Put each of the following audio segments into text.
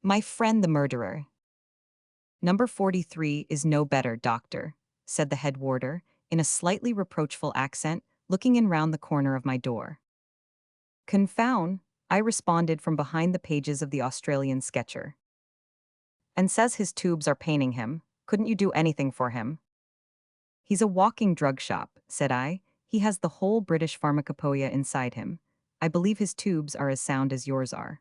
My friend the murderer. Number 43 is no better, doctor, said the head warder, in a slightly reproachful accent, looking in round the corner of my door. Confound, I responded from behind the pages of the Australian sketcher. And says his tubes are paining him. Couldn't you do anything for him? He's a walking drug shop, said I. He has the whole British pharmacopoeia inside him. I believe his tubes are as sound as yours are.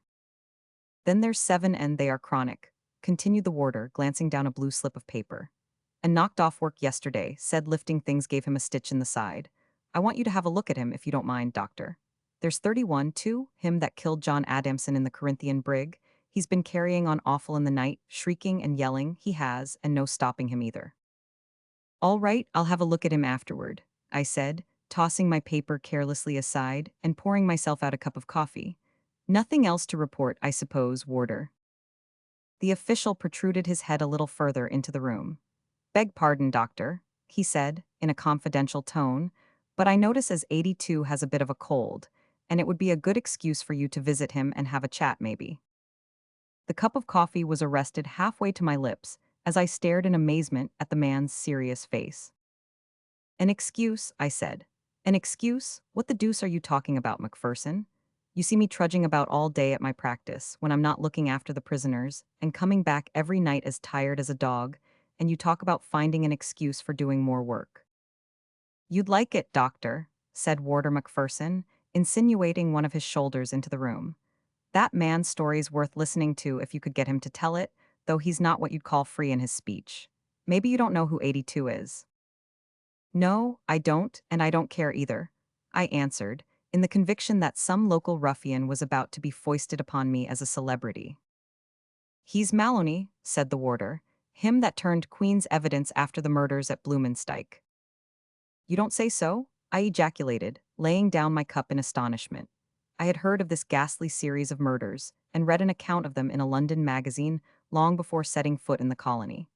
Then there's 7 and they are chronic, continued the warder, glancing down a blue slip of paper. And knocked off work yesterday, said lifting things gave him a stitch in the side. I want you to have a look at him if you don't mind, doctor. There's 31, too, him that killed John Adamson in the Corinthian brig. He's been carrying on awful in the night, shrieking and yelling, he has, and no stopping him either. All right, I'll have a look at him afterward, I said, tossing my paper carelessly aside and pouring myself out a cup of coffee. Nothing else to report, I suppose, warder. The official protruded his head a little further into the room. Beg pardon, doctor, he said, in a confidential tone, but I notice as 82 has a bit of a cold, and it would be a good excuse for you to visit him and have a chat, maybe. The cup of coffee was arrested halfway to my lips as I stared in amazement at the man's serious face. An excuse, I said. An excuse? What the deuce are you talking about, Macpherson? You see me trudging about all day at my practice when I'm not looking after the prisoners, and coming back every night as tired as a dog, and you talk about finding an excuse for doing more work. You'd like it, doctor, said Warder Macpherson, insinuating one of his shoulders into the room. That man's story's worth listening to if you could get him to tell it, though he's not what you'd call free in his speech. Maybe you don't know who 82 is. No, I don't, and I don't care either, I answered, in the conviction that some local ruffian was about to be foisted upon me as a celebrity. He's Maloney, said the warder, him that turned Queen's evidence after the murders at Blumenstyke. You don't say so? I ejaculated, laying down my cup in astonishment. I had heard of this ghastly series of murders, and read an account of them in a London magazine long before setting foot in the colony.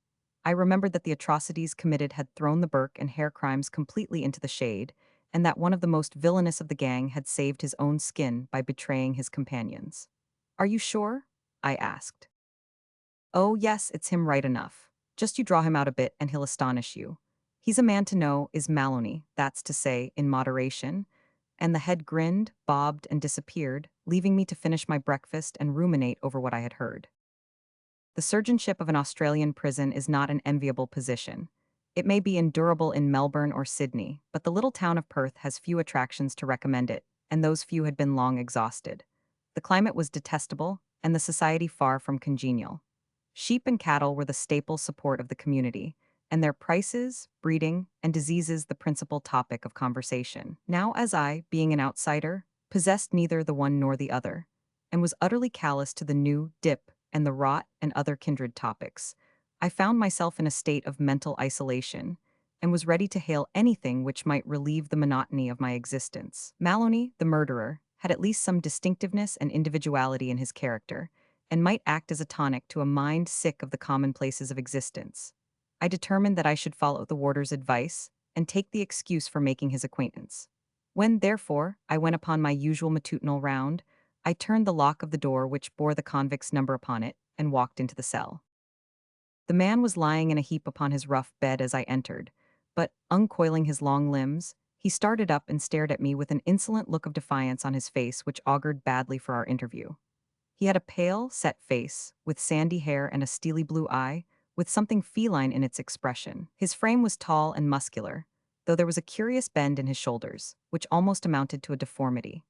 I remembered that the atrocities committed had thrown the Burke and Hare crimes completely into the shade, and that one of the most villainous of the gang had saved his own skin by betraying his companions. Are you sure? I asked. Oh, yes, it's him right enough. Just you draw him out a bit and he'll astonish you. He's a man to know, is Maloney, that's to say, in moderation. And the head grinned, bobbed, and disappeared, leaving me to finish my breakfast and ruminate over what I had heard. The surgeonship of an Australian prison is not an enviable position. It may be endurable in Melbourne or Sydney, but the little town of Perth has few attractions to recommend it, and those few had been long exhausted. The climate was detestable, and the society far from congenial. Sheep and cattle were the staple support of the community, and their prices, breeding, and diseases the principal topic of conversation. Now, as I, being an outsider, possessed neither the one nor the other, and was utterly callous to the new dip and the rot and other kindred topics, I found myself in a state of mental isolation, and was ready to hail anything which might relieve the monotony of my existence. Maloney, the murderer, had at least some distinctiveness and individuality in his character, and might act as a tonic to a mind sick of the commonplaces of existence. I determined that I should follow the warder's advice, and take the excuse for making his acquaintance. When, therefore, I went upon my usual matutinal round, I turned the lock of the door which bore the convict's number upon it, and walked into the cell. The man was lying in a heap upon his rough bed as I entered, but, uncoiling his long limbs, he started up and stared at me with an insolent look of defiance on his face which augured badly for our interview. He had a pale, set face, with sandy hair and a steely blue eye, with something feline in its expression. His frame was tall and muscular, though there was a curious bend in his shoulders, which almost amounted to a deformity.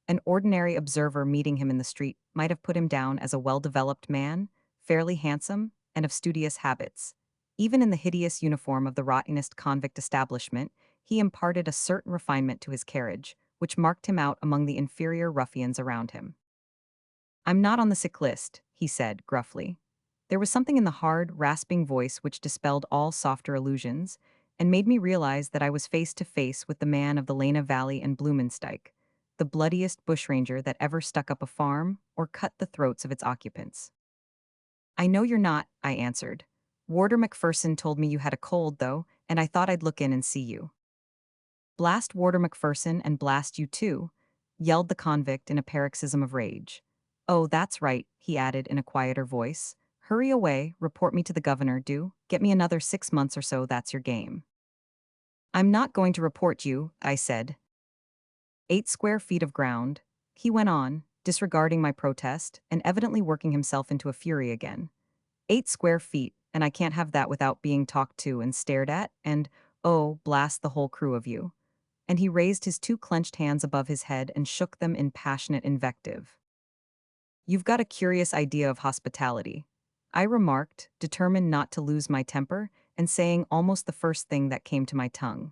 An ordinary observer meeting him in the street might have put him down as a well-developed man, fairly handsome, and of studious habits. Even in the hideous uniform of the rottenest convict establishment, he imparted a certain refinement to his carriage, which marked him out among the inferior ruffians around him. I'm not on the sick list, he said, gruffly. There was something in the hard, rasping voice which dispelled all softer illusions, and made me realize that I was face to face with the man of the Lena Valley and Blumenstyke, the bloodiest bushranger that ever stuck up a farm or cut the throats of its occupants. I know you're not, I answered. Warder Macpherson told me you had a cold, though, and I thought I'd look in and see you. Blast Warder Macpherson and blast you too, yelled the convict in a paroxysm of rage. Oh, that's right, he added in a quieter voice. Hurry away, report me to the governor, do. Get me another 6 months or so, that's your game. I'm not going to report you, I said. 8 square feet of ground. He went on, disregarding my protest, and evidently working himself into a fury again. 8 square feet, and I can't have that without being talked to and stared at, and, oh, blast the whole crew of you. And he raised his two clenched hands above his head and shook them in passionate invective. You've got a curious idea of hospitality, I remarked, determined not to lose my temper, and saying almost the first thing that came to my tongue.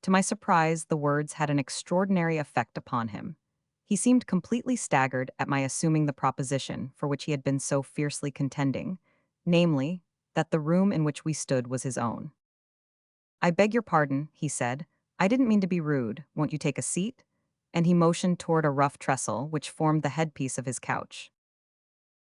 To my surprise, the words had an extraordinary effect upon him. He seemed completely staggered at my assuming the proposition for which he had been so fiercely contending, namely, that the room in which we stood was his own. I beg your pardon, he said. I didn't mean to be rude. Won't you take a seat? And he motioned toward a rough trestle which formed the headpiece of his couch.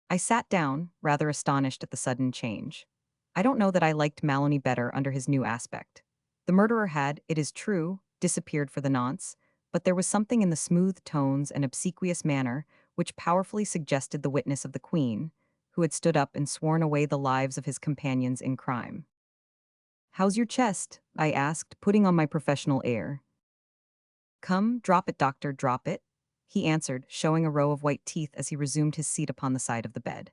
I sat down, rather astonished at the sudden change. I don't know that I liked Maloney better under his new aspect. The murderer had, it is true, disappeared for the nonce, but there was something in the smooth tones and obsequious manner which powerfully suggested the witness of the Queen, who had stood up and sworn away the lives of his companions in crime. How's your chest? I asked, putting on my professional air. Come, drop it, doctor, drop it, he answered, showing a row of white teeth as he resumed his seat upon the side of the bed.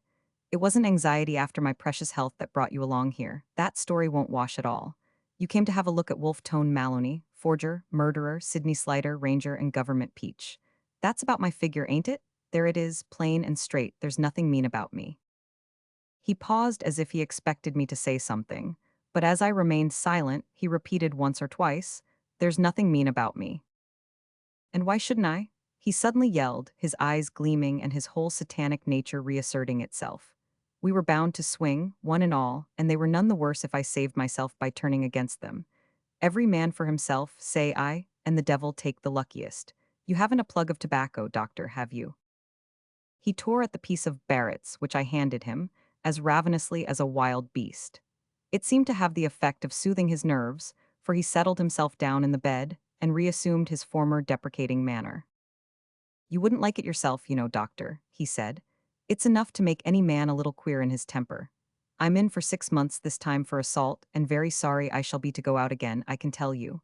It wasn't anxiety after my precious health that brought you along here. That story won't wash at all. You came to have a look at Wolfe Tone Maloney, forger, murderer, Sidney Slider, ranger, and government peach. That's about my figure, ain't it? There it is, plain and straight. There's nothing mean about me. He paused as if he expected me to say something, but as I remained silent, he repeated once or twice, "There's nothing mean about me." And why shouldn't I? He suddenly yelled, his eyes gleaming and his whole satanic nature reasserting itself. We were bound to swing, one and all, and they were none the worse if I saved myself by turning against them. Every man for himself, say I, and the devil take the luckiest. You haven't a plug of tobacco, doctor, have you? He tore at the piece of Barrett's, which I handed him, as ravenously as a wild beast. It seemed to have the effect of soothing his nerves, for he settled himself down in the bed and reassumed his former deprecating manner. You wouldn't like it yourself, you know, doctor, he said. It's enough to make any man a little queer in his temper. I'm in for 6 months this time for assault, and very sorry I shall be to go out again, I can tell you.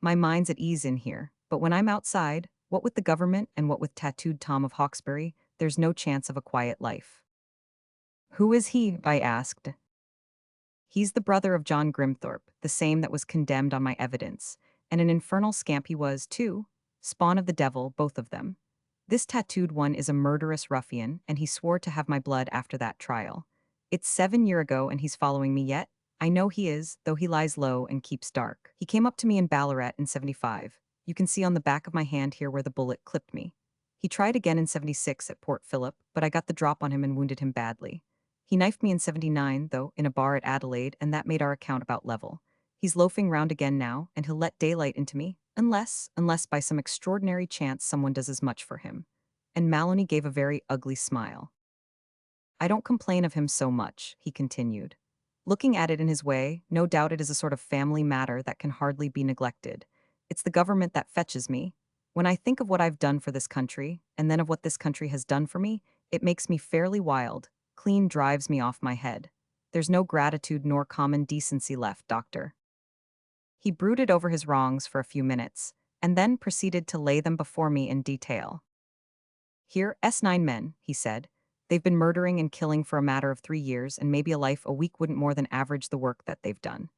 My mind's at ease in here, but when I'm outside, what with the government and what with tattooed Tom of Hawkesbury, there's no chance of a quiet life. Who is he? I asked. He's the brother of John Grimthorpe, the same that was condemned on my evidence, and an infernal scamp he was, too. Spawn of the devil, both of them. This tattooed one is a murderous ruffian, and he swore to have my blood after that trial. It's 7 year ago, and he's following me yet. I know he is, though he lies low and keeps dark. He came up to me in Ballarat in 75. You can see on the back of my hand here where the bullet clipped me. He tried again in 76 at Port Phillip, but I got the drop on him and wounded him badly. He knifed me in 79, though, in a bar at Adelaide, and that made our account about level. He's loafing round again now, and he'll let daylight into me, unless by some extraordinary chance someone does as much for him. And Maloney gave a very ugly smile. I don't complain of him so much, he continued. Looking at it in his way, no doubt it is a sort of family matter that can hardly be neglected. It's the government that fetches me. When I think of what I've done for this country, and then of what this country has done for me, it makes me fairly wild, clean drives me off my head. There's no gratitude nor common decency left, doctor. He brooded over his wrongs for a few minutes, and then proceeded to lay them before me in detail. Here, S9 men, he said. They've been murdering and killing for a matter of 3 years, and maybe a life a week wouldn't more than average the work that they've done.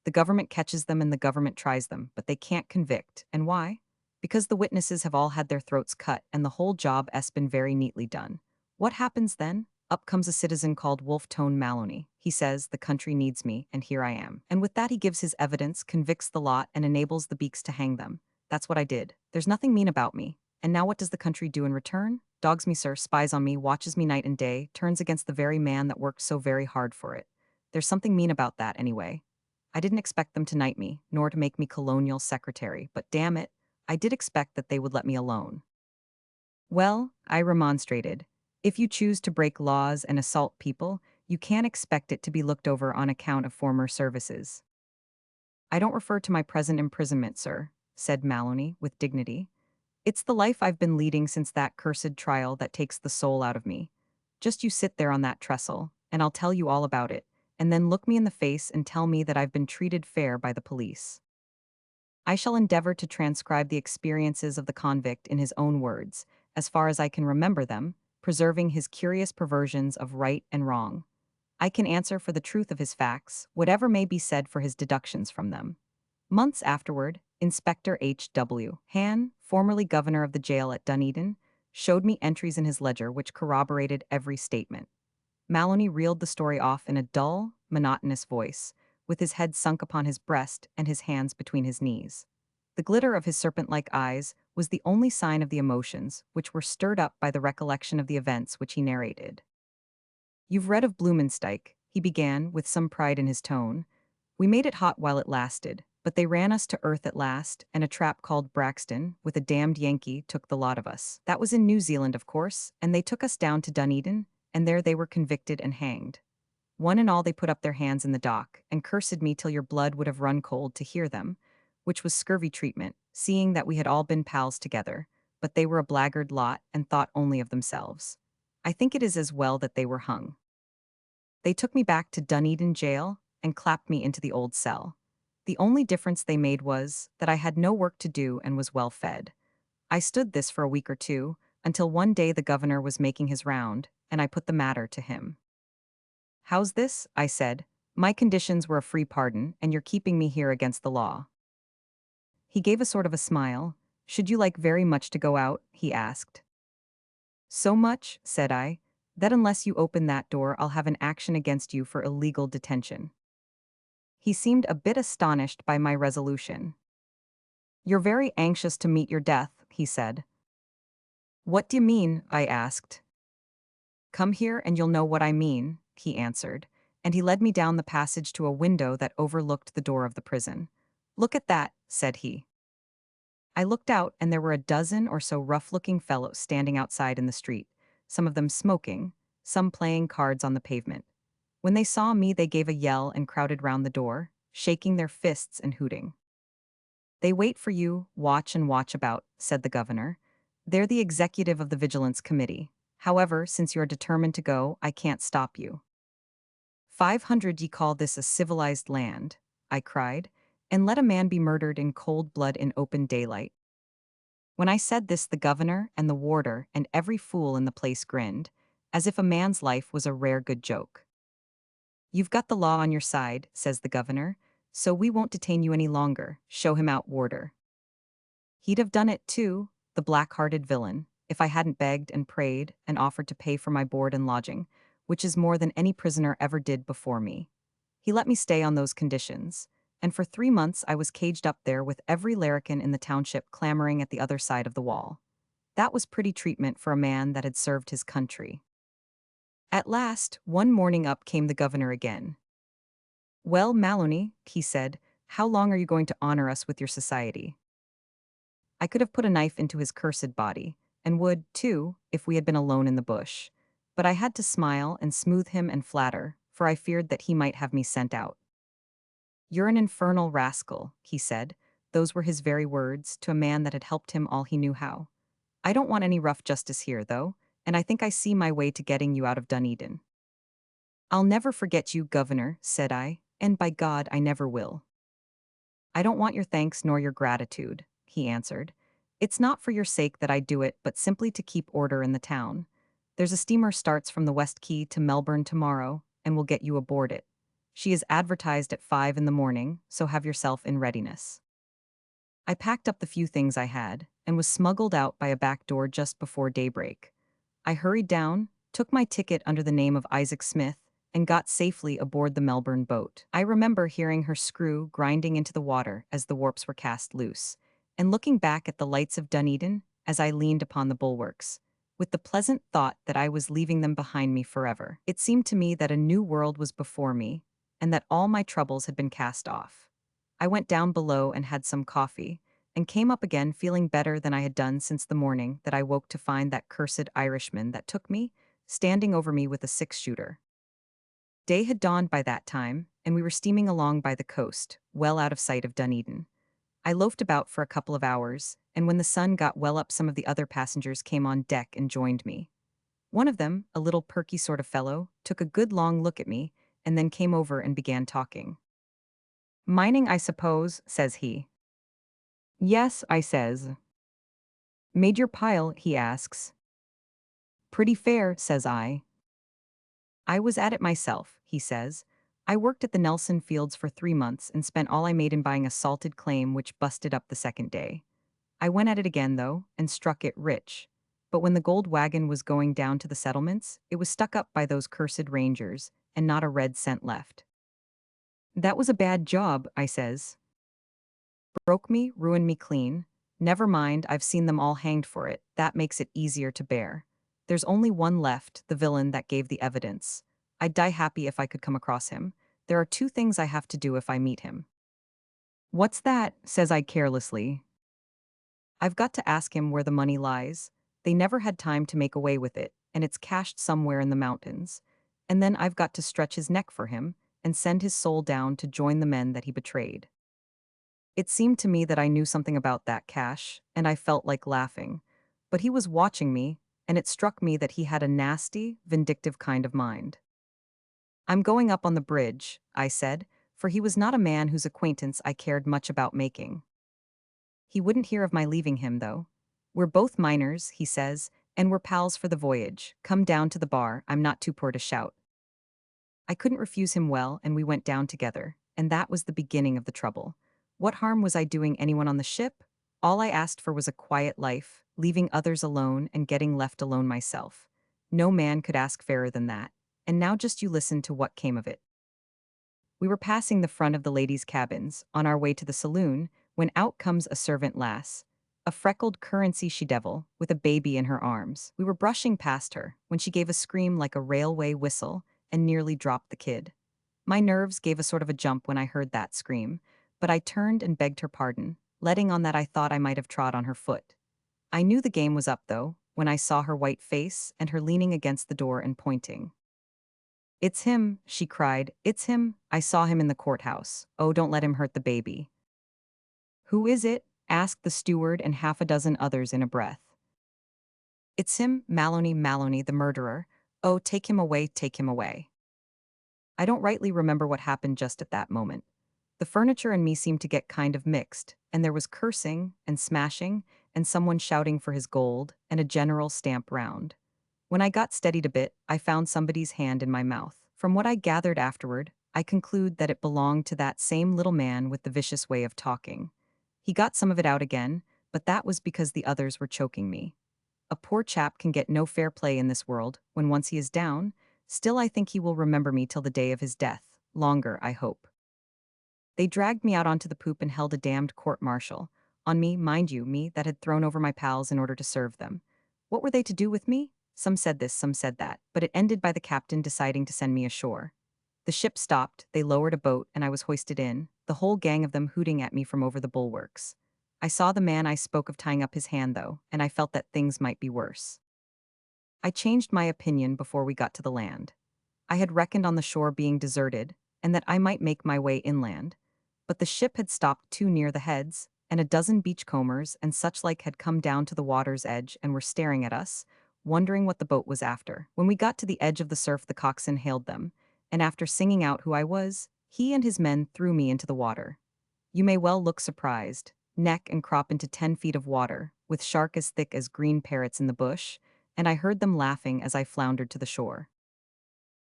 The government catches them and the government tries them, but they can't convict. And why? Because the witnesses have all had their throats cut and the whole job has been very neatly done. What happens then? Up comes a citizen called Wolfe Tone Maloney. He says, the country needs me, and here I am. And with that he gives his evidence, convicts the lot, and enables the beaks to hang them. That's what I did. There's nothing mean about me. And now what does the country do in return? Dogs me, sir, spies on me, watches me night and day, turns against the very man that worked so very hard for it. There's something mean about that, anyway. I didn't expect them to knight me, nor to make me colonial secretary, but damn it, I did expect that they would let me alone. Well, I remonstrated, if you choose to break laws and assault people, you can't expect it to be looked over on account of former services. I don't refer to my present imprisonment, sir, said Maloney, with dignity. It's the life I've been leading since that cursed trial that takes the soul out of me. Just you sit there on that trestle, and I'll tell you all about it, and then look me in the face and tell me that I've been treated fair by the police. I shall endeavor to transcribe the experiences of the convict in his own words, as far as I can remember them, preserving his curious perversions of right and wrong. I can answer for the truth of his facts, whatever may be said for his deductions from them. Months afterward, Inspector H.W. Han, formerly governor of the jail at Dunedin, showed me entries in his ledger which corroborated every statement. Maloney reeled the story off in a dull, monotonous voice, with his head sunk upon his breast and his hands between his knees. The glitter of his serpent-like eyes was the only sign of the emotions which were stirred up by the recollection of the events which he narrated. "You've read of Blumenstyke," he began, with some pride in his tone. "We made it hot while it lasted, but they ran us to earth at last, and a trap called Braxton, with a damned Yankee, took the lot of us. That was in New Zealand, of course, and they took us down to Dunedin, and there they were convicted and hanged. One and all they put up their hands in the dock, and cursed me till your blood would have run cold to hear them, which was scurvy treatment, seeing that we had all been pals together, but they were a blackguard lot and thought only of themselves. I think it is as well that they were hung. They took me back to Dunedin jail and clapped me into the old cell. The only difference they made was that I had no work to do and was well fed. I stood this for a week or two, until one day the governor was making his round, and I put the matter to him. 'How's this?' I said. 'My conditions were a free pardon, and you're keeping me here against the law.' He gave a sort of a smile. 'Should you like very much to go out?' he asked. 'So much,' said I, 'that unless you open that door I'll have an action against you for illegal detention.' He seemed a bit astonished by my resolution. 'You're very anxious to meet your death,' he said. 'What do you mean?' I asked. 'Come here and you'll know what I mean,' he answered, and he led me down the passage to a window that overlooked the door of the prison. 'Look at that,' said he. I looked out, and there were a dozen or so rough-looking fellows standing outside in the street, some of them smoking, some playing cards on the pavement. When they saw me, they gave a yell and crowded round the door, shaking their fists and hooting. 'They wait for you, watch and watch about,' said the governor. 'They're the executive of the Vigilance Committee. However, since you're determined to go, I can't stop you.' 500 ye call this a civilized land?' I cried, 'and let a man be murdered in cold blood in open daylight.' When I said this, the governor and the warder and every fool in the place grinned, as if a man's life was a rare good joke. 'You've got the law on your side,' says the governor, 'so we won't detain you any longer. Show him out, warder.' He'd have done it too, the black-hearted villain, if I hadn't begged and prayed and offered to pay for my board and lodging, which is more than any prisoner ever did before me. He let me stay on those conditions, and for 3 months I was caged up there with every larrikin in the township clamoring at the other side of the wall. That was pretty treatment for a man that had served his country. At last, one morning up came the governor again. 'Well, Maloney,' he said, 'how long are you going to honor us with your society?' I could have put a knife into his cursed body, and would, too, if we had been alone in the bush. But I had to smile and smooth him and flatter, for I feared that he might have me sent out. 'You're an infernal rascal,' he said. Those were his very words, to a man that had helped him all he knew how. 'I don't want any rough justice here, though, and I think I see my way to getting you out of Dunedin.' 'I'll never forget you, governor,' said I, 'and by God I never will.' 'I don't want your thanks nor your gratitude,' he answered. 'It's not for your sake that I do it, but simply to keep order in the town. There's a steamer starts from the West Quay to Melbourne tomorrow, and we'll get you aboard it. She is advertised at 5 in the morning, so have yourself in readiness.' I packed up the few things I had, and was smuggled out by a back door just before daybreak. I hurried down, took my ticket under the name of Isaac Smith, and got safely aboard the Melbourne boat. I remember hearing her screw grinding into the water as the warps were cast loose, and looking back at the lights of Dunedin as I leaned upon the bulwarks, with the pleasant thought that I was leaving them behind me forever. It seemed to me that a new world was before me, and that all my troubles had been cast off. I went down below and had some coffee, and came up again feeling better than I had done since the morning that I woke to find that cursed Irishman that took me, standing over me with a six-shooter. Day had dawned by that time, and we were steaming along by the coast, well out of sight of Dunedin. I loafed about for a couple of hours, and when the sun got well up, some of the other passengers came on deck and joined me. One of them, a little perky sort of fellow, took a good long look at me, and then came over and began talking. "Mining, I suppose," says he. "Yes," I says. "Made your pile?" he asks. "Pretty fair," says I. "I was at it myself," he says. "I worked at the Nelson fields for 3 months and spent all I made in buying a salted claim which busted up the second day. I went at it again, though, and struck it rich. But when the gold wagon was going down to the settlements, it was stuck up by those cursed rangers, and not a red cent left." "That was a bad job," I says. "Broke me, ruined me clean. Never mind, I've seen them all hanged for it. That makes it easier to bear. There's only one left, the villain that gave the evidence. I'd die happy if I could come across him. There are two things I have to do if I meet him." "What's that?" says I carelessly. "I've got to ask him where the money lies. They never had time to make away with it, and it's cached somewhere in the mountains. And then I've got to stretch his neck for him and send his soul down to join the men that he betrayed." It seemed to me that I knew something about that cache, and I felt like laughing. But he was watching me, and it struck me that he had a nasty, vindictive kind of mind. "I'm going up on the bridge," I said, for he was not a man whose acquaintance I cared much about making. He wouldn't hear of my leaving him, though. "We're both miners," he says, "and we're pals for the voyage. Come down to the bar, I'm not too poor to shout." I couldn't refuse him well, and we went down together, and that was the beginning of the trouble. What harm was I doing anyone on the ship? All I asked for was a quiet life, leaving others alone and getting left alone myself. No man could ask fairer than that. And now just you listen to what came of it. We were passing the front of the ladies' cabins, on our way to the saloon, when out comes a servant lass. A freckled currency she-devil, with a baby in her arms. We were brushing past her, when she gave a scream like a railway whistle, and nearly dropped the kid. My nerves gave a sort of a jump when I heard that scream, but I turned and begged her pardon, letting on that I thought I might have trod on her foot. I knew the game was up, though, when I saw her white face and her leaning against the door and pointing. "It's him," she cried. "It's him. I saw him in the courthouse. Oh, don't let him hurt the baby." "Who is it?" asked the steward and half a dozen others in a breath. "It's him, Maloney, the murderer. Oh, take him away, take him away." I don't rightly remember what happened just at that moment. The furniture and me seemed to get kind of mixed, and there was cursing and smashing and someone shouting for his gold and a general stamp round. When I got steadied a bit, I found somebody's hand in my mouth. From what I gathered afterward, I conclude that it belonged to that same little man with the vicious way of talking. He got some of it out again, but that was because the others were choking me. A poor chap can get no fair play in this world when once he is down. Still, I think he will remember me till the day of his death. Longer, I hope. They dragged me out onto the poop and held a damned court-martial. On me, mind you, me that had thrown over my pals in order to serve them. What were they to do with me? Some said this, some said that, but it ended by the captain deciding to send me ashore. The ship stopped, they lowered a boat, and I was hoisted in, the whole gang of them hooting at me from over the bulwarks. I saw the man I spoke of tying up his hand, though, and I felt that things might be worse. I changed my opinion before we got to the land. I had reckoned on the shore being deserted, and that I might make my way inland. But the ship had stopped too near the heads, and a dozen beachcombers and such like had come down to the water's edge and were staring at us, wondering what the boat was after. When we got to the edge of the surf, the coxswain hailed them, and after singing out who I was, he and his men threw me into the water. You may well look surprised, neck and crop into 10 feet of water, with shark as thick as green parrots in the bush, and I heard them laughing as I floundered to the shore.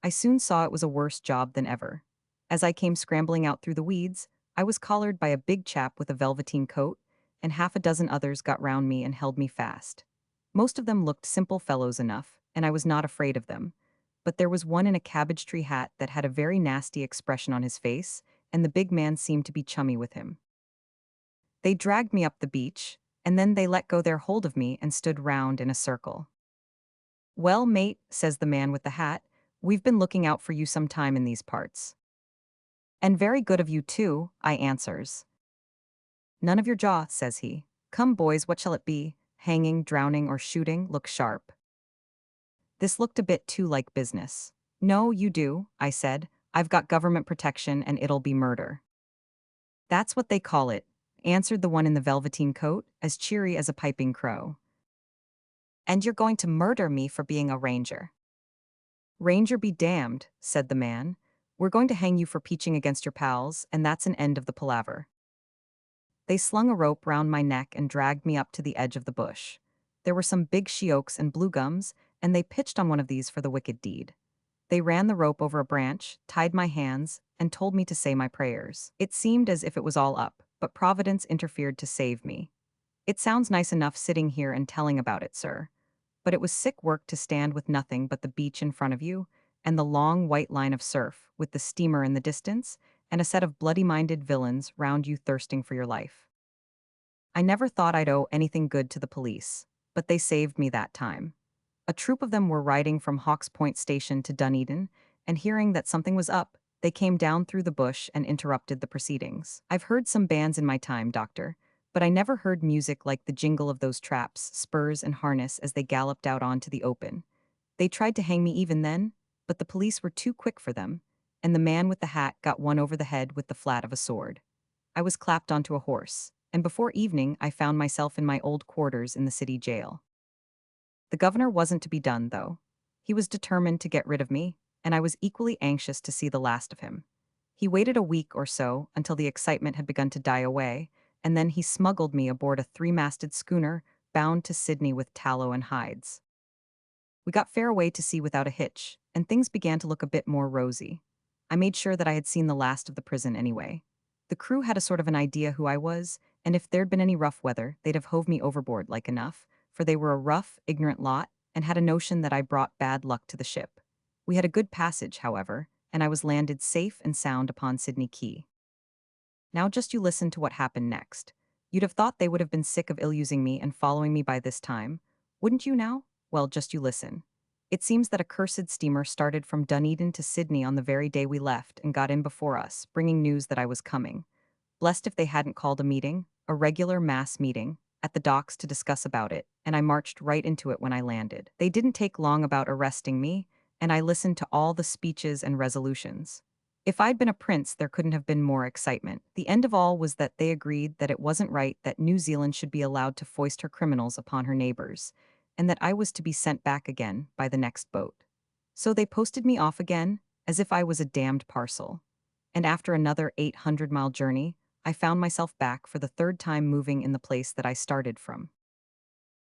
I soon saw it was a worse job than ever. As I came scrambling out through the weeds, I was collared by a big chap with a velveteen coat, and half a dozen others got round me and held me fast. Most of them looked simple fellows enough, and I was not afraid of them. But there was one in a cabbage tree hat that had a very nasty expression on his face, and the big man seemed to be chummy with him. They dragged me up the beach, and then they let go their hold of me and stood round in a circle. "Well, mate," says the man with the hat, "we've been looking out for you some time in these parts." "And very good of you too," I answers. "None of your jaw," says he. "Come, boys, what shall it be? Hanging, drowning, or shooting? Look sharp." This looked a bit too like business. "No, you do," I said. "I've got government protection and it'll be murder." "That's what they call it. answered the one in the velveteen coat, as cheery as a piping crow. And you're going to murder me for being a ranger. Ranger be damned, said the man. We're going to hang you for peaching against your pals, and that's an end of the palaver. They slung a rope round my neck and dragged me up to the edge of the bush. There were some big she-oaks and blue gums, and they pitched on one of these for the wicked deed. They ran the rope over a branch, tied my hands, and told me to say my prayers. It seemed as if it was all up, but Providence interfered to save me. It sounds nice enough sitting here and telling about it, sir. But it was sick work to stand with nothing but the beach in front of you, and the long white line of surf, with the steamer in the distance, and a set of bloody-minded villains round you thirsting for your life. I never thought I'd owe anything good to the police, but they saved me that time. A troop of them were riding from Hawks Point Station to Dunedin, and hearing that something was up, they came down through the bush and interrupted the proceedings. I've heard some bands in my time, Doctor, but I never heard music like the jingle of those traps, spurs, and harness as they galloped out onto the open. They tried to hang me even then, but the police were too quick for them, and the man with the hat got one over the head with the flat of a sword. I was clapped onto a horse, and before evening I found myself in my old quarters in the city jail. The governor wasn't to be done, though. He was determined to get rid of me, and I was equally anxious to see the last of him. He waited a week or so until the excitement had begun to die away, and then he smuggled me aboard a three-masted schooner bound to Sydney with tallow and hides. We got fair away to sea without a hitch, and things began to look a bit more rosy. I made sure that I had seen the last of the prison anyway. The crew had a sort of an idea who I was, and if there'd been any rough weather, they'd have hove me overboard like enough, for they were a rough, ignorant lot, and had a notion that I brought bad luck to the ship. We had a good passage, however, and I was landed safe and sound upon Sydney Quay. Now just you listen to what happened next. You'd have thought they would have been sick of ill-using me and following me by this time. Wouldn't you now? Well, just you listen. It seems that a cursed steamer started from Dunedin to Sydney on the very day we left and got in before us, bringing news that I was coming. Blessed if they hadn't called a meeting, a regular mass meeting, at the docks to discuss about it, and I marched right into it when I landed. They didn't take long about arresting me, and I listened to all the speeches and resolutions. If I'd been a prince, there couldn't have been more excitement. The end of all was that they agreed that it wasn't right that New Zealand should be allowed to foist her criminals upon her neighbors, and that I was to be sent back again by the next boat. So they posted me off again, as if I was a damned parcel. And after another 800-mile journey, I found myself back for the third time moving in the place that I started from.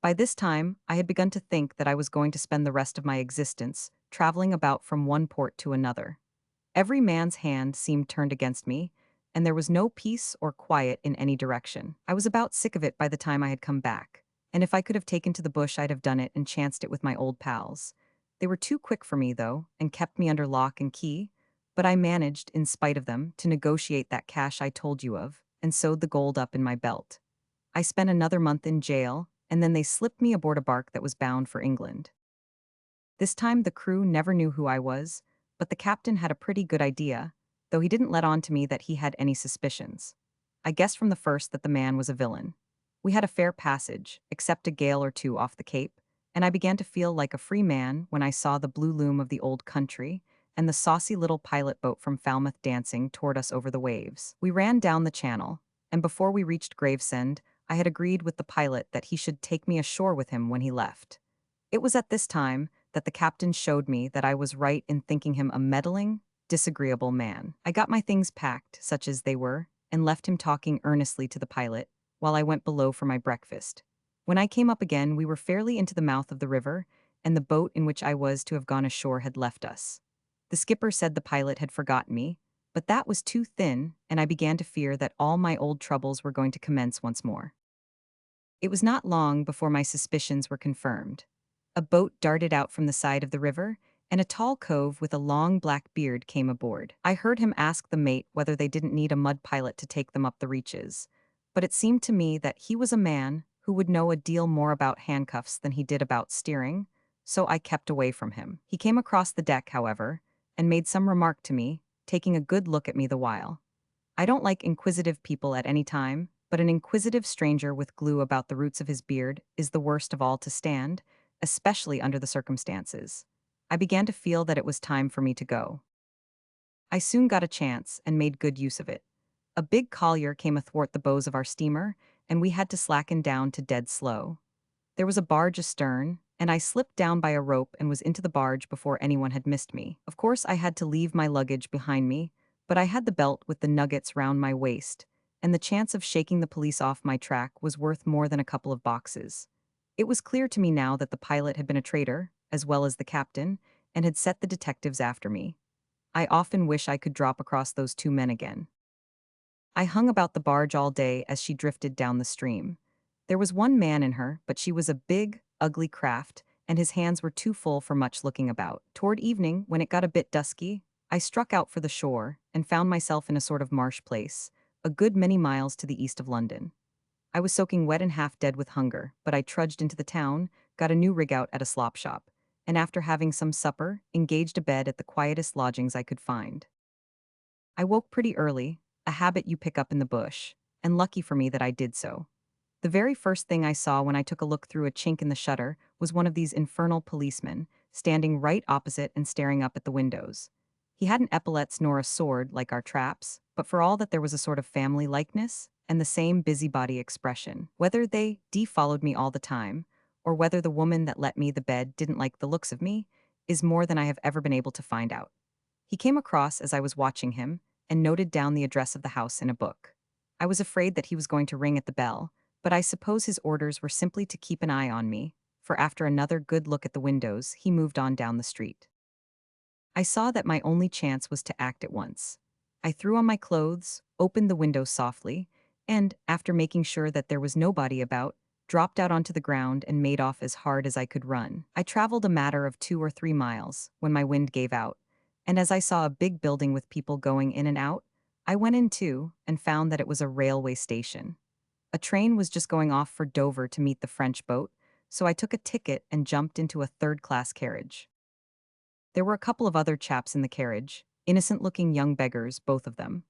By this time, I had begun to think that I was going to spend the rest of my existence traveling about from one port to another. Every man's hand seemed turned against me, and there was no peace or quiet in any direction. I was about sick of it by the time I had come back, and if I could have taken to the bush, I'd have done it and chanced it with my old pals. They were too quick for me, though, and kept me under lock and key, but I managed, in spite of them, to negotiate that cash I told you of, and sewed the gold up in my belt. I spent another month in jail, and then they slipped me aboard a bark that was bound for England. This time the crew never knew who I was, but the captain had a pretty good idea, though he didn't let on to me that he had any suspicions. I guessed from the first that the man was a villain. We had a fair passage, except a gale or two off the Cape, and I began to feel like a free man when I saw the blue loom of the old country and the saucy little pilot boat from Falmouth dancing toward us over the waves. We ran down the channel, and before we reached Gravesend, I had agreed with the pilot that he should take me ashore with him when he left. It was at this time that the captain showed me that I was right in thinking him a meddling, disagreeable man. I got my things packed, such as they were, and left him talking earnestly to the pilot, while I went below for my breakfast. When I came up again, we were fairly into the mouth of the river, and the boat in which I was to have gone ashore had left us. The skipper said the pilot had forgotten me, but that was too thin, and I began to fear that all my old troubles were going to commence once more. It was not long before my suspicions were confirmed. A boat darted out from the side of the river, and a tall cove with a long black beard came aboard. I heard him ask the mate whether they didn't need a mud pilot to take them up the reaches, but it seemed to me that he was a man who would know a deal more about handcuffs than he did about steering, so I kept away from him. He came across the deck, however, and made some remark to me, taking a good look at me the while. I don't like inquisitive people at any time, but an inquisitive stranger with glue about the roots of his beard is the worst of all to stand, especially under the circumstances. I began to feel that it was time for me to go. I soon got a chance and made good use of it. A big collier came athwart the bows of our steamer, and we had to slacken down to dead slow. There was a barge astern, and I slipped down by a rope and was into the barge before anyone had missed me. Of course, I had to leave my luggage behind me, but I had the belt with the nuggets round my waist, and the chance of shaking the police off my track was worth more than a couple of boxes. It was clear to me now that the pilot had been a traitor, as well as the captain, and had set the detectives after me. I often wish I could drop across those two men again. I hung about the barge all day as she drifted down the stream. There was one man in her, but she was a big, ugly craft, and his hands were too full for much looking about. Toward evening, when it got a bit dusky, I struck out for the shore and found myself in a sort of marsh place, a good many miles to the east of London. I was soaking wet and half dead with hunger, but I trudged into the town, got a new rig out at a slop shop, and after having some supper, engaged a bed at the quietest lodgings I could find. I woke pretty early, a habit you pick up in the bush, and lucky for me that I did so. The very first thing I saw when I took a look through a chink in the shutter was one of these infernal policemen, standing right opposite and staring up at the windows. He hadn't epaulets nor a sword like our traps, but for all that there was a sort of family likeness and the same busybody expression. Whether they followed me all the time, or whether the woman that let me the bed didn't like the looks of me, is more than I have ever been able to find out. He came across as I was watching him and noted down the address of the house in a book. I was afraid that he was going to ring at the bell, but I suppose his orders were simply to keep an eye on me, for after another good look at the windows, he moved on down the street. I saw that my only chance was to act at once. I threw on my clothes, opened the window softly, and, after making sure that there was nobody about, dropped out onto the ground and made off as hard as I could run. I traveled a matter of 2 or 3 miles when my wind gave out, and as I saw a big building with people going in and out, I went in too and found that it was a railway station. A train was just going off for Dover to meet the French boat, so I took a ticket and jumped into a third-class carriage. There were a couple of other chaps in the carriage, innocent-looking young beggars, both of them.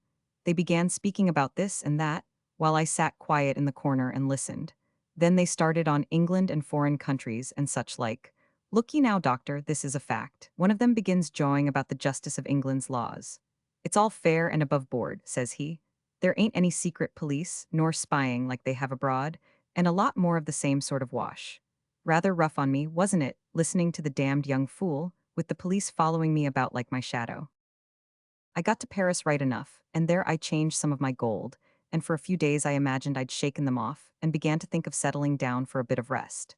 They began speaking about this and that, while I sat quiet in the corner and listened. Then they started on England and foreign countries and such like. Look ye now, doctor, this is a fact. One of them begins jawing about the justice of England's laws. It's all fair and above board, says he. There ain't any secret police, nor spying like they have abroad, and a lot more of the same sort of wash. Rather rough on me, wasn't it, listening to the damned young fool, with the police following me about like my shadow? I got to Paris right enough, and there I changed some of my gold, and for a few days I imagined I'd shaken them off, and began to think of settling down for a bit of rest.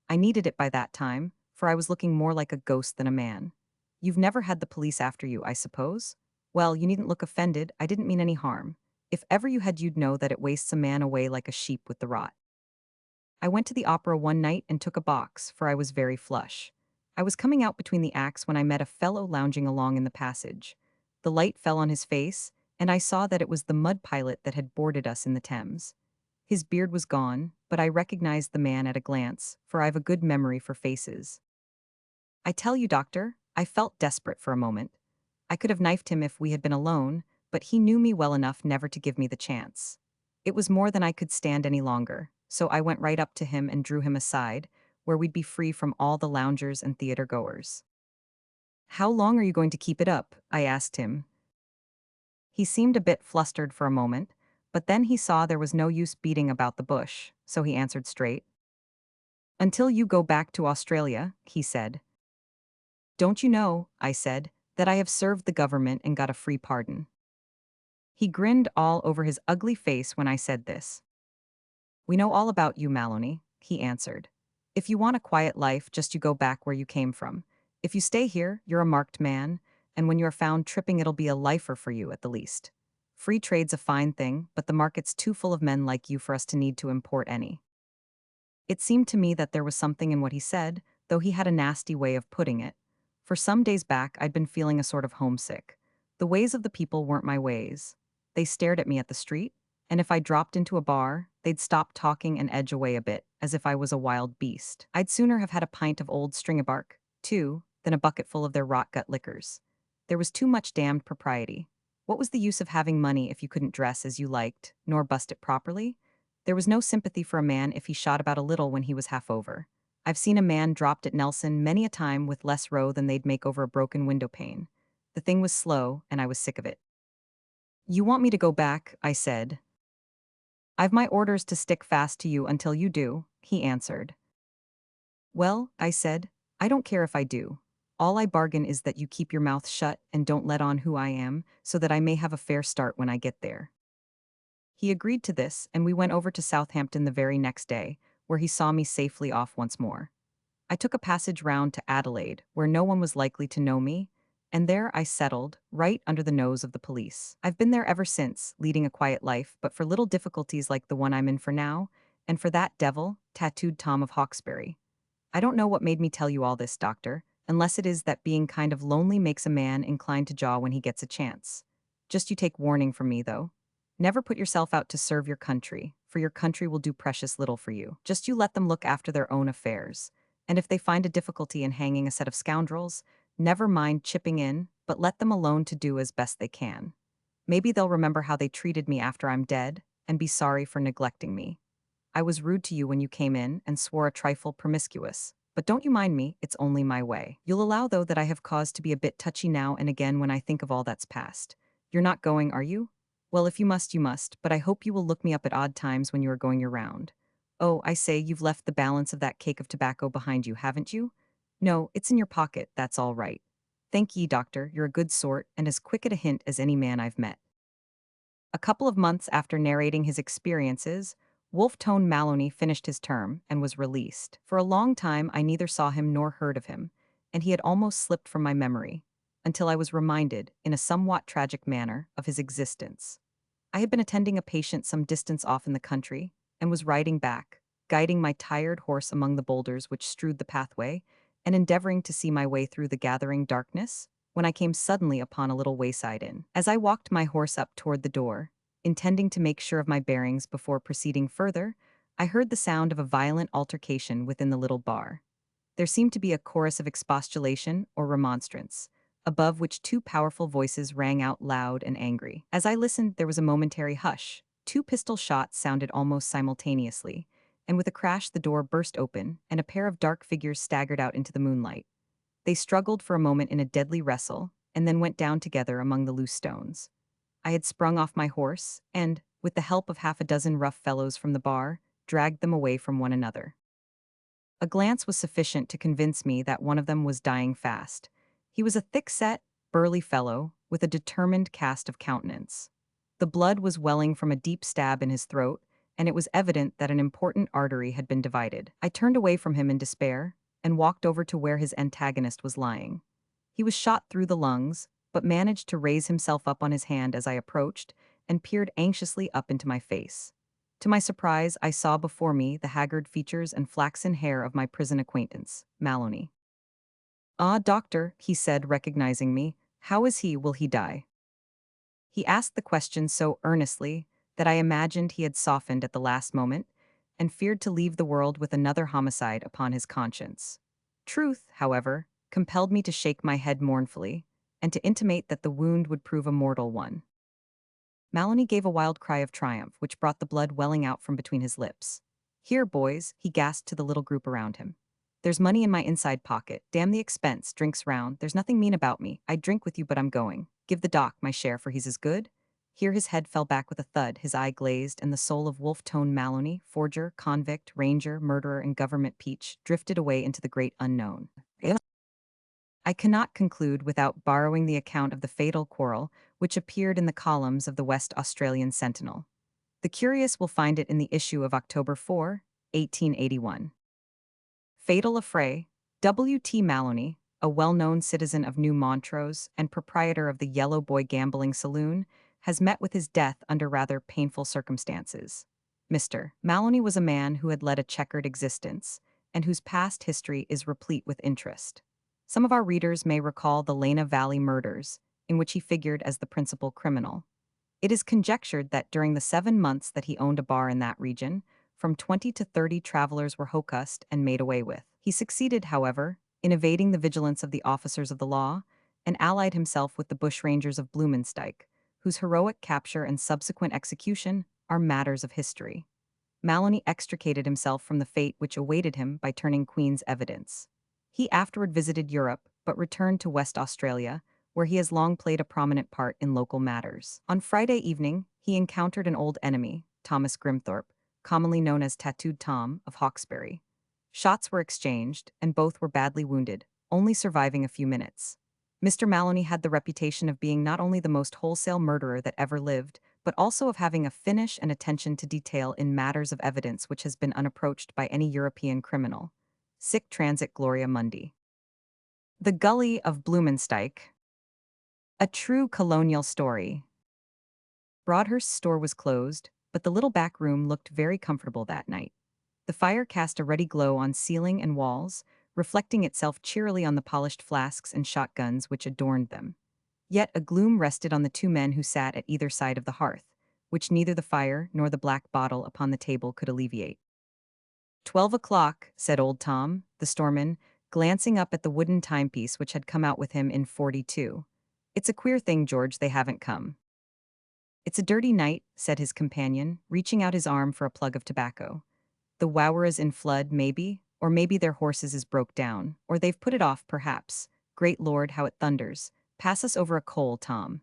I needed it by that time, for I was looking more like a ghost than a man. You've never had the police after you, I suppose? Well, you needn't look offended, I didn't mean any harm. If ever you had, you'd know that it wastes a man away like a sheep with the rot. I went to the opera one night and took a box, for I was very flush. I was coming out between the acts when I met a fellow lounging along in the passage. The light fell on his face, and I saw that it was the mud pilot that had boarded us in the Thames. His beard was gone, but I recognized the man at a glance, for I've a good memory for faces. I tell you, doctor, I felt desperate for a moment. I could have knifed him if we had been alone, but he knew me well enough never to give me the chance. It was more than I could stand any longer, so I went right up to him and drew him aside, where we'd be free from all the loungers and theater goers. How long are you going to keep it up? I asked him. He seemed a bit flustered for a moment, but then he saw there was no use beating about the bush, so he answered straight. Until you go back to Australia, he said. Don't you know, I said, that I have served the government and got a free pardon? He grinned all over his ugly face when I said this. We know all about you, Maloney, he answered. If you want a quiet life, just you go back where you came from. If you stay here, you're a marked man, and when you are found tripping, it'll be a lifer for you at the least. Free trade's a fine thing, but the market's too full of men like you for us to need to import any. It seemed to me that there was something in what he said, though he had a nasty way of putting it. For some days back, I'd been feeling a sort of homesick. The ways of the people weren't my ways. They stared at me at the street, and if I dropped into a bar, they'd stop talking and edge away a bit, as if I was a wild beast. I'd sooner have had a pint of old stringabark, too, than a bucketful of their rot-gut liquors. There was too much damned propriety. What was the use of having money if you couldn't dress as you liked, nor bust it properly? There was no sympathy for a man if he shot about a little when he was half over. I've seen a man dropped at Nelson many a time with less row than they'd make over a broken window pane. The thing was slow, and I was sick of it. You want me to go back, I said. I've my orders to stick fast to you until you do, he answered. Well, I said, I don't care if I do. All I bargain is that you keep your mouth shut and don't let on who I am, so that I may have a fair start when I get there. He agreed to this, and we went over to Southampton the very next day, where he saw me safely off once more. I took a passage round to Adelaide, where no one was likely to know me, and there I settled, right under the nose of the police. I've been there ever since, leading a quiet life, but for little difficulties like the one I'm in for now, and for that devil, tattooed Tom of Hawkesbury. I don't know what made me tell you all this, doctor, unless it is that being kind of lonely makes a man inclined to jaw when he gets a chance. Just you take warning from me, though. Never put yourself out to serve your country, for your country will do precious little for you. Just you let them look after their own affairs. And if they find a difficulty in hanging a set of scoundrels, never mind chipping in, but let them alone to do as best they can. Maybe they'll remember how they treated me after I'm dead, and be sorry for neglecting me. I was rude to you when you came in and swore a trifle promiscuous. But don't you mind me, it's only my way. You'll allow, though, that I have cause to be a bit touchy now and again when I think of all that's past. You're not going, are you? Well, if you must, but I hope you will look me up at odd times when you are going your round. Oh, I say, you've left the balance of that cake of tobacco behind you, haven't you? No, it's in your pocket, that's all right. Thank ye, doctor, you're a good sort, and as quick at a hint as any man I've met. A couple of months after narrating his experiences, Wolfe Tone Maloney finished his term and was released. For a long time, I neither saw him nor heard of him, and he had almost slipped from my memory, until I was reminded, in a somewhat tragic manner, of his existence. I had been attending a patient some distance off in the country, and was riding back, guiding my tired horse among the boulders which strewed the pathway, and endeavoring to see my way through the gathering darkness, when I came suddenly upon a little wayside inn. As I walked my horse up toward the door, intending to make sure of my bearings before proceeding further, I heard the sound of a violent altercation within the little bar. There seemed to be a chorus of expostulation or remonstrance, above which two powerful voices rang out loud and angry. As I listened, there was a momentary hush. Two pistol shots sounded almost simultaneously, and with a crash the door burst open, and a pair of dark figures staggered out into the moonlight. They struggled for a moment in a deadly wrestle, and then went down together among the loose stones. I had sprung off my horse, and, with the help of half a dozen rough fellows from the bar, dragged them away from one another. A glance was sufficient to convince me that one of them was dying fast. He was a thick-set, burly fellow, with a determined cast of countenance. The blood was welling from a deep stab in his throat, and it was evident that an important artery had been divided. I turned away from him in despair, and walked over to where his antagonist was lying. He was shot through the lungs, but managed to raise himself up on his hand as I approached, and peered anxiously up into my face. To my surprise, I saw before me the haggard features and flaxen hair of my prison acquaintance, Maloney. "Ah, doctor," he said, recognizing me, "how is he? Will he die?" He asked the question so earnestly that I imagined he had softened at the last moment, and feared to leave the world with another homicide upon his conscience. Truth, however, compelled me to shake my head mournfully, and to intimate that the wound would prove a mortal one. Maloney gave a wild cry of triumph, which brought the blood welling out from between his lips. "Here, boys," he gasped to the little group around him. "There's money in my inside pocket. Damn the expense, drinks round. There's nothing mean about me. I'd drink with you, but I'm going. Give the doc my share, for he's as good." Here his head fell back with a thud, his eye glazed, and the soul of Wolfe Tone Maloney, forger, convict, ranger, murderer, and government peach, drifted away into the great unknown. I cannot conclude without borrowing the account of the fatal quarrel which appeared in the columns of the West Australian Sentinel. The curious will find it in the issue of October 4, 1881. Fatal affray. W. T. Maloney, a well-known citizen of New Montrose and proprietor of the Yellow Boy Gambling Saloon, has met with his death under rather painful circumstances. Mr. Maloney was a man who had led a checkered existence, and whose past history is replete with interest. Some of our readers may recall the Lena Valley murders, in which he figured as the principal criminal. It is conjectured that during the 7 months that he owned a bar in that region, from 20 to 30 travelers were hocussed and made away with. He succeeded, however, in evading the vigilance of the officers of the law, and allied himself with the bushrangers of Blumenstyke, whose heroic capture and subsequent execution are matters of history. Maloney extricated himself from the fate which awaited him by turning Queen's evidence. He afterward visited Europe, but returned to West Australia, where he has long played a prominent part in local matters. On Friday evening, he encountered an old enemy, Thomas Grimthorpe, commonly known as Tattooed Tom of Hawkesbury. Shots were exchanged, and both were badly wounded, only surviving a few minutes. Mr. Maloney had the reputation of being not only the most wholesale murderer that ever lived, but also of having a finish and attention to detail in matters of evidence which has been unapproached by any European criminal. Sic transit Gloria Mundi. The Gully of Blumenstyke. A true colonial story. Broadhurst's store was closed, but the little back room looked very comfortable that night. The fire cast a ruddy glow on ceiling and walls, reflecting itself cheerily on the polished flasks and shotguns which adorned them. Yet a gloom rested on the two men who sat at either side of the hearth, which neither the fire nor the black bottle upon the table could alleviate. 12 o'clock, said old Tom, the storeman, glancing up at the wooden timepiece which had come out with him in 42. It's a queer thing, George, they haven't come. It's a dirty night, said his companion, reaching out his arm for a plug of tobacco. The Wowera's in flood, maybe, or maybe their horses is broke down, or they've put it off, perhaps. Great Lord, how it thunders. Pass us over a coal, Tom.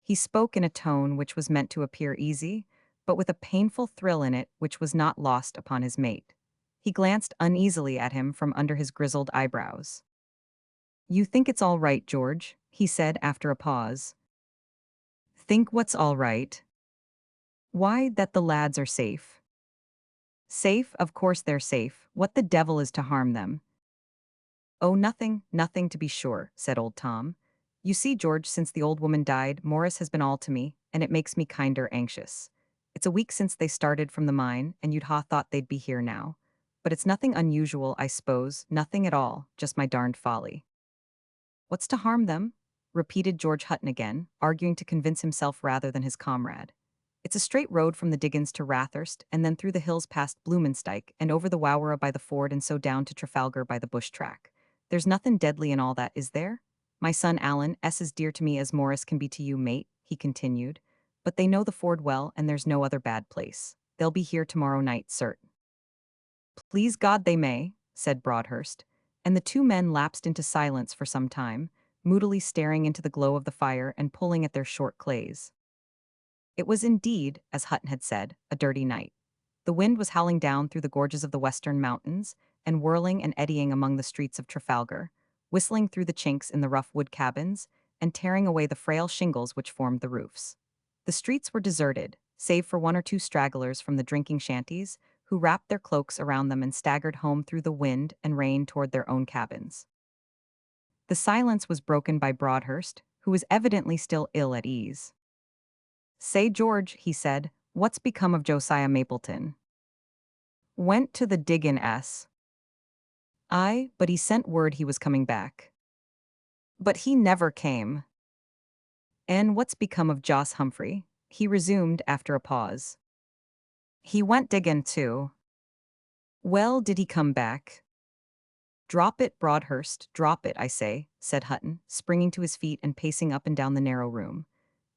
He spoke in a tone which was meant to appear easy, but with a painful thrill in it which was not lost upon his mate. He glanced uneasily at him from under his grizzled eyebrows. You think it's all right, George, he said after a pause. Think what's all right? Why, that the lads are safe. Safe, of course they're safe. What the devil is to harm them? Oh, nothing, nothing to be sure, said old Tom. You see, George, since the old woman died, Morris has been all to me, and it makes me kinder anxious. It's a week since they started from the mine, and you'd ha thought they'd be here now. But it's nothing unusual, I suppose, nothing at all, just my darned folly. What's to harm them? Repeated George Hutton again, arguing to convince himself rather than his comrade. It's a straight road from the diggins to Rathurst, and then through the hills past Blumenstyke, and over the Wowera by the ford, and so down to Trafalgar by the bush track. There's nothing deadly in all that, is there? My son Alan, as dear to me as Morris can be to you, mate, he continued. But they know the ford well, and there's no other bad place. They'll be here tomorrow night, cert. Please God they may, said Broadhurst, and the two men lapsed into silence for some time, moodily staring into the glow of the fire and pulling at their short clays. It was indeed, as Hutton had said, a dirty night. The wind was howling down through the gorges of the western mountains, and whirling and eddying among the streets of Trafalgar, whistling through the chinks in the rough wood cabins, and tearing away the frail shingles which formed the roofs. The streets were deserted, save for one or two stragglers from the drinking shanties, who wrapped their cloaks around them and staggered home through the wind and rain toward their own cabins. The silence was broken by Broadhurst, who was evidently still ill at ease. Say, George, he said, what's become of Josiah Mapleton? Went to the diggin' s. Aye, but he sent word he was coming back. But he never came. And what's become of Joss Humphrey? He resumed after a pause. He went diggin' too. Well, did he come back? Drop it, Broadhurst, drop it, I say, said Hutton, springing to his feet and pacing up and down the narrow room.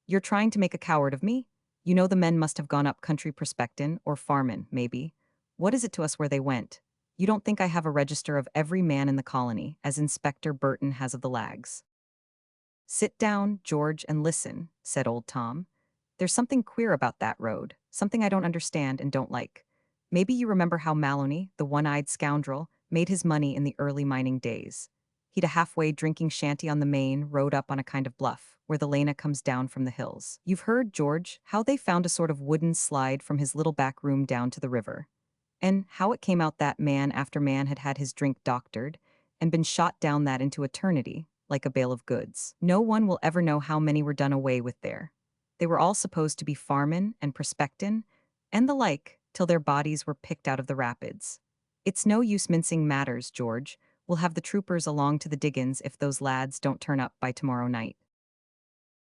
You're trying to make a coward of me? You know the men must have gone up country prospectin', or farmin', maybe. What is it to us where they went? You don't think I have a register of every man in the colony, as Inspector Burton has of the lags? Sit down, George, and listen, said old Tom. There's something queer about that road, something I don't understand and don't like. Maybe you remember how Maloney, the one-eyed scoundrel, made his money in the early mining days. He'd a halfway drinking shanty on the main road up on a kind of bluff, where the Lena comes down from the hills. You've heard, George, how they found a sort of wooden slide from his little back room down to the river. And how it came out that man after man had had his drink doctored, and been shot down that into eternity, like a bale of goods. No one will ever know how many were done away with there. They were all supposed to be farmin' and prospectin', and the like, till their bodies were picked out of the rapids. It's no use mincing matters, George. We'll have the troopers along to the diggins if those lads don't turn up by tomorrow night.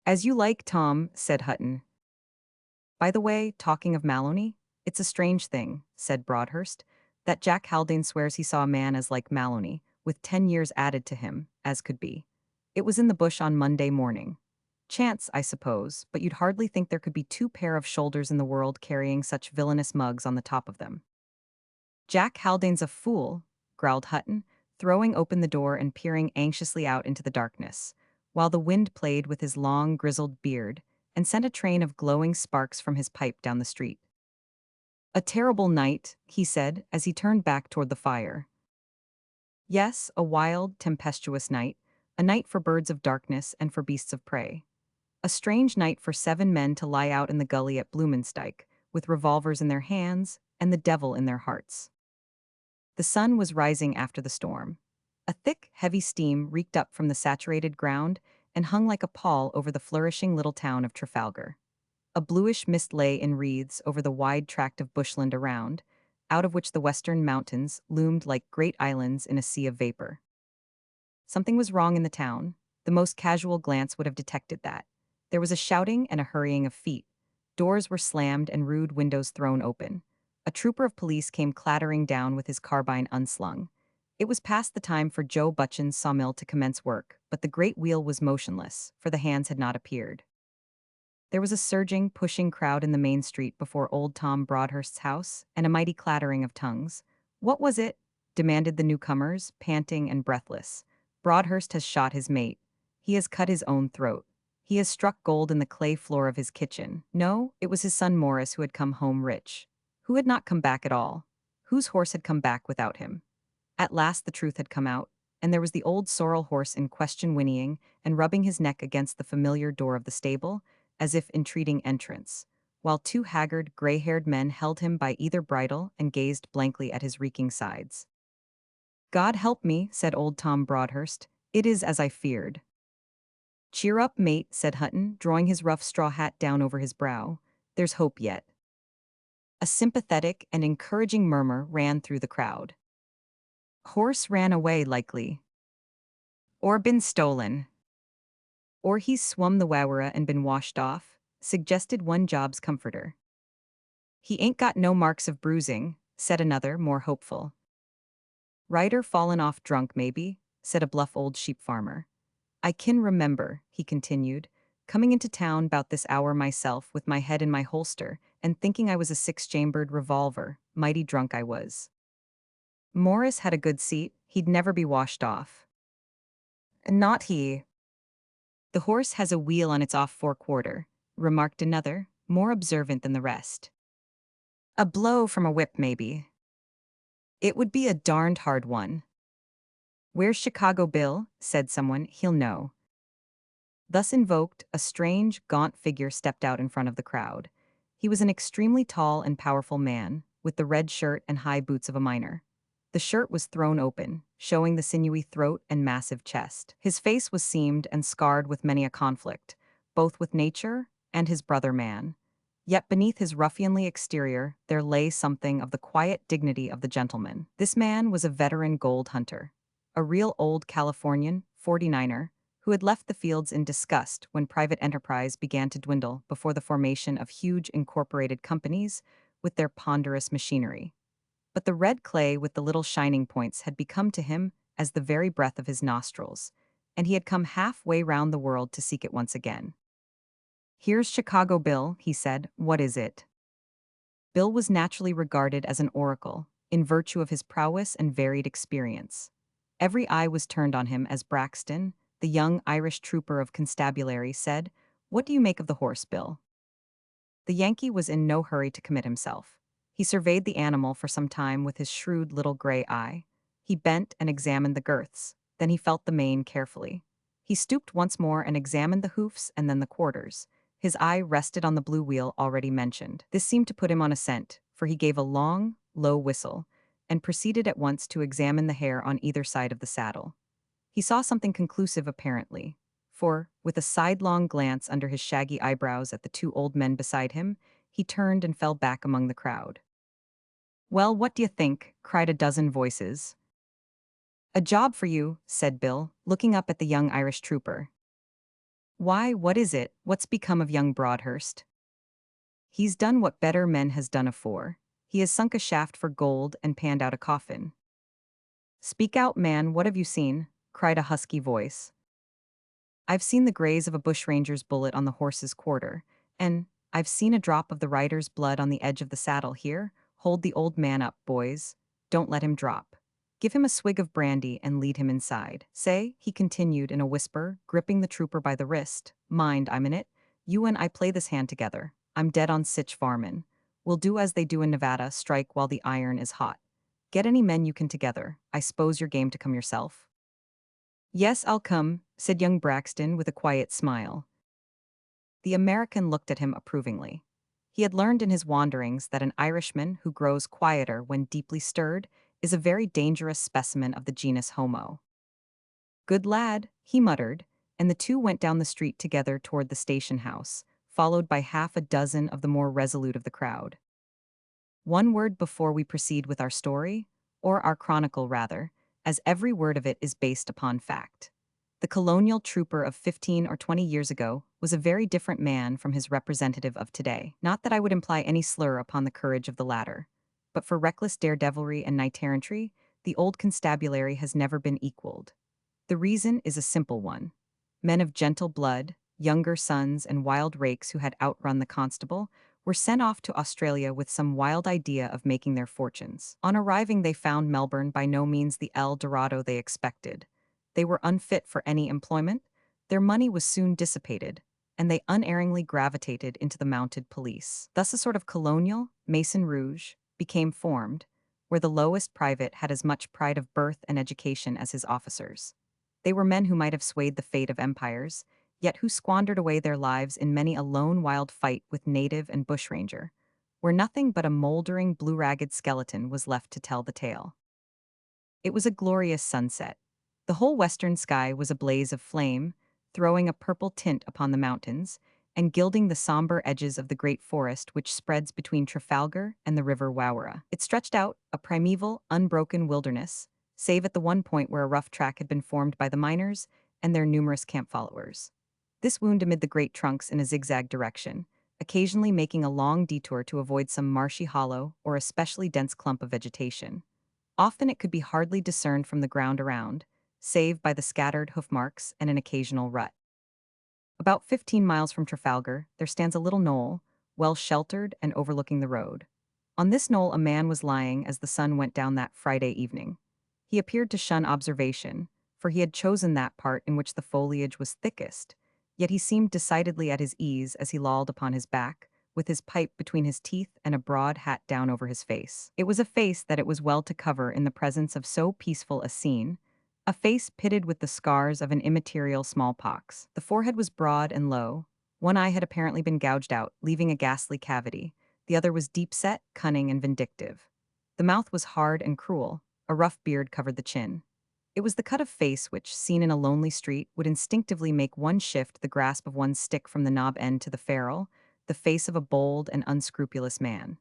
As you like, Tom, said Hutton. By the way, talking of Maloney, it's a strange thing, said Broadhurst, that Jack Haldane swears he saw a man as like Maloney, with 10 years added to him, as could be. It was in the bush on Monday morning. Chance, I suppose, but you'd hardly think there could be two pair of shoulders in the world carrying such villainous mugs on the top of them. Jack Haldane's a fool, growled Hutton, throwing open the door and peering anxiously out into the darkness. while the wind played with his long, grizzled beard and sent a train of glowing sparks from his pipe down the street. "A terrible night," he said as he turned back toward the fire. "Yes, a wild, tempestuous night, a night for birds of darkness and for beasts of prey. A strange night for 7 men to lie out in the gully at Blumensteig, with revolvers in their hands and the devil in their hearts." The sun was rising after the storm. A thick, heavy steam reeked up from the saturated ground and hung like a pall over the flourishing little town of Trafalgar. A bluish mist lay in wreaths over the wide tract of bushland around, out of which the western mountains loomed like great islands in a sea of vapor. Something was wrong in the town. The most casual glance would have detected that. There was a shouting and a hurrying of feet. Doors were slammed and rude windows thrown open. A trooper of police came clattering down with his carbine unslung. It was past the time for Joe Butchin's sawmill to commence work, but the great wheel was motionless, for the hands had not appeared. There was a surging, pushing crowd in the main street before old Tom Broadhurst's house, and a mighty clattering of tongues. "What was it?" demanded the newcomers, panting and breathless. "Broadhurst has shot his mate. He has cut his own throat. He has struck gold in the clay floor of his kitchen." No, it was his son Morris who had come home rich. Who had not come back at all? Whose horse had come back without him? At last the truth had come out, and there was the old sorrel horse in question whinnying and rubbing his neck against the familiar door of the stable, as if entreating entrance, while 2 haggard, gray-haired men held him by either bridle and gazed blankly at his reeking sides. "God help me," said old Tom Broadhurst. "It is as I feared." "Cheer up, mate," said Hutton, drawing his rough straw hat down over his brow. "There's hope yet." A sympathetic and encouraging murmur ran through the crowd. "Horse ran away, likely. Or been stolen. Or he's swum the Wawara and been washed off," suggested one Job's comforter. "He ain't got no marks of bruising," said another, more hopeful. "Rider fallen off drunk, maybe," said a bluff old sheep farmer. "I kin remember," he continued, "coming into town 'bout this hour myself with my head in my holster and thinking I was a 6-chambered revolver. Mighty drunk I was. Morris had a good seat, he'd never be washed off." "Not he." "The horse has a wheel on its off forequarter," remarked another, more observant than the rest. "A blow from a whip, maybe." "It would be a darned hard one." "Where's Chicago Bill?" said someone. "He'll know." Thus invoked, a strange, gaunt figure stepped out in front of the crowd. He was an extremely tall and powerful man, with the red shirt and high boots of a miner. The shirt was thrown open, showing the sinewy throat and massive chest. His face was seamed and scarred with many a conflict, both with nature and his brother man. Yet beneath his ruffianly exterior there lay something of the quiet dignity of the gentleman. This man was a veteran gold hunter, a real old Californian, 49er, who had left the fields in disgust when private enterprise began to dwindle before the formation of huge incorporated companies with their ponderous machinery. But the red clay with the little shining points had become to him as the very breath of his nostrils, and he had come halfway round the world to seek it once again. "Here's Chicago Bill," he said. "What is it?" Bill was naturally regarded as an oracle, in virtue of his prowess and varied experience. Every eye was turned on him as Braxton, the young Irish trooper of constabulary, said, "What do you make of the horse, Bill?" The Yankee was in no hurry to commit himself. He surveyed the animal for some time with his shrewd little gray eye. He bent and examined the girths, then he felt the mane carefully. He stooped once more and examined the hoofs and then the quarters. His eye rested on the blue wheel already mentioned. This seemed to put him on a scent, for he gave a long, low whistle, and proceeded at once to examine the hair on either side of the saddle. He saw something conclusive apparently, for, with a sidelong glance under his shaggy eyebrows at the 2 old men beside him, he turned and fell back among the crowd. "Well, what d'ye think?" cried a dozen voices. "A job for you," said Bill, looking up at the young Irish trooper. "Why, what is it? What's become of young Broadhurst?" "He's done what better men has done afore. He has sunk a shaft for gold and panned out a coffin." "Speak out, man, what have you seen?" cried a husky voice. "I've seen the graze of a bushranger's bullet on the horse's quarter, and I've seen a drop of the rider's blood on the edge of the saddle here. Hold the old man up, boys. Don't let him drop. Give him a swig of brandy and lead him inside. Say, he continued in a whisper, gripping the trooper by the wrist. Mind, I'm in it. You and I play this hand together. I'm dead on Sitch Varmin. We'll do as they do in Nevada, strike while the iron is hot. Get any men you can together. I suppose you're game to come yourself. Yes, I'll come, said young Braxton with a quiet smile. The American looked at him approvingly. He had learned in his wanderings that an Irishman who grows quieter when deeply stirred is a very dangerous specimen of the genus Homo. Good lad, he muttered, and the two went down the street together toward the station house, followed by half a dozen of the more resolute of the crowd. One word before we proceed with our story, or our chronicle rather, as every word of it is based upon fact. The colonial trooper of 15 or 20 years ago was a very different man from his representative of today. Not that I would imply any slur upon the courage of the latter, but for reckless daredevilry and knight-errantry, the old constabulary has never been equaled. The reason is a simple one. Men of gentle blood, younger sons and wild rakes who had outrun the constable, were sent off to Australia with some wild idea of making their fortunes. On arriving, they found Melbourne by no means the El Dorado they expected. They were unfit for any employment, their money was soon dissipated, and they unerringly gravitated into the mounted police. Thus a sort of colonial, Maison Rouge, became formed, where the lowest private had as much pride of birth and education as his officers. They were men who might have swayed the fate of empires, yet who squandered away their lives in many a lone wild fight with native and bushranger, where nothing but a moldering blue-ragged skeleton was left to tell the tale. It was a glorious sunset. The whole western sky was a blaze of flame, throwing a purple tint upon the mountains, and gilding the somber edges of the great forest which spreads between Trafalgar and the river Wowra. It stretched out, a primeval, unbroken wilderness, save at the one point where a rough track had been formed by the miners and their numerous camp followers. This wound amid the great trunks in a zigzag direction, occasionally making a long detour to avoid some marshy hollow or especially dense clump of vegetation. Often it could be hardly discerned from the ground around, save by the scattered hoof marks and an occasional rut. About 15 miles from Trafalgar, there stands a little knoll, well sheltered and overlooking the road. On this knoll a man was lying as the sun went down that Friday evening. He appeared to shun observation, for he had chosen that part in which the foliage was thickest, yet he seemed decidedly at his ease as he lolled upon his back, with his pipe between his teeth and a broad hat down over his face. It was a face that it was well to cover in the presence of so peaceful a scene, a face pitted with the scars of an immaterial smallpox. The forehead was broad and low. One eye had apparently been gouged out, leaving a ghastly cavity. The other was deep-set, cunning, and vindictive. The mouth was hard and cruel. A rough beard covered the chin. It was the cut of face which, seen in a lonely street, would instinctively make one shift the grasp of one's stick from the knob end to the ferrule, the face of a bold and unscrupulous man.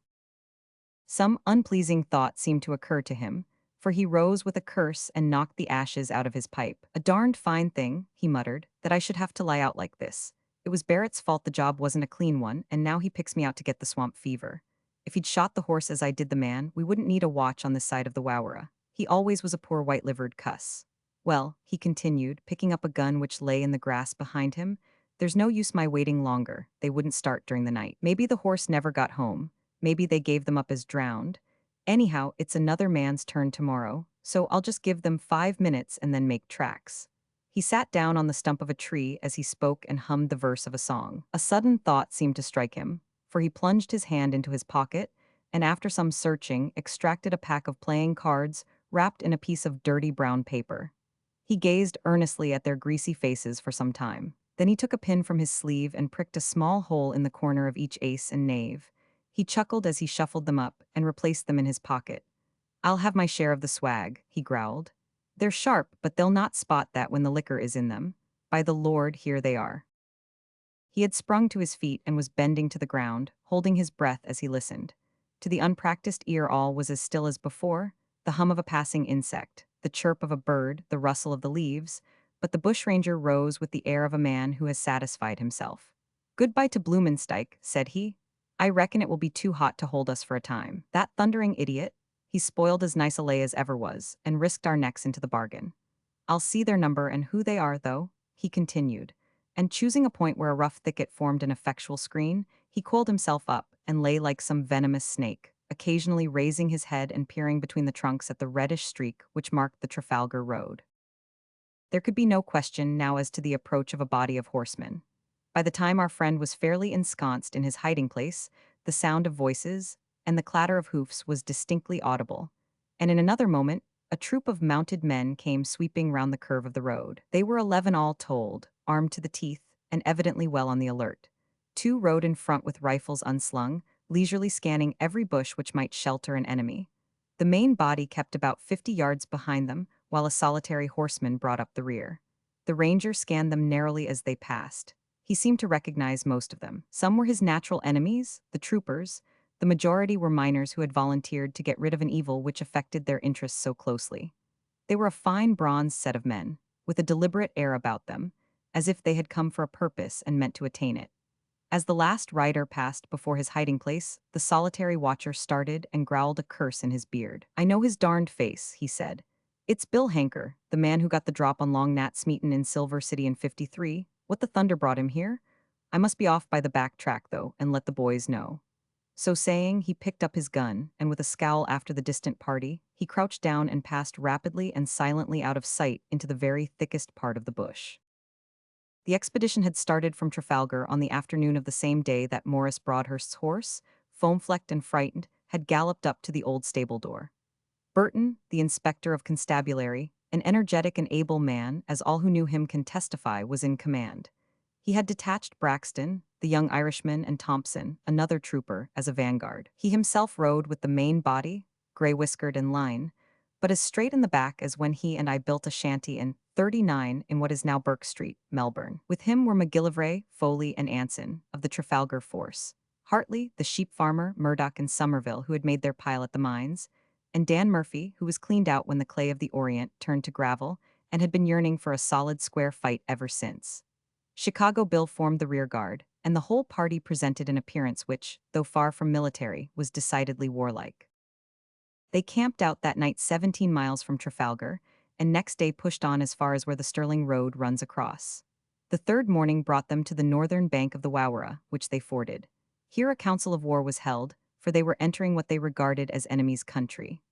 Some unpleasing thought seemed to occur to him, for he rose with a curse and knocked the ashes out of his pipe. "A darned fine thing," he muttered, "that I should have to lie out like this. It was Barrett's fault the job wasn't a clean one, and now he picks me out to get the swamp fever. If he'd shot the horse as I did the man, we wouldn't need a watch on this side of the Wowra. He always was a poor white-livered cuss. Well," he continued, picking up a gun which lay in the grass behind him, "there's no use my waiting longer. They wouldn't start during the night. Maybe the horse never got home. Maybe they gave them up as drowned. Anyhow, it's another man's turn tomorrow, so I'll just give them 5 minutes and then make tracks." He sat down on the stump of a tree as he spoke and hummed the verse of a song. A sudden thought seemed to strike him, for he plunged his hand into his pocket and after some searching, extracted a pack of playing cards wrapped in a piece of dirty brown paper. He gazed earnestly at their greasy faces for some time. Then he took a pin from his sleeve and pricked a small hole in the corner of each ace and knave. He chuckled as he shuffled them up and replaced them in his pocket. "I'll have my share of the swag," he growled. "They're sharp, but they'll not spot that when the liquor is in them. By the Lord, here they are." He had sprung to his feet and was bending to the ground, holding his breath as he listened. To the unpracticed ear all was as still as before, the hum of a passing insect, the chirp of a bird, the rustle of the leaves, but the bushranger rose with the air of a man who has satisfied himself. "Goodbye to Blumensteig," said he. "I reckon it will be too hot to hold us for a time. That thundering idiot, he's spoiled as nice a lay as ever was, and risked our necks into the bargain. I'll see their number and who they are, though," he continued, and choosing a point where a rough thicket formed an effectual screen, he coiled himself up and lay like some venomous snake, occasionally raising his head and peering between the trunks at the reddish streak which marked the Trafalgar Road. There could be no question now as to the approach of a body of horsemen. By the time our friend was fairly ensconced in his hiding place, the sound of voices and the clatter of hoofs was distinctly audible, and in another moment, a troop of mounted men came sweeping round the curve of the road. They were 11 all told, armed to the teeth, and evidently well on the alert. Two rode in front with rifles unslung, leisurely scanning every bush which might shelter an enemy. The main body kept about 50 yards behind them, while a solitary horseman brought up the rear. The ranger scanned them narrowly as they passed. He seemed to recognize most of them. Some were his natural enemies, the troopers. The majority were miners who had volunteered to get rid of an evil which affected their interests so closely. They were a fine bronze set of men, with a deliberate air about them, as if they had come for a purpose and meant to attain it. As the last rider passed before his hiding place, the solitary watcher started and growled a curse in his beard. "I know his darned face," he said. "It's Bill Hanker, the man who got the drop on Long Nat Smeaton in Silver City in '53. What the thunder brought him here? I must be off by the back track, though, and let the boys know." So saying, he picked up his gun, and with a scowl after the distant party, he crouched down and passed rapidly and silently out of sight into the very thickest part of the bush. The expedition had started from Trafalgar on the afternoon of the same day that Morris Broadhurst's horse, foam-flecked and frightened, had galloped up to the old stable door. Burton, the inspector of constabulary, an energetic and able man, as all who knew him can testify, was in command. He had detached Braxton, the young Irishman, and Thompson, another trooper, as a vanguard. He himself rode with the main body, gray-whiskered and line, but as straight in the back as when he and I built a shanty in '39 in what is now Burke Street, Melbourne. With him were McGillivray, Foley, and Anson, of the Trafalgar Force; Hartley, the sheep farmer, Murdoch, and Somerville, who had made their pile at the mines; and Dan Murphy, who was cleaned out when the clay of the Orient turned to gravel and had been yearning for a solid square fight ever since. Chicago Bill formed the rear guard, and the whole party presented an appearance which, though far from military, was decidedly warlike. They camped out that night 17 miles from Trafalgar, and next day pushed on as far as where the Stirling Road runs across. The third morning brought them to the northern bank of the Wawara, which they forded. Here a council of war was held, for they were entering what they regarded as enemy's country.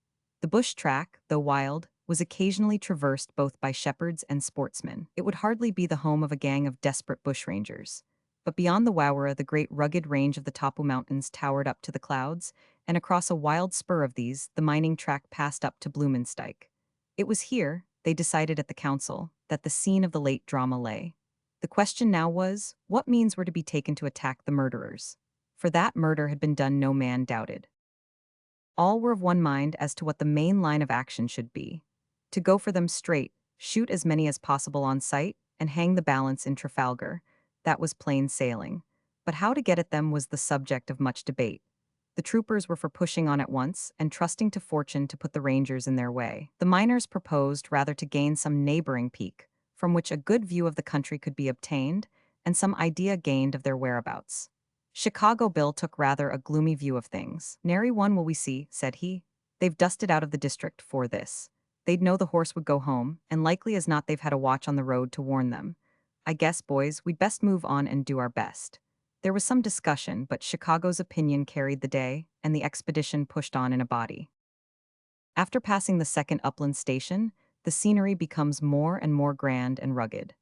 The bush track, though wild, was occasionally traversed both by shepherds and sportsmen. It would hardly be the home of a gang of desperate bushrangers. But beyond the Wawara, the great rugged range of the Tapu Mountains towered up to the clouds, and across a wild spur of these, the mining track passed up to Blumenstyke. It was here, they decided at the council, that the scene of the late drama lay. The question now was, what means were to be taken to attack the murderers? For that murder had been done no man doubted. All were of one mind as to what the main line of action should be. To go for them straight, shoot as many as possible on sight, and hang the balance in Trafalgar. That was plain sailing. But how to get at them was the subject of much debate. The troopers were for pushing on at once and trusting to fortune to put the rangers in their way. The miners proposed rather to gain some neighboring peak, from which a good view of the country could be obtained, and some idea gained of their whereabouts. Chicago Bill took rather a gloomy view of things. "Nary one will we see," said he. "They've dusted out of the district for this. They'd know the horse would go home, and likely as not they've had a watch on the road to warn them. I guess, boys, we'd best move on and do our best." There was some discussion, but Chicago's opinion carried the day, and the expedition pushed on in a body. After passing the second upland station, the scenery becomes more and more grand and rugged.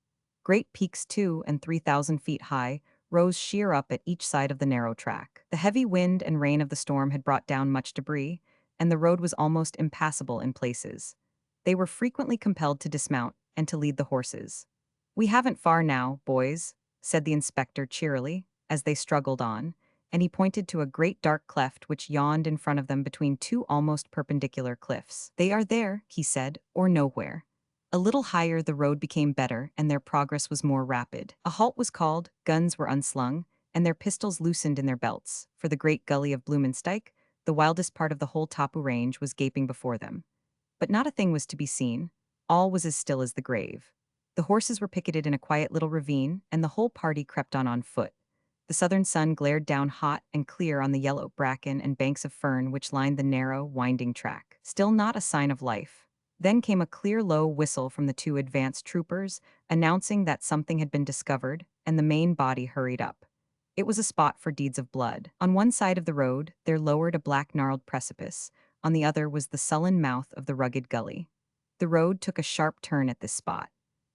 Great peaks 2 and 3,000 feet high rose sheer up at each side of the narrow track. The heavy wind and rain of the storm had brought down much debris, and the road was almost impassable in places. They were frequently compelled to dismount and to lead the horses. "We haven't far now, boys," said the inspector cheerily, as they struggled on, and he pointed to a great dark cleft which yawned in front of them between two almost perpendicular cliffs. "They are there," he said, "or nowhere." A little higher the road became better, and their progress was more rapid. A halt was called, guns were unslung, and their pistols loosened in their belts, for the great gully of Blumenstyke, the wildest part of the whole Tapu range, was gaping before them. But not a thing was to be seen. All was as still as the grave. The horses were picketed in a quiet little ravine, and the whole party crept on foot. The southern sun glared down hot and clear on the yellow bracken and banks of fern which lined the narrow, winding track. Still not a sign of life. Then came a clear, low whistle from the two advanced troopers, announcing that something had been discovered, and the main body hurried up. It was a spot for deeds of blood. On one side of the road, there lowered a black gnarled precipice. On the other was the sullen mouth of the rugged gully. The road took a sharp turn at this spot.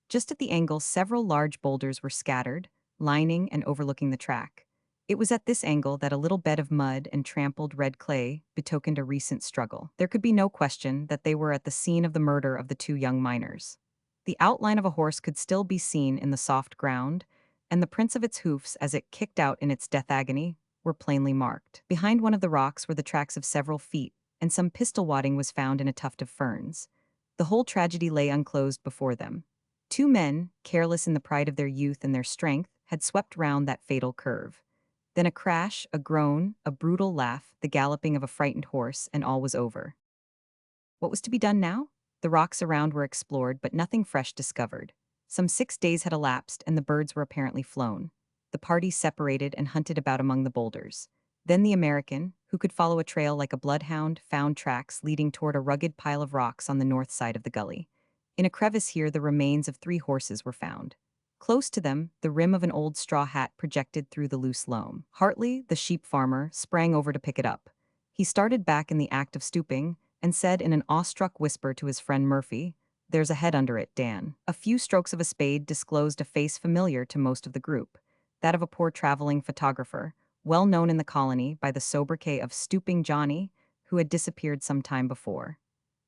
Just at the angle, several large boulders were scattered, lining and overlooking the track. It was at this angle that a little bed of mud and trampled red clay betokened a recent struggle. There could be no question that they were at the scene of the murder of the two young miners. The outline of a horse could still be seen in the soft ground, and the prints of its hoofs as it kicked out in its death agony were plainly marked. Behind one of the rocks were the tracks of several feet, and some pistol wadding was found in a tuft of ferns. The whole tragedy lay unclosed before them. Two men, careless in the pride of their youth and their strength, had swept round that fatal curve. Then a crash, a groan, a brutal laugh, the galloping of a frightened horse, and all was over. What was to be done now? The rocks around were explored, but nothing fresh discovered. Some 6 days had elapsed, and the birds were apparently flown. The party separated and hunted about among the boulders. Then the American, who could follow a trail like a bloodhound, found tracks leading toward a rugged pile of rocks on the north side of the gully. In a crevice here, the remains of 3 horses were found. Close to them, the rim of an old straw hat projected through the loose loam. Hartley, the sheep farmer, sprang over to pick it up. He started back in the act of stooping, and said in an awestruck whisper to his friend Murphy, "There's a head under it, Dan." A few strokes of a spade disclosed a face familiar to most of the group, that of a poor traveling photographer, well known in the colony by the sobriquet of Stooping Johnny, who had disappeared some time before.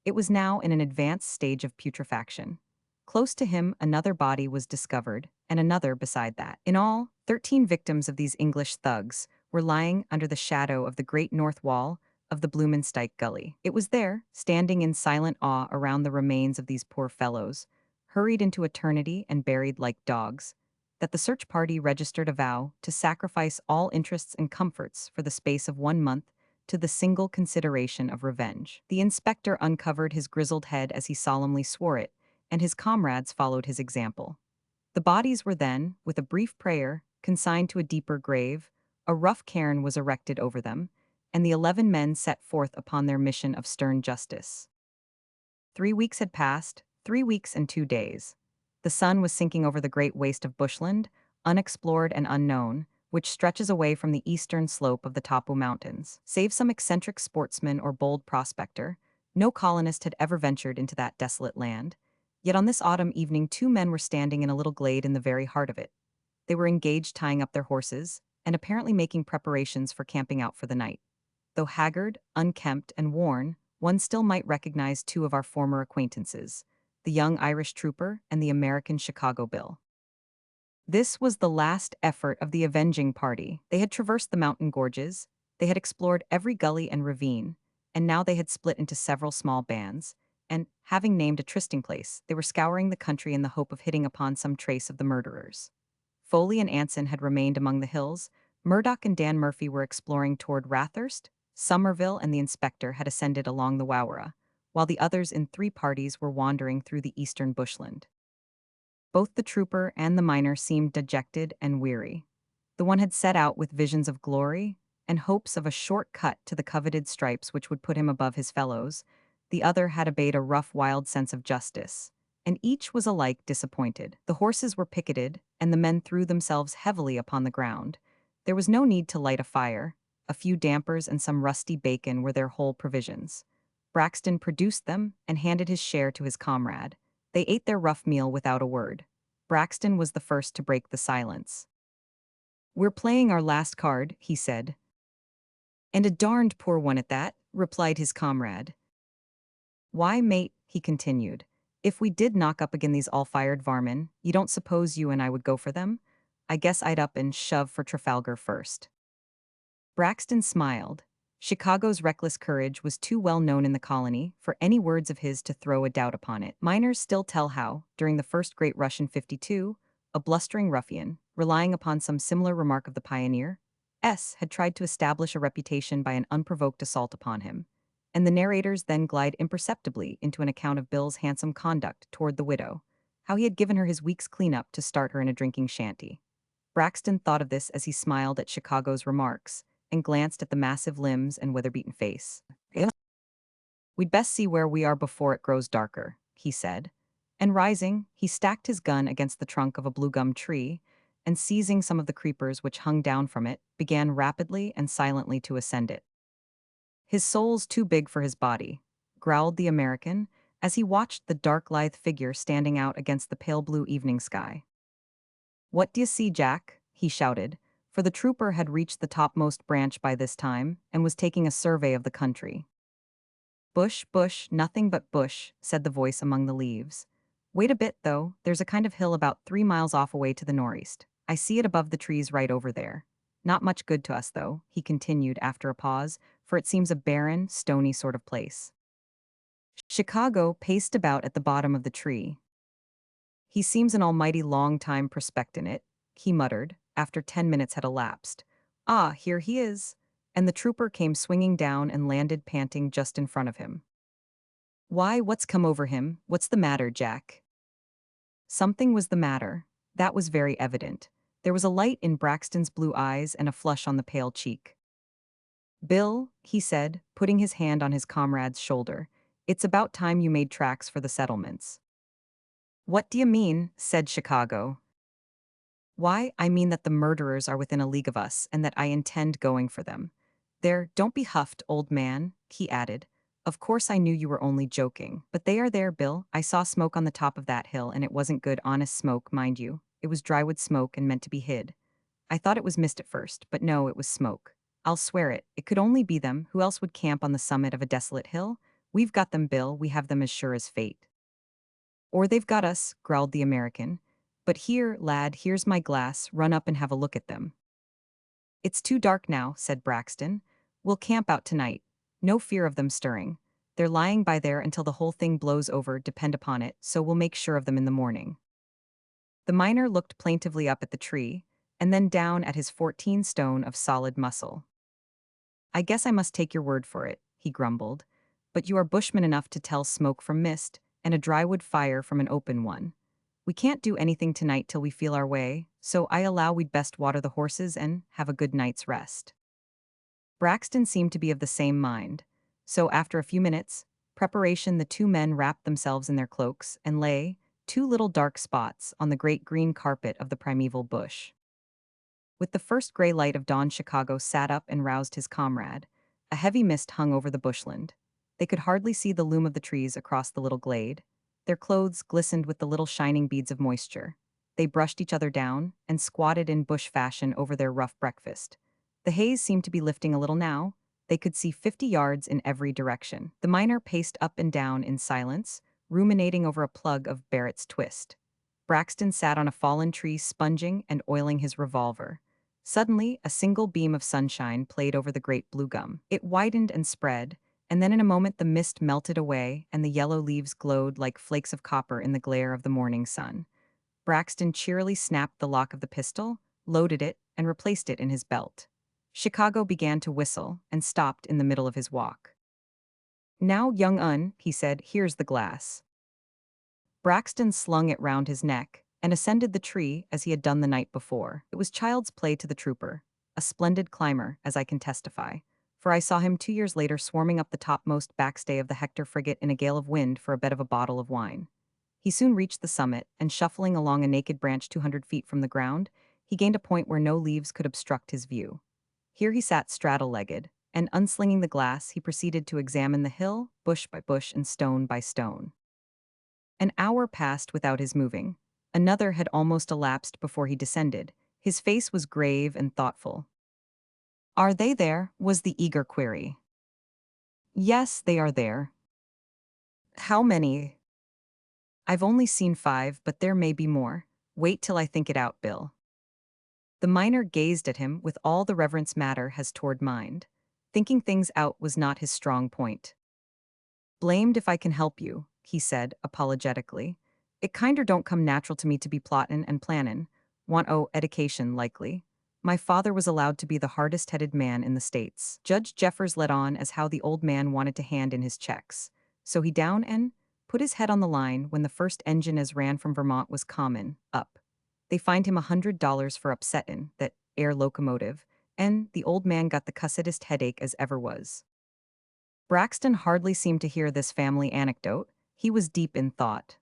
It was now in an advanced stage of putrefaction. Close to him, another body was discovered, and another beside that. In all, 13 victims of these English thugs were lying under the shadow of the great north wall of the Blumensteig Gully. It was there, standing in silent awe around the remains of these poor fellows, hurried into eternity and buried like dogs, that the search party registered a vow to sacrifice all interests and comforts for the space of 1 month to the single consideration of revenge. The inspector uncovered his grizzled head as he solemnly swore it, and his comrades followed his example. The bodies were then, with a brief prayer, consigned to a deeper grave, a rough cairn was erected over them, and the 11 men set forth upon their mission of stern justice. 3 weeks had passed, 3 weeks and 2 days. The sun was sinking over the great waste of bushland, unexplored and unknown, which stretches away from the eastern slope of the Tapu Mountains. Save some eccentric sportsman or bold prospector, no colonist had ever ventured into that desolate land. Yet on this autumn evening 2 men were standing in a little glade in the very heart of it. They were engaged tying up their horses, and apparently making preparations for camping out for the night. Though haggard, unkempt, and worn, one still might recognize 2 of our former acquaintances, the young Irish trooper and the American Chicago Bill. This was the last effort of the avenging party. They had traversed the mountain gorges, they had explored every gully and ravine, and now they had split into several small bands, and, having named a trysting place, they were scouring the country in the hope of hitting upon some trace of the murderers. Foley and Anson had remained among the hills, Murdoch and Dan Murphy were exploring toward Rathurst, Somerville and the inspector had ascended along the Wowra, while the others in 3 parties were wandering through the eastern bushland. Both the trooper and the miner seemed dejected and weary. The one had set out with visions of glory and hopes of a short cut to the coveted stripes which would put him above his fellows. The other had obeyed a rough, wild sense of justice, and each was alike disappointed. The horses were picketed, and the men threw themselves heavily upon the ground. There was no need to light a fire. A few dampers and some rusty bacon were their whole provisions. Braxton produced them and handed his share to his comrade. They ate their rough meal without a word. Braxton was the first to break the silence. "We're playing our last card," he said. "And a darned poor one at that," replied his comrade. "Why, mate," he continued, "if we did knock up again these all-fired varmin, you don't suppose you and I would go for them? I guess I'd up and shove for Trafalgar first." Braxton smiled. Chicago's reckless courage was too well known in the colony for any words of his to throw a doubt upon it. Miners still tell how, during the first great rush in '52, a blustering ruffian, relying upon some similar remark of the pioneer, had tried to establish a reputation by an unprovoked assault upon him, and the narrators then glide imperceptibly into an account of Bill's handsome conduct toward the widow, how he had given her his week's cleanup to start her in a drinking shanty. Braxton thought of this as he smiled at Chicago's remarks, and glanced at the massive limbs and weather-beaten face. "We'd best see where we are before it grows darker," he said. And rising, he stacked his gun against the trunk of a blue gum tree, and seizing some of the creepers which hung down from it, began rapidly and silently to ascend it. "His soul's too big for his body," growled the American, as he watched the dark lithe figure standing out against the pale blue evening sky. "What d'ye see, Jack?" he shouted, for the trooper had reached the topmost branch by this time, and was taking a survey of the country. "Bush, bush, nothing but bush," said the voice among the leaves. "Wait a bit, though, there's a kind of hill about 3 miles off away to the northeast. I see it above the trees right over there. Not much good to us, though," he continued after a pause, "for it seems a barren, stony sort of place." Chicago paced about at the bottom of the tree. "He seems an almighty long time prospectin' it," he muttered, after 10 minutes had elapsed. "Ah, here he is!" And the trooper came swinging down and landed panting just in front of him. "Why, what's come over him? What's the matter, Jack?" Something was the matter. That was very evident. There was a light in Braxton's blue eyes and a flush on the pale cheek. "Bill," he said, putting his hand on his comrade's shoulder, "it's about time you made tracks for the settlements." "What do you mean?" said Chicago. "Why, I mean that the murderers are within a league of us and that I intend going for them. There, don't be huffed, old man," he added. "Of course I knew you were only joking, but they are there, Bill. I saw smoke on the top of that hill, and it wasn't good, honest smoke, mind you. It was drywood smoke and meant to be hid. I thought it was mist at first, but no, it was smoke. I'll swear it. It could only be them. Who else would camp on the summit of a desolate hill? We've got them, Bill. We have them as sure as fate." "Or they've got us," growled the American. "But here, lad, here's my glass. Run up and have a look at them." "It's too dark now," said Braxton. "We'll camp out tonight. No fear of them stirring. They're lying by there until the whole thing blows over, depend upon it, so we'll make sure of them in the morning." The miner looked plaintively up at the tree, and then down at his 14 stone of solid muscle. "I guess I must take your word for it," he grumbled. "But you are bushman enough to tell smoke from mist, and a drywood fire from an open one. We can't do anything tonight till we feel our way, so I allow we'd best water the horses and have a good night's rest." Braxton seemed to be of the same mind, so after a few minutes' preparation the two men wrapped themselves in their cloaks and lay, two little dark spots, on the great green carpet of the primeval bush. With the first gray light of dawn Chicago sat up and roused his comrade. A heavy mist hung over the bushland. They could hardly see the loom of the trees across the little glade. Their clothes glistened with the little shining beads of moisture. They brushed each other down and squatted in bush fashion over their rough breakfast. The haze seemed to be lifting a little now. They could see 50 yards in every direction. The miner paced up and down in silence, ruminating over a plug of Barrett's Twist. Braxton sat on a fallen tree sponging and oiling his revolver. Suddenly, a single beam of sunshine played over the great blue gum. It widened and spread, and then in a moment the mist melted away and the yellow leaves glowed like flakes of copper in the glare of the morning sun. Braxton cheerily snapped the lock of the pistol, loaded it, and replaced it in his belt. Chicago began to whistle and stopped in the middle of his walk. "Now, young un," he said, "here's the glass." Braxton slung it round his neck and ascended the tree as he had done the night before. It was child's play to the trooper, a splendid climber, as I can testify, for I saw him 2 years later swarming up the topmost backstay of the Hector frigate in a gale of wind for a bet of a bottle of wine. He soon reached the summit, and shuffling along a naked branch 200 feet from the ground, he gained a point where no leaves could obstruct his view. Here he sat straddle-legged, and unslinging the glass, he proceeded to examine the hill, bush by bush and stone by stone. An hour passed without his moving. Another had almost elapsed before he descended. His face was grave and thoughtful. "Are they there?" was the eager query. "Yes, they are there." "How many?" "I've only seen 5, but there may be more. Wait till I think it out, Bill." The miner gazed at him with all the reverence matter has toward mind. Thinking things out was not his strong point. "Blamed if I can help you," he said, apologetically. "It kinder don't come natural to me to be plottin' and plannin'. Want edication, likely. My father was allowed to be the hardest-headed man in the States." Judge Jeffers let on as how the old man wanted to hand in his checks. So he down and put his head on the line when the first engine as ran from Vermont was common, up. They fined him $100 for upsettin' that air locomotive, and the old man got the cussedest headache as ever was. Braxton hardly seemed to hear this family anecdote. He was deep in thought.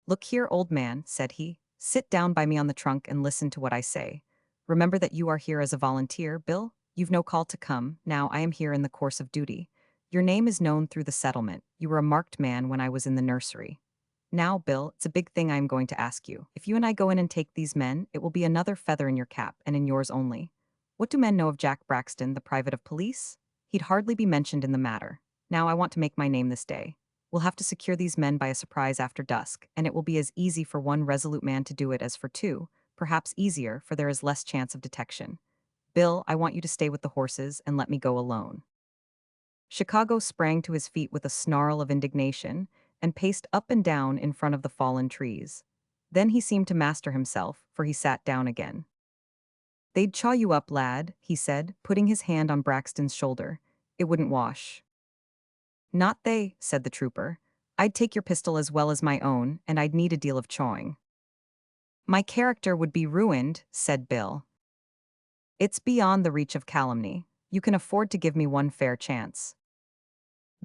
"Look here, old man," said he, Sit down by me on the trunk and listen to what I say. Remember that you are here as a volunteer, Bill. You've no call to come. Now I am here in the course of duty. Your name is known through the settlement. You were a marked man when I was in the nursery. Now, Bill, it's a big thing I am going to ask you. If you and I go in and take these men, it will be another feather in your cap, and in yours only. What do men know of Jack Braxton, the private of police? He'd hardly be mentioned in the matter. Now I want to make my name this day. We'll have to secure these men by a surprise after dusk, and it will be as easy for one resolute man to do it as for two, perhaps easier, for there is less chance of detection. Bill, I want you to stay with the horses and let me go alone. Chicago sprang to his feet with a snarl of indignation and paced up and down in front of the fallen trees. Then he seemed to master himself, for he sat down again. "They'd chaw you up, lad," he said, putting his hand on Braxton's shoulder. "It wouldn't wash." "Not they," said the trooper. "I'd take your pistol as well as my own, and I'd need a deal of chawing." "My character would be ruined," said Bill. "It's beyond the reach of calumny. You can afford to give me one fair chance."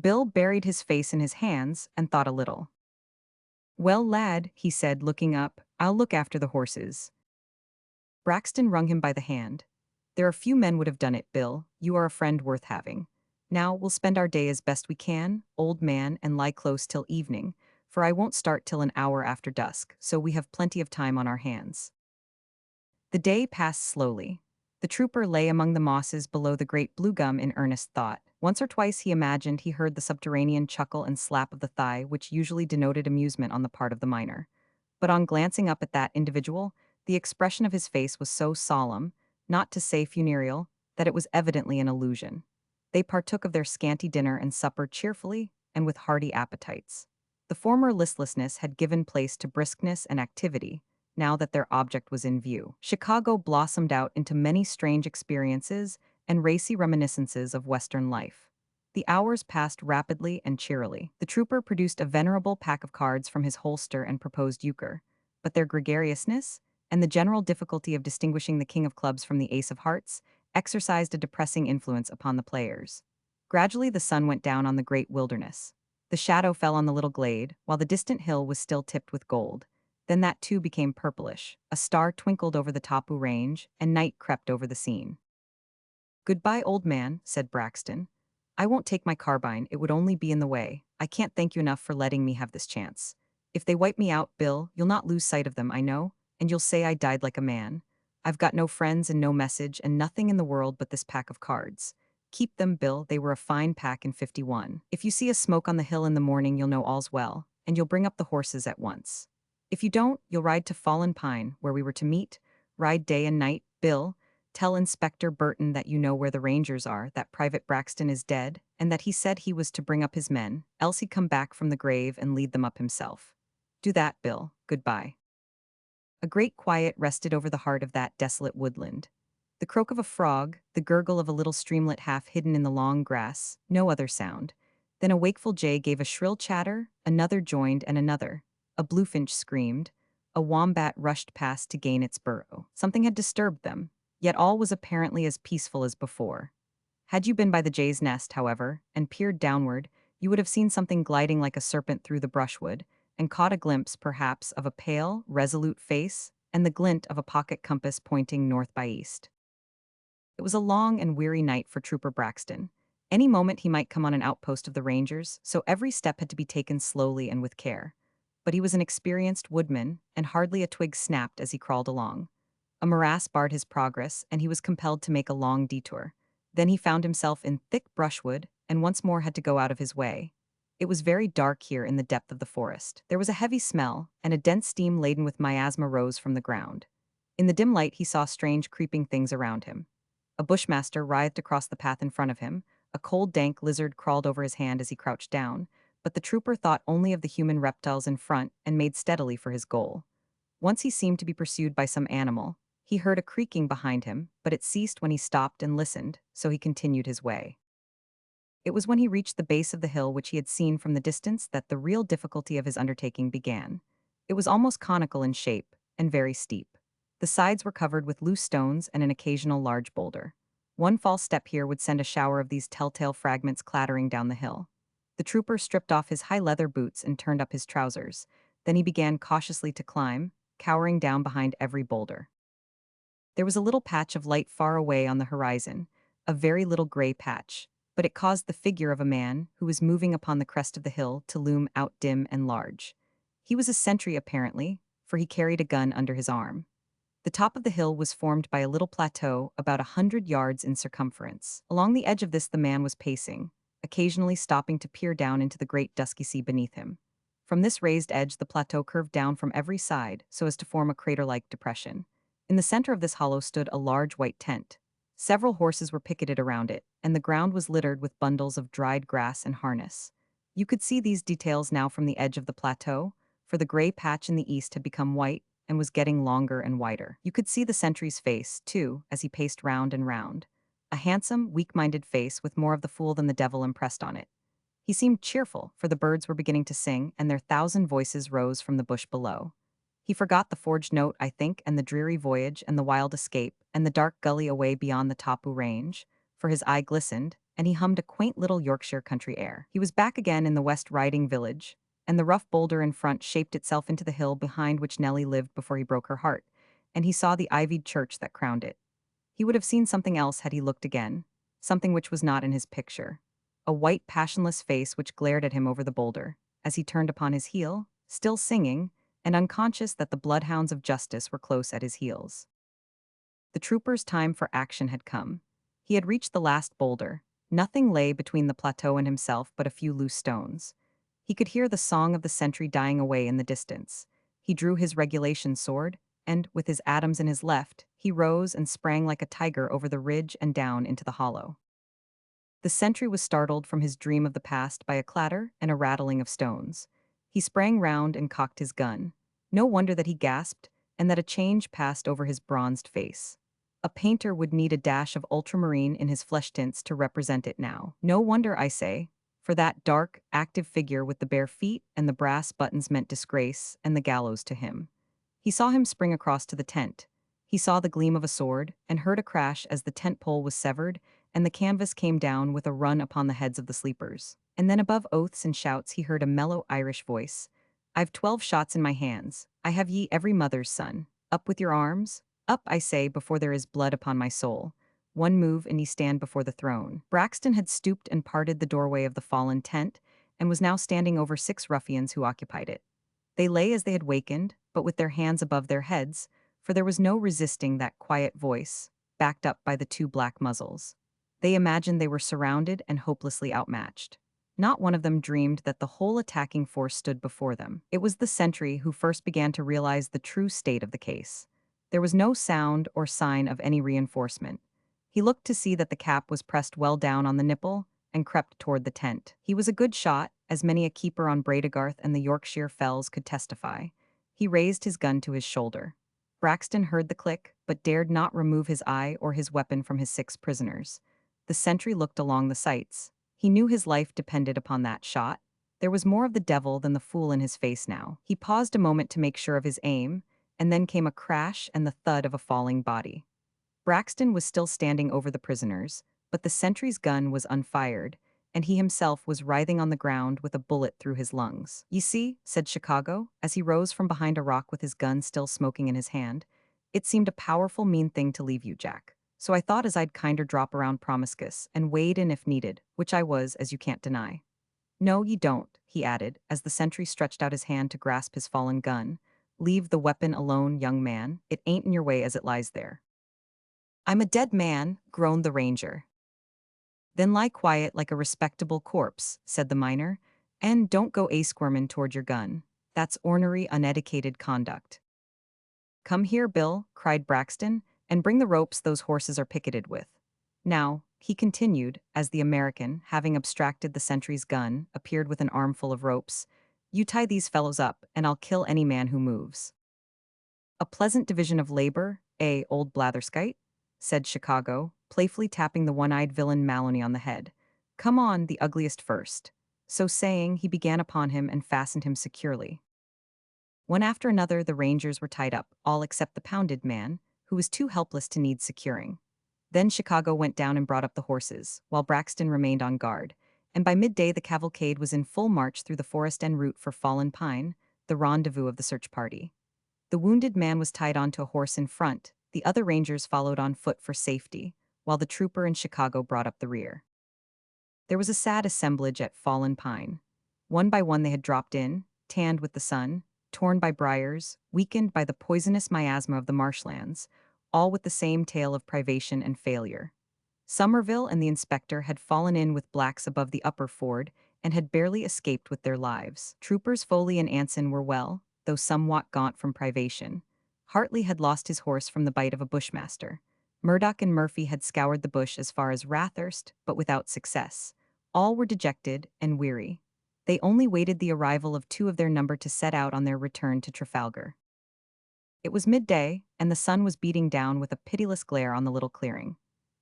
Bill buried his face in his hands and thought a little. "Well, lad," he said, looking up, "I'll look after the horses." Braxton wrung him by the hand. "There are few men would have done it, Bill. You are a friend worth having. Now we'll spend our day as best we can, old man, and lie close till evening, for I won't start till an hour after dusk, so we have plenty of time on our hands." The day passed slowly. The trooper lay among the mosses below the great blue gum in earnest thought. Once or twice he imagined he heard the subterranean chuckle and slap of the thigh which usually denoted amusement on the part of the miner. But on glancing up at that individual, the expression of his face was so solemn, not to say funereal, that it was evidently an illusion. They partook of their scanty dinner and supper cheerfully and with hearty appetites. The former listlessness had given place to briskness and activity, now that their object was in view. Chicago blossomed out into many strange experiences and racy reminiscences of Western life. The hours passed rapidly and cheerily. The trooper produced a venerable pack of cards from his holster and proposed euchre, but their gregariousness, and the general difficulty of distinguishing the king of clubs from the ace of hearts, exercised a depressing influence upon the players. Gradually the sun went down on the great wilderness. The shadow fell on the little glade, while the distant hill was still tipped with gold. Then that too became purplish. A star twinkled over the Tapu range, and night crept over the scene. "Goodbye, old man," said Braxton. "I won't take my carbine, it would only be in the way. I can't thank you enough for letting me have this chance. If they wipe me out, Bill, you'll not lose sight of them, I know, and you'll say I died like a man. I've got no friends and no message and nothing in the world but this pack of cards. Keep them, Bill, they were a fine pack in '51. If you see a smoke on the hill in the morning, you'll know all's well, and you'll bring up the horses at once. If you don't, you'll ride to Fallen Pine, where we were to meet, ride day and night, Bill. Tell Inspector Burton that you know where the Rangers are, that Private Braxton is dead, and that he said he was to bring up his men, else he'd come back from the grave and lead them up himself. Do that, Bill. Goodbye." A great quiet rested over the heart of that desolate woodland. The croak of a frog, the gurgle of a little streamlet half hidden in the long grass, no other sound. Then a wakeful jay gave a shrill chatter, another joined and another. A bluefinch screamed. A wombat rushed past to gain its burrow. Something had disturbed them, yet all was apparently as peaceful as before. Had you been by the jay's nest, however, and peered downward, you would have seen something gliding like a serpent through the brushwood, and caught a glimpse, perhaps, of a pale, resolute face, and the glint of a pocket compass pointing north by east. It was a long and weary night for Trooper Braxton. Any moment he might come on an outpost of the Rangers, so every step had to be taken slowly and with care. But he was an experienced woodman, and hardly a twig snapped as he crawled along. A morass barred his progress, and he was compelled to make a long detour. Then he found himself in thick brushwood, and once more had to go out of his way. It was very dark here in the depth of the forest. There was a heavy smell, and a dense steam laden with miasma rose from the ground. In the dim light he saw strange creeping things around him. A bushmaster writhed across the path in front of him, a cold dank lizard crawled over his hand as he crouched down, but the trooper thought only of the human reptiles in front and made steadily for his goal. Once he seemed to be pursued by some animal. He heard a creaking behind him, but it ceased when he stopped and listened, so he continued his way. It was when he reached the base of the hill which he had seen from the distance that the real difficulty of his undertaking began. It was almost conical in shape, and very steep. The sides were covered with loose stones and an occasional large boulder. One false step here would send a shower of these telltale fragments clattering down the hill. The trooper stripped off his high leather boots and turned up his trousers. Then he began cautiously to climb, cowering down behind every boulder. There was a little patch of light far away on the horizon, a very little gray patch, but it caused the figure of a man who was moving upon the crest of the hill to loom out dim and large. He was a sentry apparently, for he carried a gun under his arm. The top of the hill was formed by a little plateau about 100 yards in circumference. Along the edge of this the man was pacing, occasionally stopping to peer down into the great dusky sea beneath him. From this raised edge the plateau curved down from every side so as to form a crater-like depression. In the center of this hollow stood a large white tent. Several horses were picketed around it, and the ground was littered with bundles of dried grass and harness. You could see these details now from the edge of the plateau, for the gray patch in the east had become white and was getting longer and wider. You could see the sentry's face, too, as he paced round and round. A handsome, weak-minded face with more of the fool than the devil impressed on it. He seemed cheerful, for the birds were beginning to sing, and their thousand voices rose from the bush below. He forgot the forged note, I think, and the dreary voyage, and the wild escape, and the dark gully away beyond the Tapu range, for his eye glistened, and he hummed a quaint little Yorkshire country air. He was back again in the West Riding village, and the rough boulder in front shaped itself into the hill behind which Nellie lived before he broke her heart, and he saw the ivied church that crowned it. He would have seen something else had he looked again, something which was not in his picture. A white, passionless face which glared at him over the boulder, as he turned upon his heel, still singing, and unconscious that the bloodhounds of justice were close at his heels. The trooper's time for action had come. He had reached the last boulder. Nothing lay between the plateau and himself but a few loose stones. He could hear the song of the sentry dying away in the distance. He drew his regulation sword, and, with his atoms in his left, he rose and sprang like a tiger over the ridge and down into the hollow. The sentry was startled from his dream of the past by a clatter and a rattling of stones. He sprang round and cocked his gun. No wonder that he gasped, and that a change passed over his bronzed face. A painter would need a dash of ultramarine in his flesh tints to represent it now. No wonder, I say, for that dark, active figure with the bare feet and the brass buttons meant disgrace and the gallows to him. He saw him spring across to the tent. He saw the gleam of a sword, and heard a crash as the tent pole was severed, and the canvas came down with a run upon the heads of the sleepers. And then above oaths and shouts he heard a mellow Irish voice. "I've 12 shots in my hands. I have ye every mother's son. Up with your arms. Up, I say, before there is blood upon my soul. One move and ye stand before the throne." Braxton had stooped and parted the doorway of the fallen tent, and was now standing over 6 ruffians who occupied it. They lay as they had wakened, but with their hands above their heads, for there was no resisting that quiet voice, backed up by the 2 black muzzles. They imagined they were surrounded and hopelessly outmatched. Not one of them dreamed that the whole attacking force stood before them. It was the sentry who first began to realize the true state of the case. There was no sound or sign of any reinforcement. He looked to see that the cap was pressed well down on the nipple, and crept toward the tent. He was a good shot, as many a keeper on Bradegarth and the Yorkshire fells could testify. He raised his gun to his shoulder. Braxton heard the click, but dared not remove his eye or his weapon from his 6 prisoners. The sentry looked along the sights. He knew his life depended upon that shot. There was more of the devil than the fool in his face now. He paused a moment to make sure of his aim, and then came a crash and the thud of a falling body. Braxton was still standing over the prisoners, but the sentry's gun was unfired, and he himself was writhing on the ground with a bullet through his lungs. "Ye see," said Chicago, as he rose from behind a rock with his gun still smoking in his hand, "it seemed a powerful mean thing to leave you, Jack. So I thought as I'd kinder drop around promiscuous and wade in if needed, which I was, as you can't deny. No, ye don't," he added, as the sentry stretched out his hand to grasp his fallen gun. "Leave the weapon alone, young man. It ain't in your way as it lies there." "I'm a dead man," groaned the ranger. "Then lie quiet like a respectable corpse," said the miner, "and don't go a-squirmin' toward your gun. That's ornery, uneducated conduct." "Come here, Bill," cried Braxton, "and bring the ropes those horses are picketed with. Now," he continued, as the American, having abstracted the sentry's gun, appeared with an armful of ropes, "you tie these fellows up, and I'll kill any man who moves." "A pleasant division of labor, old blatherskite?" said Chicago, playfully tapping the one-eyed villain Maloney on the head. "Come on, the ugliest first." So saying, he began upon him and fastened him securely. One after another the rangers were tied up, all except the pounded man, who was too helpless to need securing. Then Chicago went down and brought up the horses, while Braxton remained on guard, and by midday the cavalcade was in full march through the forest en route for Fallen Pine, the rendezvous of the search party. The wounded man was tied onto a horse in front, the other rangers followed on foot for safety, while the trooper in Chicago brought up the rear. There was a sad assemblage at Fallen Pine. One by one they had dropped in, tanned with the sun, torn by briars, weakened by the poisonous miasma of the marshlands, all with the same tale of privation and failure. Somerville and the inspector had fallen in with blacks above the upper ford and had barely escaped with their lives. Troopers Foley and Anson were well, though somewhat gaunt from privation. Hartley had lost his horse from the bite of a bushmaster. Murdoch and Murphy had scoured the bush as far as Rathurst, but without success. All were dejected and weary. They only waited the arrival of two of their number to set out on their return to Trafalgar. It was midday, and the sun was beating down with a pitiless glare on the little clearing.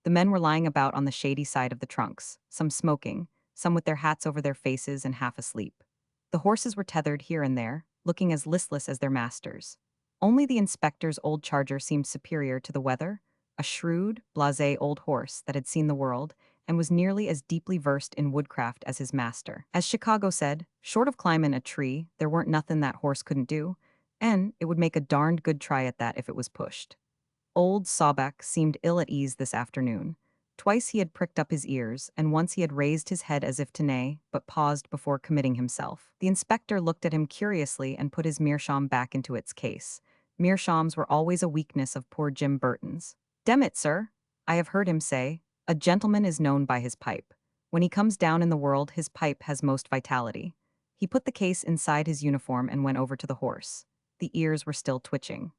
The men were lying about on the shady side of the trunks, some smoking, some with their hats over their faces and half asleep. The horses were tethered here and there, looking as listless as their masters. Only the inspector's old charger seemed superior to the weather, a shrewd, blasé old horse that had seen the world and was nearly as deeply versed in woodcraft as his master. As Chicago said, short of climbing a tree, there weren't nothing that horse couldn't do, and it would make a darned good try at that if it was pushed. Old Sawback seemed ill at ease this afternoon. Twice he had pricked up his ears, and once he had raised his head as if to neigh, but paused before committing himself. The inspector looked at him curiously and put his meerschaum back into its case. Meerschaums were always a weakness of poor Jim Burton's. "Demn it, sir," I have heard him say, "a gentleman is known by his pipe. When he comes down in the world, his pipe has most vitality." He put the case inside his uniform and went over to the horse. The ears were still twitching.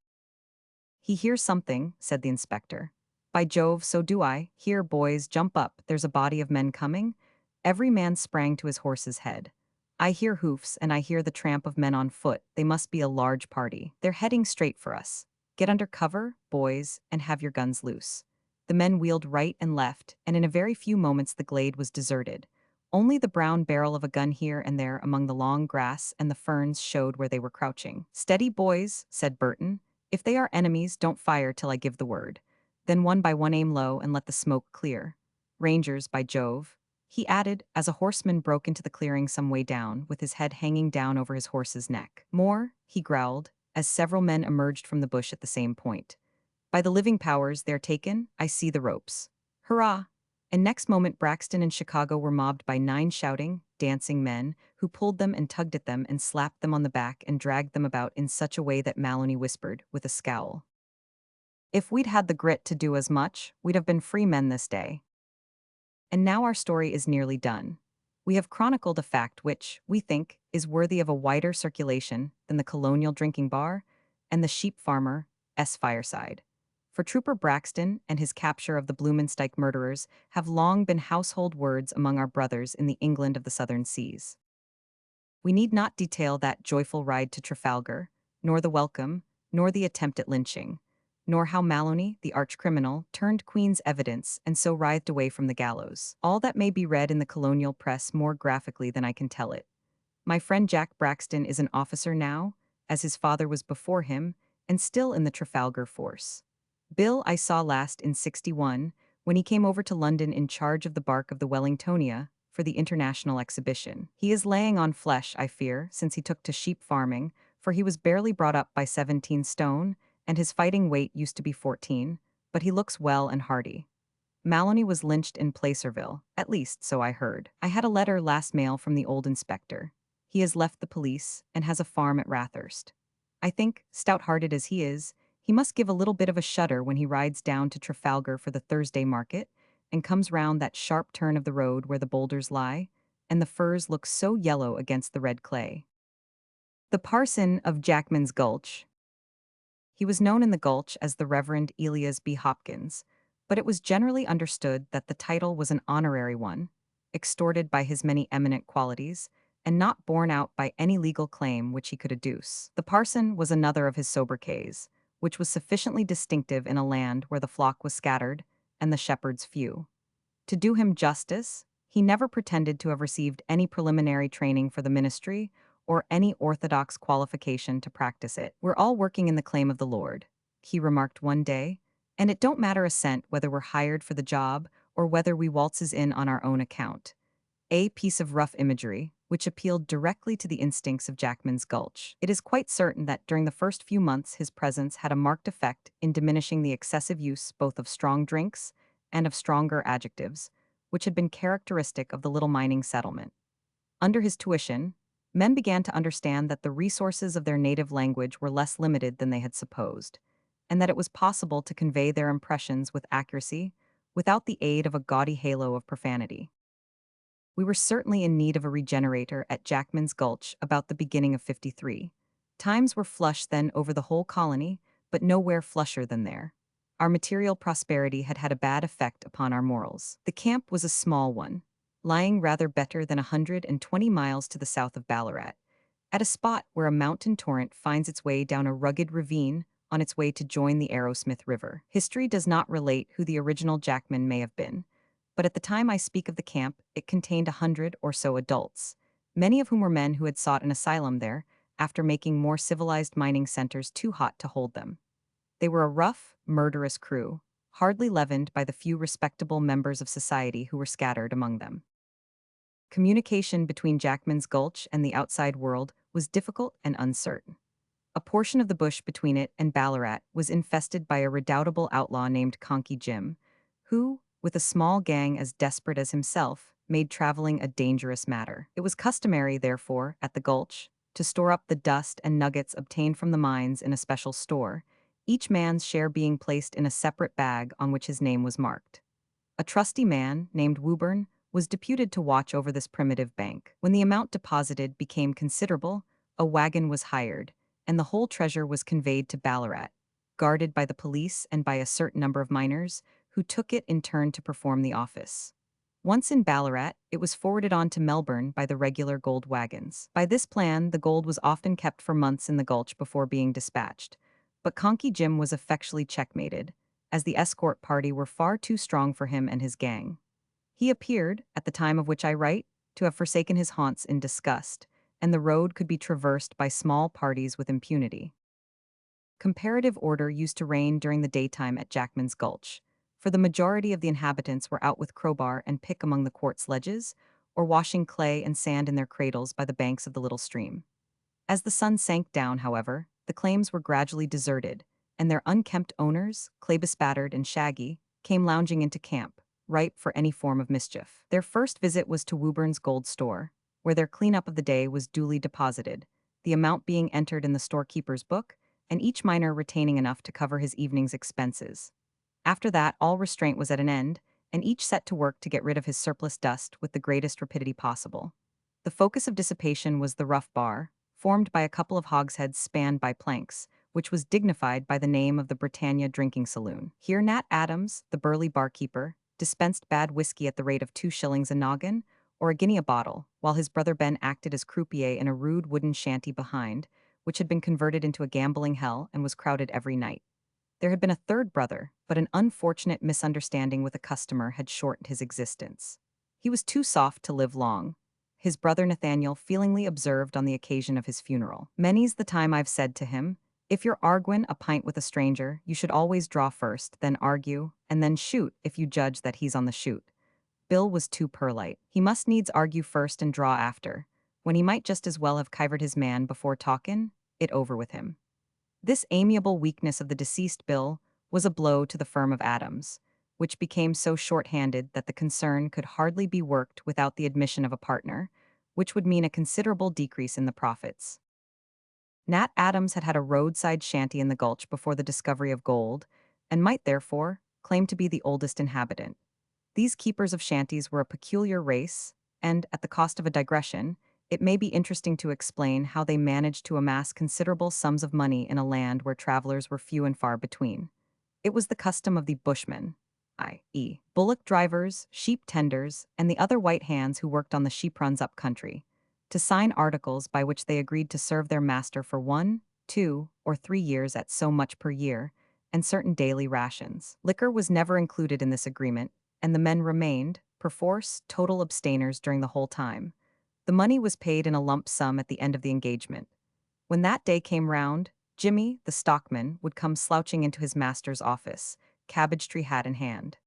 "He hears something," said the inspector. "By Jove, so do I. Here, boys, jump up. There's a body of men coming." Every man sprang to his horse's head. "I hear hoofs, and I hear the tramp of men on foot. They must be a large party. They're heading straight for us. Get under cover, boys, and have your guns loose." The men wheeled right and left, and in a very few moments the glade was deserted. Only the brown barrel of a gun here and there among the long grass and the ferns showed where they were crouching. "Steady, boys," said Burton. "If they are enemies, don't fire till I give the word. Then one by one aim low and let the smoke clear. Rangers, by Jove," he added, as a horseman broke into the clearing some way down, with his head hanging down over his horse's neck. "More," he growled, as several men emerged from the bush at the same point. "By the living powers, they're taken, I see the ropes. Hurrah!" And next moment Braxton and Chicago were mobbed by 9 shouting, dancing men, who pulled them and tugged at them and slapped them on the back and dragged them about in such a way that Maloney whispered, with a scowl, "If we'd had the grit to do as much, we'd have been free men this day." And now our story is nearly done. We have chronicled a fact which, we think, is worthy of a wider circulation than the colonial drinking bar and the sheep farmer's fireside. For Trooper Braxton and his capture of the Blumenstyke murderers have long been household words among our brothers in the England of the Southern Seas. We need not detail that joyful ride to Trafalgar, nor the welcome, nor the attempt at lynching, nor how Maloney, the arch-criminal, turned Queen's evidence and so writhed away from the gallows. All that may be read in the colonial press more graphically than I can tell it. My friend Jack Braxton is an officer now, as his father was before him, and still in the Trafalgar force. Bill I saw last in '61, when he came over to London in charge of the bark of the Wellingtonia for the international exhibition. He is laying on flesh, I fear, since he took to sheep farming, for he was barely brought up by 17 stone, and his fighting weight used to be 14, but he looks well and hearty. Maloney was lynched in Placerville, at least so I heard. I had a letter last mail from the old inspector. He has left the police and has a farm at Rathurst. I think, stout-hearted as he is, he must give a little bit of a shudder when he rides down to Trafalgar for the Thursday market and comes round that sharp turn of the road where the boulders lie, and the firs look so yellow against the red clay. The parson of Jackman's Gulch. He was known in the Gulch as the Reverend Elias B. Hopkins, but it was generally understood that the title was an honorary one, extorted by his many eminent qualities, and not borne out by any legal claim which he could adduce. The parson was another of his sobriquets, which was sufficiently distinctive in a land where the flock was scattered and the shepherds few. To do him justice, he never pretended to have received any preliminary training for the ministry or any orthodox qualification to practice it. "We're all working in the claim of the Lord," he remarked one day, "and it don't matter a cent whether we're hired for the job or whether we waltzes in on our own account." A piece of rough imagery, which appealed directly to the instincts of Jackman's Gulch. It is quite certain that during the first few months his presence had a marked effect in diminishing the excessive use both of strong drinks and of stronger adjectives, which had been characteristic of the little mining settlement. Under his tuition, men began to understand that the resources of their native language were less limited than they had supposed, and that it was possible to convey their impressions with accuracy without the aid of a gaudy halo of profanity. We were certainly in need of a regenerator at Jackman's Gulch about the beginning of '53. Times were flush then over the whole colony, but nowhere flusher than there. Our material prosperity had had a bad effect upon our morals. The camp was a small one, lying rather better than 120 miles to the south of Ballarat, at a spot where a mountain torrent finds its way down a rugged ravine on its way to join the Arrowsmith River. History does not relate who the original Jackman may have been, but at the time I speak of the camp, it contained 100 or so adults, many of whom were men who had sought an asylum there after making more civilized mining centers too hot to hold them. They were a rough, murderous crew, hardly leavened by the few respectable members of society who were scattered among them. Communication between Jackman's Gulch and the outside world was difficult and uncertain. A portion of the bush between it and Ballarat was infested by a redoubtable outlaw named Conky Jim, who, with a small gang as desperate as himself, made traveling a dangerous matter. It was customary, therefore, at the Gulch, to store up the dust and nuggets obtained from the mines in a special store, each man's share being placed in a separate bag on which his name was marked. A trusty man, named Woburn, was deputed to watch over this primitive bank. When the amount deposited became considerable, a wagon was hired, and the whole treasure was conveyed to Ballarat, guarded by the police and by a certain number of miners, who took it in turn to perform the office. Once in Ballarat, it was forwarded on to Melbourne by the regular gold wagons. By this plan, the gold was often kept for months in the Gulch before being dispatched, but Conky Jim was effectually checkmated, as the escort party were far too strong for him and his gang. He appeared, at the time of which I write, to have forsaken his haunts in disgust, and the road could be traversed by small parties with impunity. Comparative order used to reign during the daytime at Jackman's Gulch, for the majority of the inhabitants were out with crowbar and pick among the quartz ledges, or washing clay and sand in their cradles by the banks of the little stream. As the sun sank down, however, the claims were gradually deserted, and their unkempt owners, clay-bespattered and shaggy, came lounging into camp, ripe for any form of mischief. Their first visit was to Woburn's gold store, where their cleanup of the day was duly deposited, the amount being entered in the storekeeper's book, and each miner retaining enough to cover his evening's expenses. After that, all restraint was at an end, and each set to work to get rid of his surplus dust with the greatest rapidity possible. The focus of dissipation was the rough bar, formed by a couple of hogsheads spanned by planks, which was dignified by the name of the Britannia Drinking Saloon. Here Nat Adams, the burly barkeeper, dispensed bad whiskey at the rate of 2 shillings a noggin, or a guinea a bottle, while his brother Ben acted as croupier in a rude wooden shanty behind, which had been converted into a gambling hell and was crowded every night. There had been a third brother, but an unfortunate misunderstanding with a customer had shortened his existence. He was too soft to live long. His brother Nathaniel feelingly observed on the occasion of his funeral. Many's the time I've said to him, if you're arguing a pint with a stranger, you should always draw first, then argue, and then shoot if you judge that he's on the shoot. Bill was too perlite. He must needs argue first and draw after, when he might just as well have kivered his man before talkin' it over with him. This amiable weakness of the deceased Bill was a blow to the firm of Adams, which became so short-handed that the concern could hardly be worked without the admission of a partner, which would mean a considerable decrease in the profits. Nat Adams had had a roadside shanty in the Gulch before the discovery of gold, and might, therefore, claim to be the oldest inhabitant. These keepers of shanties were a peculiar race, and, at the cost of a digression, it may be interesting to explain how they managed to amass considerable sums of money in a land where travelers were few and far between. It was the custom of the bushmen, i.e., bullock drivers, sheep tenders, and the other white hands who worked on the sheep runs up country, to sign articles by which they agreed to serve their master for 1, 2, or 3 years at so much per year, and certain daily rations. Liquor was never included in this agreement, and the men remained, perforce, total abstainers during the whole time. The money was paid in a lump sum at the end of the engagement. When that day came round, Jimmy, the stockman, would come slouching into his master's office, cabbage tree hat in hand.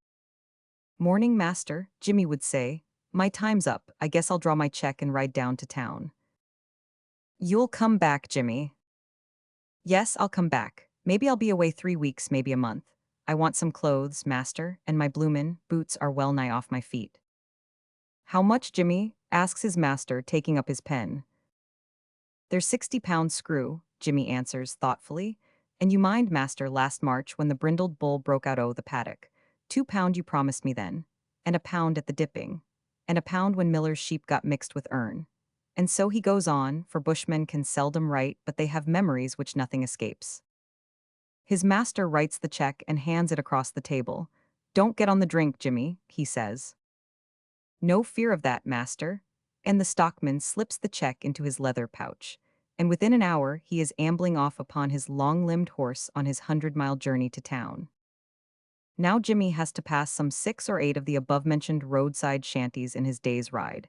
"Morning, master," Jimmy would say, My time's up. I guess I'll draw my check and ride down to town. You'll come back, Jimmy. Yes, I'll come back. Maybe I'll be away 3 weeks, maybe a month. I want some clothes, master, and my bloomin' boots are well nigh off my feet. How much, Jimmy? Asks his master, taking up his pen. There's 60 pounds screw, Jimmy answers thoughtfully. And you mind, master, last March when the brindled bull broke out o' the paddock. 2 pound you promised me then. And a pound at the dipping. And a pound when Miller's sheep got mixed with urn. And so he goes on, for bushmen can seldom write, but they have memories which nothing escapes. His master writes the check and hands it across the table. Don't get on the drink, Jimmy, he says. No fear of that, master. And the stockman slips the check into his leather pouch. And within an hour he is ambling off upon his long-limbed horse on his 100-mile journey to town. Now Jimmy has to pass some 6 or 8 of the above-mentioned roadside shanties in his day's ride.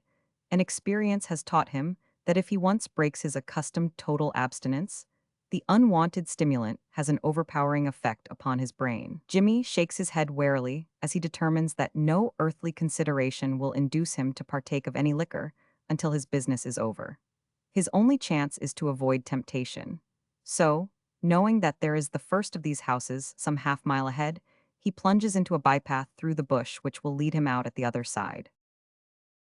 And experience has taught him that if he once breaks his accustomed total abstinence, the unwanted stimulant has an overpowering effect upon his brain. Jimmy shakes his head warily as he determines that no earthly consideration will induce him to partake of any liquor until his business is over. His only chance is to avoid temptation. So, knowing that there is the first of these houses some half-mile ahead, he plunges into a bypath through the bush which will lead him out at the other side.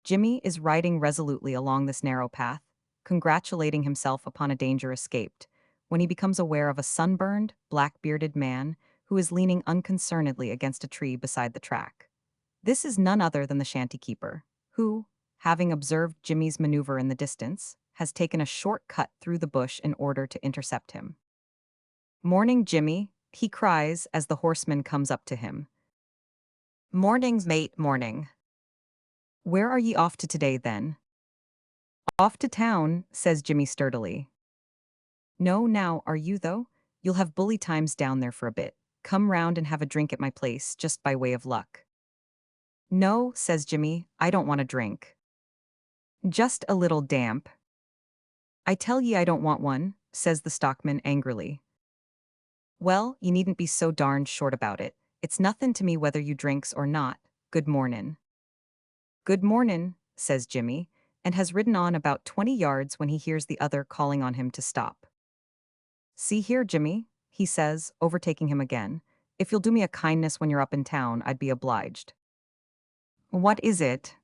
Jimmy is riding resolutely along this narrow path, congratulating himself upon a danger escaped, when he becomes aware of a sunburned, black-bearded man who is leaning unconcernedly against a tree beside the track. This is none other than the shanty keeper, who, having observed Jimmy's maneuver in the distance, has taken a short cut through the bush in order to intercept him. "Morning, Jimmy," he cries as the horseman comes up to him. "Morning, mate, morning. Where are ye off to today, then?" "Off to town," says Jimmy sturdily. "No, now, are you, though? You'll have bully times down there for a bit. Come round and have a drink at my place, just by way of luck." "No," says Jimmy, "I don't want a drink. Just a little damp." "I tell ye I don't want one," says the stockman angrily. "Well, you needn't be so darned short about it. It's nothin' to me whether you drinks or not. Good mornin'." "Good mornin'," says Jimmy, and has ridden on about 20 yards when he hears the other calling on him to stop. "See here, Jimmy," he says, overtaking him again. "If you'll do me a kindness when you're up in town, I'd be obliged." "What is it?"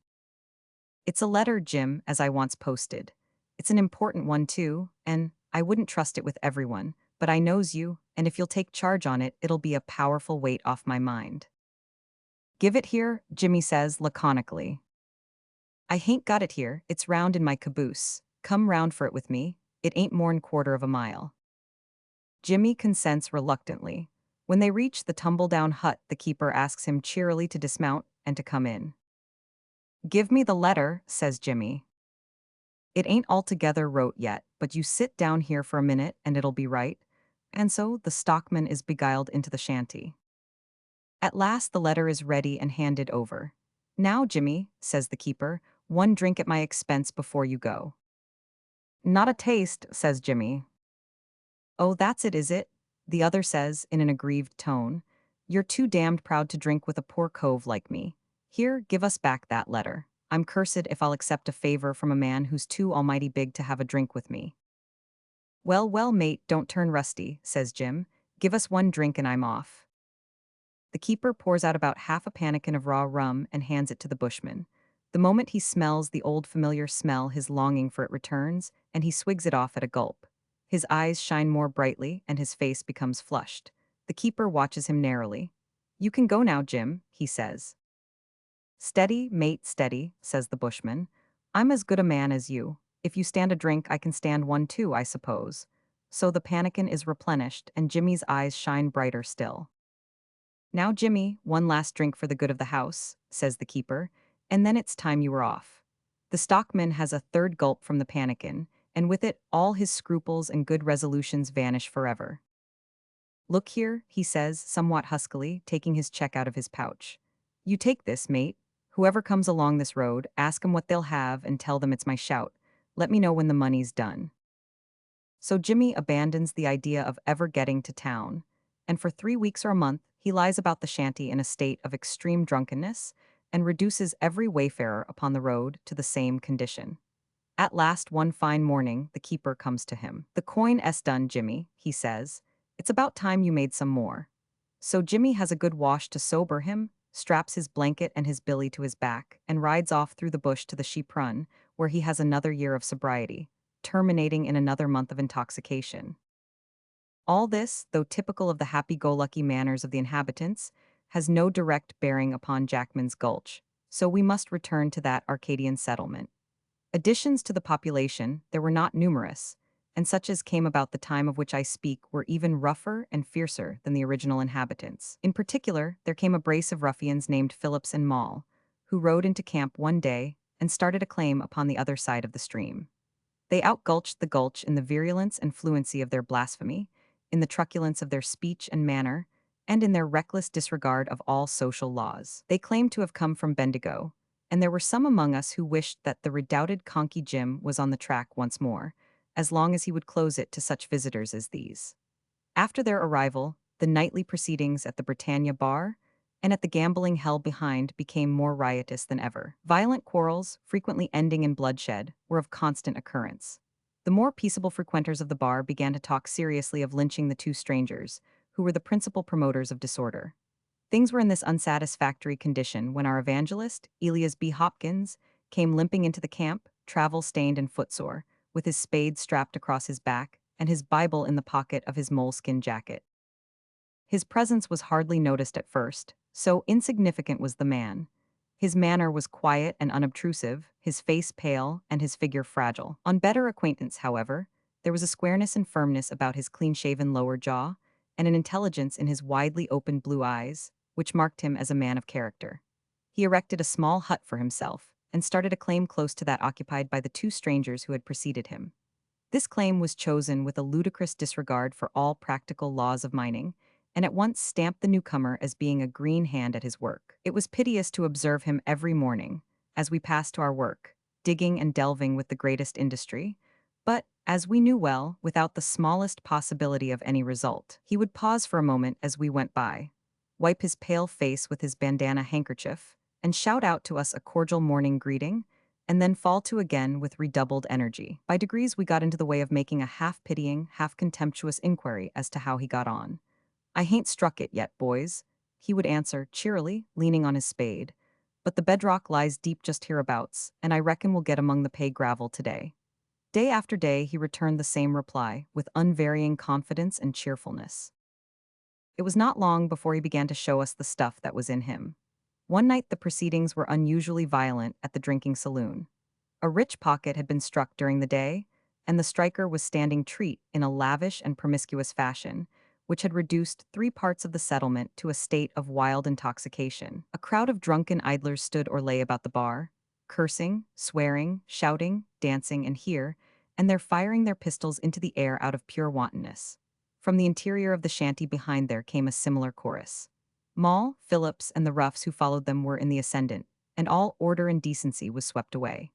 "It's a letter, Jim, as I once posted. It's an important one, too, and I wouldn't trust it with everyone, but I knows you, and if you'll take charge on it, it'll be a powerful weight off my mind." "Give it here," Jimmy says laconically. "I hain't got it here, it's round in my caboose. Come round for it with me, it ain't more'n quarter of a mile." Jimmy consents reluctantly. When they reach the tumble-down hut, the keeper asks him cheerily to dismount and to come in. "Give me the letter," says Jimmy. "It ain't altogether wrote yet, but you sit down here for a minute and it'll be right." And so the stockman is beguiled into the shanty. At last the letter is ready and handed over. "Now, Jimmy," says the keeper, "one drink at my expense before you go." "Not a taste," says Jimmy. "Oh, that's it, is it?" the other says in an aggrieved tone. "You're too damned proud to drink with a poor cove like me. Here, give us back that letter. I'm cursed if I'll accept a favor from a man who's too almighty big to have a drink with me." "Well, well, mate, don't turn rusty," says Jim. "Give us one drink and I'm off." The keeper pours out about half a pannikin of raw rum and hands it to the bushman. The moment he smells the old familiar smell, his longing for it returns, and he swigs it off at a gulp. His eyes shine more brightly, and his face becomes flushed. The keeper watches him narrowly. "You can go now, Jim," he says. "Steady, mate, steady," says the bushman. "I'm as good a man as you. If you stand a drink, I can stand one too, I suppose." So the pannikin is replenished, and Jimmy's eyes shine brighter still. "Now, Jimmy, one last drink for the good of the house," says the keeper, "and then it's time you were off." The stockman has a third gulp from the pannikin, and with it all his scruples and good resolutions vanish forever. "Look here," he says, somewhat huskily, taking his check out of his pouch. "You take this, mate. Whoever comes along this road, ask 'em what they'll have and tell them it's my shout. Let me know when the money's done." So Jimmy abandons the idea of ever getting to town, and for 3 weeks or a month he lies about the shanty in a state of extreme drunkenness, and reduces every wayfarer upon the road to the same condition. At last, one fine morning, the keeper comes to him. "The coin is done, Jimmy," he says. "It's about time you made some more." So Jimmy has a good wash to sober him, straps his blanket and his billy to his back, and rides off through the bush to the sheep run, where he has another year of sobriety, terminating in another month of intoxication. All this, though typical of the happy-go-lucky manners of the inhabitants, has no direct bearing upon Jackman's Gulch, so we must return to that Arcadian settlement. Additions to the population there were not numerous, and such as came about the time of which I speak were even rougher and fiercer than the original inhabitants. In particular, there came a brace of ruffians named Phillips and Mall, who rode into camp one day and started a claim upon the other side of the stream. They outgulched the gulch in the virulence and fluency of their blasphemy, in the truculence of their speech and manner, and in their reckless disregard of all social laws. They claimed to have come from Bendigo, and there were some among us who wished that the redoubted Conky Jim was on the track once more, as long as he would close it to such visitors as these. After their arrival, the nightly proceedings at the Britannia Bar and at the gambling hell behind became more riotous than ever. Violent quarrels, frequently ending in bloodshed, were of constant occurrence. The more peaceable frequenters of the bar began to talk seriously of lynching the two strangers, who were the principal promoters of disorder. Things were in this unsatisfactory condition when our evangelist, Elias B. Hopkins, came limping into the camp, travel-stained and footsore, with his spade strapped across his back and his Bible in the pocket of his moleskin jacket. His presence was hardly noticed at first, so insignificant was the man. His manner was quiet and unobtrusive, his face pale, and his figure fragile. On better acquaintance, however, there was a squareness and firmness about his clean-shaven lower jaw, and an intelligence in his widely opened blue eyes, which marked him as a man of character. He erected a small hut for himself, and started a claim close to that occupied by the two strangers who had preceded him. This claim was chosen with a ludicrous disregard for all practical laws of mining, and at once stamped the newcomer as being a green hand at his work. It was piteous to observe him every morning, as we passed to our work, digging and delving with the greatest industry, but, as we knew well, without the smallest possibility of any result. He would pause for a moment as we went by, wipe his pale face with his bandana handkerchief, and shout out to us a cordial morning greeting, and then fall to again with redoubled energy. By degrees we got into the way of making a half-pitying, half-contemptuous inquiry as to how he got on. "I hain't struck it yet, boys," he would answer cheerily, leaning on his spade. "But the bedrock lies deep just hereabouts, and I reckon we'll get among the pay gravel today." Day after day he returned the same reply, with unvarying confidence and cheerfulness. It was not long before he began to show us the stuff that was in him. One night the proceedings were unusually violent at the drinking saloon. A rich pocket had been struck during the day, and the striker was standing treat in a lavish and promiscuous fashion, which had reduced 3 parts of the settlement to a state of wild intoxication. A crowd of drunken idlers stood or lay about the bar, cursing, swearing, shouting, dancing, and they're firing their pistols into the air out of pure wantonness. From the interior of the shanty behind there came a similar chorus. Mall, Phillips, and the roughs who followed them were in the ascendant, and all order and decency was swept away.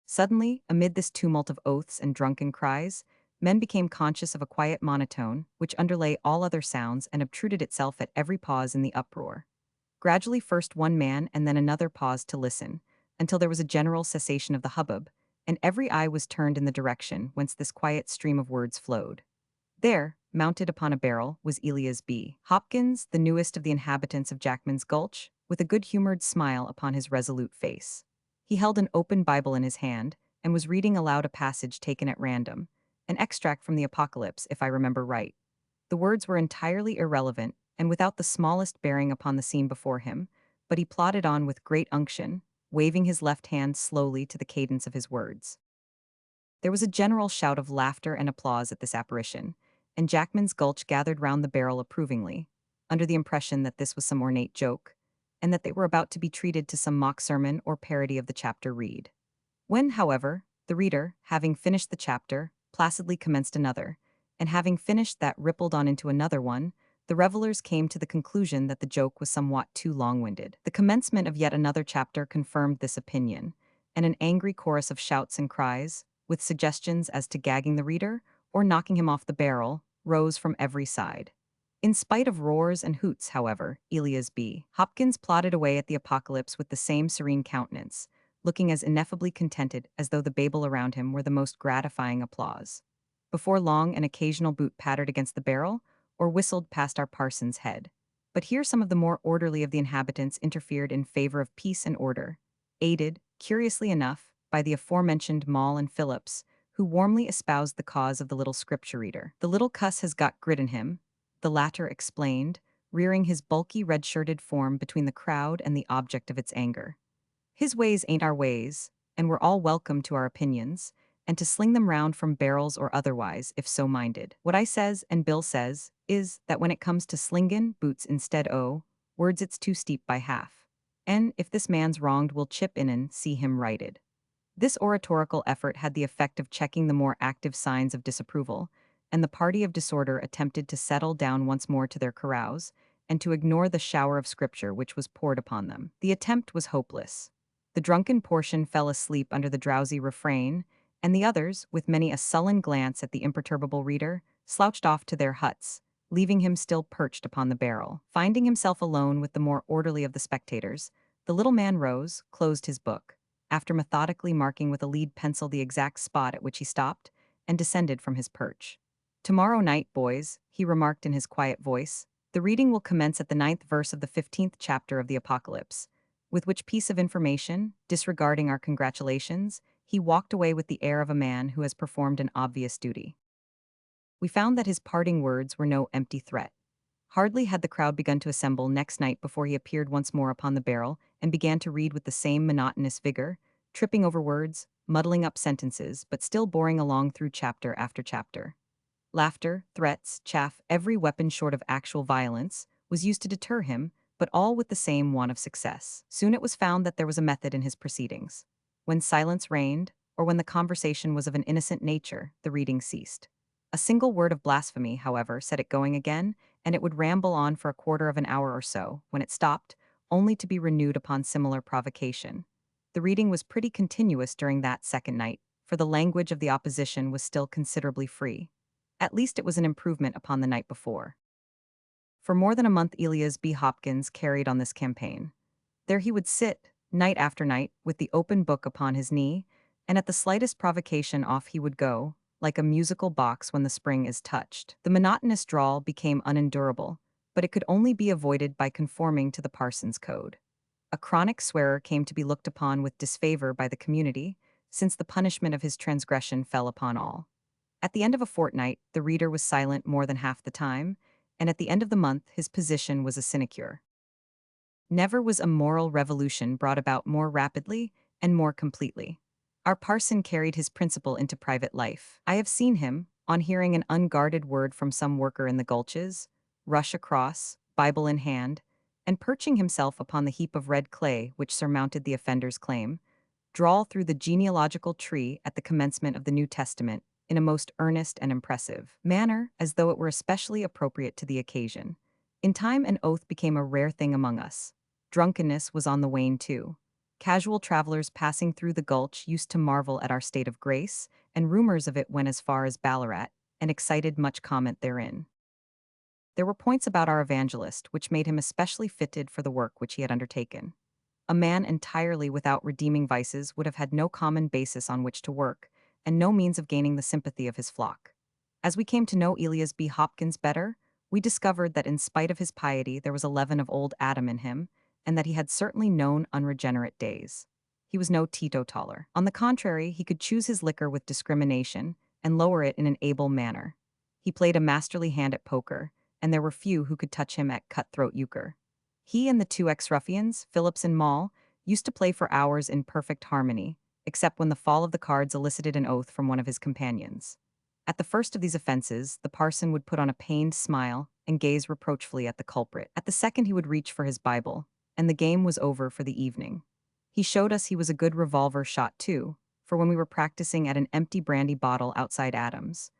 Suddenly, amid this tumult of oaths and drunken cries, men became conscious of a quiet monotone, which underlay all other sounds and obtruded itself at every pause in the uproar. Gradually first one man and then another paused to listen, until there was a general cessation of the hubbub, and every eye was turned in the direction whence this quiet stream of words flowed. There, mounted upon a barrel, was Elias B. Hopkins, the newest of the inhabitants of Jackman's Gulch, with a good-humored smile upon his resolute face. He held an open Bible in his hand, and was reading aloud a passage taken at random, an extract from the Apocalypse, if I remember right. The words were entirely irrelevant, and without the smallest bearing upon the scene before him, but he plodded on with great unction, waving his left hand slowly to the cadence of his words. There was a general shout of laughter and applause at this apparition, and Jackman's Gulch gathered round the barrel approvingly, under the impression that this was some ornate joke, and that they were about to be treated to some mock sermon or parody of the chapter read. When, however, the reader, having finished the chapter, placidly commenced another, and having finished that rippled on into another one, the revelers came to the conclusion that the joke was somewhat too long-winded. The commencement of yet another chapter confirmed this opinion, and an angry chorus of shouts and cries, with suggestions as to gagging the reader or knocking him off the barrel, rose from every side. In spite of roars and hoots, however, Elias B. Hopkins plodded away at the apocalypse with the same serene countenance, looking as ineffably contented as though the babel around him were the most gratifying applause. Before long, an occasional boot pattered against the barrel or whistled past our parson's head. But here some of the more orderly of the inhabitants interfered in favor of peace and order, aided, curiously enough, by the aforementioned Maul and Phillips, who warmly espoused the cause of the little scripture reader. "The little cuss has got grit in him," the latter explained, rearing his bulky red-shirted form between the crowd and the object of its anger. "His ways ain't our ways, and we're all welcome to our opinions, and to sling them round from barrels or otherwise, if so minded. What I says and Bill says is that when it comes to slingin' boots instead o' words it's too steep by half. And if this man's wronged we'll chip in and see him righted." This oratorical effort had the effect of checking the more active signs of disapproval, and the party of disorder attempted to settle down once more to their carouse, and to ignore the shower of scripture which was poured upon them. The attempt was hopeless. The drunken portion fell asleep under the drowsy refrain, and the others, with many a sullen glance at the imperturbable reader, slouched off to their huts, leaving him still perched upon the barrel. Finding himself alone with the more orderly of the spectators, the little man rose, closed his book, after methodically marking with a lead pencil the exact spot at which he stopped, and descended from his perch. "Tomorrow night, boys," he remarked in his quiet voice, "the reading will commence at the 9th verse of the 15th chapter of the Apocalypse," with which piece of information, disregarding our congratulations, he walked away with the air of a man who has performed an obvious duty. We found that his parting words were no empty threat. Hardly had the crowd begun to assemble next night before he appeared once more upon the barrel and began to read with the same monotonous vigor, tripping over words, muddling up sentences, but still boring along through chapter after chapter. Laughter, threats, chaff, every weapon short of actual violence, was used to deter him, but all with the same want of success. Soon it was found that there was a method in his proceedings. When silence reigned, or when the conversation was of an innocent nature, the reading ceased. A single word of blasphemy, however, set it going again, and it would ramble on for a quarter of an hour or so, when it stopped, only to be renewed upon similar provocation. The reading was pretty continuous during that second night, for the language of the opposition was still considerably free. At least it was an improvement upon the night before. For more than a month Elias B. Hopkins carried on this campaign. There he would sit, night after night, with the open book upon his knee, and at the slightest provocation off he would go, like a musical box when the spring is touched. The monotonous drawl became unendurable, but it could only be avoided by conforming to the parson's code. A chronic swearer came to be looked upon with disfavor by the community, since the punishment of his transgression fell upon all. At the end of a fortnight, the reader was silent more than half the time, and at the end of the month his position was a sinecure. Never was a moral revolution brought about more rapidly and more completely. Our parson carried his principle into private life. I have seen him, on hearing an unguarded word from some worker in the gulches, rush across, Bible in hand, and perching himself upon the heap of red clay which surmounted the offender's claim, drawl through the genealogical tree at the commencement of the New Testament in a most earnest and impressive manner, as though it were especially appropriate to the occasion. In time an oath became a rare thing among us. Drunkenness was on the wane too. Casual travelers passing through the gulch used to marvel at our state of grace, and rumors of it went as far as Ballarat, and excited much comment therein. There were points about our evangelist which made him especially fitted for the work which he had undertaken. A man entirely without redeeming vices would have had no common basis on which to work, and no means of gaining the sympathy of his flock. As we came to know Elias B. Hopkins better, we discovered that in spite of his piety there was a leaven of old Adam in him, and that he had certainly known unregenerate days. He was no teetotaler. On the contrary, he could choose his liquor with discrimination, and lower it in an able manner. He played a masterly hand at poker, and there were few who could touch him at cutthroat euchre. He and the two ex-ruffians, Phillips and Maul, used to play for hours in perfect harmony, except when the fall of the cards elicited an oath from one of his companions. At the first of these offenses, the parson would put on a pained smile and gaze reproachfully at the culprit. At the second he would reach for his Bible, and the game was over for the evening. He showed us he was a good revolver shot too, for when we were practicing at an empty brandy bottle outside Adams'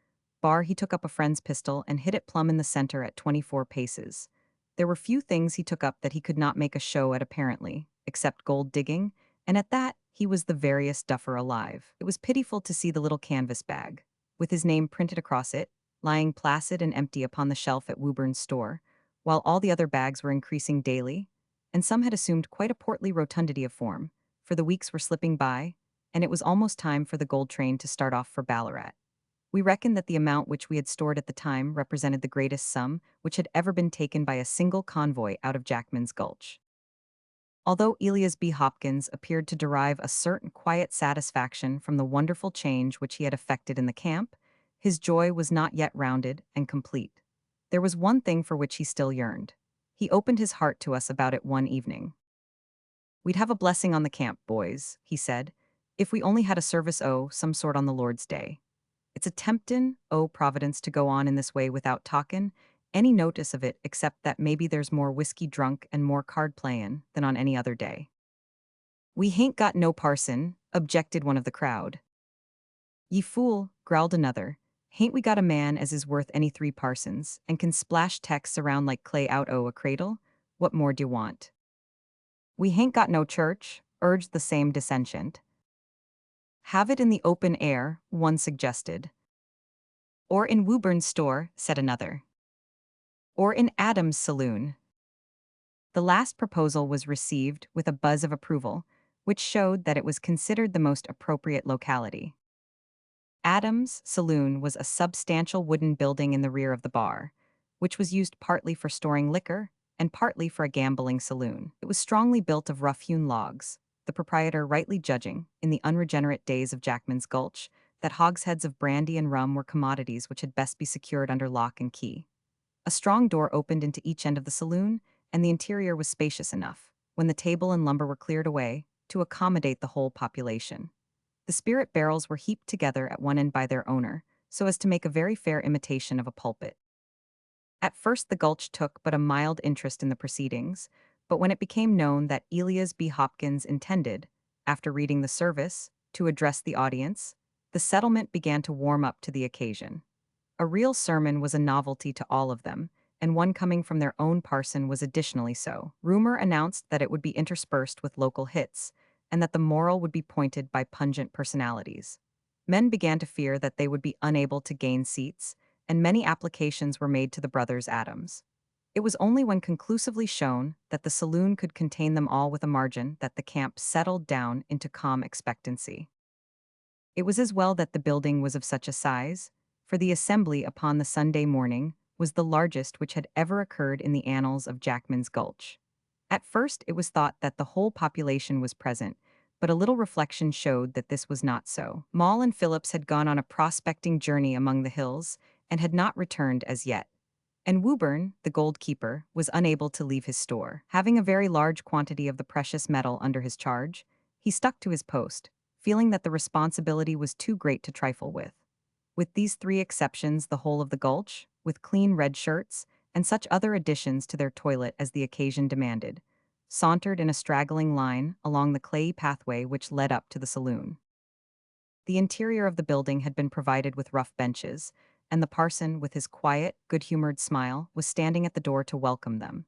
bar, he took up a friend's pistol and hit it plumb in the center at 24 paces. There were few things he took up that he could not make a show at apparently, except gold digging, and at that he was the veriest duffer alive. It was pitiful to see the little canvas bag, with his name printed across it, lying placid and empty upon the shelf at Woburn's store, while all the other bags were increasing daily, and some had assumed quite a portly rotundity of form, for the weeks were slipping by, and it was almost time for the gold train to start off for Ballarat. We reckoned that the amount which we had stored at the time represented the greatest sum which had ever been taken by a single convoy out of Jackman's Gulch. Although Elias B. Hopkins appeared to derive a certain quiet satisfaction from the wonderful change which he had effected in the camp, his joy was not yet rounded and complete. There was one thing for which he still yearned. He opened his heart to us about it one evening. "We'd have a blessing on the camp, boys," he said, "if we only had a service some sort on the Lord's Day. It's a temptin', Providence, to go on in this way without talkin' any notice of it except that maybe there's more whiskey drunk and more card playin' than on any other day." "We hain't got no parson," objected one of the crowd. "Ye fool," growled another, "hain't we got a man as is worth any 3 parsons, and can splash texts around like clay out o' a cradle? What more d'ye want?" "We hain't got no church," urged the same dissentient. "Have it in the open air," one suggested. "Or in Woburn's store," said another. "Or in Adam's saloon." The last proposal was received with a buzz of approval, which showed that it was considered the most appropriate locality. Adam's saloon was a substantial wooden building in the rear of the bar, which was used partly for storing liquor and partly for a gambling saloon. It was strongly built of rough-hewn logs, the proprietor rightly judging, in the unregenerate days of Jackman's Gulch, that hogsheads of brandy and rum were commodities which had best be secured under lock and key. A strong door opened into each end of the saloon, and the interior was spacious enough, when the table and lumber were cleared away, to accommodate the whole population. The spirit barrels were heaped together at one end by their owner, so as to make a very fair imitation of a pulpit. At first the Gulch took but a mild interest in the proceedings, but when it became known that Elias B. Hopkins intended, after reading the service, to address the audience, the settlement began to warm up to the occasion. A real sermon was a novelty to all of them, and one coming from their own parson was additionally so. Rumor announced that it would be interspersed with local hits, and that the moral would be pointed by pungent personalities. Men began to fear that they would be unable to gain seats, and many applications were made to the brothers Adams. It was only when conclusively shown that the saloon could contain them all with a margin that the camp settled down into calm expectancy. It was as well that the building was of such a size, for the assembly upon the Sunday morning was the largest which had ever occurred in the annals of Jackman's Gulch. At first it was thought that the whole population was present, but a little reflection showed that this was not so. Maule and Phillips had gone on a prospecting journey among the hills, and had not returned as yet. And Woburn, the gold keeper, was unable to leave his store. Having a very large quantity of the precious metal under his charge, he stuck to his post, feeling that the responsibility was too great to trifle with. With these 3 exceptions, the whole of the Gulch, with clean red shirts, and such other additions to their toilet as the occasion demanded, sauntered in a straggling line along the clayey pathway which led up to the saloon. The interior of the building had been provided with rough benches, and the parson, with his quiet, good-humored smile, was standing at the door to welcome them.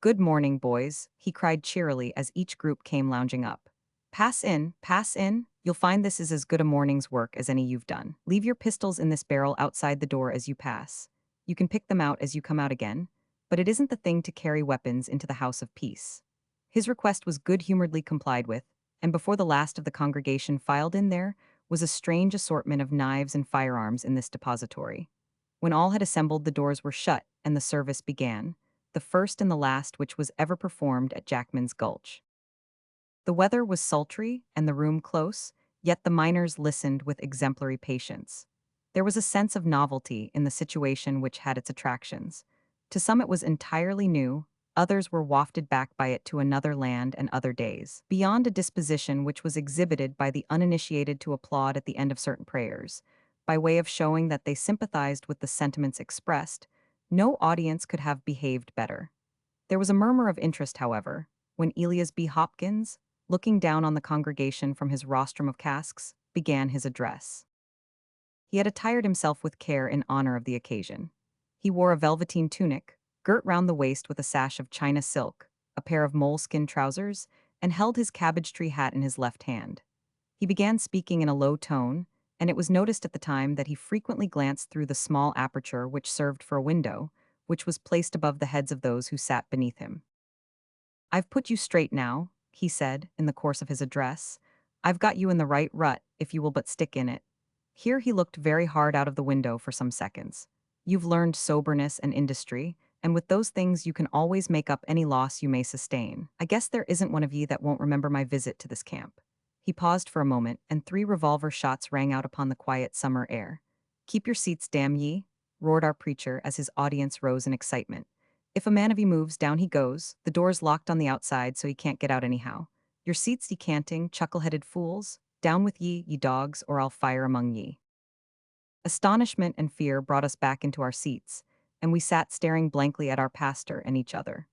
"Good morning, boys," he cried cheerily as each group came lounging up. Pass in, pass in. You'll find this is as good a morning's work as any you've done. Leave your pistols in this barrel outside the door as you pass. You can pick them out as you come out again, but it isn't the thing to carry weapons into the house of peace." His request was good-humoredly complied with, and before the last of the congregation filed in there was a strange assortment of knives and firearms in this depository. When all had assembled, the doors were shut, and the service began, the first and the last which was ever performed at Jackman's Gulch. The weather was sultry and the room close, yet the miners listened with exemplary patience. There was a sense of novelty in the situation which had its attractions. To some it was entirely new, others were wafted back by it to another land and other days. Beyond a disposition which was exhibited by the uninitiated to applaud at the end of certain prayers, by way of showing that they sympathized with the sentiments expressed, no audience could have behaved better. There was a murmur of interest, however, when Elias B. Hopkins, looking down on the congregation from his rostrum of casks, began his address. He had attired himself with care in honor of the occasion. He wore a velveteen tunic, girt round the waist with a sash of China silk, a pair of moleskin trousers, and held his cabbage-tree hat in his left hand. He began speaking in a low tone, and it was noticed at the time that he frequently glanced through the small aperture which served for a window, which was placed above the heads of those who sat beneath him. "I've put you straight now," he said in the course of his address. "I've got you in the right rut if you will but stick in it." Here he looked very hard out of the window for some seconds. "You've learned soberness and industry, and with those things you can always make up any loss you may sustain. I guess there isn't one of ye that won't remember my visit to this camp." He paused for a moment, and 3 revolver shots rang out upon the quiet summer air. "Keep your seats, damn ye!" roared our preacher as his audience rose in excitement. "If a man of ye moves, down he goes. The door's locked on the outside, so he can't get out anyhow. Your seats, ye canting, chuckle-headed fools. Down with ye, ye dogs, or I'll fire among ye." Astonishment and fear brought us back into our seats, and we sat staring blankly at our pastor and each other.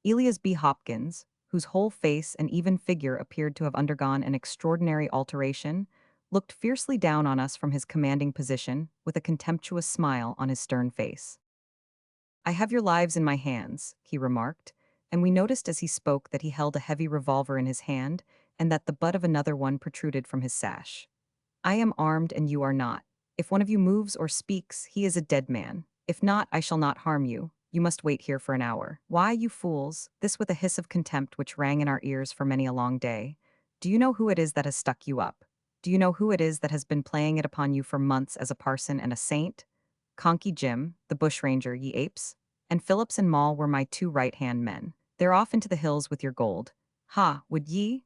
Elias B. Hopkins, whose whole face and even figure appeared to have undergone an extraordinary alteration, looked fiercely down on us from his commanding position, with a contemptuous smile on his stern face. "I have your lives in my hands," he remarked, and we noticed as he spoke that he held a heavy revolver in his hand and that the butt of another one protruded from his sash. "I am armed and you are not. If one of you moves or speaks, he is a dead man. If not, I shall not harm you. You must wait here for an hour. Why, you fools," this with a hiss of contempt which rang in our ears for many a long day, "do you know who it is that has stuck you up? Do you know who it is that has been playing it upon you for months as a parson and a saint? Conky Jim, the bushranger, ye apes. And Phillips and Moll were my 2 right-hand men. They're off into the hills with your gold. Ha, would ye?"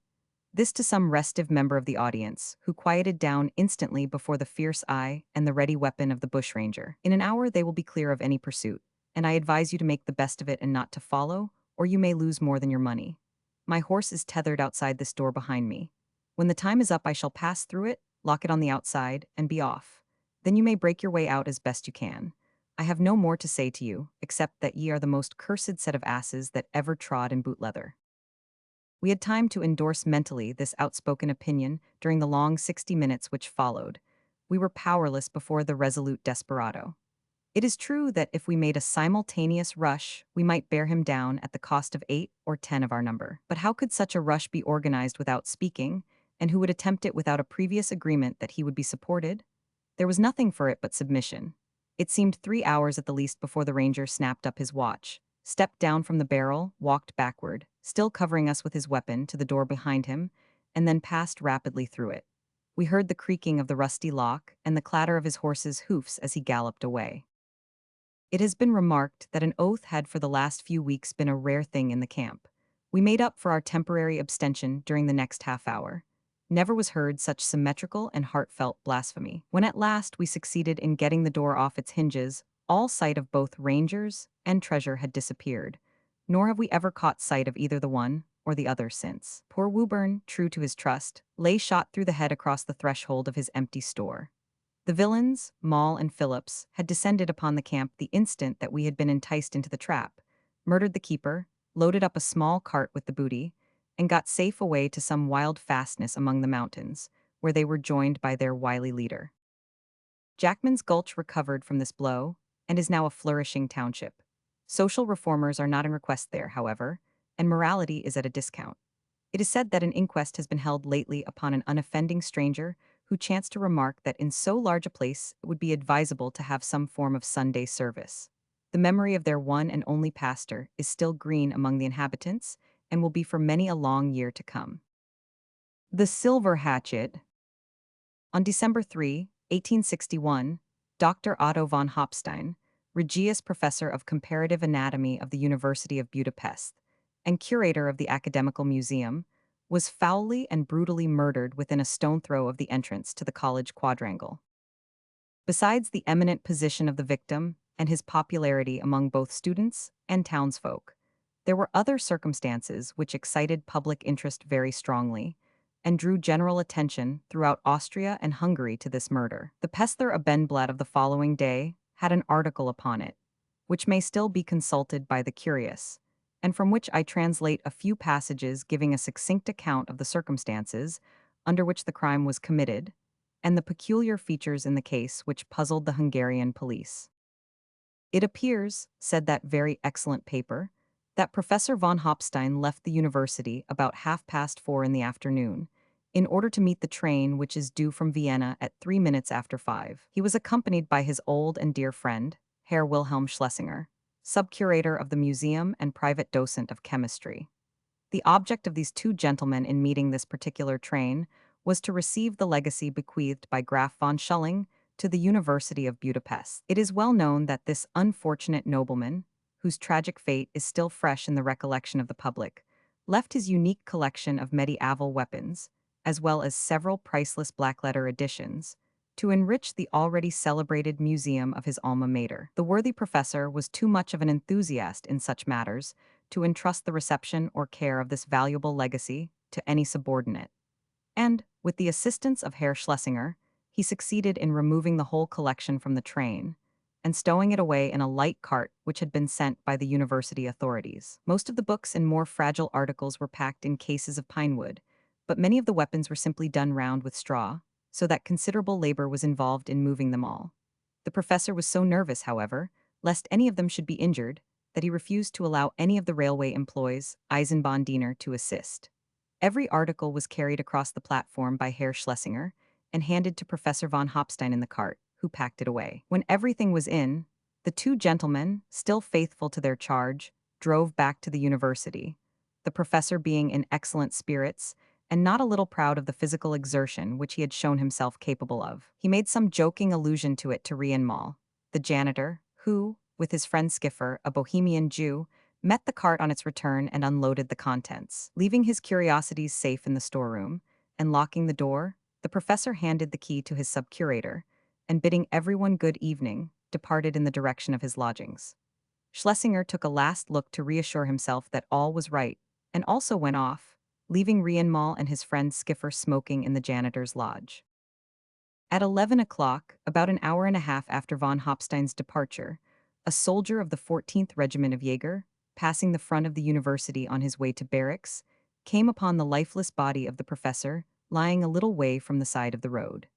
This to some restive member of the audience, who quieted down instantly before the fierce eye and the ready weapon of the bushranger. "In an hour they will be clear of any pursuit, and I advise you to make the best of it and not to follow, or you may lose more than your money. My horse is tethered outside this door behind me. When the time is up I shall pass through it, lock it on the outside, and be off. Then you may break your way out as best you can. I have no more to say to you, except that ye are the most cursed set of asses that ever trod in boot leather." We had time to endorse mentally this outspoken opinion during the long 60 minutes which followed. We were powerless before the resolute desperado. It is true that if we made a simultaneous rush, we might bear him down at the cost of 8 or 10 of our number. But how could such a rush be organized without speaking, and who would attempt it without a previous agreement that he would be supported? There was nothing for it but submission. It seemed 3 hours at the least before the ranger snapped up his watch, stepped down from the barrel, walked backward, still covering us with his weapon, to the door behind him, and then passed rapidly through it. We heard the creaking of the rusty lock and the clatter of his horse's hoofs as he galloped away. It has been remarked that an oath had for the last few weeks been a rare thing in the camp. We made up for our temporary abstention during the next half hour. Never was heard such symmetrical and heartfelt blasphemy. When at last we succeeded in getting the door off its hinges, all sight of both rangers and treasure had disappeared, nor have we ever caught sight of either the one or the other since. Poor Woburn, true to his trust, lay shot through the head across the threshold of his empty store. The villains, Moll and Phillips, had descended upon the camp the instant that we had been enticed into the trap, murdered the keeper, loaded up a small cart with the booty, and got safe away to some wild fastness among the mountains, where they were joined by their wily leader. Jackman's Gulch recovered from this blow, and is now a flourishing township. Social reformers are not in request there, however, and morality is at a discount. It is said that an inquest has been held lately upon an unoffending stranger who chanced to remark that in so large a place it would be advisable to have some form of Sunday service. The memory of their one and only pastor is still green among the inhabitants and will be for many a long year to come. The Silver Hatchet. On December 3, 1861, Dr. Otto von Hopstein, Regius Professor of Comparative Anatomy of the University of Budapest and curator of the Academical Museum, was foully and brutally murdered within a stone throw of the entrance to the college quadrangle. Besides the eminent position of the victim and his popularity among both students and townsfolk, there were other circumstances which excited public interest very strongly and drew general attention throughout Austria and Hungary to this murder. The Pestler Abendblatt of the following day had an article upon it, which may still be consulted by the curious, and from which I translate a few passages giving a succinct account of the circumstances under which the crime was committed, and the peculiar features in the case which puzzled the Hungarian police. "It appears," said that very excellent paper, "that Professor von Hopstein left the university about 4:30 in the afternoon, in order to meet the train which is due from Vienna at 3 minutes after 5. He was accompanied by his old and dear friend, Herr Wilhelm Schlesinger, sub-curator of the museum and private docent of chemistry. The object of these two gentlemen in meeting this particular train was to receive the legacy bequeathed by Graf von Schulling to the University of Budapest. It is well known that this unfortunate nobleman, whose tragic fate is still fresh in the recollection of the public, left his unique collection of medieval weapons, as well as several priceless black-letter editions, to enrich the already celebrated museum of his alma mater. The worthy professor was too much of an enthusiast in such matters to entrust the reception or care of this valuable legacy to any subordinate. And, with the assistance of Herr Schlesinger, he succeeded in removing the whole collection from the train and stowing it away in a light cart which had been sent by the university authorities. Most of the books and more fragile articles were packed in cases of pine wood, but many of the weapons were simply done round with straw, so that considerable labor was involved in moving them all. The professor was so nervous, however, lest any of them should be injured, that he refused to allow any of the railway employees, Eisenbahndiener, to assist. Every article was carried across the platform by Herr Schlesinger and handed to Professor von Hopstein in the cart, who packed it away. When everything was in, the two gentlemen, still faithful to their charge, drove back to the university, the professor being in excellent spirits and not a little proud of the physical exertion which he had shown himself capable of. He made some joking allusion to it to Rienmal, the janitor, who, with his friend Skiffer, a Bohemian Jew, met the cart on its return and unloaded the contents. Leaving his curiosities safe in the storeroom and locking the door, the professor handed the key to his sub-curator and, bidding everyone good evening, departed in the direction of his lodgings. Schlesinger took a last look to reassure himself that all was right and also went off, leaving Rienmal and his friend Skiffer smoking in the janitor's lodge. At 11 o'clock, about an hour and a half after von Hopstein's departure, a soldier of the 14th Regiment of Jaeger, passing the front of the university on his way to barracks, came upon the lifeless body of the professor lying a little way from the side of the road.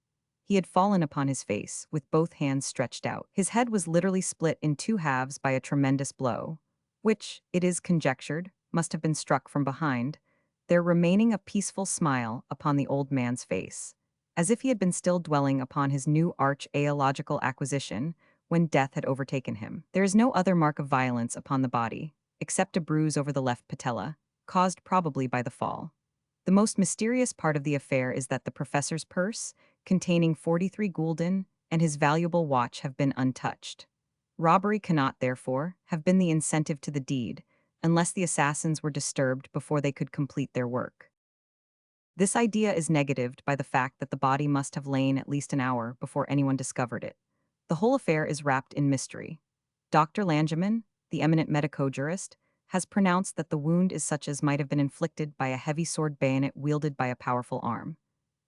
He had fallen upon his face, with both hands stretched out. His head was literally split in two halves by a tremendous blow, which, it is conjectured, must have been struck from behind, there remaining a peaceful smile upon the old man's face, as if he had been still dwelling upon his new archaeological acquisition when death had overtaken him. There is no other mark of violence upon the body, except a bruise over the left patella, caused probably by the fall. The most mysterious part of the affair is that the professor's purse, containing 43 gulden, and his valuable watch have been untouched. Robbery cannot, therefore, have been the incentive to the deed, unless the assassins were disturbed before they could complete their work. This idea is negatived by the fact that the body must have lain at least an hour before anyone discovered it. The whole affair is wrapped in mystery. Dr. Langemann, the eminent medico-jurist, has pronounced that the wound is such as might have been inflicted by a heavy sword bayonet wielded by a powerful arm.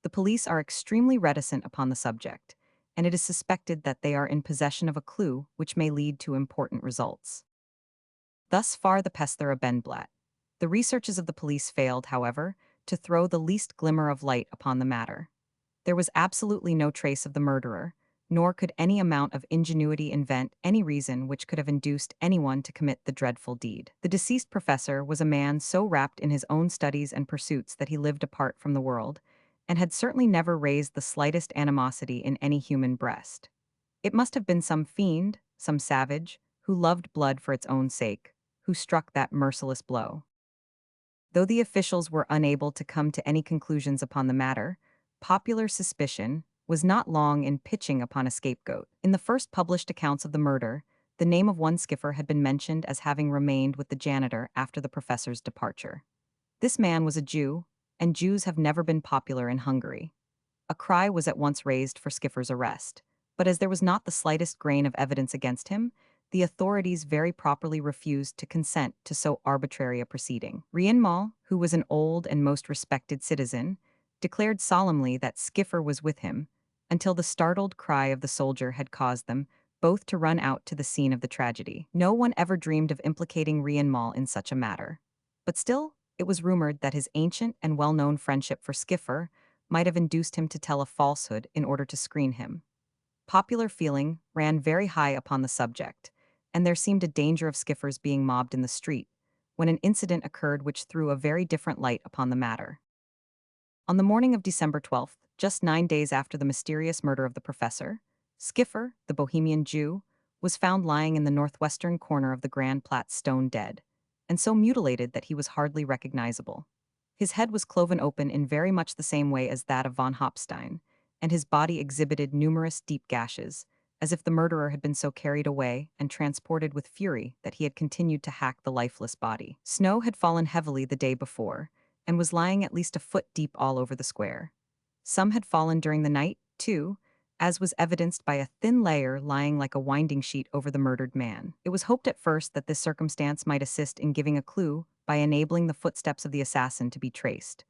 The police are extremely reticent upon the subject, and it is suspected that they are in possession of a clue which may lead to important results. Thus far the Pesther Abendblatt. The researches of the police failed, however, to throw the least glimmer of light upon the matter. There was absolutely no trace of the murderer, nor could any amount of ingenuity invent any reason which could have induced anyone to commit the dreadful deed. The deceased professor was a man so wrapped in his own studies and pursuits that he lived apart from the world, and had certainly never raised the slightest animosity in any human breast. It must have been some fiend, some savage, who loved blood for its own sake, who struck that merciless blow. Though the officials were unable to come to any conclusions upon the matter, popular suspicion was not long in pitching upon a scapegoat. In the first published accounts of the murder, the name of one Skiffer had been mentioned as having remained with the janitor after the professor's departure. This man was a Jew, and Jews have never been popular in Hungary. A cry was at once raised for Skiffer's arrest, but as there was not the slightest grain of evidence against him, the authorities very properly refused to consent to so arbitrary a proceeding. Rienmal, who was an old and most respected citizen, declared solemnly that Skiffer was with him, until the startled cry of the soldier had caused them both to run out to the scene of the tragedy. No one ever dreamed of implicating Rienmal in such a matter. But still, it was rumored that his ancient and well-known friendship for Skiffer might have induced him to tell a falsehood in order to screen him. Popular feeling ran very high upon the subject, and there seemed a danger of Skiffer's being mobbed in the street, when an incident occurred which threw a very different light upon the matter. On the morning of December 12th, just 9 days after the mysterious murder of the professor, Skiffer, the Bohemian Jew, was found lying in the northwestern corner of the Grand Platz stone dead, and so mutilated that he was hardly recognizable. His head was cloven open in very much the same way as that of von Hopstein, and his body exhibited numerous deep gashes, as if the murderer had been so carried away and transported with fury that he had continued to hack the lifeless body. Snow had fallen heavily the day before, and was lying at least a foot deep all over the square. Some had fallen during the night, too, as was evidenced by a thin layer lying like a winding sheet over the murdered man. It was hoped at first that this circumstance might assist in giving a clue by enabling the footsteps of the assassin to be traced.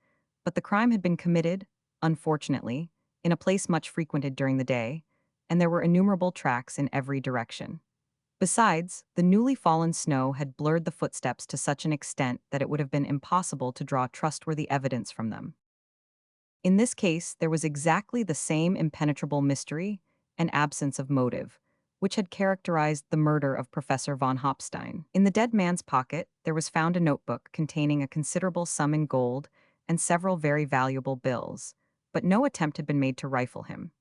But the crime had been committed, unfortunately, in a place much frequented during the day, and there were innumerable tracks in every direction. Besides, the newly fallen snow had blurred the footsteps to such an extent that it would have been impossible to draw trustworthy evidence from them. In this case, there was exactly the same impenetrable mystery and absence of motive, which had characterized the murder of Professor von Hopstein. In the dead man's pocket, there was found a notebook containing a considerable sum in gold and several very valuable bills, but no attempt had been made to rifle him.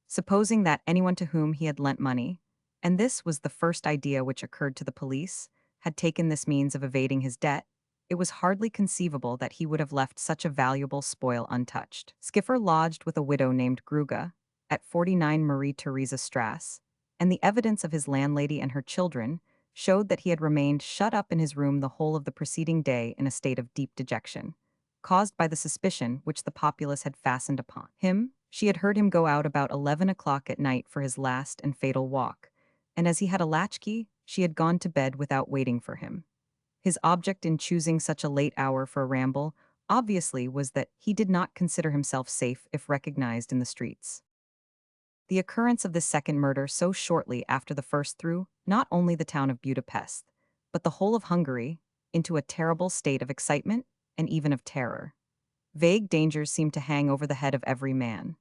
Supposing that anyone to whom he had lent money, and this was the first idea which occurred to the police, had taken this means of evading his debt, it was hardly conceivable that he would have left such a valuable spoil untouched. Skiffer lodged with a widow named Gruga at 49 Marie Theresa Strasse, and the evidence of his landlady and her children showed that he had remained shut up in his room the whole of the preceding day in a state of deep dejection, caused by the suspicion which the populace had fastened upon him. She had heard him go out about 11 o'clock at night for his last and fatal walk, and as he had a latchkey, she had gone to bed without waiting for him. His object in choosing such a late hour for a ramble obviously was that he did not consider himself safe if recognized in the streets. The occurrence of this second murder so shortly after the first threw not only the town of Budapest, but the whole of Hungary, into a terrible state of excitement and even of terror. Vague dangers seemed to hang over the head of every man.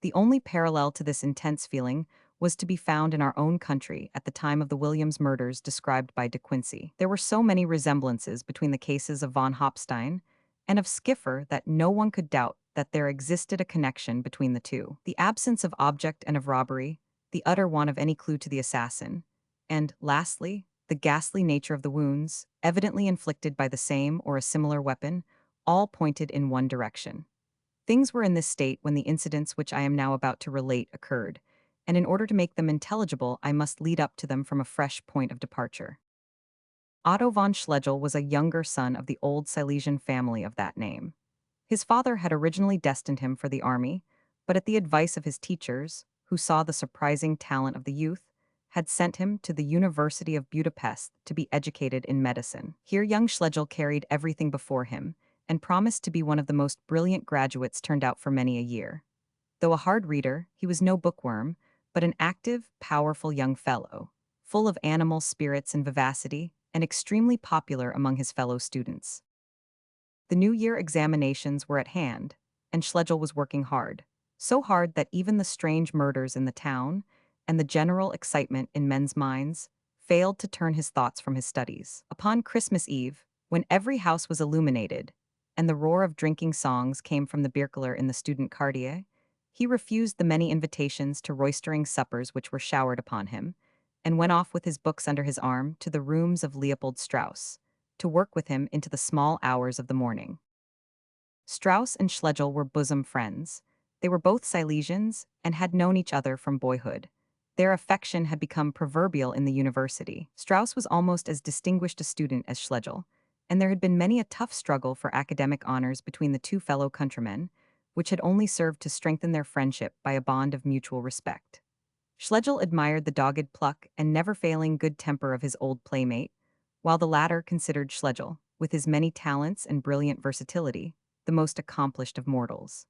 The only parallel to this intense feeling was to be found in our own country at the time of the Williams murders described by De Quincey. There were so many resemblances between the cases of von Hopstein and of Skiffer that no one could doubt that there existed a connection between the two. The absence of object and of robbery, the utter want of any clue to the assassin, and, lastly, the ghastly nature of the wounds, evidently inflicted by the same or a similar weapon, all pointed in one direction. Things were in this state when the incidents which I am now about to relate occurred, and in order to make them intelligible, I must lead up to them from a fresh point of departure. Otto von Schlegel was a younger son of the old Silesian family of that name. His father had originally destined him for the army, but at the advice of his teachers, who saw the surprising talent of the youth, had sent him to the University of Budapest to be educated in medicine. Here young Schlegel carried everything before him, and promised to be one of the most brilliant graduates turned out for many a year. Though a hard reader, he was no bookworm, but an active, powerful young fellow, full of animal spirits and vivacity, and extremely popular among his fellow students. The New Year examinations were at hand, and Schlegel was working hard, so hard that even the strange murders in the town and the general excitement in men's minds failed to turn his thoughts from his studies. Upon Christmas Eve, when every house was illuminated, and the roar of drinking songs came from the Birkeler in the student quartier, he refused the many invitations to roistering suppers which were showered upon him, and went off with his books under his arm to the rooms of Leopold Strauss, to work with him into the small hours of the morning. Strauss and Schlegel were bosom friends. They were both Silesians and had known each other from boyhood. Their affection had become proverbial in the university. Strauss was almost as distinguished a student as Schlegel, and there had been many a tough struggle for academic honors between the two fellow countrymen, which had only served to strengthen their friendship by a bond of mutual respect. Schlegel admired the dogged pluck and never-failing good temper of his old playmate, while the latter considered Schlegel, with his many talents and brilliant versatility, the most accomplished of mortals.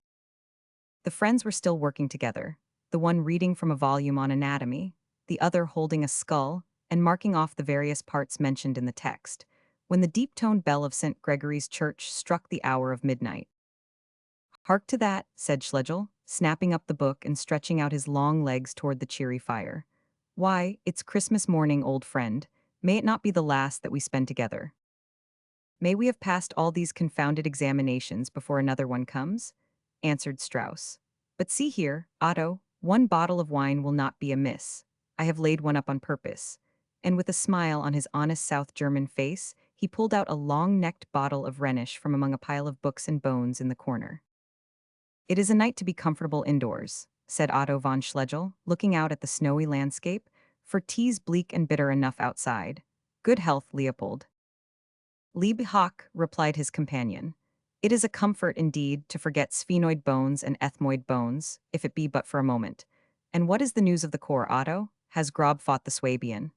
The friends were still working together, the one reading from a volume on anatomy, the other holding a skull and marking off the various parts mentioned in the text, when the deep-toned bell of St. Gregory's Church struck the hour of midnight. "Hark to that," said Schlegel, snapping up the book and stretching out his long legs toward the cheery fire. "Why, it's Christmas morning, old friend. May it not be the last that we spend together? May we have passed all these confounded examinations before another one comes? answered Strauss. But see here, Otto, one bottle of wine will not be amiss. I have laid one up on purpose. And with a smile on his honest South German face, he pulled out a long-necked bottle of Rhenish from among a pile of books and bones in the corner. It is a night to be comfortable indoors, said Otto von Schlegel, looking out at the snowy landscape, for tea's bleak and bitter enough outside. Good health, Leopold. Lieb hoc, replied his companion. It is a comfort indeed to forget sphenoid bones and ethmoid bones, if it be but for a moment. And what is the news of the corps, Otto? Has Grob fought the Swabian?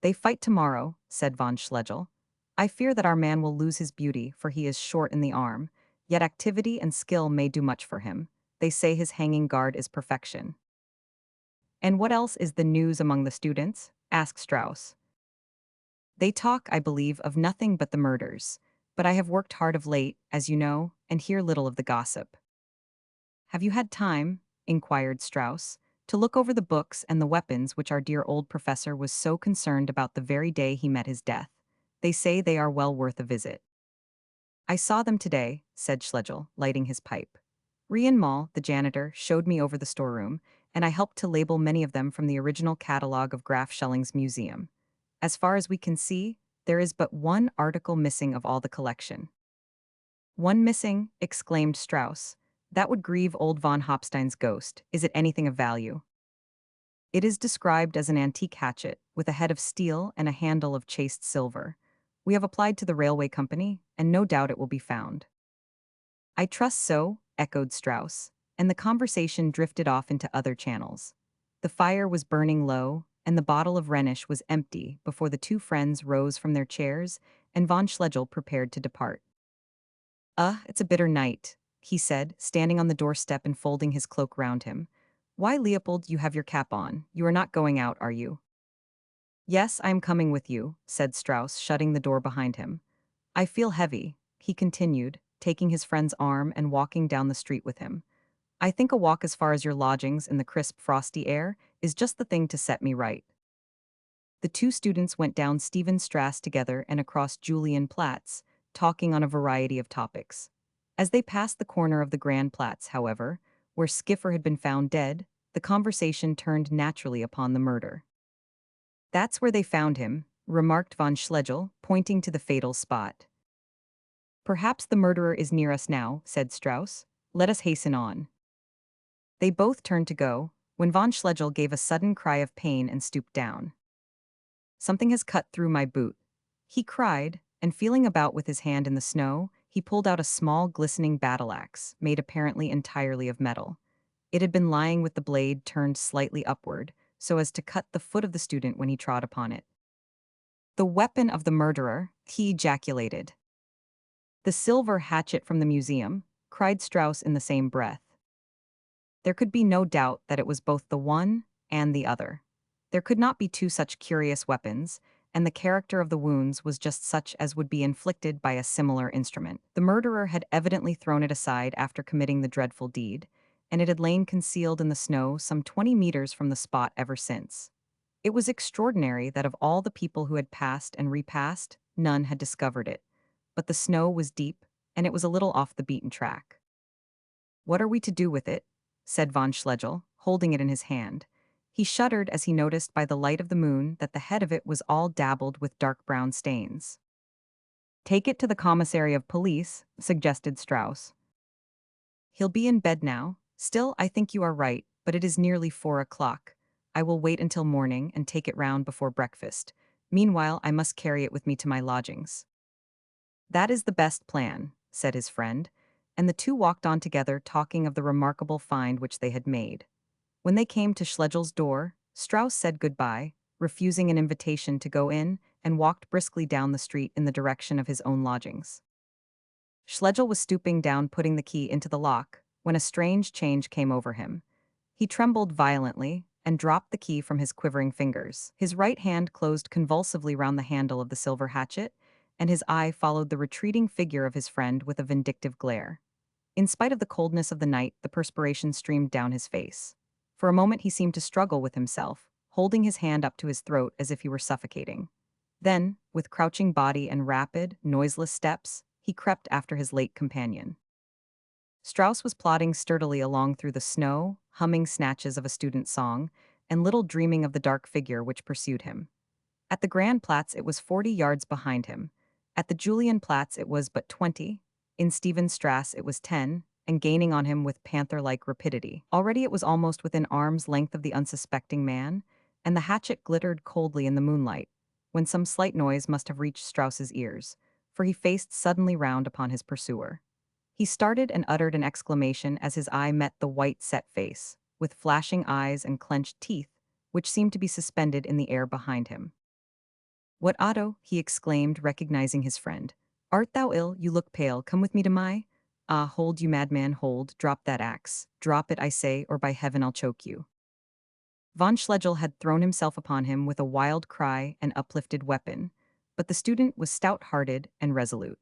They fight tomorrow, said von Schlegel. I fear that our man will lose his beauty, for he is short in the arm, yet activity and skill may do much for him. They say his hanging guard is perfection. And what else is the news among the students? Asked Strauss. They talk, I believe, of nothing but the murders. But I have worked hard of late, as you know, and hear little of the gossip. Have you had time, inquired Strauss, to look over the books and the weapons which our dear old professor was so concerned about the very day he met his death? They say they are well worth a visit. I saw them today, said Schlegel, lighting his pipe. Rian Mall, the janitor, showed me over the storeroom, and I helped to label many of them from the original catalogue of Graf Schelling's museum. As far as we can see, there is but one article missing of all the collection. One missing, exclaimed Strauss. That would grieve old von Hopstein's ghost. Is it anything of value? It is described as an antique hatchet, with a head of steel and a handle of chased silver. We have applied to the railway company, and no doubt it will be found. I trust so, echoed Strauss, and the conversation drifted off into other channels. The fire was burning low, and the bottle of Rhenish was empty before the two friends rose from their chairs, and von Schlegel prepared to depart. It's a bitter night, he said, standing on the doorstep and folding his cloak round him. Why, Leopold, you have your cap on. You are not going out, are you? Yes, I am coming with you, said Strauss, shutting the door behind him. I feel heavy, he continued, taking his friend's arm and walking down the street with him. I think a walk as far as your lodgings in the crisp, frosty air is just the thing to set me right. The two students went down Stephenstrasse together and across Julian Platz, talking on a variety of topics. As they passed the corner of the Grand Platz, however, where Skiffer had been found dead, the conversation turned naturally upon the murder. That's where they found him, remarked von Schlegel, pointing to the fatal spot. Perhaps the murderer is near us now, said Strauss. Let us hasten on. They both turned to go, when von Schlegel gave a sudden cry of pain and stooped down. Something has cut through my boot, he cried, and feeling about with his hand in the snow, he pulled out a small glistening battle-axe, made apparently entirely of metal. It had been lying with the blade turned slightly upward, so as to cut the foot of the student when he trod upon it. The weapon of the murderer, he ejaculated. The silver hatchet from the museum, cried Strauss in the same breath. There could be no doubt that it was both the one and the other. There could not be two such curious weapons, and the character of the wounds was just such as would be inflicted by a similar instrument. The murderer had evidently thrown it aside after committing the dreadful deed, and it had lain concealed in the snow some 20 meters from the spot ever since. It was extraordinary that of all the people who had passed and repassed, none had discovered it. But the snow was deep, and it was a little off the beaten track. What are we to do with it? Said von Schlegel, holding it in his hand. He shuddered as he noticed by the light of the moon that the head of it was all dabbled with dark brown stains. Take it to the commissary of police, suggested Strauss. He'll be in bed now. Still, I think you are right, but it is nearly 4 o'clock. I will wait until morning and take it round before breakfast. Meanwhile, I must carry it with me to my lodgings. That is the best plan, said his friend, and the two walked on together talking of the remarkable find which they had made. When they came to Schlegel's door, Strauss said goodbye, refusing an invitation to go in, and walked briskly down the street in the direction of his own lodgings. Schlegel was stooping down putting the key into the lock, when a strange change came over him. He trembled violently, and dropped the key from his quivering fingers. His right hand closed convulsively round the handle of the silver hatchet, and his eye followed the retreating figure of his friend with a vindictive glare. In spite of the coldness of the night, the perspiration streamed down his face. For a moment he seemed to struggle with himself, holding his hand up to his throat as if he were suffocating. Then, with crouching body and rapid, noiseless steps, he crept after his late companion. Strauss was plodding sturdily along through the snow, humming snatches of a student's song, and little dreaming of the dark figure which pursued him. At the Grand Platz it was 40 yards behind him. At the Julienplatz it was but 20. In Stephenstrasse it was 10, and gaining on him with panther-like rapidity. Already it was almost within arm's length of the unsuspecting man, and the hatchet glittered coldly in the moonlight, when some slight noise must have reached Strauss's ears, for he faced suddenly round upon his pursuer. He started and uttered an exclamation as his eye met the white set face, with flashing eyes and clenched teeth, which seemed to be suspended in the air behind him. "What, Otto?" he exclaimed, recognizing his friend. "Art thou ill? You look pale. Come with me to my— Ah, hold, you madman, hold. Drop that axe. Drop it, I say, or by heaven I'll choke you." Von Schlegel had thrown himself upon him with a wild cry and uplifted weapon, but the student was stout-hearted and resolute.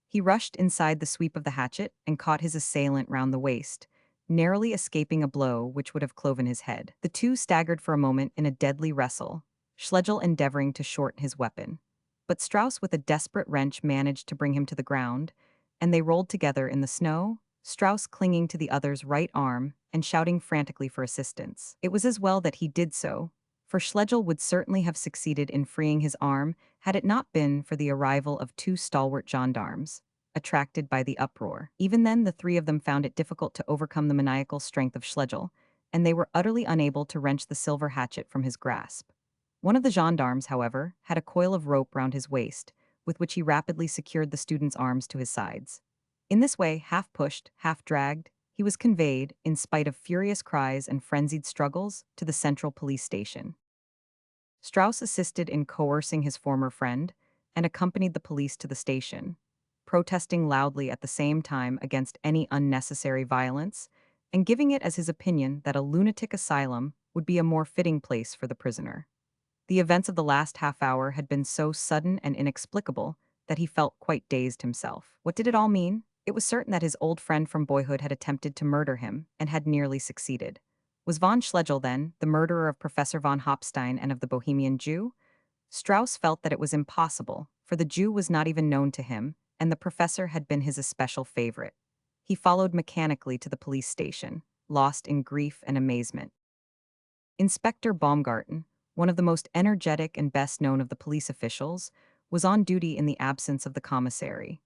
He rushed inside the sweep of the hatchet and caught his assailant round the waist, narrowly escaping a blow which would have cloven his head. The two staggered for a moment in a deadly wrestle, Schlegel endeavoring to shorten his weapon. But Strauss with a desperate wrench managed to bring him to the ground, and they rolled together in the snow, Strauss clinging to the other's right arm and shouting frantically for assistance. It was as well that he did so, for Schlegel would certainly have succeeded in freeing his arm had it not been for the arrival of two stalwart gendarmes, attracted by the uproar. Even then, the three of them found it difficult to overcome the maniacal strength of Schlegel, and they were utterly unable to wrench the silver hatchet from his grasp. One of the gendarmes, however, had a coil of rope round his waist, with which he rapidly secured the student's arms to his sides. In this way, half pushed, half dragged, he was conveyed, in spite of furious cries and frenzied struggles, to the central police station. Strauss assisted in coercing his former friend and accompanied the police to the station, protesting loudly at the same time against any unnecessary violence and giving it as his opinion that a lunatic asylum would be a more fitting place for the prisoner. The events of the last half hour had been so sudden and inexplicable that he felt quite dazed himself. What did it all mean? It was certain that his old friend from boyhood had attempted to murder him and had nearly succeeded. Was von Schlegel, then, the murderer of Professor von Hopstein and of the Bohemian Jew? Strauss felt that it was impossible, for the Jew was not even known to him, and the professor had been his especial favorite. He followed mechanically to the police station, lost in grief and amazement. Inspector Baumgarten, one of the most energetic and best known of the police officials, was on duty in the absence of the commissary.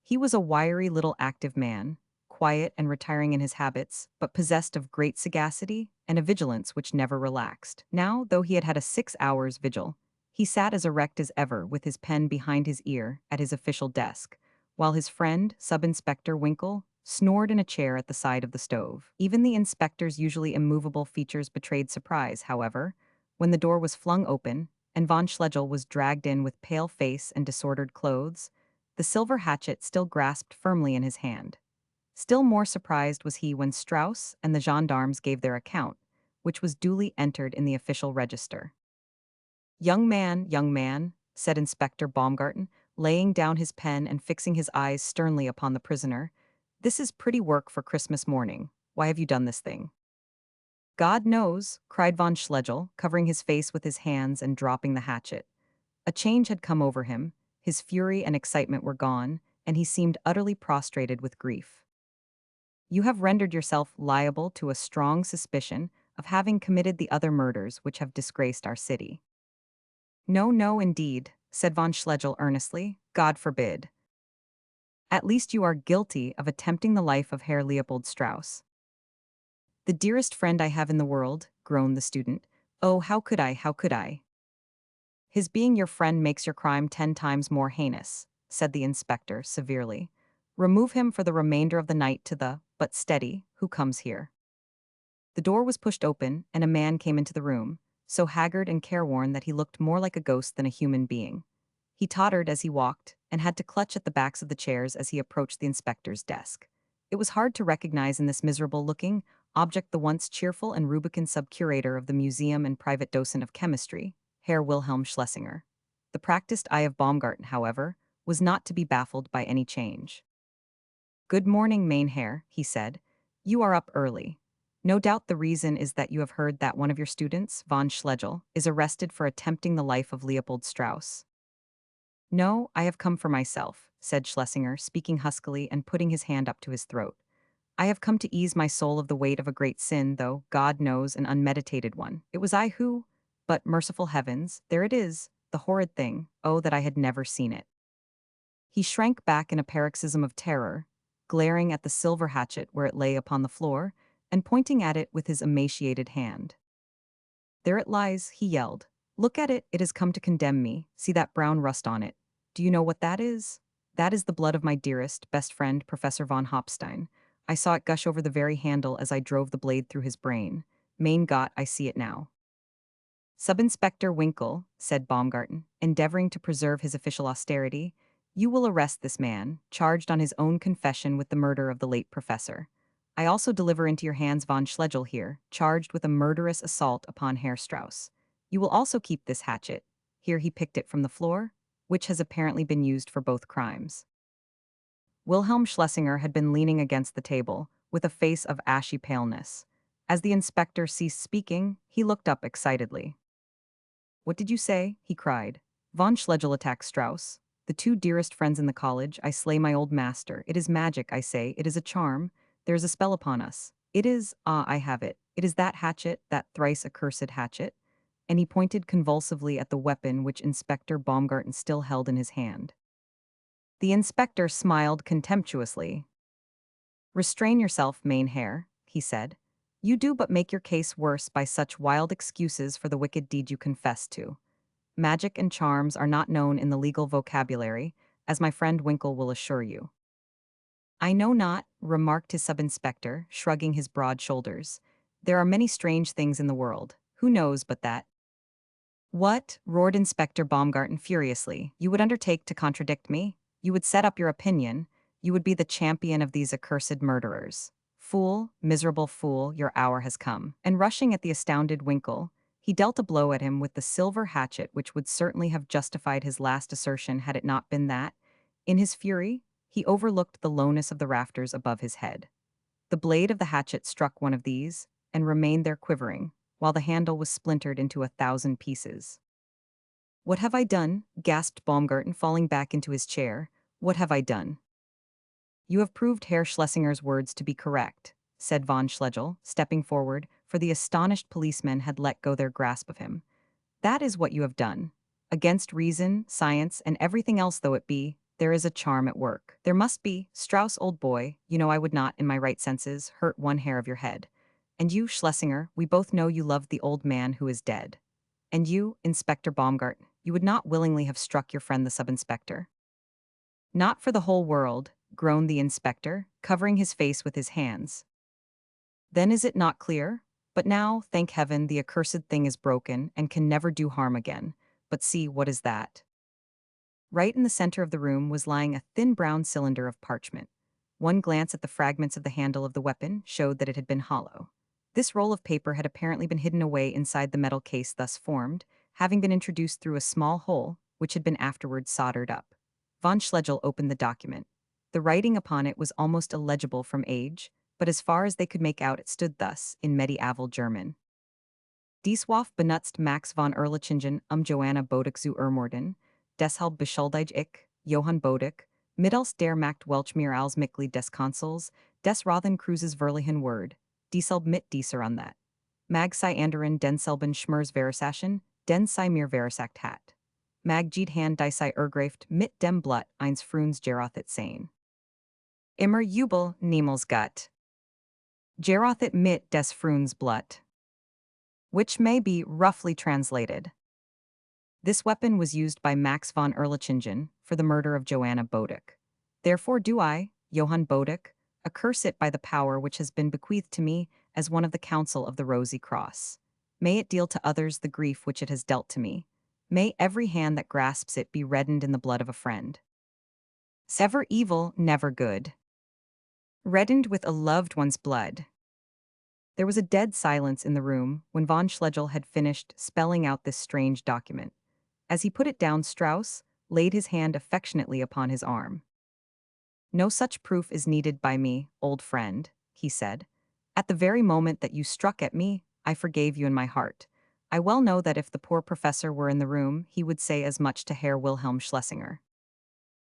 He was a wiry little active man, quiet and retiring in his habits, but possessed of great sagacity and a vigilance which never relaxed. Now, though he had had a 6 hours' vigil, he sat as erect as ever with his pen behind his ear at his official desk, while his friend, Sub-Inspector Winkle, snored in a chair at the side of the stove. Even the inspector's usually immovable features betrayed surprise, however, when the door was flung open and von Schlegel was dragged in with pale face and disordered clothes, the silver hatchet still grasped firmly in his hand. Still more surprised was he when Strauss and the gendarmes gave their account, which was duly entered in the official register. Young man," said Inspector Baumgarten, laying down his pen and fixing his eyes sternly upon the prisoner, "this is pretty work for Christmas morning. Why have you done this thing?" "God knows," cried von Schlegel, covering his face with his hands and dropping the hatchet. A change had come over him, his fury and excitement were gone, and he seemed utterly prostrated with grief. "You have rendered yourself liable to a strong suspicion of having committed the other murders which have disgraced our city." "No, no, indeed," said von Schlegel earnestly. "God forbid. At least you are guilty of attempting the life of Herr Leopold Strauss." "The dearest friend I have in the world," groaned the student. "Oh, how could I, how could I?" "His being your friend makes your crime 10 times more heinous," said the inspector severely. "Remove him for the remainder of the night to the— but steady, who comes here?" The door was pushed open, and a man came into the room, so haggard and careworn that he looked more like a ghost than a human being. He tottered as he walked, and had to clutch at the backs of the chairs as he approached the inspector's desk. It was hard to recognize in this miserable-looking object the once cheerful and rubicund sub-curator of the museum and private docent of chemistry, Herr Wilhelm Schlesinger. The practiced eye of Baumgarten, however, was not to be baffled by any change. "Good morning, mein Herr," he said. "You are up early. No doubt the reason is that you have heard that one of your students, von Schlegel, is arrested for attempting the life of Leopold Strauss." "No, I have come for myself," said Schlesinger, speaking huskily and putting his hand up to his throat. I have come to ease my soul of the weight of a great sin, though, God knows, an unmeditated one. It was I who— But, merciful heavens, there it is, the horrid thing, oh, that I had never seen it. He shrank back in a paroxysm of terror, glaring at the silver hatchet where it lay upon the floor, and pointing at it with his emaciated hand. There it lies, he yelled. Look at it, it has come to condemn me. See that brown rust on it. Do you know what that is? That is the blood of my dearest, best friend, Professor von Hopstein. I saw it gush over the very handle as I drove the blade through his brain. Mein Gott, I see it now. Sub-Inspector Winkle, said Baumgarten, endeavoring to preserve his official austerity, you will arrest this man, charged on his own confession with the murder of the late professor. I also deliver into your hands von Schlegel here, charged with a murderous assault upon Herr Strauss. You will also keep this hatchet. Here he picked it from the floor, which has apparently been used for both crimes. Wilhelm Schlesinger had been leaning against the table, with a face of ashy paleness. As the inspector ceased speaking, he looked up excitedly. What did you say? He cried. Von Schlegel attacks Strauss. The two dearest friends in the college, I slay my old master. It is magic, I say. It is a charm. There is a spell upon us. It is— I have it. It is that hatchet, that thrice accursed hatchet. And he pointed convulsively at the weapon which Inspector Baumgarten still held in his hand. The inspector smiled contemptuously. Restrain yourself, Mein Herr, he said. You do but make your case worse by such wild excuses for the wicked deed you confess to. Magic and charms are not known in the legal vocabulary, as my friend Winkle will assure you. I know not, remarked his sub-inspector, shrugging his broad shoulders. There are many strange things in the world. Who knows but that? What? Roared Inspector Baumgarten furiously. You would undertake to contradict me? You would set up your opinion? You would be the champion of these accursed murderers. Fool, miserable fool, your hour has come. And rushing at the astounded Winkle, he dealt a blow at him with the silver hatchet which would certainly have justified his last assertion had it not been that, in his fury, he overlooked the lowness of the rafters above his head. The blade of the hatchet struck one of these, and remained there quivering, while the handle was splintered into 1,000 pieces. What have I done? Gasped Baumgarten, falling back into his chair. What have I done? You have proved Herr Schlesinger's words to be correct, said von Schlegel, stepping forward, for the astonished policemen had let go their grasp of him. That is what you have done. Against reason, science, and everything else though it be, there is a charm at work. There must be. Strauss, old boy, you know I would not, in my right senses, hurt one hair of your head. And you, Schlesinger, we both know you loved the old man who is dead. And you, Inspector Baumgarten, you would not willingly have struck your friend the sub-inspector. Not for the whole world, groaned the inspector, covering his face with his hands. Then is it not clear? But now, thank heaven, the accursed thing is broken and can never do harm again. But see, what is that? Right in the center of the room was lying a thin brown cylinder of parchment. One glance at the fragments of the handle of the weapon showed that it had been hollow. This roll of paper had apparently been hidden away inside the metal case thus formed, having been introduced through a small hole, which had been afterwards soldered up. Von Schlegel opened the document. The writing upon it was almost illegible from age, but as far as they could make out it stood thus, in medieval German. Dieswaf benutzt Max von Erlichingen Johanna Bodek zu Ermorden, deshalb beschuldigt ich, Johann Bodek, mittels der Macht Welchmir als Mitglied des Konsuls, des Rothen Cruises Verliehen Word, dieselb mit dieser an that. Mag sei anderen denselben Schmers Verisachen, den sei mir verisagt hat. Mag Jeed hand die sei ergreift mit dem Blut eins Fruns Gerothit sein. Immer Jubel niemals gut. Gerothit mit des Fruns Blut. Which may be roughly translated. This weapon was used by Max von Erlichingen for the murder of Johanna Bodek. Therefore do I, Johann Bodek, accurse it by the power which has been bequeathed to me as one of the Council of the Rosy Cross. May it deal to others the grief which it has dealt to me. May every hand that grasps it be reddened in the blood of a friend. Sever evil, never good. Reddened with a loved one's blood. There was a dead silence in the room when von Schlegel had finished spelling out this strange document. As he put it down, Strauss laid his hand affectionately upon his arm. No such proof is needed by me, old friend, he said. At the very moment that you struck at me, I forgave you in my heart. I well know that if the poor professor were in the room, he would say as much to Herr Wilhelm Schlesinger.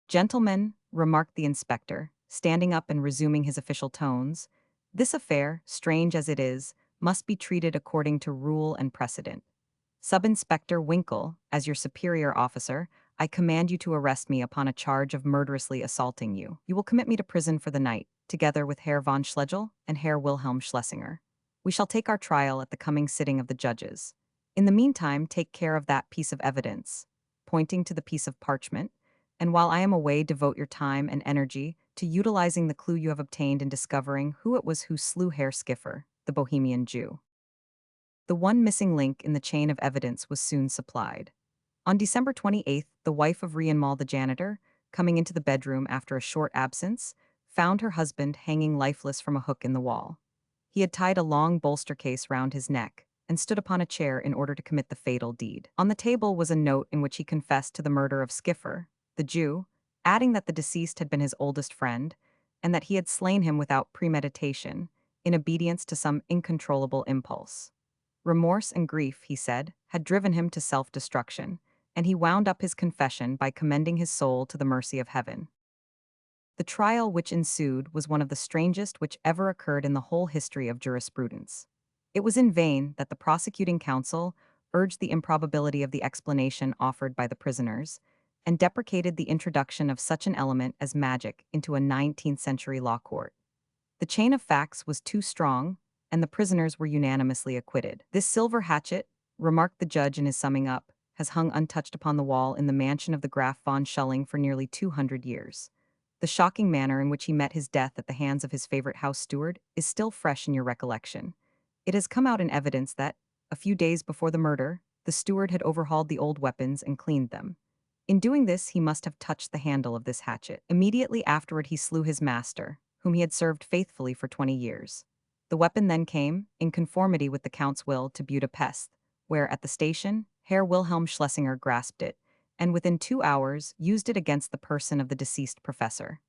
Gentlemen, remarked the inspector, standing up and resuming his official tones. This affair, strange as it is, must be treated according to rule and precedent. Sub-Inspector Winkle, as your superior officer, I command you to arrest me upon a charge of murderously assaulting you. You will commit me to prison for the night, together with Herr von Schlegel and Herr Wilhelm Schlesinger. We shall take our trial at the coming sitting of the judges. In the meantime, take care of that piece of evidence, pointing to the piece of parchment, and while I am away, devote your time and energy to utilizing the clue you have obtained in discovering who it was who slew Herr Skiffer, the Bohemian Jew. The one missing link in the chain of evidence was soon supplied. On December 28th, the wife of Rienmal the janitor, coming into the bedroom after a short absence, found her husband hanging lifeless from a hook in the wall. He had tied a long bolster case round his neck and stood upon a chair in order to commit the fatal deed. On the table was a note in which he confessed to the murder of Skiffer, the Jew, adding that the deceased had been his oldest friend and that he had slain him without premeditation, in obedience to some uncontrollable impulse. Remorse and grief, he said, had driven him to self-destruction, and he wound up his confession by commending his soul to the mercy of heaven. The trial which ensued was one of the strangest which ever occurred in the whole history of jurisprudence. It was in vain that the prosecuting counsel urged the improbability of the explanation offered by the prisoners, and deprecated the introduction of such an element as magic into a 19th-century law court. The chain of facts was too strong, and the prisoners were unanimously acquitted. This silver hatchet, remarked the judge in his summing up, has hung untouched upon the wall in the mansion of the Graf von Schulling for nearly 200 years. The shocking manner in which he met his death at the hands of his favorite house steward is still fresh in your recollection. It has come out in evidence that, a few days before the murder, the steward had overhauled the old weapons and cleaned them. In doing this, he must have touched the handle of this hatchet. Immediately afterward, he slew his master, whom he had served faithfully for 20 years. The weapon then came, in conformity with the Count's will, to Budapest, where, at the station, Herr Wilhelm Schlesinger grasped it, and within 2 hours used it against the person of the deceased professor.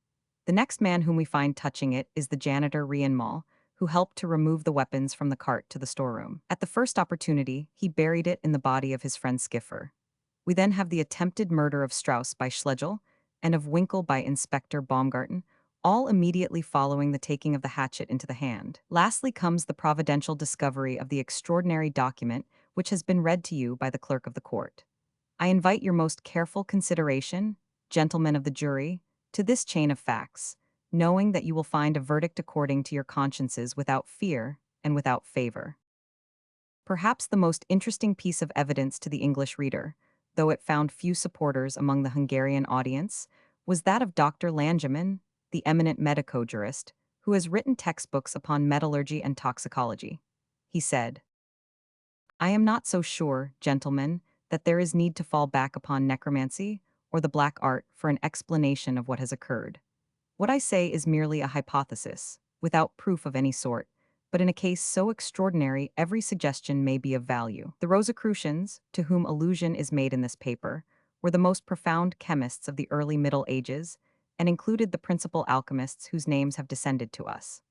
The next man whom we find touching it is the janitor Rienmal, who helped to remove the weapons from the cart to the storeroom. At the first opportunity, he buried it in the body of his friend Skiffer. We then have the attempted murder of Strauss by Schlegel and of Winkle by Inspector Baumgarten, all immediately following the taking of the hatchet into the hand. Lastly comes the providential discovery of the extraordinary document which has been read to you by the clerk of the court. I invite your most careful consideration, gentlemen of the jury, to this chain of facts, knowing that you will find a verdict according to your consciences without fear and without favor. Perhaps the most interesting piece of evidence to the English reader, though it found few supporters among the Hungarian audience, was that of Dr. Langemann, the eminent medico-jurist, who has written textbooks upon metallurgy and toxicology. He said, "I am not so sure, gentlemen, that there is need to fall back upon necromancy or the black art for an explanation of what has occurred. What I say is merely a hypothesis, without proof of any sort, but in a case so extraordinary every suggestion may be of value. The Rosicrucians, to whom allusion is made in this paper, were the most profound chemists of the early Middle Ages, and included the principal alchemists whose names have descended to us.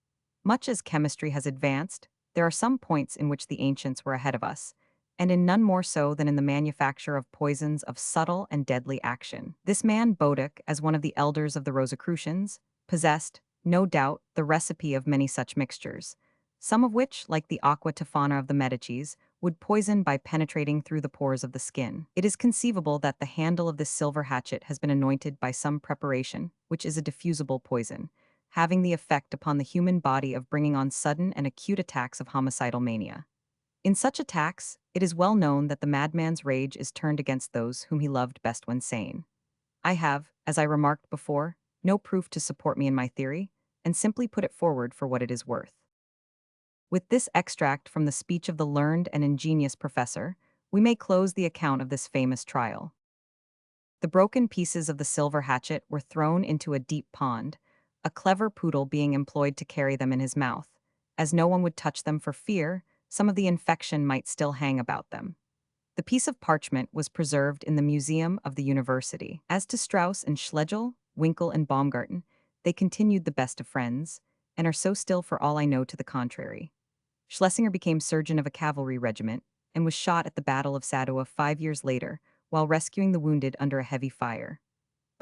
Much as chemistry has advanced, there are some points in which the ancients were ahead of us, and in none more so than in the manufacture of poisons of subtle and deadly action. This man Boduc, as one of the elders of the Rosicrucians, possessed, no doubt, the recipe of many such mixtures, some of which, like the aqua tofana of the Medicis, would poison by penetrating through the pores of the skin. It is conceivable that the handle of this silver hatchet has been anointed by some preparation, which is a diffusible poison, having the effect upon the human body of bringing on sudden and acute attacks of homicidal mania. In such attacks, it is well known that the madman's rage is turned against those whom he loved best when sane. I have, as I remarked before, no proof to support me in my theory, and simply put it forward for what it is worth. With this extract from the speech of the learned and ingenious professor, we may close the account of this famous trial. The broken pieces of the silver hatchet were thrown into a deep pond, a clever poodle being employed to carry them in his mouth. As no one would touch them for fear, some of the infection might still hang about them. The piece of parchment was preserved in the museum of the university. As to Strauss and Schlegel, Winkle and Baumgarten, they continued the best of friends, and are so still for all I know to the contrary. Schlesinger became surgeon of a cavalry regiment, and was shot at the Battle of Sadowa 5 years later, while rescuing the wounded under a heavy fire.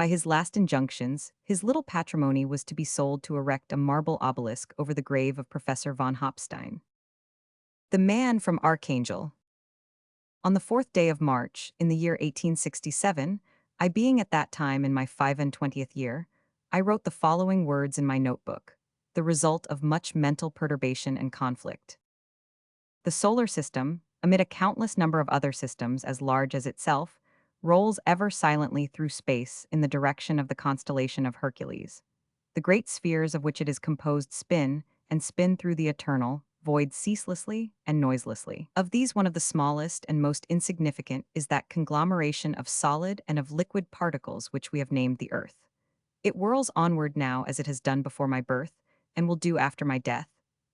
By his last injunctions, his little patrimony was to be sold to erect a marble obelisk over the grave of Professor von Hopstein. The man from Archangel. On the 4th day of March, in the year 1867, I being at that time in my 25th year, I wrote the following words in my notebook, the result of much mental perturbation and conflict. The solar system, amid a countless number of other systems as large as itself, rolls ever silently through space in the direction of the constellation of Hercules. The great spheres of which it is composed spin, and spin through the eternal, void ceaselessly and noiselessly. Of these, one of the smallest and most insignificant is that conglomeration of solid and of liquid particles which we have named the Earth. It whirls onward now as it has done before my birth, and will do after my death,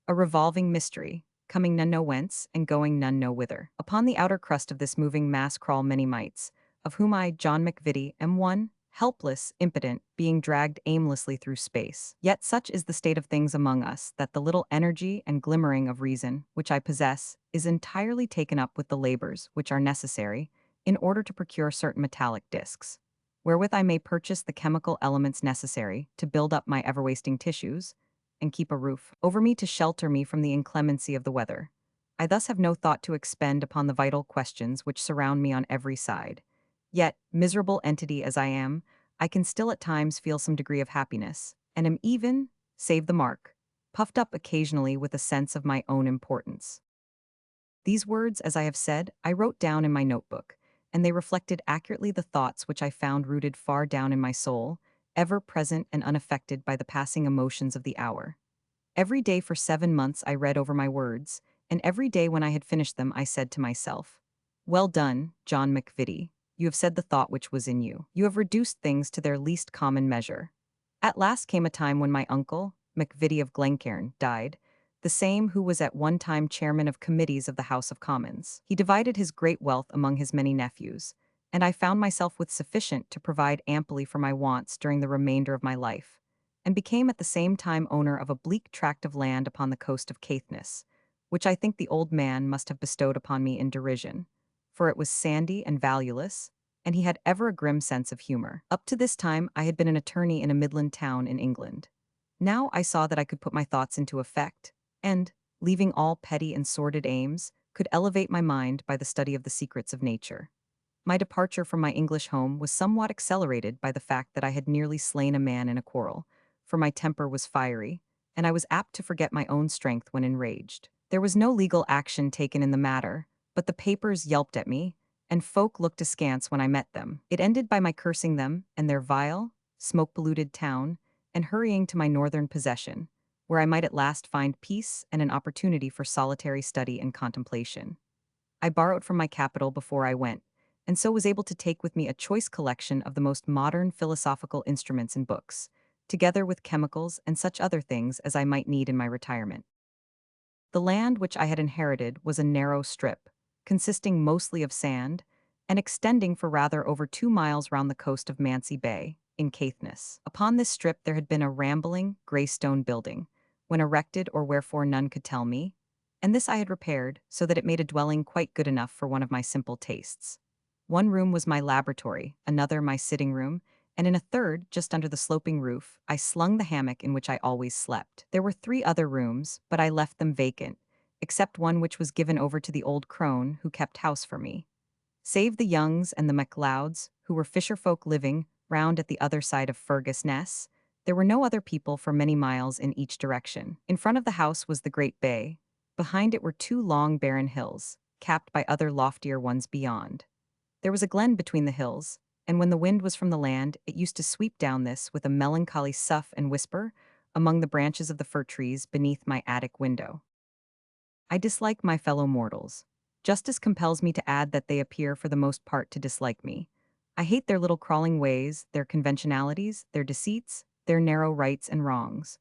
a revolving mystery, coming none know whence, and going none know whither. Upon the outer crust of this moving mass crawl many mites, of whom I, John McVitie, am one, helpless, impotent, being dragged aimlessly through space. Yet such is the state of things among us that the little energy and glimmering of reason which I possess is entirely taken up with the labors which are necessary in order to procure certain metallic discs, wherewith I may purchase the chemical elements necessary to build up my ever-wasting tissues, and keep a roof over me to shelter me from the inclemency of the weather. I thus have no thought to expend upon the vital questions which surround me on every side. Yet, miserable entity as I am, I can still at times feel some degree of happiness, and am even, save the mark, puffed up occasionally with a sense of my own importance. These words, as I have said, I wrote down in my notebook, and they reflected accurately the thoughts which I found rooted far down in my soul, ever present and unaffected by the passing emotions of the hour. Every day for 7 months I read over my words, and every day when I had finished them I said to myself, "Well done, John McVitie. You have said the thought which was in you. You have reduced things to their least common measure." At last came a time when my uncle, McVitie of Glencairn, died, the same who was at one time chairman of committees of the House of Commons. He divided his great wealth among his many nephews, and I found myself with sufficient to provide amply for my wants during the remainder of my life, and became at the same time owner of a bleak tract of land upon the coast of Caithness, which I think the old man must have bestowed upon me in derision, for it was sandy and valueless, and he had ever a grim sense of humor. Up to this time I had been an attorney in a Midland town in England. Now I saw that I could put my thoughts into effect, and, leaving all petty and sordid aims, could elevate my mind by the study of the secrets of nature. My departure from my English home was somewhat accelerated by the fact that I had nearly slain a man in a quarrel, for my temper was fiery, and I was apt to forget my own strength when enraged. There was no legal action taken in the matter, but the papers yelped at me, and folk looked askance when I met them. It ended by my cursing them and their vile, smoke-polluted town, and hurrying to my northern possession, where I might at last find peace and an opportunity for solitary study and contemplation. I borrowed from my capital before I went, and so was able to take with me a choice collection of the most modern philosophical instruments and books, together with chemicals and such other things as I might need in my retirement. The land which I had inherited was a narrow strip, consisting mostly of sand, and extending for rather over 2 miles round the coast of Mancy Bay, in Caithness. Upon this strip there had been a rambling, grey stone building, when erected or wherefore none could tell me, and this I had repaired, so that it made a dwelling quite good enough for one of my simple tastes. One room was my laboratory, another my sitting room, and in a third, just under the sloping roof, I slung the hammock in which I always slept. There were 3 other rooms, but I left them vacant, except one which was given over to the old crone who kept house for me. Save the Youngs and the MacLeods, who were fisher folk living round at the other side of Fergus Ness, there were no other people for many miles in each direction. In front of the house was the great bay. Behind it were 2 long barren hills, capped by other loftier ones beyond. There was a glen between the hills, and when the wind was from the land, it used to sweep down this with a melancholy sough and whisper among the branches of the fir trees beneath my attic window. I dislike my fellow mortals. Justice compels me to add that they appear for the most part to dislike me. I hate their little crawling ways, their conventionalities, their deceits, their narrow rights and wrongs.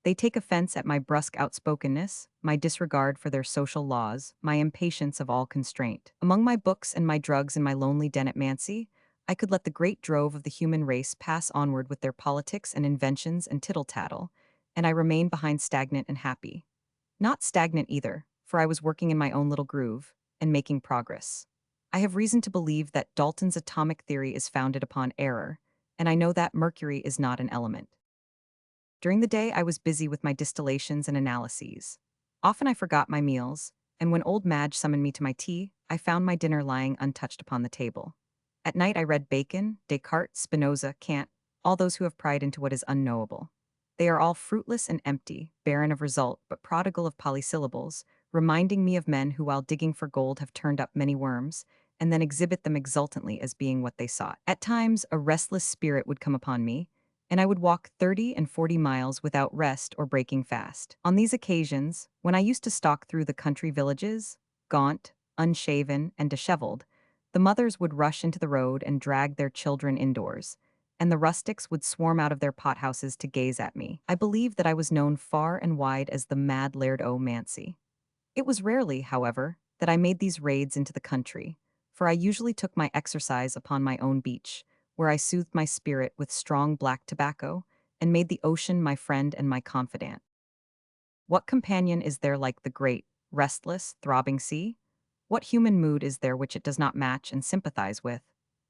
They take offense at my brusque outspokenness, my disregard for their social laws, my impatience of all constraint. Among my books and my drugs in my lonely den at Mancy, I could let the great drove of the human race pass onward with their politics and inventions and tittle-tattle, and I remain behind stagnant and happy. Not stagnant either, for I was working in my own little groove, and making progress. I have reason to believe that Dalton's atomic theory is founded upon error, and I know that mercury is not an element. During the day, I was busy with my distillations and analyses. Often I forgot my meals, and when old Madge summoned me to my tea, I found my dinner lying untouched upon the table. At night, I read Bacon, Descartes, Spinoza, Kant, all those who have pried into what is unknowable. They are all fruitless and empty, barren of result, but prodigal of polysyllables, reminding me of men who, while digging for gold, have turned up many worms, and then exhibit them exultantly as being what they sought. At times, a restless spirit would come upon me, and I would walk 30 and 40 miles without rest or breaking fast. On these occasions, when I used to stalk through the country villages, gaunt, unshaven, and disheveled, the mothers would rush into the road and drag their children indoors, and the rustics would swarm out of their pothouses to gaze at me. I believe that I was known far and wide as the mad Laird o' Mancy. It was rarely, however, that I made these raids into the country, for I usually took my exercise upon my own beach, where I soothed my spirit with strong black tobacco and made the ocean my friend and my confidant. What companion is there like the great, restless, throbbing sea? What human mood is there which it does not match and sympathize with?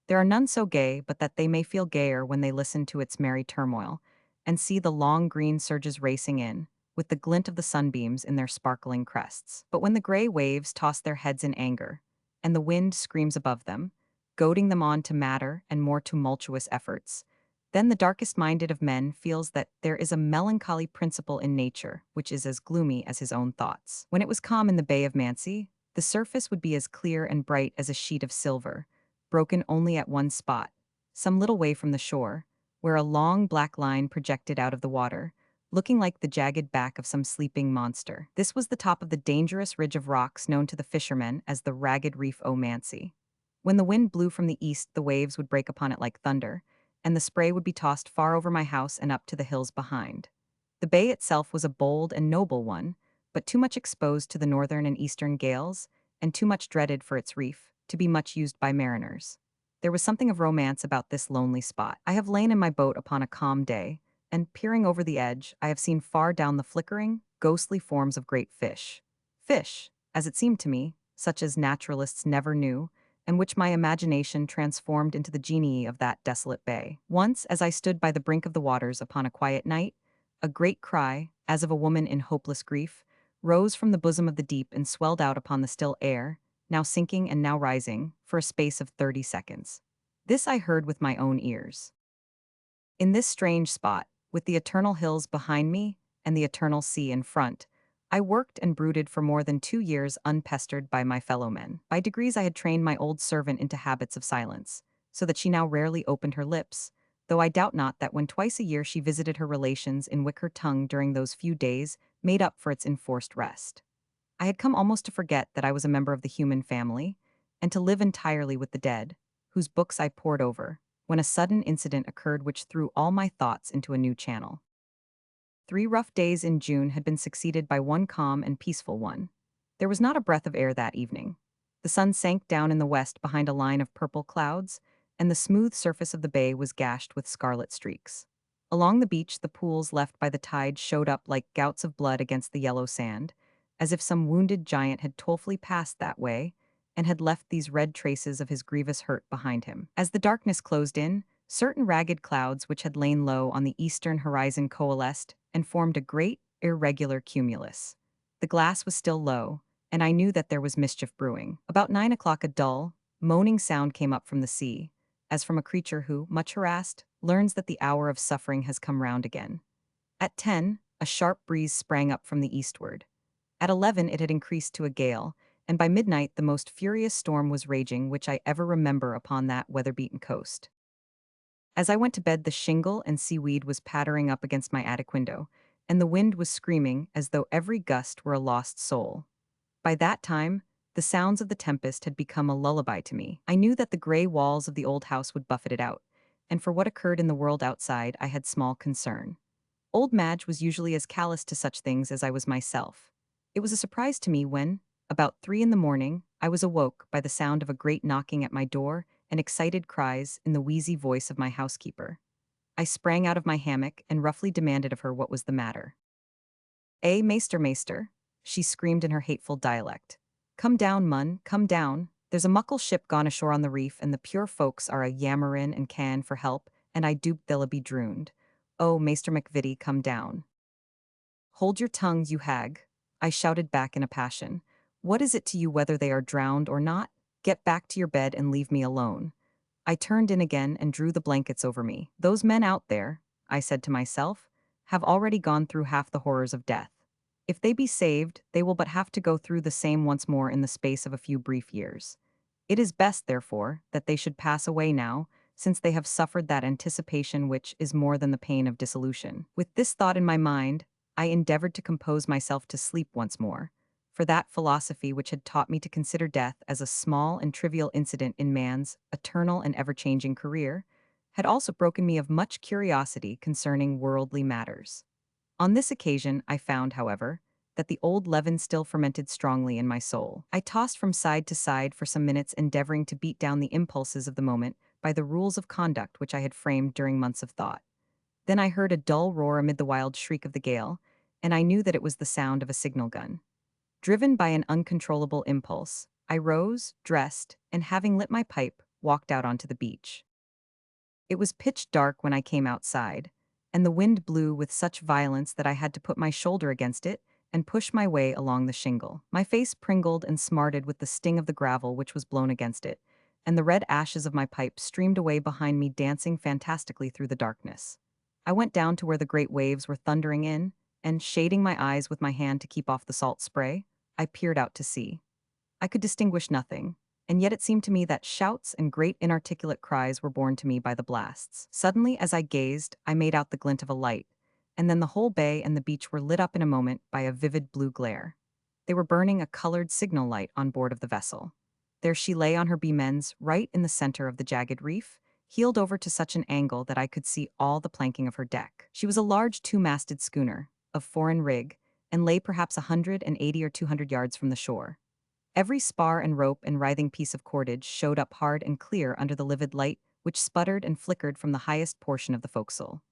There are none so gay but that they may feel gayer when they listen to its merry turmoil, and see the long green surges racing in, with the glint of the sunbeams in their sparkling crests. But when the gray waves toss their heads in anger, and the wind screams above them, goading them on to madder and more tumultuous efforts, then the darkest minded of men feels that there is a melancholy principle in nature which is as gloomy as his own thoughts. When it was calm in the Bay of Mancy, the surface would be as clear and bright as a sheet of silver, broken only at one spot, some little way from the shore, where a long black line projected out of the water, looking like the jagged back of some sleeping monster. This was the top of the dangerous ridge of rocks known to the fishermen as the Ragged Reef o' Mancy. When the wind blew from the east, the waves would break upon it like thunder, and the spray would be tossed far over my house and up to the hills behind. The bay itself was a bold and noble one, but too much exposed to the northern and eastern gales, and too much dreaded for its reef, to be much used by mariners. There was something of romance about this lonely spot. I have lain in my boat upon a calm day, and peering over the edge, I have seen far down the flickering, ghostly forms of great fish. Fish, as it seemed to me, such as naturalists never knew, and which my imagination transformed into the genii of that desolate bay. Once, as I stood by the brink of the waters upon a quiet night, a great cry, as of a woman in hopeless grief, rose from the bosom of the deep and swelled out upon the still air, now sinking and now rising, for a space of 30 seconds. This I heard with my own ears. In this strange spot, with the eternal hills behind me and the eternal sea in front, I worked and brooded for more than 2 years unpestered by my fellow men. By degrees I had trained my old servant into habits of silence, so that she now rarely opened her lips, though I doubt not that when twice a year she visited her relations in Wick her tongue during those few days made up for its enforced rest. I had come almost to forget that I was a member of the human family, and to live entirely with the dead, whose books I pored over, when a sudden incident occurred which threw all my thoughts into a new channel. 3 rough days in June had been succeeded by one calm and peaceful one. There was not a breath of air that evening. The sun sank down in the west behind a line of purple clouds, and the smooth surface of the bay was gashed with scarlet streaks. Along the beach, the pools left by the tide showed up like gouts of blood against the yellow sand, as if some wounded giant had toilfully passed that way and had left these red traces of his grievous hurt behind him. As the darkness closed in, certain ragged clouds which had lain low on the eastern horizon coalesced and formed a great, irregular cumulus. The glass was still low, and I knew that there was mischief brewing. About 9 o'clock a dull, moaning sound came up from the sea, as from a creature who, much harassed, learns that the hour of suffering has come round again. At 10, a sharp breeze sprang up from the eastward. At 11 it had increased to a gale, and by midnight the most furious storm was raging which I ever remember upon that weather-beaten coast. As I went to bed, the shingle and seaweed was pattering up against my attic window, and the wind was screaming as though every gust were a lost soul. By that time, the sounds of the tempest had become a lullaby to me. I knew that the gray walls of the old house would buffet it out, and for what occurred in the world outside I had small concern. Old Madge was usually as callous to such things as I was myself. It was a surprise to me when, about 3 in the morning, I was awoke by the sound of a great knocking at my door and excited cries in the wheezy voice of my housekeeper. I sprang out of my hammock and roughly demanded of her what was the matter. Meester," she screamed in her hateful dialect. "Come down, mun, come down. There's a muckle ship gone ashore on the reef, and the pure folks are a yammerin' and can for help, and I duped they'll be drooned. Oh, Maester McVitie, come down. Hold your tongues, you hag, I shouted back in a passion. What is it to you whether they are drowned or not? Get back to your bed and leave me alone. I turned in again and drew the blankets over me. Those men out there, I said to myself, have already gone through half the horrors of death. If they be saved, they will but have to go through the same once more in the space of a few brief years. It is best, therefore, that they should pass away now, since they have suffered that anticipation which is more than the pain of dissolution. With this thought in my mind, I endeavored to compose myself to sleep once more, for that philosophy which had taught me to consider death as a small and trivial incident in man's eternal and ever-changing career, had also broken me of much curiosity concerning worldly matters. On this occasion, I found, however, that the old leaven still fermented strongly in my soul. I tossed from side to side for some minutes, endeavoring to beat down the impulses of the moment by the rules of conduct which I had framed during months of thought. Then I heard a dull roar amid the wild shriek of the gale, and I knew that it was the sound of a signal gun. Driven by an uncontrollable impulse, I rose, dressed, and having lit my pipe, walked out onto the beach. It was pitch dark when I came outside, and the wind blew with such violence that I had to put my shoulder against it and push my way along the shingle. My face pringled and smarted with the sting of the gravel which was blown against it, and the red ashes of my pipe streamed away behind me, dancing fantastically through the darkness. I went down to where the great waves were thundering in, and, shading my eyes with my hand to keep off the salt spray, I peered out to sea. I could distinguish nothing, and yet it seemed to me that shouts and great inarticulate cries were borne to me by the blasts. Suddenly, as I gazed, I made out the glint of a light, and then the whole bay and the beach were lit up in a moment by a vivid blue glare. They were burning a colored signal light on board of the vessel. There she lay on her beam ends, right in the center of the jagged reef, heeled over to such an angle that I could see all the planking of her deck. She was a large two-masted schooner, of foreign rig, and lay perhaps 180 or 200 yards from the shore. Every spar and rope and writhing piece of cordage showed up hard and clear under the livid light which sputtered and flickered from the highest portion of the forecastle.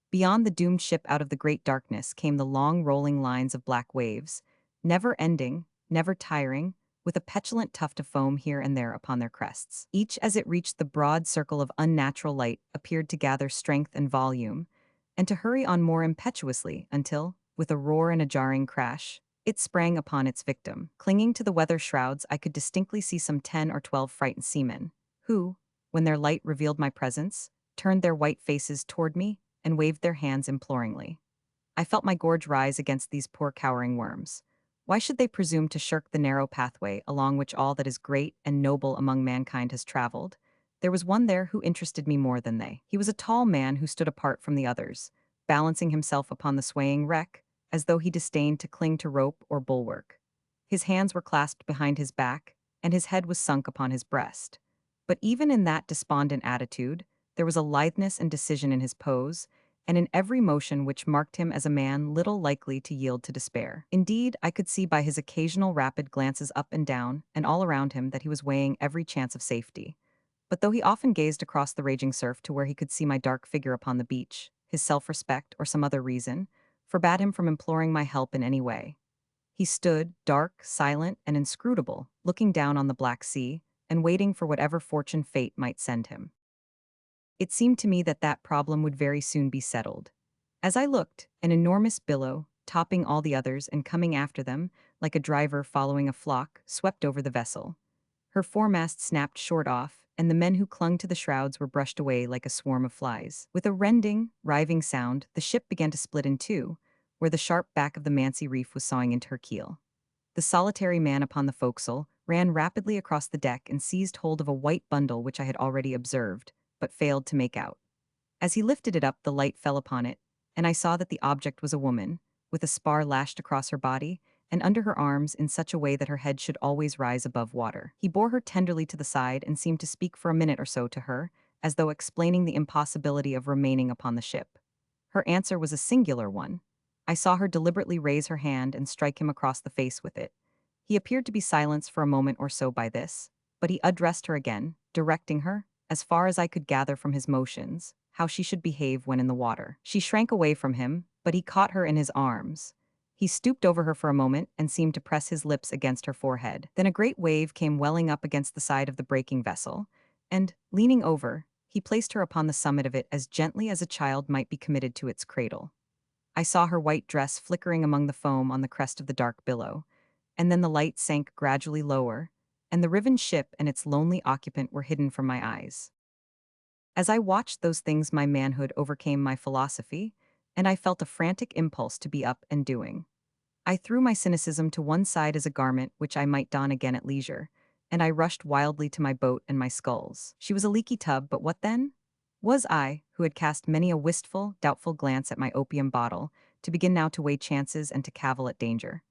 Beyond the doomed ship, out of the great darkness, came the long rolling lines of black waves, never ending, never tiring, with a petulant tuft of foam here and there upon their crests. Each, as it reached the broad circle of unnatural light, appeared to gather strength and volume, and to hurry on more impetuously until, with a roar and a jarring crash, it sprang upon its victim. Clinging to the weather shrouds, I could distinctly see some 10 or 12 frightened seamen, who, when their light revealed my presence, turned their white faces toward me and waved their hands imploringly. I felt my gorge rise against these poor cowering worms. Why should they presume to shirk the narrow pathway along which all that is great and noble among mankind has traveled? There was one there who interested me more than they. He was a tall man who stood apart from the others, balancing himself upon the swaying wreck, as though he disdained to cling to rope or bulwark. His hands were clasped behind his back, and his head was sunk upon his breast. But even in that despondent attitude, there was a litheness and decision in his pose, and in every motion which marked him as a man little likely to yield to despair. Indeed, I could see by his occasional rapid glances up and down and all around him that he was weighing every chance of safety. But though he often gazed across the raging surf to where he could see my dark figure upon the beach, his self-respect, or some other reason, forbade him from imploring my help in any way. He stood, dark, silent, and inscrutable, looking down on the Black Sea, and waiting for whatever fortune fate might send him. It seemed to me that that problem would very soon be settled. As I looked, an enormous billow, topping all the others and coming after them, like a driver following a flock, swept over the vessel. Her foremast snapped short off, and the men who clung to the shrouds were brushed away like a swarm of flies. With a rending, riving sound, the ship began to split in two, where the sharp back of the Mancy reef was sawing into her keel. The solitary man upon the forecastle ran rapidly across the deck and seized hold of a white bundle which I had already observed, but failed to make out. As he lifted it up, the light fell upon it, and I saw that the object was a woman, with a spar lashed across her body, and under her arms in such a way that her head should always rise above water. He bore her tenderly to the side and seemed to speak for a minute or so to her, as though explaining the impossibility of remaining upon the ship. Her answer was a singular one. I saw her deliberately raise her hand and strike him across the face with it. He appeared to be silenced for a moment or so by this, but he addressed her again, directing her, as far as I could gather from his motions, how she should behave when in the water. She shrank away from him, but he caught her in his arms. He stooped over her for a moment and seemed to press his lips against her forehead. Then a great wave came welling up against the side of the breaking vessel, and, leaning over, he He placed her upon the summit of it as gently as a child might be committed to its cradle. I saw her white dress flickering among the foam on the crest of the dark billow, and then the light sank gradually lower, and the riven ship and its lonely occupant were hidden from my eyes. As I watched those things, my manhood overcame my philosophy, and I felt a frantic impulse to be up and doing. I threw my cynicism to one side as a garment which I might don again at leisure, and I rushed wildly to my boat and my sculls. She was a leaky tub, but what then? Was I, who had cast many a wistful, doubtful glance at my opium bottle, to begin now to weigh chances and to cavil at danger?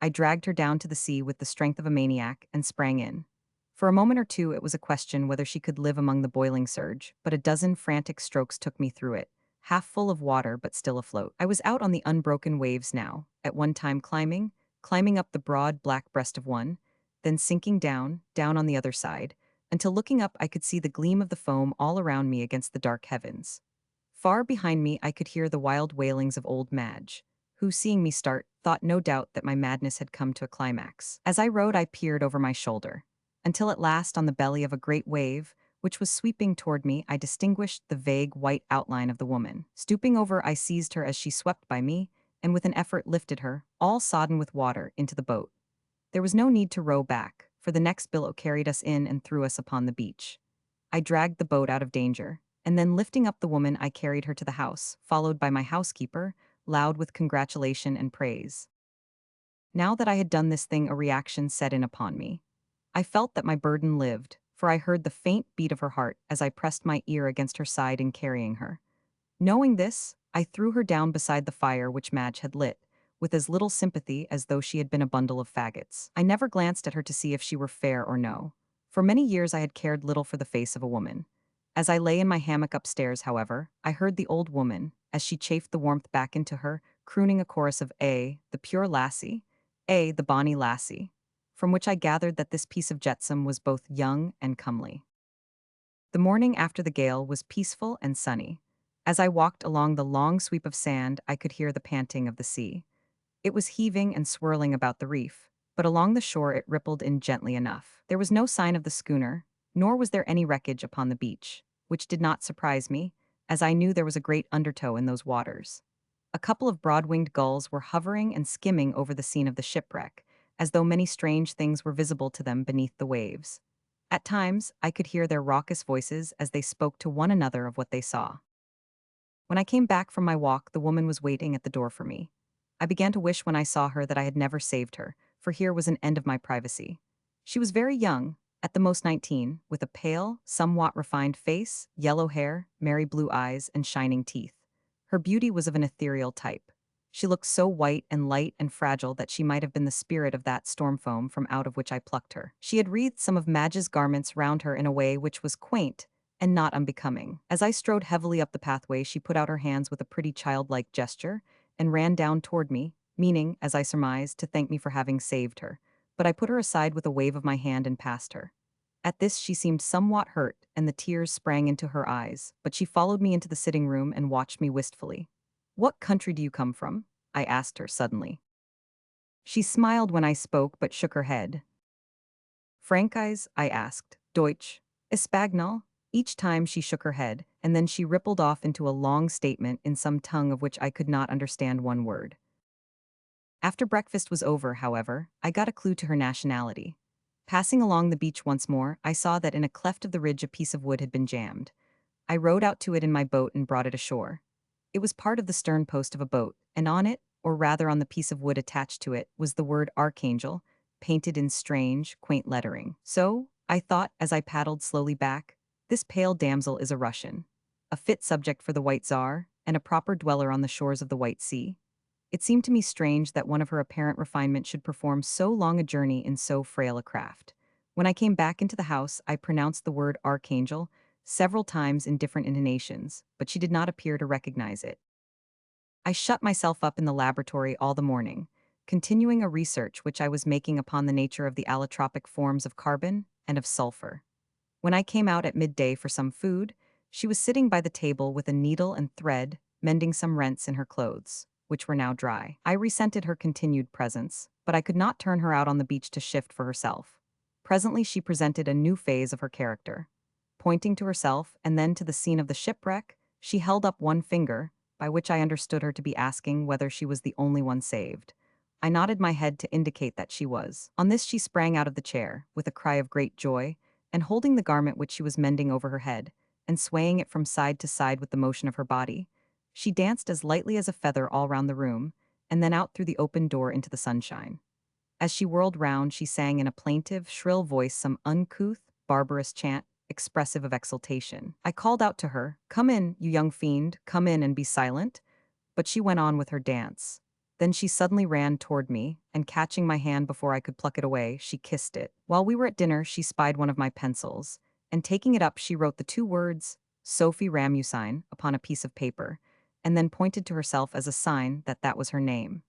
I dragged her down to the sea with the strength of a maniac and sprang in. For a moment or two it was a question whether she could live among the boiling surge, but a dozen frantic strokes took me through it, half full of water but still afloat. I was out on the unbroken waves now, at one time climbing up the broad black breast of one, then sinking down on the other side, until looking up I could see the gleam of the foam all around me against the dark heavens. Far behind me I could hear the wild wailings of old Madge, who, seeing me start, thought no doubt that my madness had come to a climax. As I rowed I peered over my shoulder, until at last on the belly of a great wave, which was sweeping toward me, I distinguished the vague white outline of the woman. Stooping over, I seized her as she swept by me, and with an effort lifted her, all sodden with water, into the boat. There was no need to row back, for the next billow carried us in and threw us upon the beach. I dragged the boat out of danger, and then lifting up the woman I carried her to the house, followed by my housekeeper, loud with congratulation and praise. Now that I had done this thing, a reaction set in upon me. I felt that my burden lived, for I heard the faint beat of her heart as I pressed my ear against her side in carrying her. Knowing this, I threw her down beside the fire which Madge had lit, with as little sympathy as though she had been a bundle of faggots. I never glanced at her to see if she were fair or no. For many years I had cared little for the face of a woman. As I lay in my hammock upstairs, however, I heard the old woman, as she chafed the warmth back into her, crooning a chorus of the pure lassie, the bonny lassie, from which I gathered that this piece of jetsam was both young and comely. The morning after the gale was peaceful and sunny. As I walked along the long sweep of sand, I could hear the panting of the sea. It was heaving and swirling about the reef, but along the shore it rippled in gently enough. There was no sign of the schooner, nor was there any wreckage upon the beach, which did not surprise me, as I knew there was a great undertow in those waters. A couple of broad-winged gulls were hovering and skimming over the scene of the shipwreck, as though many strange things were visible to them beneath the waves. At times, I could hear their raucous voices as they spoke to one another of what they saw. When I came back from my walk, the woman was waiting at the door for me. I began to wish when I saw her that I had never saved her, for here was an end of my privacy. She was very young, at the most 19, with a pale, somewhat refined face, yellow hair, merry blue eyes, and shining teeth. Her beauty was of an ethereal type. She looked so white and light and fragile that she might have been the spirit of that storm foam from out of which I plucked her. She had wreathed some of Madge's garments round her in a way which was quaint and not unbecoming. As I strode heavily up the pathway, she put out her hands with a pretty childlike gesture and ran down toward me, meaning, as I surmised, to thank me for having saved her. But I put her aside with a wave of my hand and passed her. At this she seemed somewhat hurt, and the tears sprang into her eyes, but she followed me into the sitting room and watched me wistfully. "What country do you come from?" I asked her suddenly. She smiled when I spoke but shook her head. "Frankreich?" I asked. "Deutsch? Espagnol?" Each time she shook her head, and then she rippled off into a long statement in some tongue of which I could not understand one word. After breakfast was over, however, I got a clue to her nationality. Passing along the beach once more, I saw that in a cleft of the ridge a piece of wood had been jammed. I rowed out to it in my boat and brought it ashore. It was part of the stern post of a boat, and on it, or rather on the piece of wood attached to it, was the word Archangel, painted in strange, quaint lettering. So, I thought as I paddled slowly back, this pale damsel is a Russian, a fit subject for the White Tsar, and a proper dweller on the shores of the White Sea. It seemed to me strange that one of her apparent refinement should perform so long a journey in so frail a craft. When I came back into the house, I pronounced the word Archangel several times in different intonations, but she did not appear to recognize it. I shut myself up in the laboratory all the morning, continuing a research which I was making upon the nature of the allotropic forms of carbon and of sulfur. When I came out at midday for some food, she was sitting by the table with a needle and thread, mending some rents in her clothes, which were now dry. I resented her continued presence, but I could not turn her out on the beach to shift for herself. Presently she presented a new phase of her character. Pointing to herself and then to the scene of the shipwreck, she held up one finger, by which I understood her to be asking whether she was the only one saved. I nodded my head to indicate that she was. On this she sprang out of the chair, with a cry of great joy, and holding the garment which she was mending over her head, and swaying it from side to side with the motion of her body, she danced as lightly as a feather all round the room, and then out through the open door into the sunshine. As she whirled round, she sang in a plaintive, shrill voice some uncouth, barbarous chant, expressive of exultation. I called out to her, "Come in, you young fiend, come in and be silent," but she went on with her dance. Then she suddenly ran toward me, and catching my hand before I could pluck it away, she kissed it. While we were at dinner, she spied one of my pencils, and taking it up, she wrote the two words, Sophie Ramusine, upon a piece of paper, and then pointed to herself as a sign that that was her name.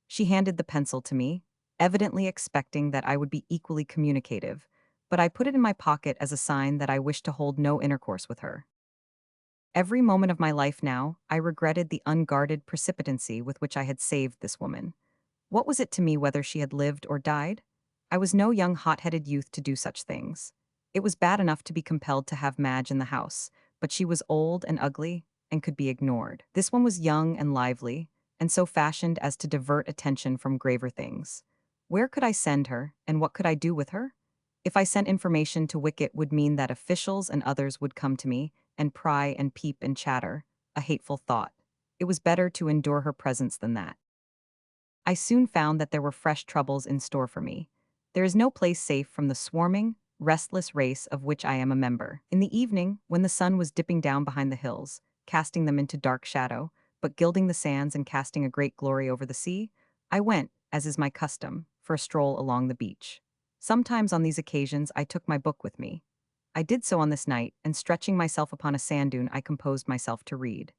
She handed the pencil to me, evidently expecting that I would be equally communicative, but I put it in my pocket as a sign that I wished to hold no intercourse with her. Every moment of my life now, I regretted the unguarded precipitancy with which I had saved this woman. What was it to me whether she had lived or died? I was no young hot-headed youth to do such things. It was bad enough to be compelled to have Madge in the house, but she was old and ugly and could be ignored. This one was young and lively, and so fashioned as to divert attention from graver things. Where could I send her, and what could I do with her? If I sent information to Wicket would mean that officials and others would come to me and pry and peep and chatter, a hateful thought. It was better to endure her presence than that. I soon found that there were fresh troubles in store for me. There is no place safe from the swarming, restless race of which I am a member. In the evening, when the sun was dipping down behind the hills, casting them into dark shadow, but gilding the sands and casting a great glory over the sea, I went, as is my custom, for a stroll along the beach. Sometimes on these occasions I took my book with me. I did so on this night, and stretching myself upon a sand dune, I composed myself to read.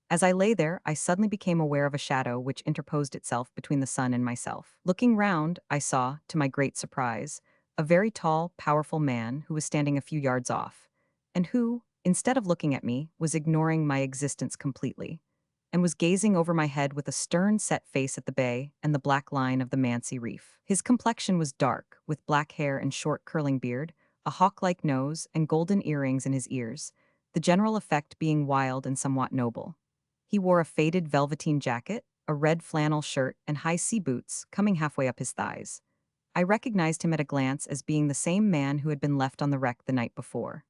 As I lay there, I suddenly became aware of a shadow which interposed itself between the sun and myself. Looking round, I saw, to my great surprise, a very tall, powerful man who was standing a few yards off, and who, instead of looking at me, was ignoring my existence completely, and was gazing over my head with a stern set face at the bay and the black line of the Mansi Reef. His complexion was dark, with black hair and short curling beard, a hawk-like nose, and golden earrings in his ears, the general effect being wild and somewhat noble. He wore a faded velveteen jacket, a red flannel shirt, and high sea boots coming halfway up his thighs. I recognized him at a glance as being the same man who had been left on the wreck the night before.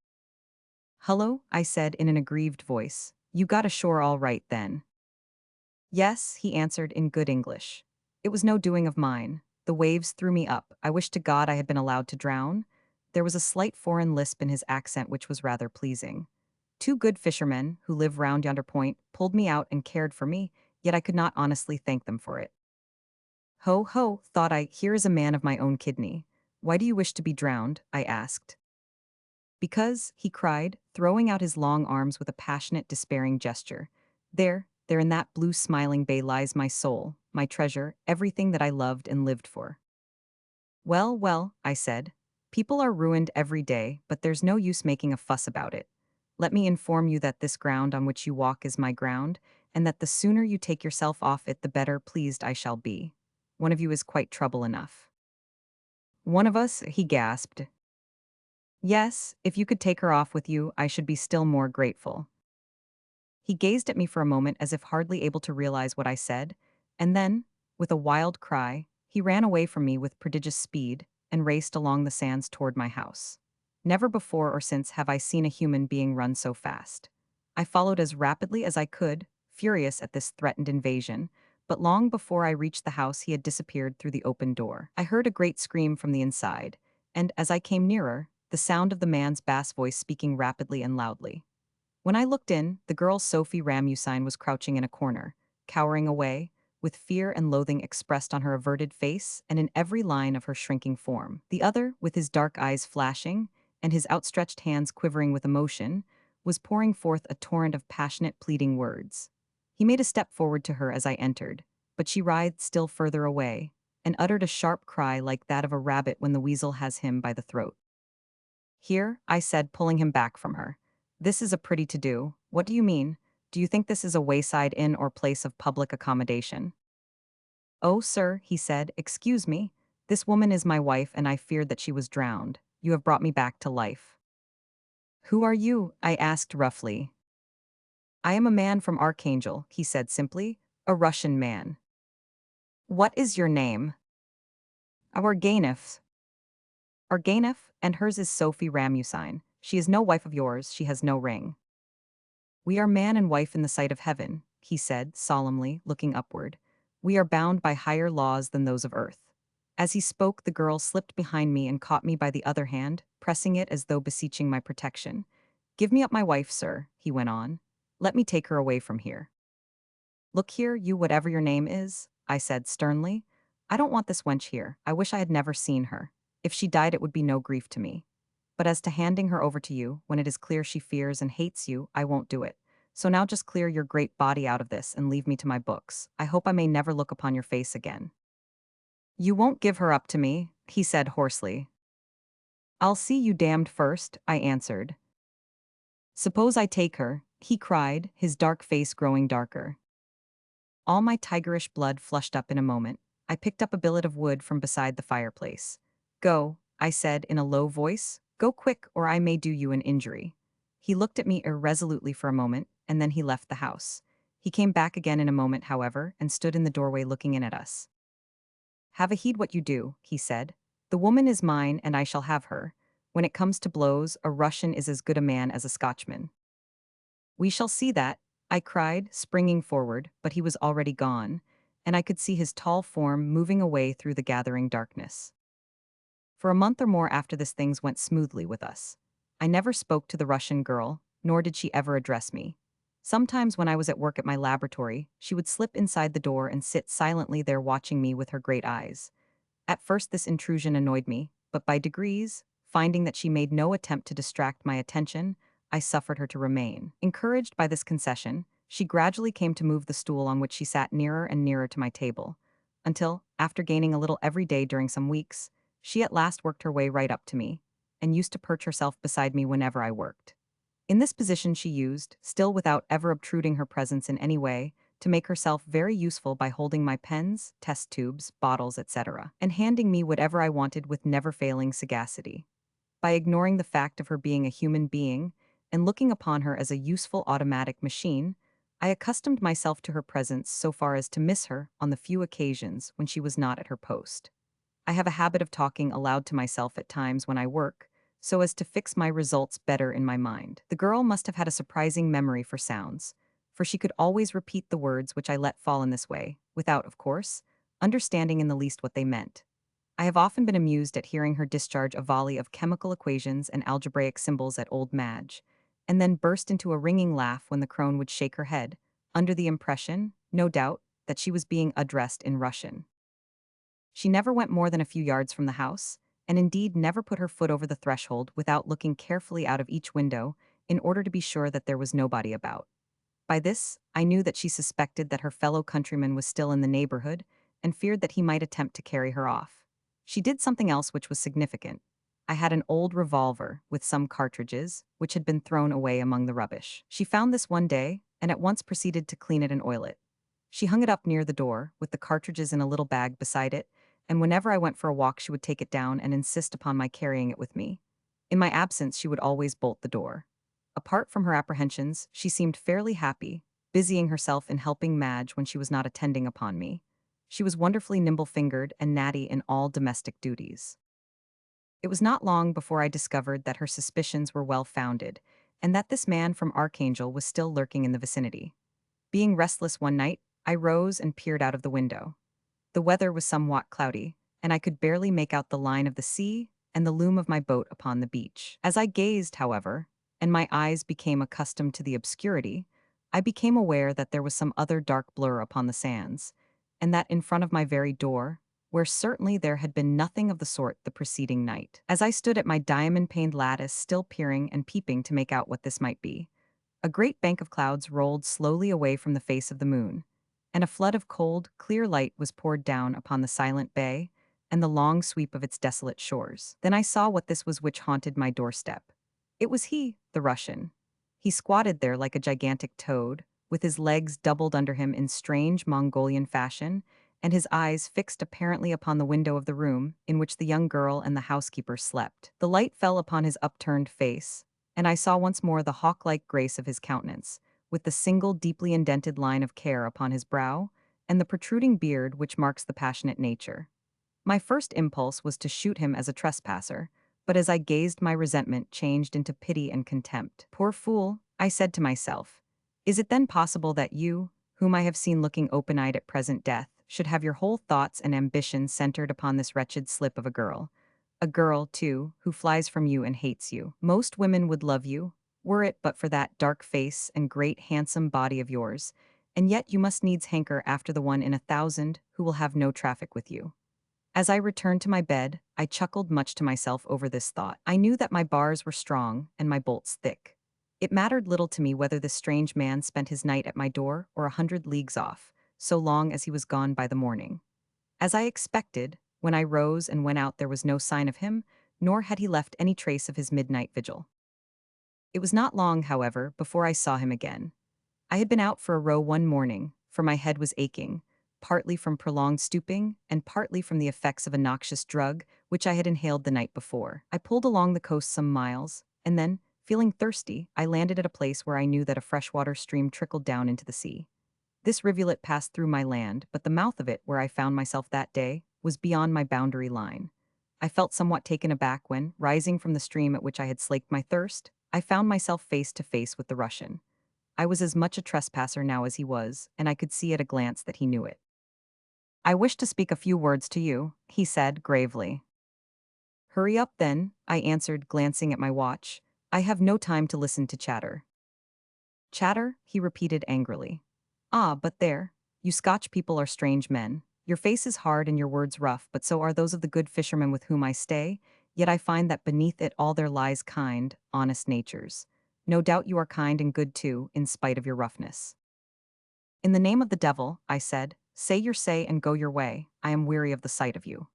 "Hullo," I said in an aggrieved voice. "You got ashore all right, then?" "Yes," he answered in good English. "It was no doing of mine. The waves threw me up. I wish to God I had been allowed to drown." There was a slight foreign lisp in his accent which was rather pleasing. "Two good fishermen, who live round yonder point, pulled me out and cared for me, yet I could not honestly thank them for it." "Ho, ho," thought I, "here is a man of my own kidney. Why do you wish to be drowned?" I asked. "Because," he cried, throwing out his long arms with a passionate, despairing gesture, there in that blue smiling bay lies my soul, my treasure, everything that I loved and lived for." "Well, well," I said, "people are ruined every day, but there's no use making a fuss about it. Let me inform you that this ground on which you walk is my ground, and that the sooner you take yourself off it the better pleased I shall be. One of you is quite trouble enough." "One of us?" he gasped. "Yes, if you could take her off with you, I should be still more grateful." He gazed at me for a moment as if hardly able to realize what I said, and then, with a wild cry, he ran away from me with prodigious speed and raced along the sands toward my house. Never before or since have I seen a human being run so fast. I followed as rapidly as I could, furious at this threatened invasion, but long before I reached the house he had disappeared through the open door. I heard a great scream from the inside, and as I came nearer, the sound of the man's bass voice speaking rapidly and loudly. When I looked in, the girl Sophie Ramusine was crouching in a corner, cowering away, with fear and loathing expressed on her averted face and in every line of her shrinking form. The other, with his dark eyes flashing, and his outstretched hands quivering with emotion, was pouring forth a torrent of passionate pleading words. He made a step forward to her as I entered, but she writhed still further away, and uttered a sharp cry like that of a rabbit when the weasel has him by the throat. "Here," I said, pulling him back from her. "This is a pretty to-do. What do you mean? Do you think this is a wayside inn or place of public accommodation?" "Oh, sir," he said, "excuse me. This woman is my wife and I feared that she was drowned. You have brought me back to life." Who are you? I asked roughly. I am a man from Archangel, he said simply, a Russian man. What is your name? Arganif. Arganif, and hers is Sophie Ramusine. She is no wife of yours, she has no ring. We are man and wife in the sight of heaven, he said, solemnly, looking upward. We are bound by higher laws than those of earth. As he spoke, the girl slipped behind me and caught me by the other hand, pressing it as though beseeching my protection. Give me up my wife, sir, he went on. Let me take her away from here. Look here, you whatever your name is, I said sternly. I don't want this wench here. I wish I had never seen her. If she died, it would be no grief to me. But as to handing her over to you, when it is clear she fears and hates you, I won't do it. So now just clear your great body out of this and leave me to my books. I hope I may never look upon your face again. You won't give her up to me, he said hoarsely. I'll see you damned first, I answered. Suppose I take her, he cried, his dark face growing darker. All my tigerish blood flushed up in a moment. I picked up a billet of wood from beside the fireplace. Go, I said in a low voice. Go quick, or I may do you an injury. He looked at me irresolutely for a moment, and then he left the house. He came back again in a moment, however, and stood in the doorway looking in at us. Have a heed what you do, he said. The woman is mine, and I shall have her. When it comes to blows, a Russian is as good a man as a Scotchman. We shall see that, I cried, springing forward, but he was already gone, and I could see his tall form moving away through the gathering darkness. For a month or more after this things went smoothly with us. I never spoke to the Russian girl, nor did she ever address me. Sometimes when I was at work at my laboratory, she would slip inside the door and sit silently there watching me with her great eyes. At first this intrusion annoyed me, but by degrees, finding that she made no attempt to distract my attention, I suffered her to remain. Encouraged by this concession, she gradually came to move the stool on which she sat nearer and nearer to my table, until, after gaining a little every day during some weeks, she at last worked her way right up to me, and used to perch herself beside me whenever I worked. In this position she used, still without ever obtruding her presence in any way, to make herself very useful by holding my pens, test tubes, bottles, etc., and handing me whatever I wanted with never-failing sagacity. By ignoring the fact of her being a human being, and looking upon her as a useful automatic machine, I accustomed myself to her presence so far as to miss her on the few occasions when she was not at her post. I have a habit of talking aloud to myself at times when I work, so as to fix my results better in my mind. The girl must have had a surprising memory for sounds, for she could always repeat the words which I let fall in this way, without, of course, understanding in the least what they meant. I have often been amused at hearing her discharge a volley of chemical equations and algebraic symbols at old Madge, and then burst into a ringing laugh when the crone would shake her head, under the impression, no doubt, that she was being addressed in Russian. She never went more than a few yards from the house, and indeed never put her foot over the threshold without looking carefully out of each window in order to be sure that there was nobody about. By this, I knew that she suspected that her fellow countryman was still in the neighborhood and feared that he might attempt to carry her off. She did something else which was significant. I had an old revolver with some cartridges, which had been thrown away among the rubbish. She found this one day and at once proceeded to clean it and oil it. She hung it up near the door, with the cartridges in a little bag beside it, and whenever I went for a walk she would take it down and insist upon my carrying it with me. In my absence she would always bolt the door. Apart from her apprehensions, she seemed fairly happy, busying herself in helping Madge when she was not attending upon me. She was wonderfully nimble-fingered and natty in all domestic duties. It was not long before I discovered that her suspicions were well-founded, and that this man from Archangel was still lurking in the vicinity. Being restless one night, I rose and peered out of the window. The weather was somewhat cloudy, and I could barely make out the line of the sea and the loom of my boat upon the beach. As I gazed, however, and my eyes became accustomed to the obscurity, I became aware that there was some other dark blur upon the sands, and that in front of my very door, where certainly there had been nothing of the sort the preceding night. As I stood at my diamond-paned lattice, still peering and peeping to make out what this might be, a great bank of clouds rolled slowly away from the face of the moon, and a flood of cold, clear light was poured down upon the silent bay and the long sweep of its desolate shores. Then I saw what this was which haunted my doorstep. It was he, the Russian. He squatted there like a gigantic toad, with his legs doubled under him in strange Mongolian fashion, and his eyes fixed apparently upon the window of the room in which the young girl and the housekeeper slept. The light fell upon his upturned face, and I saw once more the hawk-like grace of his countenance, with the single deeply indented line of care upon his brow, and the protruding beard which marks the passionate nature. My first impulse was to shoot him as a trespasser, but as I gazed my resentment changed into pity and contempt. Poor fool, I said to myself. Is it then possible that you, whom I have seen looking open-eyed at present death, should have your whole thoughts and ambitions centered upon this wretched slip of a girl? A girl, too, who flies from you and hates you. Most women would love you, were it but for that dark face and great handsome body of yours, and yet you must needs hanker after the one in 1,000 who will have no traffic with you. As I returned to my bed, I chuckled much to myself over this thought. I knew that my bars were strong and my bolts thick. It mattered little to me whether this strange man spent his night at my door or 100 leagues off, so long as he was gone by the morning. As I expected, when I rose and went out there was no sign of him, nor had he left any trace of his midnight vigil. It was not long, however, before I saw him again. I had been out for a row one morning, for my head was aching, partly from prolonged stooping and partly from the effects of a noxious drug which I had inhaled the night before. I pulled along the coast some miles, and then, feeling thirsty, I landed at a place where I knew that a freshwater stream trickled down into the sea. This rivulet passed through my land, but the mouth of it, where I found myself that day, was beyond my boundary line. I felt somewhat taken aback when, rising from the stream at which I had slaked my thirst, I found myself face to face with the Russian. I was as much a trespasser now as he was, and I could see at a glance that he knew it. "I wish to speak a few words to you," he said gravely. "Hurry up, then," I answered, glancing at my watch. "I have no time to listen to chatter." "Chatter?" he repeated angrily. "Ah, but there. You Scotch people are strange men. Your face is hard and your words rough, but so are those of the good fishermen with whom I stay, yet I find that beneath it all there lies kind, honest natures. No doubt you are kind and good too, in spite of your roughness." "In the name of the devil," I said, "say your say and go your way. I am weary of the sight of you."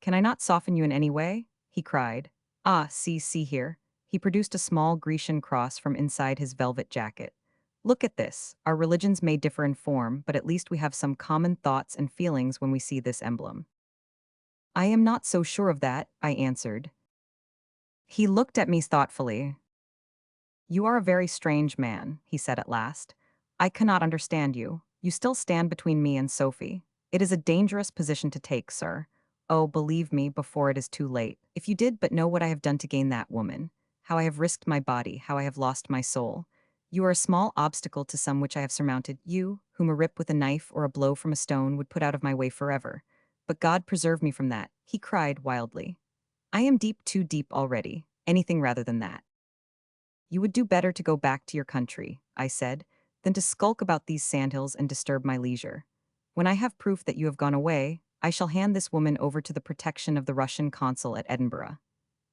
"Can I not soften you in any way?" he cried. "Ah, see here." He produced a small Grecian cross from inside his velvet jacket. "Look at this. Our religions may differ in form, but at least we have some common thoughts and feelings when we see this emblem." "I am not so sure of that," I answered. He looked at me thoughtfully. "You are a very strange man," he said at last. "I cannot understand you. You still stand between me and Sophie. It is a dangerous position to take, sir. Oh, believe me before it is too late. If you did but know what I have done to gain that woman, how I have risked my body, how I have lost my soul. You are a small obstacle to some which I have surmounted, you, whom a rip with a knife or a blow from a stone would put out of my way forever. But God preserve me from that," he cried wildly. "I am deep, too deep already. Anything rather than that." "You would do better to go back to your country," I said, "than to skulk about these sandhills and disturb my leisure. When I have proof that you have gone away, I shall hand this woman over to the protection of the Russian consul at Edinburgh.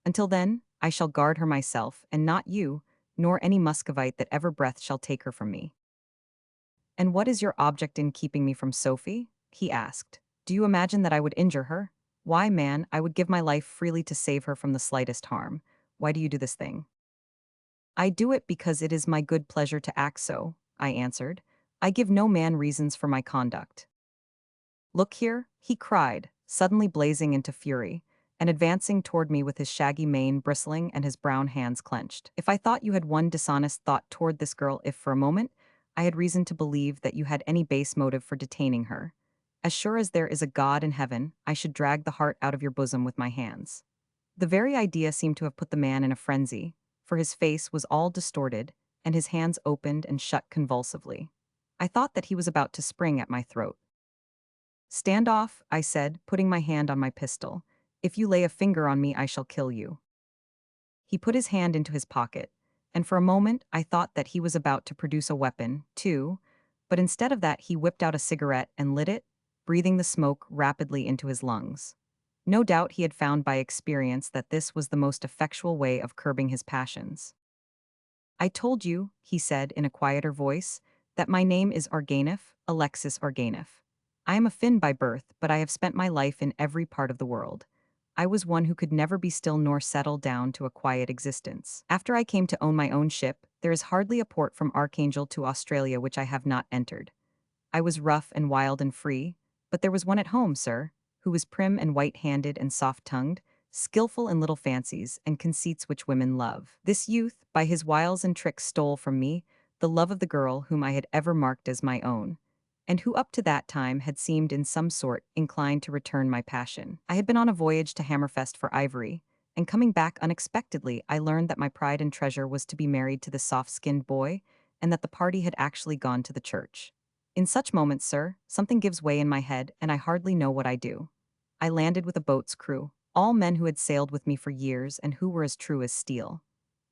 Until then, I shall guard her myself, and not you, nor any Muscovite that ever breath shall take her from me." "And what is your object in keeping me from Sophie?" he asked. "Do you imagine that I would injure her? Why, man, I would give my life freely to save her from the slightest harm. Why do you do this thing?" "I do it because it is my good pleasure to act so," I answered. "I give no man reasons for my conduct." "Look here," he cried, suddenly blazing into fury, and advancing toward me with his shaggy mane bristling and his brown hands clenched. "If I thought you had one dishonest thought toward this girl, if for a moment I had reason to believe that you had any base motive for detaining her, as sure as there is a God in heaven, I should drag the heart out of your bosom with my hands." The very idea seemed to have put the man in a frenzy, for his face was all distorted, and his hands opened and shut convulsively. I thought that he was about to spring at my throat. "Stand off," I said, putting my hand on my pistol. "If you lay a finger on me, I shall kill you." He put his hand into his pocket, and for a moment I thought that he was about to produce a weapon, too, but instead of that he whipped out a cigarette and lit it, breathing the smoke rapidly into his lungs. No doubt he had found by experience that this was the most effectual way of curbing his passions. "I told you," he said in a quieter voice, "that my name is Arganif, Alexis Arganif. I am a Finn by birth, but I have spent my life in every part of the world. I was one who could never be still nor settle down to a quiet existence. After I came to own my own ship, there is hardly a port from Archangel to Australia which I have not entered. I was rough and wild and free, but there was one at home, sir, who was prim and white-handed and soft-tongued, skillful in little fancies and conceits which women love. This youth, by his wiles and tricks, stole from me the love of the girl whom I had ever marked as my own, and who up to that time had seemed in some sort inclined to return my passion. I had been on a voyage to Hammerfest for ivory, and coming back unexpectedly, I learned that my pride and treasure was to be married to the soft-skinned boy, and that the party had actually gone to the church. In such moments, sir, something gives way in my head, and I hardly know what I do. I landed with a boat's crew, all men who had sailed with me for years and who were as true as steel.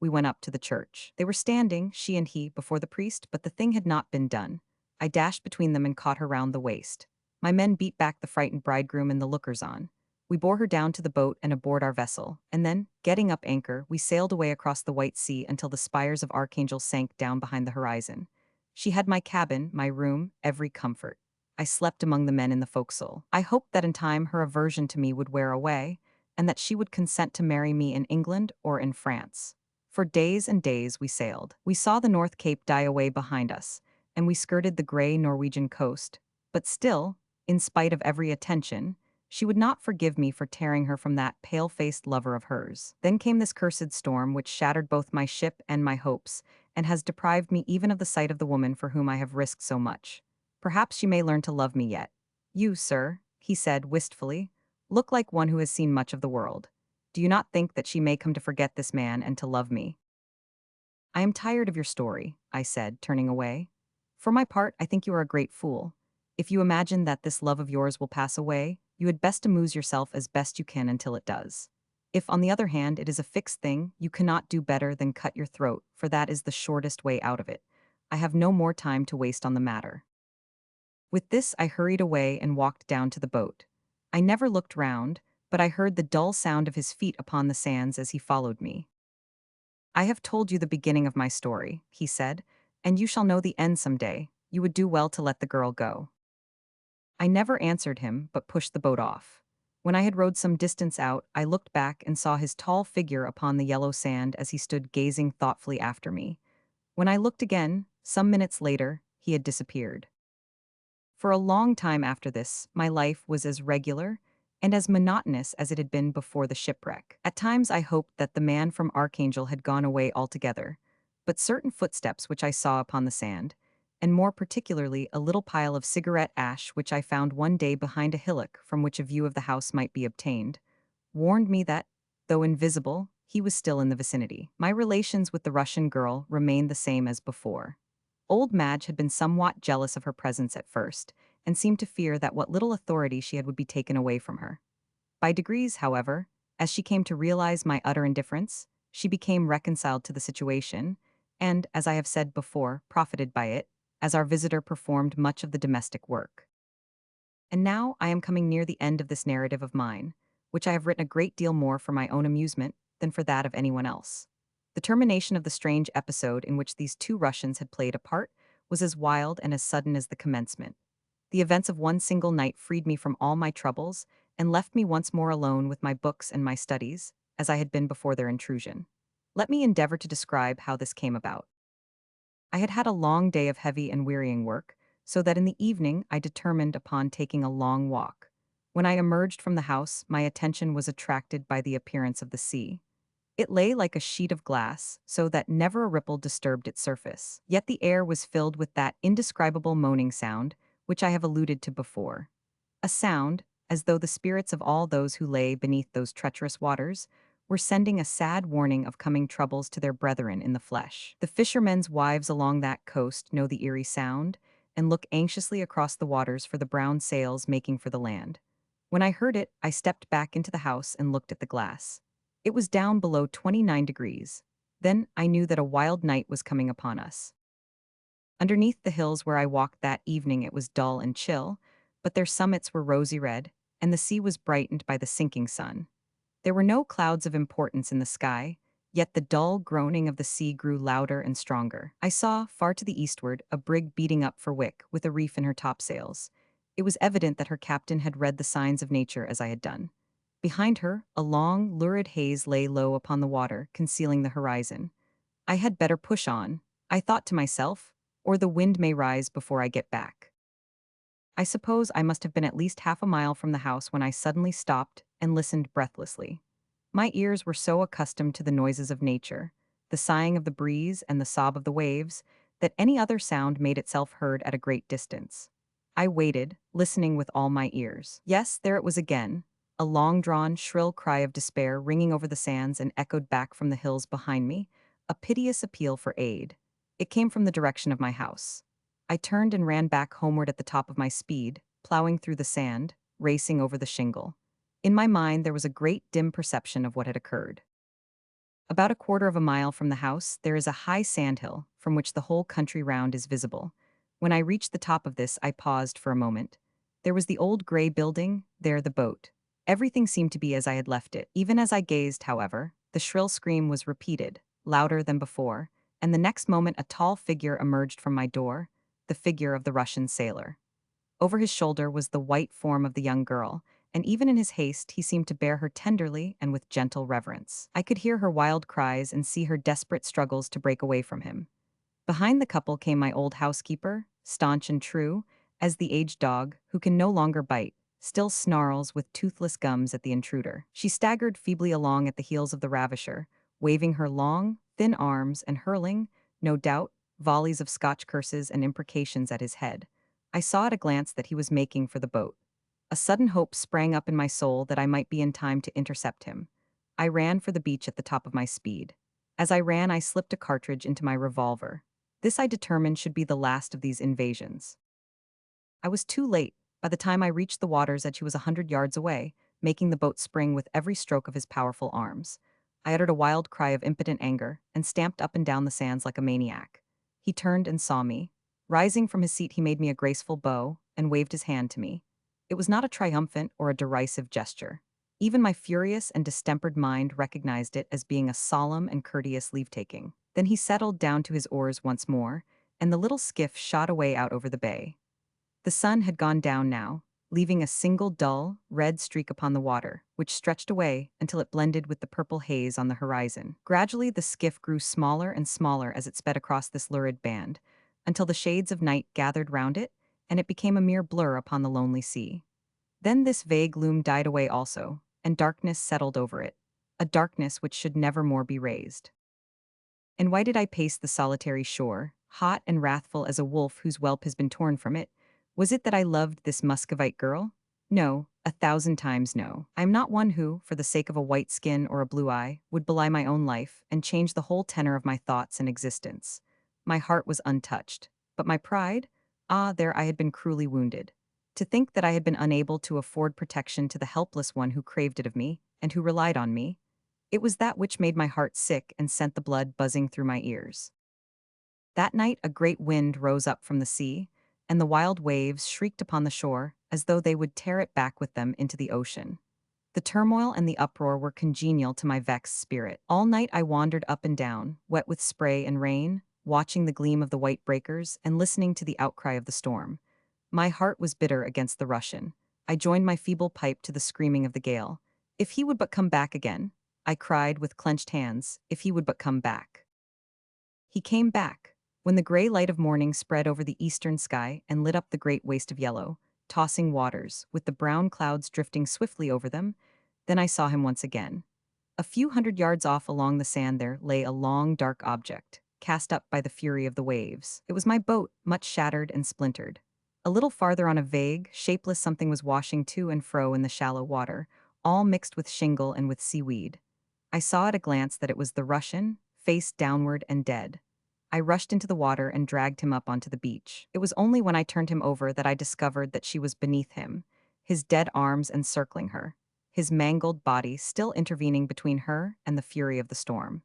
We went up to the church. They were standing, she and he, before the priest, but the thing had not been done. I dashed between them and caught her round the waist. My men beat back the frightened bridegroom and the lookers-on. We bore her down to the boat and aboard our vessel, and then, getting up anchor, we sailed away across the white sea until the spires of Archangel sank down behind the horizon. She had my cabin, my room, every comfort. I slept among the men in the forecastle. I hoped that in time her aversion to me would wear away, and that she would consent to marry me in England or in France. For days and days we sailed. We saw the North Cape die away behind us, and we skirted the grey Norwegian coast. But still, in spite of every attention, she would not forgive me for tearing her from that pale-faced lover of hers. Then came this cursed storm which shattered both my ship and my hopes, and has deprived me even of the sight of the woman for whom I have risked so much. Perhaps she may learn to love me yet. You, sir, he said wistfully, look like one who has seen much of the world. Do you not think that she may come to forget this man and to love me? I am tired of your story, I said, turning away. For my part, I think you are a great fool. If you imagine that this love of yours will pass away, you had best amuse yourself as best you can until it does. If, on the other hand, it is a fixed thing, you cannot do better than cut your throat, for that is the shortest way out of it. I have no more time to waste on the matter. With this, I hurried away and walked down to the boat. I never looked round, but I heard the dull sound of his feet upon the sands as he followed me. I have told you the beginning of my story, he said, and you shall know the end some day. You would do well to let the girl go. I never answered him, but pushed the boat off. When I had rowed some distance out, I looked back and saw his tall figure upon the yellow sand as he stood gazing thoughtfully after me. When I looked again, some minutes later, he had disappeared. For a long time after this, my life was as regular and as monotonous as it had been before the shipwreck. At times I hoped that the man from Archangel had gone away altogether, but certain footsteps which I saw upon the sand, and more particularly a little pile of cigarette ash which I found one day behind a hillock from which a view of the house might be obtained, warned me that, though invisible, he was still in the vicinity. My relations with the Russian girl remained the same as before. Old Madge had been somewhat jealous of her presence at first, and seemed to fear that what little authority she had would be taken away from her. By degrees, however, as she came to realize my utter indifference, she became reconciled to the situation, and, as I have said before, profited by it, as our visitor performed much of the domestic work. And now I am coming near the end of this narrative of mine, which I have written a great deal more for my own amusement than for that of anyone else. The termination of the strange episode in which these two Russians had played a part was as wild and as sudden as the commencement. The events of one single night freed me from all my troubles and left me once more alone with my books and my studies, as I had been before their intrusion. Let me endeavor to describe how this came about. I had had a long day of heavy and wearying work, so that in the evening I determined upon taking a long walk. When I emerged from the house, my attention was attracted by the appearance of the sea. It lay like a sheet of glass, so that never a ripple disturbed its surface. Yet the air was filled with that indescribable moaning sound, which I have alluded to before. A sound, as though the spirits of all those who lay beneath those treacherous waters were sending a sad warning of coming troubles to their brethren in the flesh. The fishermen's wives along that coast know the eerie sound, and look anxiously across the waters for the brown sails making for the land. When I heard it, I stepped back into the house and looked at the glass. It was down below 29 degrees. Then I knew that a wild night was coming upon us. Underneath the hills where I walked that evening it was dull and chill, but their summits were rosy red, and the sea was brightened by the sinking sun. There were no clouds of importance in the sky, yet the dull groaning of the sea grew louder and stronger. I saw, far to the eastward, a brig beating up for Wick, with a reef in her topsails. It was evident that her captain had read the signs of nature as I had done. Behind her, a long, lurid haze lay low upon the water, concealing the horizon. I had better push on, I thought to myself, or the wind may rise before I get back. I suppose I must have been at least half a mile from the house when I suddenly stopped and listened breathlessly. My ears were so accustomed to the noises of nature, the sighing of the breeze and the sob of the waves, that any other sound made itself heard at a great distance. I waited, listening with all my ears. Yes, there it was again, a long-drawn, shrill cry of despair ringing over the sands and echoed back from the hills behind me, a piteous appeal for aid. It came from the direction of my house. I turned and ran back homeward at the top of my speed, plowing through the sand, racing over the shingle. In my mind, there was a great dim perception of what had occurred. About a quarter of a mile from the house, there is a high sandhill from which the whole country round is visible. When I reached the top of this, I paused for a moment. There was the old gray building, there the boat. Everything seemed to be as I had left it. Even as I gazed, however, the shrill scream was repeated, louder than before, and the next moment a tall figure emerged from my door, the figure of the Russian sailor. Over his shoulder was the white form of the young girl, and even in his haste he seemed to bear her tenderly and with gentle reverence. I could hear her wild cries and see her desperate struggles to break away from him. Behind the couple came my old housekeeper, staunch and true, as the aged dog, who can no longer bite, still snarls with toothless gums at the intruder. She staggered feebly along at the heels of the ravisher, waving her long, thin arms and hurling, no doubt, volleys of Scotch curses and imprecations at his head. I saw at a glance that he was making for the boat. A sudden hope sprang up in my soul that I might be in time to intercept him. I ran for the beach at the top of my speed. As I ran, I slipped a cartridge into my revolver. This I determined should be the last of these invasions. I was too late. By the time I reached the water's edge, he was 100 yards away, making the boat spring with every stroke of his powerful arms. I uttered a wild cry of impotent anger and stamped up and down the sands like a maniac. He turned and saw me. Rising from his seat, he made me a graceful bow and waved his hand to me. It was not a triumphant or a derisive gesture. Even my furious and distempered mind recognized it as being a solemn and courteous leave-taking. Then he settled down to his oars once more, and the little skiff shot away out over the bay. The sun had gone down now, leaving a single dull, red streak upon the water, which stretched away until it blended with the purple haze on the horizon. Gradually, the skiff grew smaller and smaller as it sped across this lurid band, until the shades of night gathered round it, and it became a mere blur upon the lonely sea. Then this vague gloom died away also, and darkness settled over it, a darkness which should never more be raised. And why did I pace the solitary shore, hot and wrathful as a wolf whose whelp has been torn from it? Was it that I loved this Muscovite girl? No, 1,000 times no. I am not one who, for the sake of a white skin or a blue eye, would belie my own life and change the whole tenor of my thoughts and existence. My heart was untouched. But my pride? Ah, there I had been cruelly wounded. To think that I had been unable to afford protection to the helpless one who craved it of me, and who relied on me, it was that which made my heart sick and sent the blood buzzing through my ears. That night a great wind rose up from the sea, and the wild waves shrieked upon the shore as though they would tear it back with them into the ocean. The turmoil and the uproar were congenial to my vexed spirit. All night I wandered up and down, wet with spray and rain, watching the gleam of the white breakers and listening to the outcry of the storm. My heart was bitter against the Russian. I joined my feeble pipe to the screaming of the gale. If he would but come back again, I cried with clenched hands, if he would but come back. He came back. When the gray light of morning spread over the eastern sky and lit up the great waste of yellow, tossing waters, with the brown clouds drifting swiftly over them, then I saw him once again. A few 100 yards off along the sand there lay a long, dark object, cast up by the fury of the waves. It was my boat, much shattered and splintered. A little farther on a vague, shapeless something was washing to and fro in the shallow water, all mixed with shingle and with seaweed. I saw at a glance that it was the Russian, face downward and dead. I rushed into the water and dragged him up onto the beach. It was only when I turned him over that I discovered that she was beneath him, his dead arms encircling her, his mangled body still intervening between her and the fury of the storm.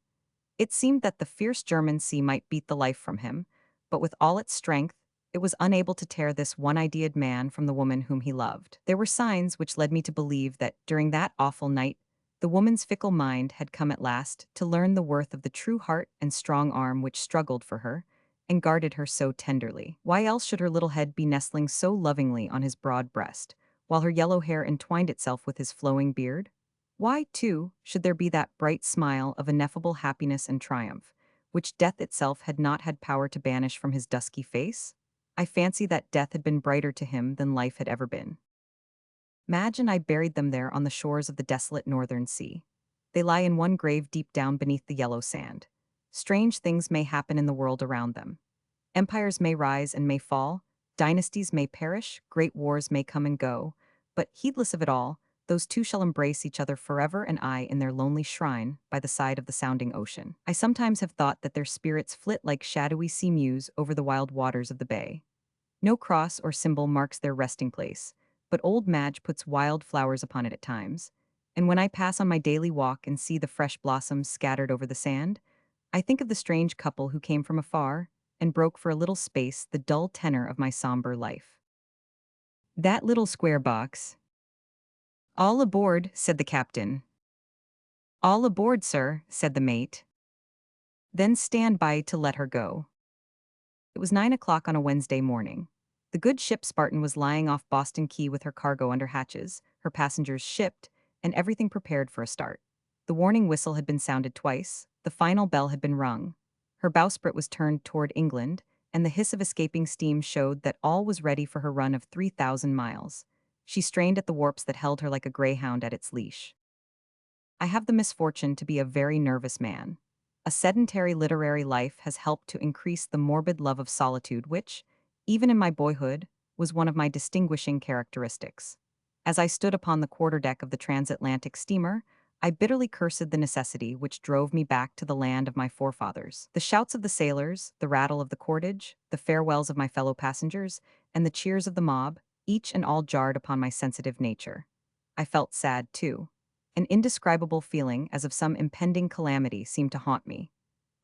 It seemed that the fierce German sea might beat the life from him, but with all its strength, it was unable to tear this one-ideaed man from the woman whom he loved. There were signs which led me to believe that, during that awful night, the woman's fickle mind had come at last to learn the worth of the true heart and strong arm which struggled for her and guarded her so tenderly. Why else should her little head be nestling so lovingly on his broad breast, while her yellow hair entwined itself with his flowing beard? Why, too, should there be that bright smile of ineffable happiness and triumph, which death itself had not had power to banish from his dusky face? I fancy that death had been brighter to him than life had ever been. Madge and I buried them there on the shores of the desolate northern sea. They lie in one grave deep down beneath the yellow sand. Strange things may happen in the world around them. Empires may rise and may fall, dynasties may perish, great wars may come and go, but heedless of it all, those two shall embrace each other forever and aye in their lonely shrine by the side of the sounding ocean. I sometimes have thought that their spirits flit like shadowy sea mews over the wild waters of the bay. No cross or symbol marks their resting place, but old Madge puts wild flowers upon it at times. And when I pass on my daily walk and see the fresh blossoms scattered over the sand, I think of the strange couple who came from afar and broke for a little space the dull tenor of my somber life. That little square box. All aboard, said the captain. All aboard, sir, said the mate. Then stand by to let her go. It was 9 o'clock on a Wednesday morning. The good ship Spartan was lying off Boston Quay with her cargo under hatches, her passengers shipped, and everything prepared for a start. The warning whistle had been sounded twice, the final bell had been rung. Her bowsprit was turned toward England, and the hiss of escaping steam showed that all was ready for her run of 3,000 miles. She strained at the warps that held her like a greyhound at its leash. I have the misfortune to be a very nervous man. A sedentary literary life has helped to increase the morbid love of solitude which, even in my boyhood, was one of my distinguishing characteristics. As I stood upon the quarterdeck of the transatlantic steamer, I bitterly cursed the necessity which drove me back to the land of my forefathers. The shouts of the sailors, the rattle of the cordage, the farewells of my fellow passengers, and the cheers of the mob, each and all jarred upon my sensitive nature. I felt sad, too. An indescribable feeling as of some impending calamity seemed to haunt me.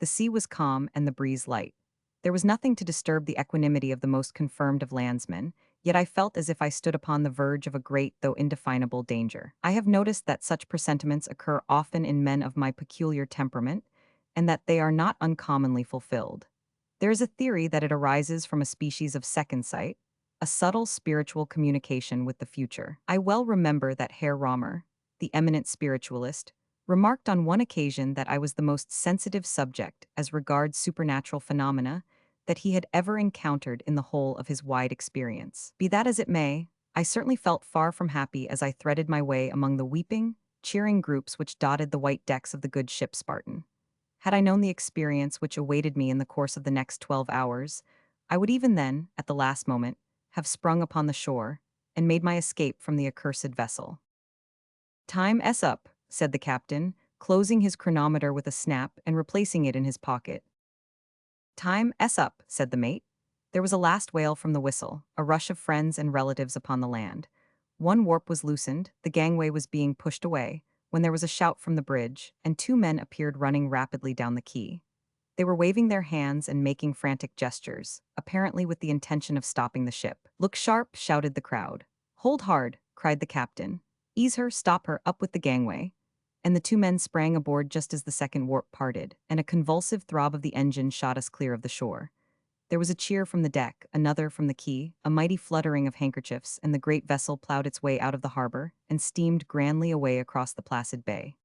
The sea was calm and the breeze light. There was nothing to disturb the equanimity of the most confirmed of landsmen, yet I felt as if I stood upon the verge of a great though indefinable danger. I have noticed that such presentiments occur often in men of my peculiar temperament, and that they are not uncommonly fulfilled. There is a theory that it arises from a species of second sight, a subtle spiritual communication with the future. I well remember that Herr Romer, the eminent spiritualist, remarked on one occasion that I was the most sensitive subject as regards supernatural phenomena that he had ever encountered in the whole of his wide experience. Be that as it may, I certainly felt far from happy as I threaded my way among the weeping, cheering groups which dotted the white decks of the good ship Spartan. Had I known the experience which awaited me in the course of the next 12 hours, I would even then, at the last moment, have sprung upon the shore and made my escape from the accursed vessel. "Time's up," said the captain, closing his chronometer with a snap and replacing it in his pocket. "Time's up," said the mate. There was a last wail from the whistle, a rush of friends and relatives upon the land. One warp was loosened, the gangway was being pushed away, when there was a shout from the bridge, and two men appeared running rapidly down the quay. They were waving their hands and making frantic gestures, apparently with the intention of stopping the ship. "Look sharp," shouted the crowd. "Hold hard," cried the captain. "Ease her, stop her, up with the gangway." And the two men sprang aboard just as the second warp parted, and a convulsive throb of the engine shot us clear of the shore. There was a cheer from the deck, another from the quay, a mighty fluttering of handkerchiefs, and the great vessel plowed its way out of the harbor and steamed grandly away across the placid bay.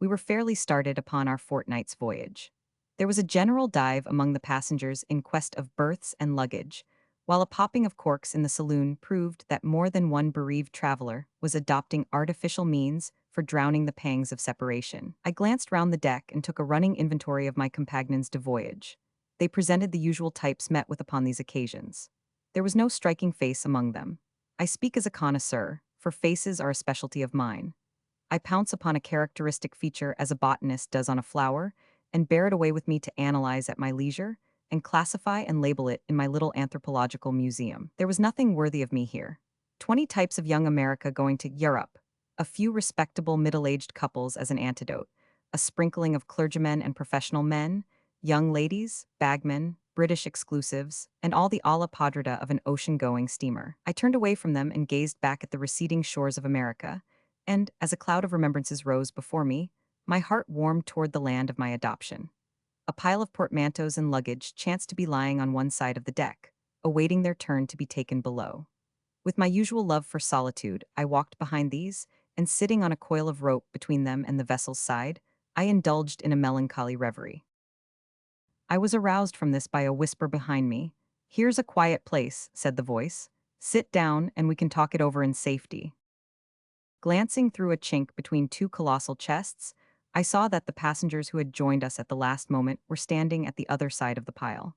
We were fairly started upon our fortnight's voyage. There was a general dive among the passengers in quest of berths and luggage, while a popping of corks in the saloon proved that more than one bereaved traveler was adopting artificial means for drowning the pangs of separation. I glanced round the deck and took a running inventory of my companions de voyage. They presented the usual types met with upon these occasions. There was no striking face among them. I speak as a connoisseur, for faces are a specialty of mine. I pounce upon a characteristic feature as a botanist does on a flower, and bear it away with me to analyze at my leisure, and classify and label it in my little anthropological museum. There was nothing worthy of me here. 20 types of young America going to Europe, a few respectable middle-aged couples as an antidote, a sprinkling of clergymen and professional men, young ladies, bagmen, British exclusives, and all the alla podrida of an ocean-going steamer. I turned away from them and gazed back at the receding shores of America, and, as a cloud of remembrances rose before me, my heart warmed toward the land of my adoption. A pile of portmanteaus and luggage chanced to be lying on one side of the deck, awaiting their turn to be taken below. With my usual love for solitude, I walked behind these, and sitting on a coil of rope between them and the vessel's side, I indulged in a melancholy reverie. I was aroused from this by a whisper behind me. "Here's a quiet place," said the voice. "Sit down, and we can talk it over in safety." Glancing through a chink between two colossal chests, I saw that the passengers who had joined us at the last moment were standing at the other side of the pile.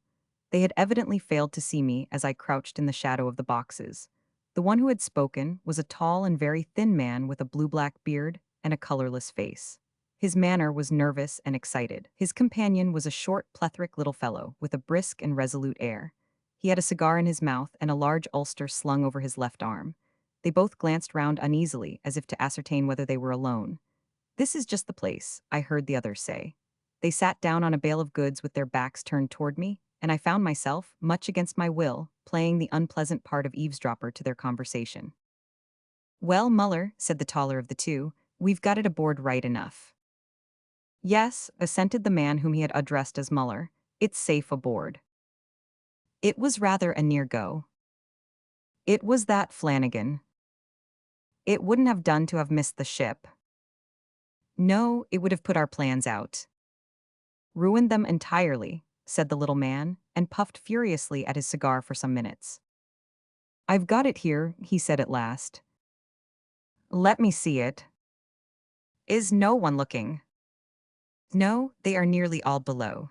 They had evidently failed to see me as I crouched in the shadow of the boxes. The one who had spoken was a tall and very thin man with a blue-black beard and a colorless face. His manner was nervous and excited. His companion was a short, plethoric little fellow with a brisk and resolute air. He had a cigar in his mouth and a large ulster slung over his left arm. They both glanced round uneasily as if to ascertain whether they were alone. "This is just the place," I heard the others say. They sat down on a bale of goods with their backs turned toward me, and I found myself, much against my will, playing the unpleasant part of eavesdropper to their conversation. "Well, Muller," said the taller of the two, "we've got it aboard right enough." "Yes," assented the man whom he had addressed as Muller, "it's safe aboard." It was rather a near go. It was that Flanagan. It wouldn't have done to have missed the ship. No, it would have put our plans out. Ruined them entirely, said the little man, and puffed furiously at his cigar for some minutes. "I've got it here," he said at last. "Let me see it." "Is no one looking?" "No, they are nearly all below."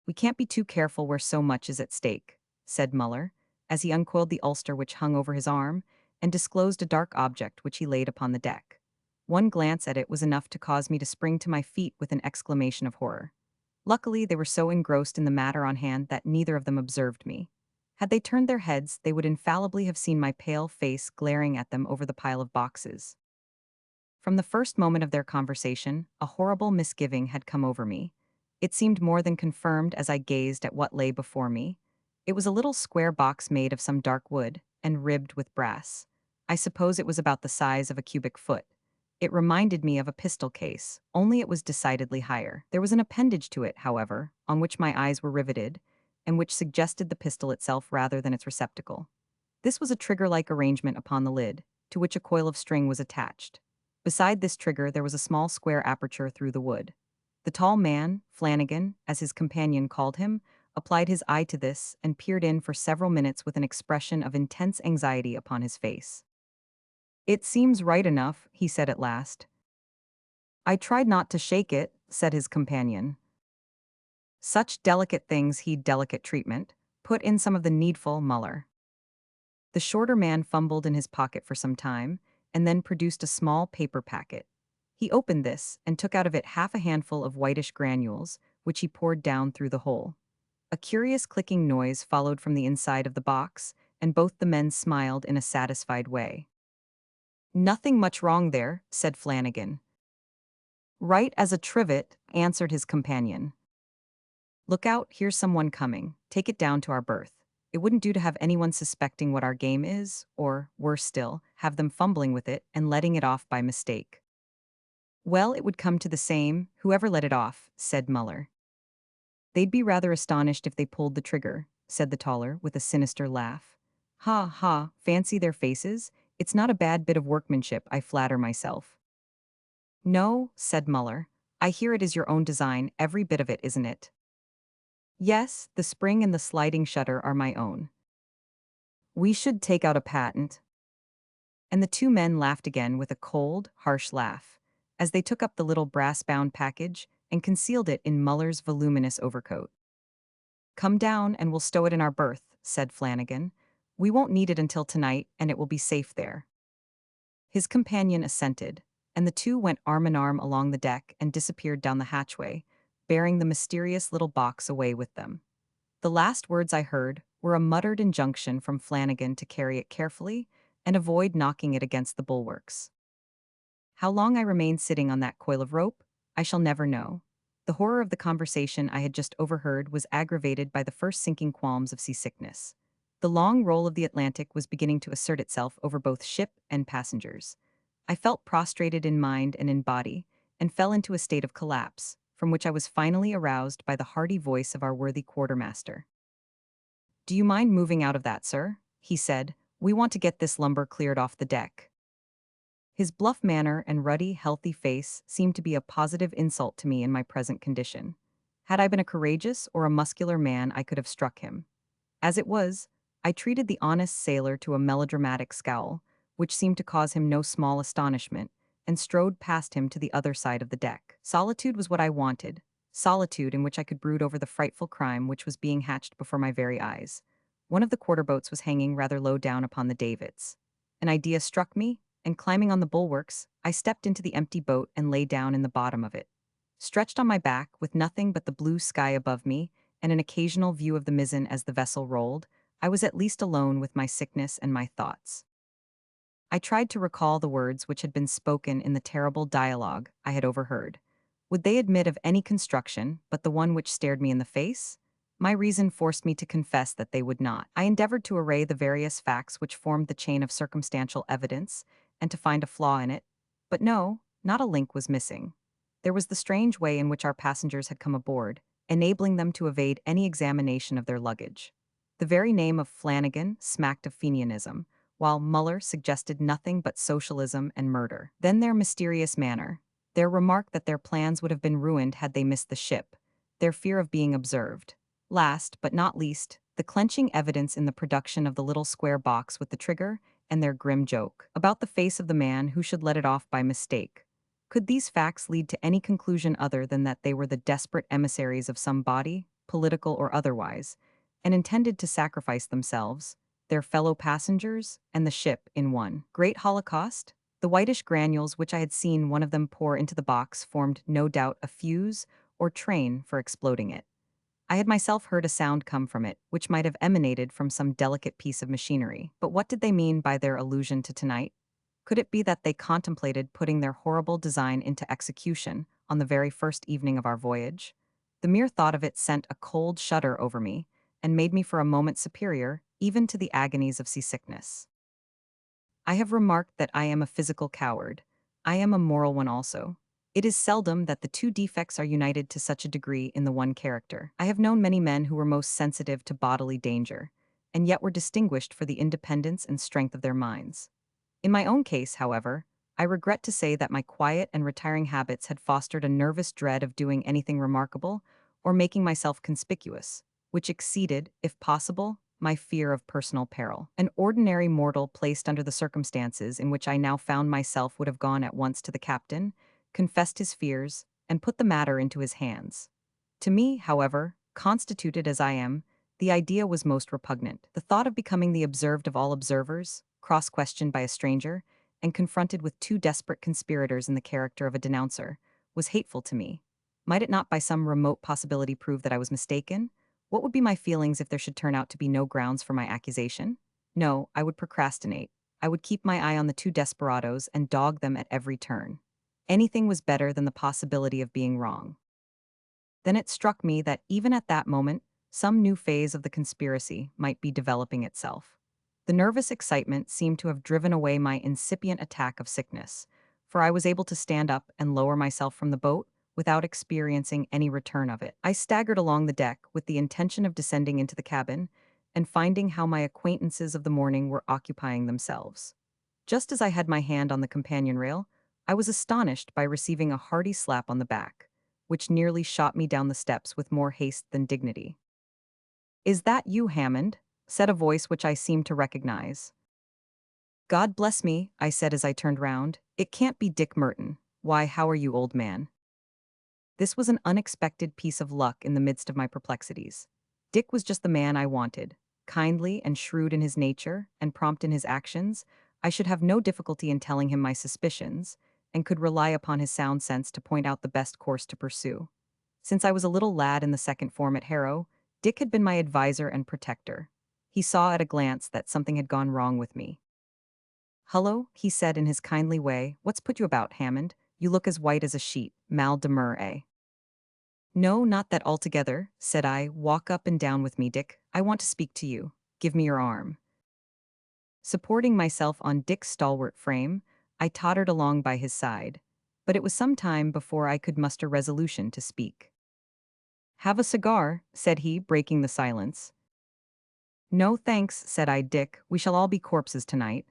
"We can't be too careful where so much is at stake," said Muller, as he uncoiled the ulster which hung over his arm and disclosed a dark object which he laid upon the deck. One glance at it was enough to cause me to spring to my feet with an exclamation of horror. Luckily, they were so engrossed in the matter on hand that neither of them observed me. Had they turned their heads, they would infallibly have seen my pale face glaring at them over the pile of boxes. From the first moment of their conversation, a horrible misgiving had come over me. It seemed more than confirmed as I gazed at what lay before me. It was a little square box made of some dark wood and ribbed with brass. I suppose it was about the size of a cubic foot. It reminded me of a pistol case, only it was decidedly higher. There was an appendage to it, however, on which my eyes were riveted, and which suggested the pistol itself rather than its receptacle. This was a trigger-like arrangement upon the lid, to which a coil of string was attached. Beside this trigger there was a small square aperture through the wood. The tall man, Flanagan, as his companion called him, applied his eye to this and peered in for several minutes with an expression of intense anxiety upon his face. "It seems right enough," he said at last. "I tried not to shake it," said his companion. "Such delicate things heed delicate treatment. Put in some of the needful, Muller." The shorter man fumbled in his pocket for some time, and then produced a small paper packet. He opened this and took out of it half a handful of whitish granules, which he poured down through the hole. A curious clicking noise followed from the inside of the box, and both the men smiled in a satisfied way. "Nothing much wrong there," said Flanagan. "Right as a trivet," answered his companion. "Look out, here's someone coming. Take it down to our berth. It wouldn't do to have anyone suspecting what our game is, or, worse still, have them fumbling with it and letting it off by mistake." "Well, it would come to the same, whoever let it off," said Muller. "They'd be rather astonished if they pulled the trigger," said the taller, with a sinister laugh. "Ha, ha, fancy their faces? It's not a bad bit of workmanship, I flatter myself." "No," said Muller. "I hear it is your own design, every bit of it, isn't it?" "Yes, the spring and the sliding shutter are my own." "We should take out a patent." And the two men laughed again with a cold, harsh laugh, as they took up the little brass-bound package and concealed it in Muller's voluminous overcoat. "Come down and we'll stow it in our berth," said Flanagan. "We won't need it until tonight, and it will be safe there." His companion assented, and the two went arm in arm along the deck and disappeared down the hatchway, bearing the mysterious little box away with them. The last words I heard were a muttered injunction from Flanagan to carry it carefully and avoid knocking it against the bulwarks. How long I remained sitting on that coil of rope, I shall never know. The horror of the conversation I had just overheard was aggravated by the first sinking qualms of seasickness. The long roll of the Atlantic was beginning to assert itself over both ship and passengers. I felt prostrated in mind and in body, and fell into a state of collapse, from which I was finally aroused by the hearty voice of our worthy quartermaster. "Do you mind moving out of that, sir?" he said. "We want to get this lumber cleared off the deck." His bluff manner and ruddy, healthy face seemed to be a positive insult to me in my present condition. Had I been a courageous or a muscular man, I could have struck him. As it was, I treated the honest sailor to a melodramatic scowl, which seemed to cause him no small astonishment, and strode past him to the other side of the deck. Solitude was what I wanted, solitude in which I could brood over the frightful crime which was being hatched before my very eyes. One of the quarterboats was hanging rather low down upon the davits. An idea struck me, and climbing on the bulwarks, I stepped into the empty boat and lay down in the bottom of it. Stretched on my back, with nothing but the blue sky above me, and an occasional view of the mizzen as the vessel rolled, I was at least alone with my sickness and my thoughts. I tried to recall the words which had been spoken in the terrible dialogue I had overheard. Would they admit of any construction but the one which stared me in the face? My reason forced me to confess that they would not. I endeavored to array the various facts which formed the chain of circumstantial evidence, and to find a flaw in it. But no, not a link was missing. There was the strange way in which our passengers had come aboard, enabling them to evade any examination of their luggage. The very name of Flanagan smacked of Fenianism, while Muller suggested nothing but socialism and murder. Then their mysterious manner, their remark that their plans would have been ruined had they missed the ship, their fear of being observed. Last, but not least, the clenching evidence in the production of the little square box with the trigger, and their grim joke about the face of the man who should let it off by mistake. Could these facts lead to any conclusion other than that they were the desperate emissaries of some body, political or otherwise, and intended to sacrifice themselves, their fellow passengers, and the ship in one great holocaust? The whitish granules which I had seen one of them pour into the box formed no doubt a fuse or train for exploding it. I had myself heard a sound come from it, which might have emanated from some delicate piece of machinery. But what did they mean by their allusion to tonight? Could it be that they contemplated putting their horrible design into execution on the very first evening of our voyage? The mere thought of it sent a cold shudder over me, and made me for a moment superior even to the agonies of seasickness. I have remarked that I am a physical coward. I am a moral one also. It is seldom that the two defects are united to such a degree in the one character. I have known many men who were most sensitive to bodily danger, and yet were distinguished for the independence and strength of their minds. In my own case, however, I regret to say that my quiet and retiring habits had fostered a nervous dread of doing anything remarkable or making myself conspicuous, which exceeded, if possible, my fear of personal peril. An ordinary mortal placed under the circumstances in which I now found myself would have gone at once to the captain, confessed his fears, and put the matter into his hands. To me, however, constituted as I am, the idea was most repugnant. The thought of becoming the observed of all observers, cross-questioned by a stranger, and confronted with two desperate conspirators in the character of a denouncer, was hateful to me. Might it not by some remote possibility prove that I was mistaken? What would be my feelings if there should turn out to be no grounds for my accusation? No, I would procrastinate. I would keep my eye on the two desperadoes and dog them at every turn. Anything was better than the possibility of being wrong. Then it struck me that even at that moment, some new phase of the conspiracy might be developing itself. The nervous excitement seemed to have driven away my incipient attack of sickness, for I was able to stand up and lower myself from the boat without experiencing any return of it. I staggered along the deck with the intention of descending into the cabin and finding how my acquaintances of the morning were occupying themselves. Just as I had my hand on the companion rail, I was astonished by receiving a hearty slap on the back, which nearly shot me down the steps with more haste than dignity. "Is that you, Hammond?" said a voice which I seemed to recognize. "God bless me," I said as I turned round. "It can't be Dick Merton. Why, how are you, old man?" This was an unexpected piece of luck in the midst of my perplexities. Dick was just the man I wanted. Kindly and shrewd in his nature, and prompt in his actions, I should have no difficulty in telling him my suspicions, and could rely upon his sound sense to point out the best course to pursue. Since I was a little lad in the second form at Harrow, Dick had been my adviser and protector. He saw at a glance that something had gone wrong with me. "Hullo," he said in his kindly way, "what's put you about, Hammond? You look as white as a sheet. Mal de mer, eh?" "No, not that altogether," said I. "Walk up and down with me, Dick. I want to speak to you. Give me your arm." Supporting myself on Dick's stalwart frame, I tottered along by his side, but it was some time before I could muster resolution to speak. "Have a cigar," said he, breaking the silence. "No, thanks," said I. "Dick, we shall all be corpses tonight."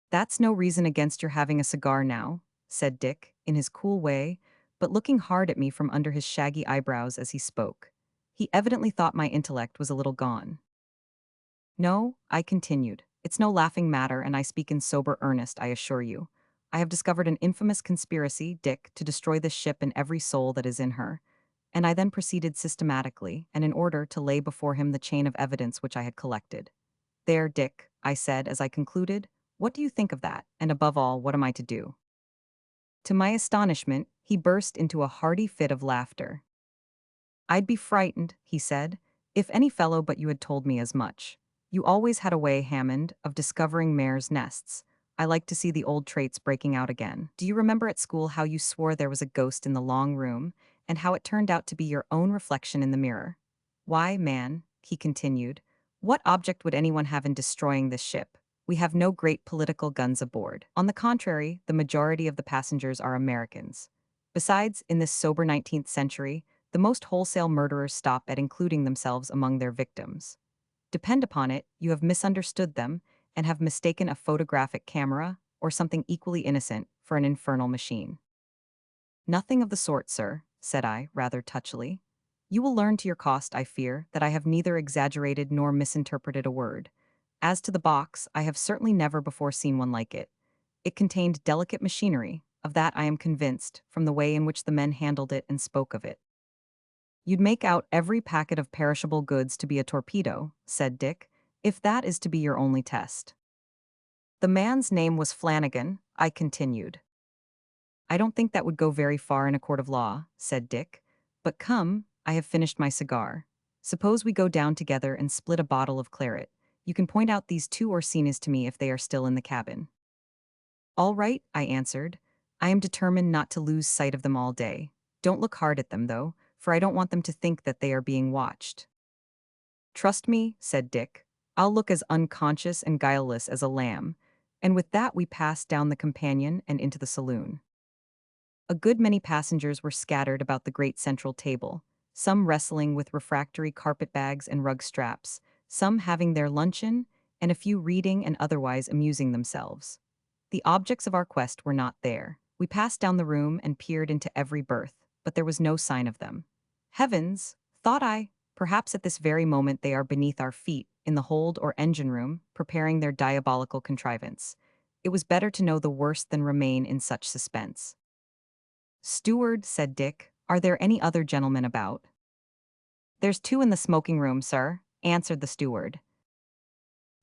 "That's no reason against your having a cigar now," said Dick, in his cool way, but looking hard at me from under his shaggy eyebrows as he spoke. He evidently thought my intellect was a little gone. "No," I continued, It's no laughing matter, and I speak in sober earnest, I assure you. I have discovered an infamous conspiracy, Dick, to destroy this ship and every soul that is in her. And I then proceeded systematically, and in order to lay before him the chain of evidence which I had collected. There, Dick, I said as I concluded, what do you think of that? And above all, what am I to do? To my astonishment, he burst into a hearty fit of laughter. I'd be frightened, he said, if any fellow but you had told me as much. You always had a way, Hammond, of discovering mares' nests. I like to see the old traits breaking out again. Do you remember at school how you swore there was a ghost in the long room, and how it turned out to be your own reflection in the mirror? Why, man, he continued, what object would anyone have in destroying this ship? We have no great political guns aboard. On the contrary, the majority of the passengers are Americans. Besides, in this sober 19th century, the most wholesale murderers stop at including themselves among their victims. Depend upon it, you have misunderstood them and have mistaken a photographic camera, or something equally innocent, for an infernal machine. Nothing of the sort, sir, said I, rather touchily. You will learn to your cost, I fear, that I have neither exaggerated nor misinterpreted a word. As to the box, I have certainly never before seen one like it. It contained delicate machinery, of that I am convinced, from the way in which the men handled it and spoke of it. You'd make out every packet of perishable goods to be a torpedo, said Dick, if that is to be your only test. The man's name was Flanagan, I continued. I don't think that would go very far in a court of law, said Dick. But come, I have finished my cigar. Suppose we go down together and split a bottle of claret. You can point out these two Orsinas to me if they are still in the cabin. All right, I answered. I am determined not to lose sight of them all day. Don't look hard at them, though, for I don't want them to think that they are being watched. Trust me, said Dick. I'll look as unconscious and guileless as a lamb. And with that we passed down the companion and into the saloon. A good many passengers were scattered about the great central table, some wrestling with refractory carpet-bags and rug straps, some having their luncheon, and a few reading and otherwise amusing themselves. The objects of our quest were not there. We passed down the room and peered into every berth, but there was no sign of them. Heavens, thought I, perhaps at this very moment they are beneath our feet, in the hold or engine room, preparing their diabolical contrivance. It was better to know the worst than remain in such suspense. Steward, said Dick, are there any other gentlemen about? There's two in the smoking room, sir, answered the steward.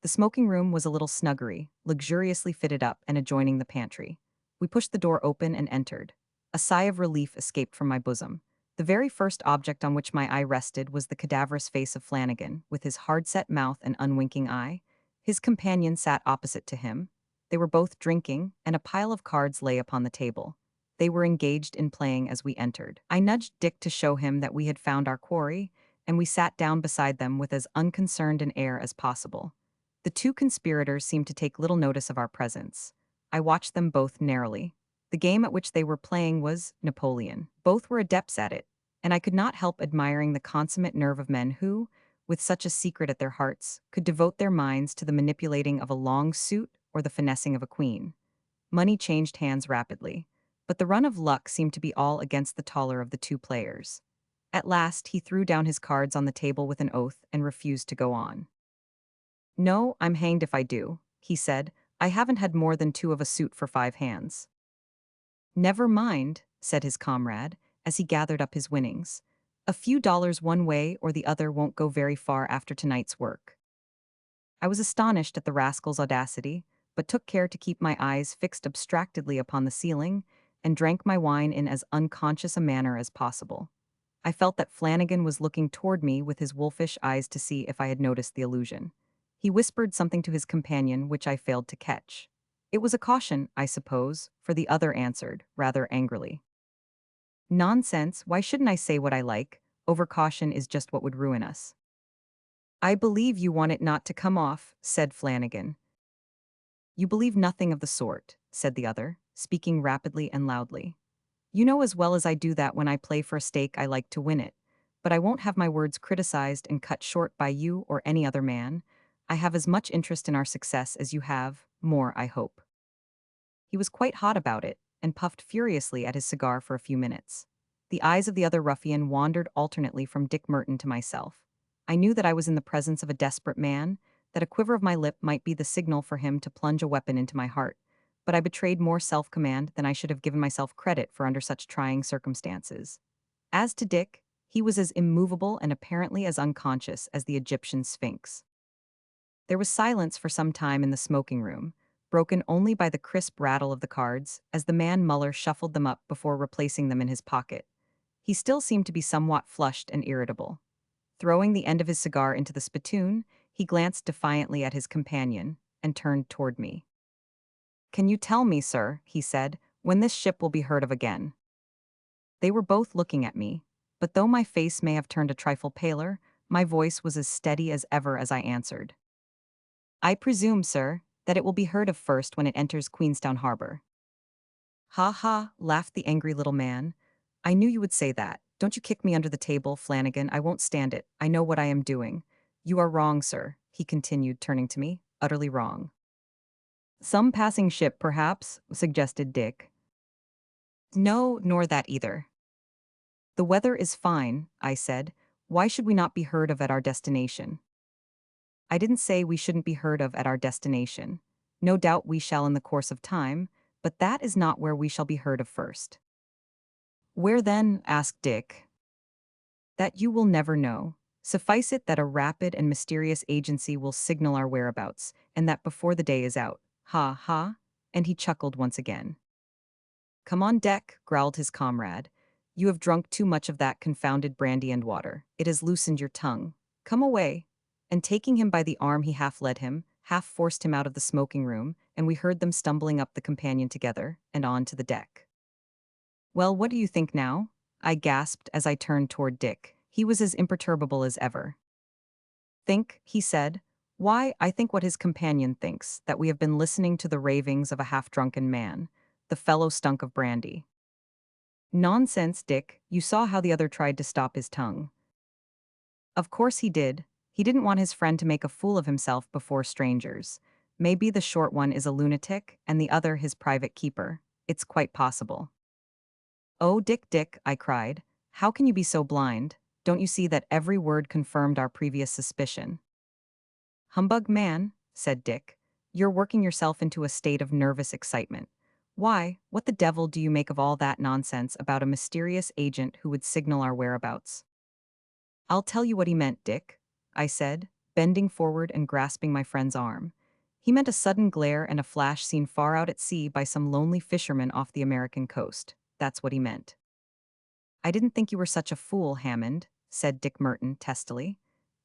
The smoking room was a little snuggery, luxuriously fitted up and adjoining the pantry. We pushed the door open and entered. A sigh of relief escaped from my bosom. The very first object on which my eye rested was the cadaverous face of Flanagan, with his hard-set mouth and unwinking eye. His companion sat opposite to him. They were both drinking, and a pile of cards lay upon the table. They were engaged in playing as we entered. I nudged Dick to show him that we had found our quarry, and we sat down beside them with as unconcerned an air as possible. The two conspirators seemed to take little notice of our presence. I watched them both narrowly. The game at which they were playing was Napoleon. Both were adepts at it, and I could not help admiring the consummate nerve of men who, with such a secret at their hearts, could devote their minds to the manipulating of a long suit or the finessing of a queen. Money changed hands rapidly, but the run of luck seemed to be all against the taller of the two players. At last he threw down his cards on the table with an oath and refused to go on. No, I'm hanged if I do, he said. I haven't had more than two of a suit for 5 hands. Never mind, said his comrade, as he gathered up his winnings. A few dollars one way or the other won't go very far after tonight's work. I was astonished at the rascal's audacity, but took care to keep my eyes fixed abstractedly upon the ceiling, and drank my wine in as unconscious a manner as possible. I felt that Flanagan was looking toward me with his wolfish eyes to see if I had noticed the illusion. He whispered something to his companion which I failed to catch. It was a caution, I suppose, for the other answered, rather angrily. Nonsense, why shouldn't I say what I like? Overcaution is just what would ruin us. I believe you want it not to come off, said Flanagan. You believe nothing of the sort, said the other, speaking rapidly and loudly. You know as well as I do that when I play for a stake I like to win it, but I won't have my words criticized and cut short by you or any other man. I have as much interest in our success as you have, more, I hope. He was quite hot about it, and puffed furiously at his cigar for a few minutes. The eyes of the other ruffian wandered alternately from Dick Merton to myself. I knew that I was in the presence of a desperate man, that a quiver of my lip might be the signal for him to plunge a weapon into my heart, but I betrayed more self-command than I should have given myself credit for under such trying circumstances. As to Dick, he was as immovable and apparently as unconscious as the Egyptian Sphinx. There was silence for some time in the smoking room, broken only by the crisp rattle of the cards as the man Muller shuffled them up before replacing them in his pocket. He still seemed to be somewhat flushed and irritable. Throwing the end of his cigar into the spittoon, he glanced defiantly at his companion and turned toward me. "Can you tell me, sir," he said, "when this ship will be heard of again?" They were both looking at me, but though my face may have turned a trifle paler, my voice was as steady as ever as I answered. "I presume, sir, that it will be heard of first when it enters Queenstown Harbor." "Ha ha," laughed the angry little man. "I knew you would say that. Don't you kick me under the table, Flanagan. I won't stand it. I know what I am doing." "You are wrong, sir," he continued, turning to me. "Utterly wrong." "Some passing ship, perhaps," suggested Dick. "No, nor that either." "The weather is fine," I said. "Why should we not be heard of at our destination?" "I didn't say we shouldn't be heard of at our destination. No doubt we shall in the course of time, but that is not where we shall be heard of first." "Where then?" asked Dick. "That you will never know. Suffice it that a rapid and mysterious agency will signal our whereabouts, and that before the day is out. Ha ha," and he chuckled once again. "Come on deck," growled his comrade. "You have drunk too much of that confounded brandy and water. It has loosened your tongue. Come away." And taking him by the arm he half led him, half forced him out of the smoking room, and we heard them stumbling up the companion together, and on to the deck. "Well, what do you think now?" I gasped as I turned toward Dick. He was as imperturbable as ever. "Think," he said. "Why, I think what his companion thinks, that we have been listening to the ravings of a half-drunken man. The fellow stunk of brandy." "Nonsense, Dick. You saw how the other tried to stop his tongue." "Of course he did. He didn't want his friend to make a fool of himself before strangers. Maybe the short one is a lunatic, and the other his private keeper. It's quite possible." "Oh, Dick, Dick," I cried. "How can you be so blind? Don't you see that every word confirmed our previous suspicion?" "Humbug man," said Dick. "You're working yourself into a state of nervous excitement. Why, what the devil do you make of all that nonsense about a mysterious agent who would signal our whereabouts?" "I'll tell you what he meant, Dick," I said, bending forward and grasping my friend's arm. "He meant a sudden glare and a flash seen far out at sea by some lonely fisherman off the American coast. That's what he meant." "I didn't think you were such a fool, Hammond," said Dick Merton testily.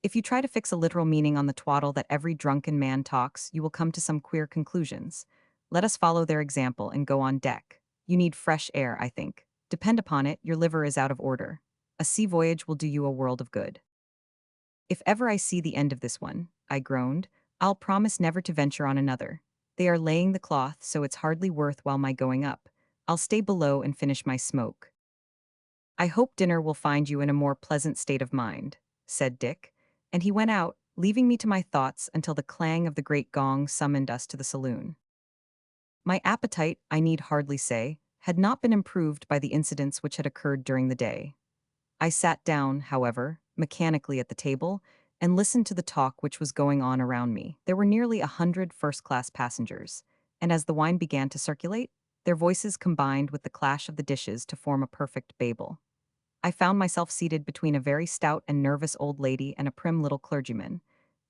"If you try to fix a literal meaning on the twaddle that every drunken man talks, you will come to some queer conclusions. Let us follow their example and go on deck. You need fresh air, I think. Depend upon it, your liver is out of order. A sea voyage will do you a world of good." "If ever I see the end of this one," I groaned, "I'll promise never to venture on another. They are laying the cloth, so it's hardly worth while my going up. I'll stay below and finish my smoke." "I hope dinner will find you in a more pleasant state of mind," said Dick, and he went out, leaving me to my thoughts until the clang of the great gong summoned us to the saloon. My appetite, I need hardly say, had not been improved by the incidents which had occurred during the day. I sat down, however, mechanically at the table, and listened to the talk which was going on around me. There were nearly 100 first-class passengers, and as the wine began to circulate, their voices combined with the clash of the dishes to form a perfect babel. I found myself seated between a very stout and nervous old lady and a prim little clergyman,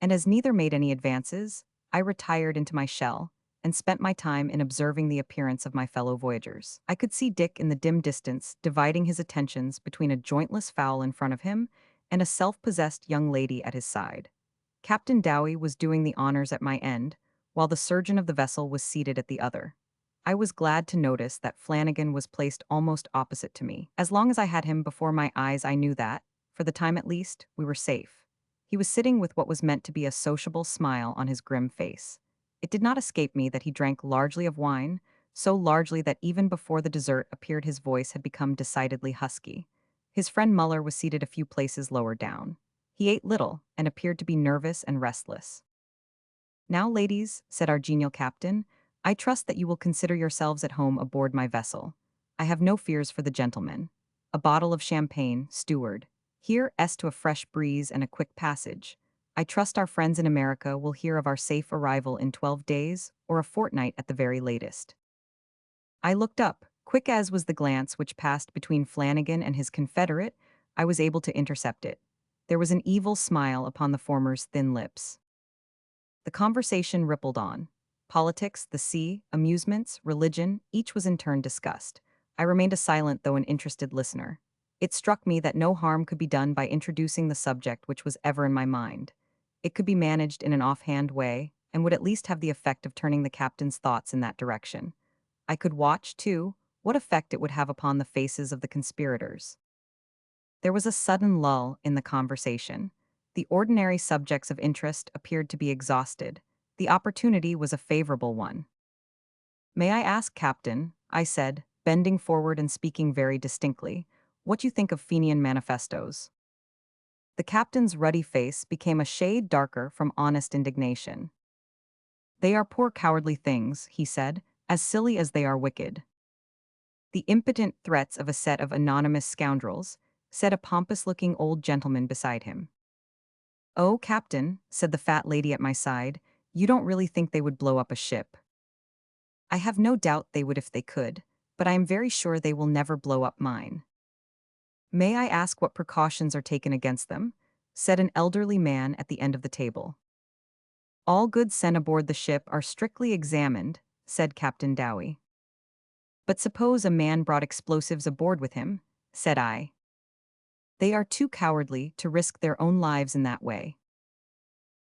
and as neither made any advances, I retired into my shell and spent my time in observing the appearance of my fellow voyagers. I could see Dick in the dim distance dividing his attentions between a jointless fowl in front of him and a self-possessed young lady at his side. Captain Dowie was doing the honors at my end, while the surgeon of the vessel was seated at the other. I was glad to notice that Flanagan was placed almost opposite to me. As long as I had him before my eyes, I knew that, for the time at least, we were safe. He was sitting with what was meant to be a sociable smile on his grim face. It did not escape me that he drank largely of wine, so largely that even before the dessert appeared his voice had become decidedly husky. His friend Muller was seated a few places lower down. He ate little, and appeared to be nervous and restless. "Now, ladies," said our genial captain, "I trust that you will consider yourselves at home aboard my vessel. I have no fears for the gentlemen. A bottle of champagne, steward. Here, to a fresh breeze and a quick passage. I trust our friends in America will hear of our safe arrival in 12 days, or a fortnight at the very latest. I looked up. Quick as was the glance which passed between Flanagan and his confederate, I was able to intercept it. There was an evil smile upon the former's thin lips. The conversation rippled on. Politics, the sea, amusements, religion, each was in turn discussed. I remained a silent though an interested listener. It struck me that no harm could be done by introducing the subject which was ever in my mind. It could be managed in an offhand way, and would at least have the effect of turning the captain's thoughts in that direction. I could watch, too, what effect it would have upon the faces of the conspirators. There was a sudden lull in the conversation. The ordinary subjects of interest appeared to be exhausted. The opportunity was a favorable one. "May I ask, Captain," I said, bending forward and speaking very distinctly, "what you think of Fenian manifestos?" The captain's ruddy face became a shade darker from honest indignation. "They are poor cowardly things," he said, "as silly as they are wicked." "The impotent threats of a set of anonymous scoundrels," said a pompous-looking old gentleman beside him. "Oh, Captain," said the fat lady at my side, "you don't really think they would blow up a ship?" "I have no doubt they would if they could, but I am very sure they will never blow up mine." "May I ask what precautions are taken against them?" said an elderly man at the end of the table. "All goods sent aboard the ship are strictly examined," said Captain Dowie. "But suppose a man brought explosives aboard with him?" said I. "They are too cowardly to risk their own lives in that way."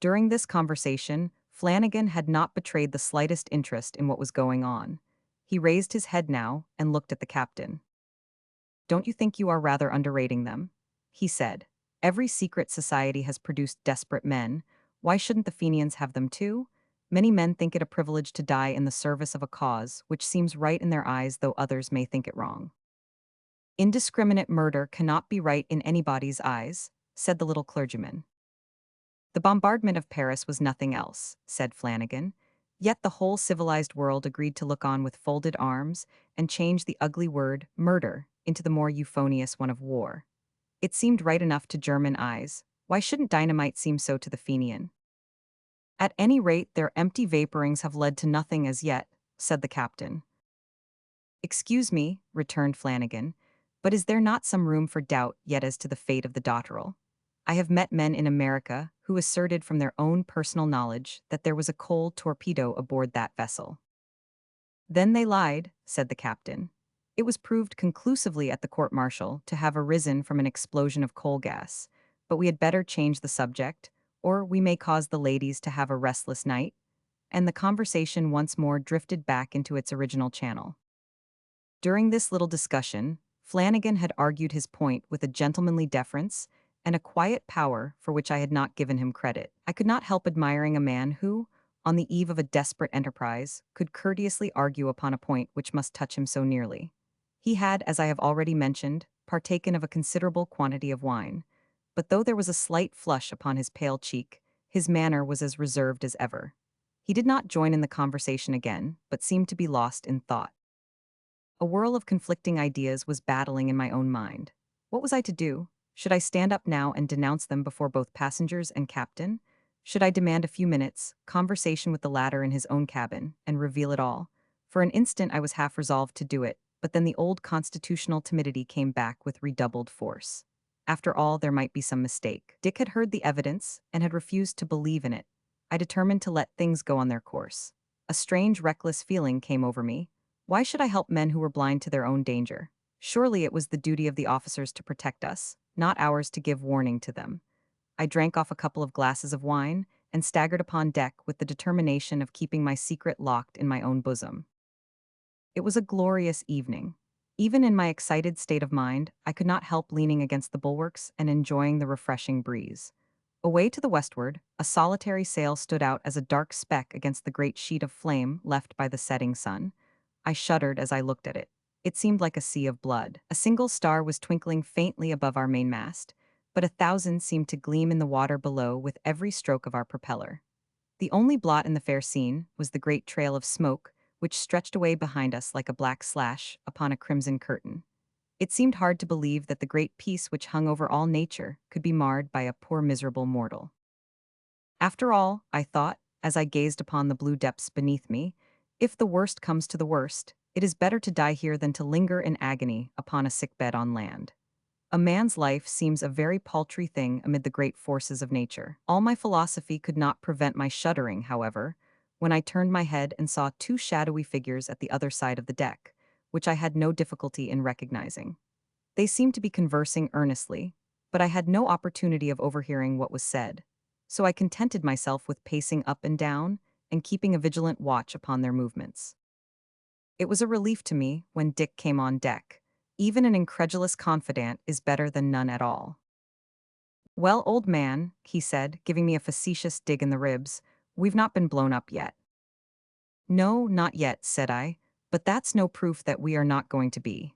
During this conversation, Flanagan had not betrayed the slightest interest in what was going on. He raised his head now and looked at the captain. "Don't you think you are rather underrating them?" he said. "Every secret society has produced desperate men. Why shouldn't the Fenians have them too? Many men think it a privilege to die in the service of a cause which seems right in their eyes, though others may think it wrong." "Indiscriminate murder cannot be right in anybody's eyes," said the little clergyman. "The bombardment of Paris was nothing else," said Flanagan. "Yet the whole civilized world agreed to look on with folded arms and change the ugly word, murder, into the more euphonious one of war. It seemed right enough to German eyes. Why shouldn't dynamite seem so to the Fenian?" "At any rate, their empty vaporings have led to nothing as yet," said the captain. "Excuse me," returned Flanagan, "but is there not some room for doubt yet as to the fate of the Dotterel? I have met men in America who asserted from their own personal knowledge that there was a coal torpedo aboard that vessel." "Then they lied," said the captain. "It was proved conclusively at the court-martial to have arisen from an explosion of coal gas, but we had better change the subject, or we may cause the ladies to have a restless night," and the conversation once more drifted back into its original channel. During this little discussion, Flanagan had argued his point with a gentlemanly deference and a quiet power for which I had not given him credit. I could not help admiring a man who, on the eve of a desperate enterprise, could courteously argue upon a point which must touch him so nearly. He had, as I have already mentioned, partaken of a considerable quantity of wine, but though there was a slight flush upon his pale cheek, his manner was as reserved as ever. He did not join in the conversation again, but seemed to be lost in thought. A whirl of conflicting ideas was battling in my own mind. What was I to do? Should I stand up now and denounce them before both passengers and captain? Should I demand a few minutes' conversation with the latter in his own cabin, and reveal it all? For an instant I was half resolved to do it, but then the old constitutional timidity came back with redoubled force. After all, there might be some mistake. Dick had heard the evidence and had refused to believe in it. I determined to let things go on their course. A strange, reckless feeling came over me. Why should I help men who were blind to their own danger? Surely it was the duty of the officers to protect us, not ours to give warning to them. I drank off a couple of glasses of wine and staggered upon deck with the determination of keeping my secret locked in my own bosom. It was a glorious evening. Even in my excited state of mind, I could not help leaning against the bulwarks and enjoying the refreshing breeze. Away to the westward, a solitary sail stood out as a dark speck against the great sheet of flame left by the setting sun. I shuddered as I looked at it. It seemed like a sea of blood. A single star was twinkling faintly above our mainmast, but 1,000 seemed to gleam in the water below with every stroke of our propeller. The only blot in the fair scene was the great trail of smoke, which stretched away behind us like a black slash upon a crimson curtain. It seemed hard to believe that the great peace which hung over all nature could be marred by a poor miserable mortal. After all, I thought, as I gazed upon the blue depths beneath me, if the worst comes to the worst, it is better to die here than to linger in agony upon a sick bed on land. A man's life seems a very paltry thing amid the great forces of nature. All my philosophy could not prevent my shuddering, however, when I turned my head and saw two shadowy figures at the other side of the deck, which I had no difficulty in recognizing. They seemed to be conversing earnestly, but I had no opportunity of overhearing what was said, so I contented myself with pacing up and down and keeping a vigilant watch upon their movements. It was a relief to me when Dick came on deck. Even an incredulous confidant is better than none at all. "Well, old man," he said, giving me a facetious dig in the ribs, "we've not been blown up yet." "No, not yet," said I, "but that's no proof that we are not going to be."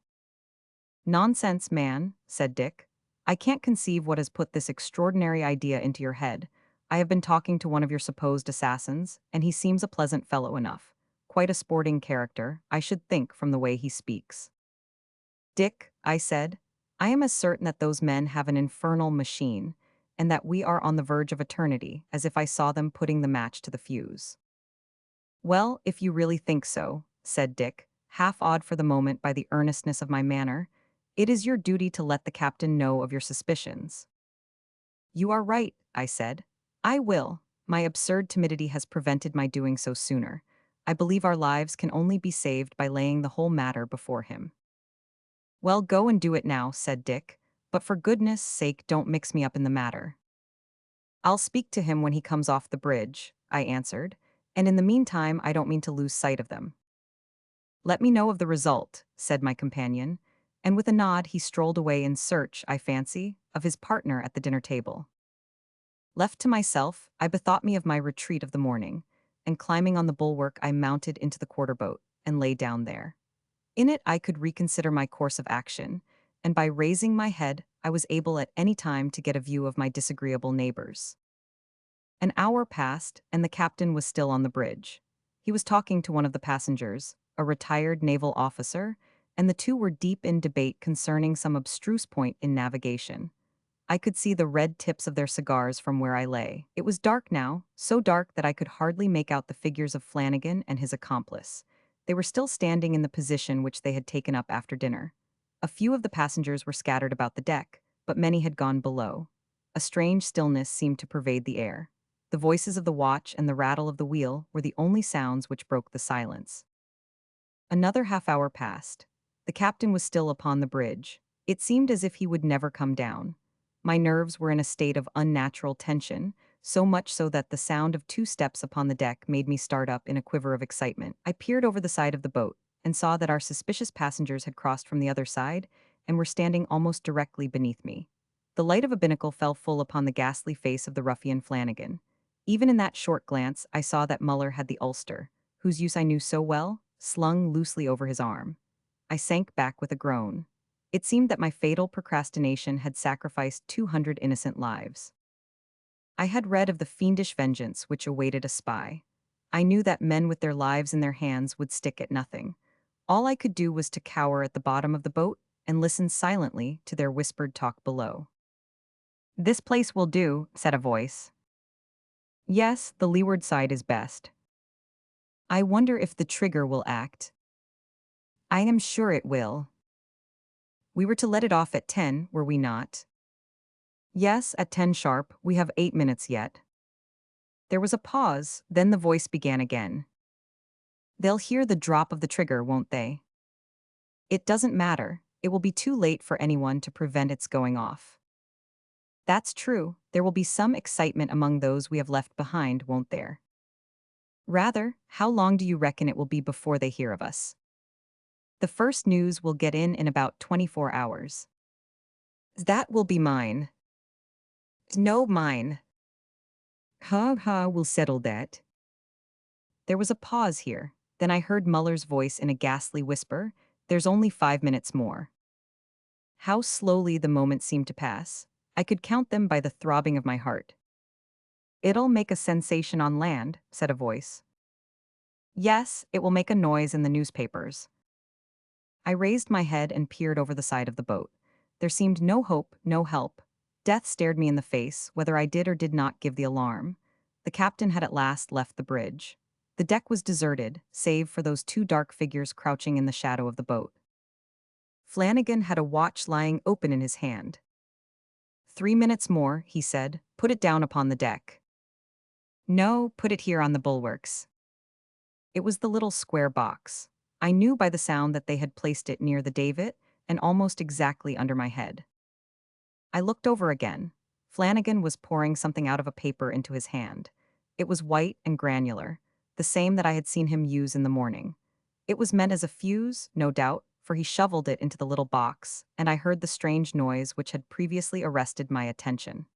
"Nonsense, man," said Dick. "I can't conceive what has put this extraordinary idea into your head. I have been talking to one of your supposed assassins, and he seems a pleasant fellow enough. Quite a sporting character, I should think, from the way he speaks." "Dick," I said, "I am as certain that those men have an infernal machine, and that we are on the verge of eternity, as if I saw them putting the match to the fuse." "Well, if you really think so," said Dick, half awed for the moment by the earnestness of my manner, "it is your duty to let the captain know of your suspicions." "You are right," I said. "I will. My absurd timidity has prevented my doing so sooner. I believe our lives can only be saved by laying the whole matter before him." "Well, go and do it now," said Dick, "but for goodness' sake don't mix me up in the matter." "I'll speak to him when he comes off the bridge," I answered, "and in the meantime I don't mean to lose sight of them." "Let me know of the result," said my companion, and with a nod he strolled away in search, I fancy, of his partner at the dinner table. Left to myself, I bethought me of my retreat of the morning, and climbing on the bulwark I mounted into the quarter-boat and lay down there. In it I could reconsider my course of action, and by raising my head I was able at any time to get a view of my disagreeable neighbors. An hour passed, and the captain was still on the bridge. He was talking to one of the passengers, a retired naval officer, and the two were deep in debate concerning some abstruse point in navigation. I could see the red tips of their cigars from where I lay. It was dark now, so dark that I could hardly make out the figures of Flanagan and his accomplice. They were still standing in the position which they had taken up after dinner. A few of the passengers were scattered about the deck, but many had gone below. A strange stillness seemed to pervade the air. The voices of the watch and the rattle of the wheel were the only sounds which broke the silence. Another half-hour passed. The captain was still upon the bridge. It seemed as if he would never come down. My nerves were in a state of unnatural tension, so much so that the sound of 2 steps upon the deck made me start up in a quiver of excitement. I peered over the side of the boat and saw that our suspicious passengers had crossed from the other side and were standing almost directly beneath me. The light of a binnacle fell full upon the ghastly face of the ruffian Flanagan. Even in that short glance, I saw that Muller had the ulster, whose use I knew so well, slung loosely over his arm. I sank back with a groan. It seemed that my fatal procrastination had sacrificed 200 innocent lives. I had read of the fiendish vengeance which awaited a spy. I knew that men with their lives in their hands would stick at nothing. All I could do was to cower at the bottom of the boat and listen silently to their whispered talk below. "This place will do," said a voice. "Yes, the leeward side is best." "I wonder if the trigger will act." "I am sure it will." "We were to let it off at 10, were we not?" "Yes, at 10 sharp, we have 8 minutes yet." There was a pause, then the voice began again. "They'll hear the drop of the trigger, won't they?" "It doesn't matter, it will be too late for anyone to prevent its going off." "That's true, there will be some excitement among those we have left behind, won't there?" "Rather, how long do you reckon it will be before they hear of us?" "The first news will get in about 24 hours. "That will be mine." "No, mine." "Ha ha, we'll settle that." There was a pause here. Then I heard Muller's voice in a ghastly whisper, "There's only 5 minutes more." How slowly the moments seemed to pass. I could count them by the throbbing of my heart. "It'll make a sensation on land," said a voice. "Yes, it will make a noise in the newspapers." I raised my head and peered over the side of the boat. There seemed no hope, no help. Death stared me in the face, whether I did or did not give the alarm. The captain had at last left the bridge. The deck was deserted, save for those two dark figures crouching in the shadow of the boat. Flanagan had a watch lying open in his hand. 3 minutes more, he said. Put it down upon the deck. No, put it here on the bulwarks. It was the little square box. I knew by the sound that they had placed it near the davit and almost exactly under my head. I looked over again. Flanagan was pouring something out of a paper into his hand. It was white and granular, the same that I had seen him use in the morning. It was meant as a fuse, no doubt, for he shoveled it into the little box, and I heard the strange noise which had previously arrested my attention.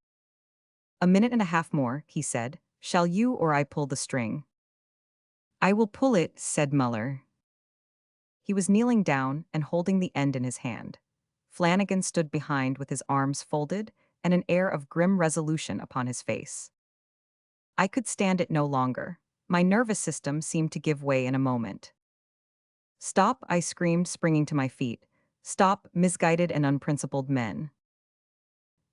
"A minute and a half more," he said. "Shall you or I pull the string?" "I will pull it," said Muller. He was kneeling down and holding the end in his hand. Flanagan stood behind with his arms folded and an air of grim resolution upon his face. I could stand it no longer. My nervous system seemed to give way in a moment. "Stop," I screamed, springing to my feet. "Stop, misguided and unprincipled men."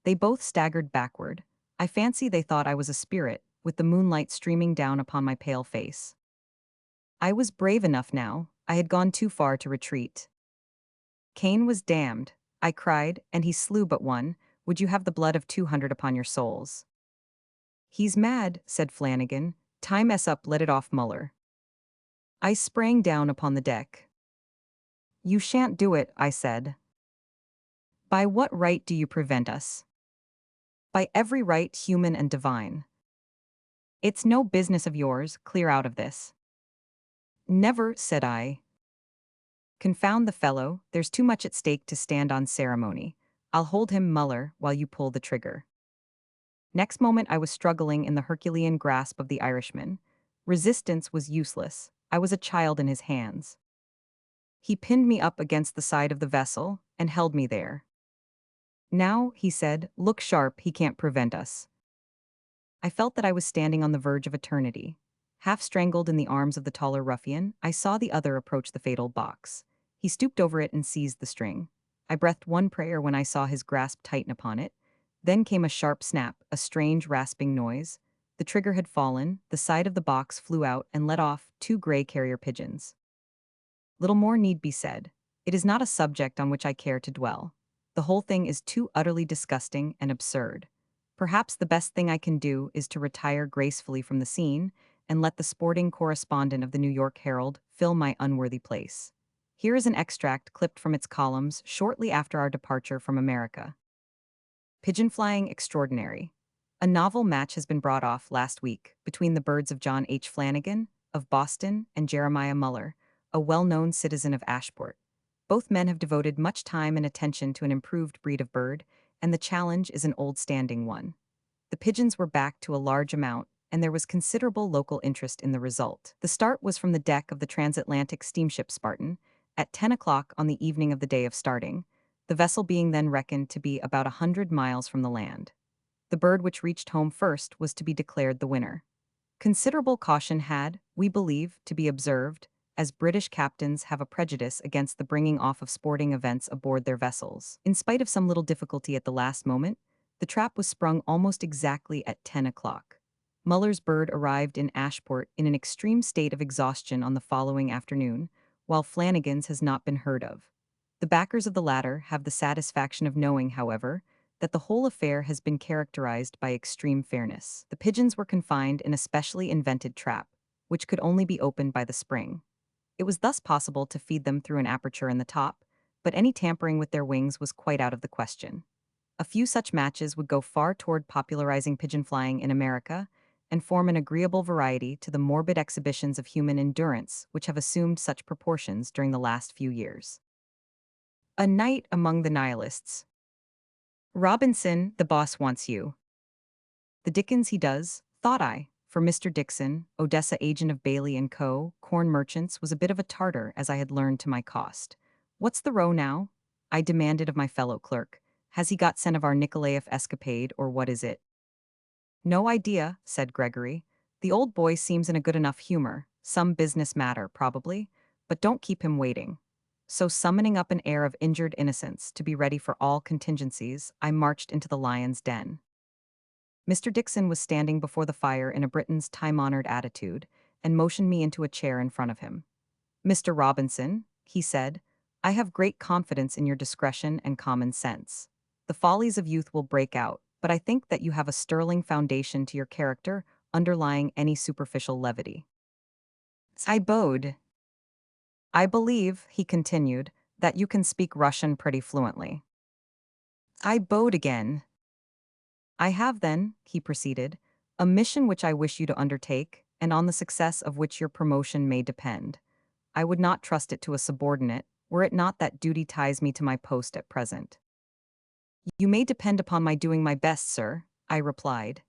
They both staggered backward. I fancy they thought I was a spirit, with the moonlight streaming down upon my pale face. I was brave enough now. I had gone too far to retreat. "Cain was damned," I cried, "and he slew but one. Would you have the blood of 200 upon your souls?" "He's mad," said Flanagan. "Time us up, let it off, Muller." I sprang down upon the deck. "You shan't do it," I said. "By what right do you prevent us?" "By every right, human and divine." "It's no business of yours, clear out of this." "Never," said I. "Confound the fellow, there's too much at stake to stand on ceremony. I'll hold him, Muller, while you pull the trigger." Next moment I was struggling in the Herculean grasp of the Irishman. Resistance was useless. I was a child in his hands. He pinned me up against the side of the vessel and held me there. "Now," he said, "look sharp, he can't prevent us." I felt that I was standing on the verge of eternity. Half strangled in the arms of the taller ruffian, I saw the other approach the fatal box. He stooped over it and seized the string. I breathed one prayer when I saw his grasp tighten upon it. Then came a sharp snap, a strange rasping noise. The trigger had fallen, the side of the box flew out and let off 2 gray carrier pigeons. Little more need be said. It is not a subject on which I care to dwell. The whole thing is too utterly disgusting and absurd. Perhaps the best thing I can do is to retire gracefully from the scene and let the sporting correspondent of the New York Herald fill my unworthy place. Here is an extract clipped from its columns shortly after our departure from America. "Pigeon flying extraordinary. A novel match has been brought off last week between the birds of John H. Flanagan, of Boston, and Jeremiah Muller, a well-known citizen of Ashport. Both men have devoted much time and attention to an improved breed of bird, and the challenge is an old-standing one. The pigeons were backed to a large amount, and there was considerable local interest in the result. The start was from the deck of the transatlantic steamship Spartan, at 10 o'clock on the evening of the day of starting, the vessel being then reckoned to be about 100 miles from the land. The bird which reached home first was to be declared the winner. Considerable caution had, we believe, to be observed, as British captains have a prejudice against the bringing off of sporting events aboard their vessels. In spite of some little difficulty at the last moment, the trap was sprung almost exactly at 10 o'clock. Muller's bird arrived in Ashport in an extreme state of exhaustion on the following afternoon, while Flanagan's has not been heard of. The backers of the latter have the satisfaction of knowing, however, that the whole affair has been characterized by extreme fairness. The pigeons were confined in a specially invented trap, which could only be opened by the spring. It was thus possible to feed them through an aperture in the top, but any tampering with their wings was quite out of the question. A few such matches would go far toward popularizing pigeon flying in America and form an agreeable variety to the morbid exhibitions of human endurance which have assumed such proportions during the last few years. A night among the nihilists. "Robinson, the boss wants you." "The dickens he does," thought I, for Mr. Dixon, Odessa agent of Bailey & Co., corn merchants, was a bit of a tartar, as I had learned to my cost. "What's the row now?" I demanded of my fellow clerk. "Has he got scent of our Nikolaev escapade, or what is it?" "No idea," said Gregory. "The old boy seems in a good enough humor. Some business matter, probably. But don't keep him waiting." So summoning up an air of injured innocence to be ready for all contingencies, I marched into the lion's den. Mr. Dixon was standing before the fire in a Briton's time-honored attitude and motioned me into a chair in front of him. "Mr. Robinson," he said, "I have great confidence in your discretion and common sense. The follies of youth will break out, but I think that you have a sterling foundation to your character underlying any superficial levity." I bowed. "I believe," he continued, "that you can speak Russian pretty fluently." I bowed again. "I have then," he proceeded, "a mission which I wish you to undertake, and on the success of which your promotion may depend. I would not trust it to a subordinate, were it not that duty ties me to my post at present." "You may depend upon my doing my best, sir," I replied.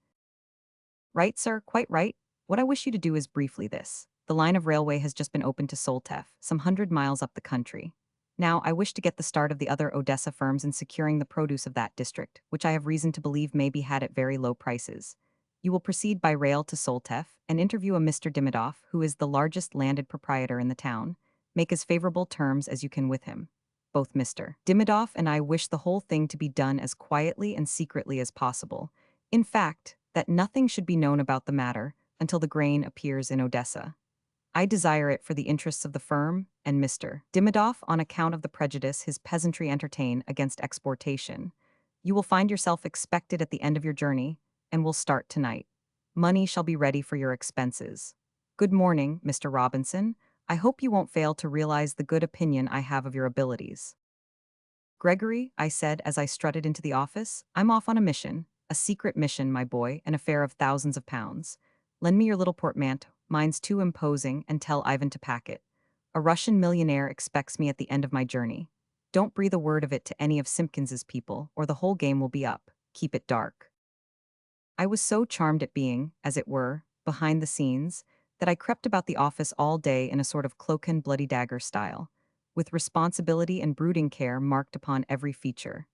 "Right, sir, quite right. What I wish you to do is briefly this. The line of railway has just been opened to Soltev, some 100 miles up the country. Now, I wish to get the start of the other Odessa firms in securing the produce of that district, which I have reason to believe may be had at very low prices. You will proceed by rail to Soltev and interview a Mr. Dimidov, who is the largest landed proprietor in the town. Make as favorable terms as you can with him. Both Mr. Dimidov and I wish the whole thing to be done as quietly and secretly as possible. In fact, that nothing should be known about the matter until the grain appears in Odessa. I desire it for the interests of the firm and Mr. Dimidov on account of the prejudice his peasantry entertain against exportation. You will find yourself expected at the end of your journey, and will start tonight. Money shall be ready for your expenses. Good morning, Mr. Robinson. I hope you won't fail to realize the good opinion I have of your abilities." "Gregory," I said as I strutted into the office, "I'm off on a mission. A secret mission, my boy, an affair of thousands of pounds. Lend me your little portmanteau, mine's too imposing, and tell Ivan to pack it. A Russian millionaire expects me at the end of my journey. Don't breathe a word of it to any of Simpkins's people, or the whole game will be up. Keep it dark." I was so charmed at being, as it were, behind the scenes, that I crept about the office all day in a sort of cloak and bloody dagger style, with responsibility and brooding care marked upon every feature.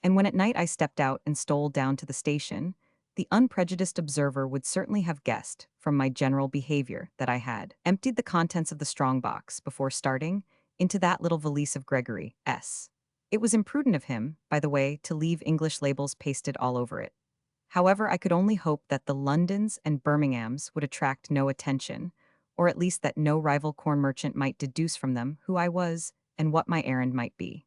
And when at night I stepped out and stole down to the station, the unprejudiced observer would certainly have guessed, from my general behavior, that I had emptied the contents of the strong-box, before starting, into that little valise of Gregory S. It was imprudent of him, by the way, to leave English labels pasted all over it. However, I could only hope that the Londons and Birminghams would attract no attention, or at least that no rival corn merchant might deduce from them who I was and what my errand might be.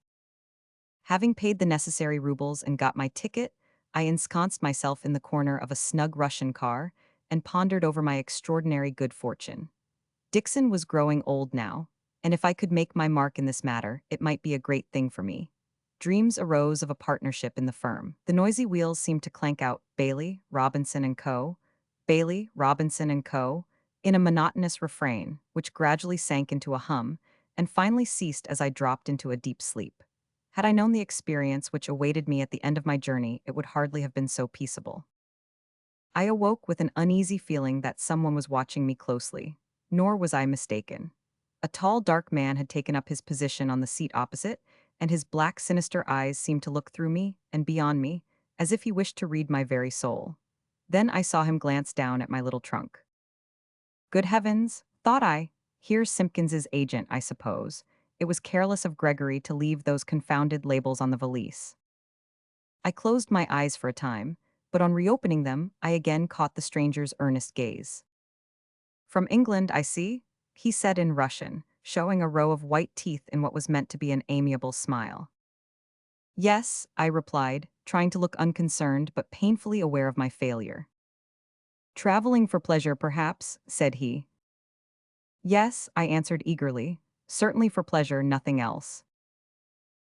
Having paid the necessary rubles and got my ticket, I ensconced myself in the corner of a snug Russian car and pondered over my extraordinary good fortune. Dixon was growing old now, and if I could make my mark in this matter, it might be a great thing for me. Dreams arose of a partnership in the firm. The noisy wheels seemed to clank out Bailey, Robinson and Co., Bailey, Robinson and Co., in a monotonous refrain, which gradually sank into a hum and finally ceased as I dropped into a deep sleep. Had I known the experience which awaited me at the end of my journey, it would hardly have been so peaceable. I awoke with an uneasy feeling that someone was watching me closely, nor was I mistaken. A tall, dark man had taken up his position on the seat opposite, and his black, sinister eyes seemed to look through me and beyond me, as if he wished to read my very soul. Then I saw him glance down at my little trunk. Good heavens, thought I, here's Simpkins's agent, I suppose. It was careless of Gregory to leave those confounded labels on the valise. I closed my eyes for a time, but on reopening them, I again caught the stranger's earnest gaze. "From England, I see," he said in Russian, showing a row of white teeth in what was meant to be an amiable smile. "Yes," I replied, trying to look unconcerned but painfully aware of my failure. "Traveling for pleasure, perhaps," said he. "Yes," I answered eagerly, "certainly for pleasure, nothing else."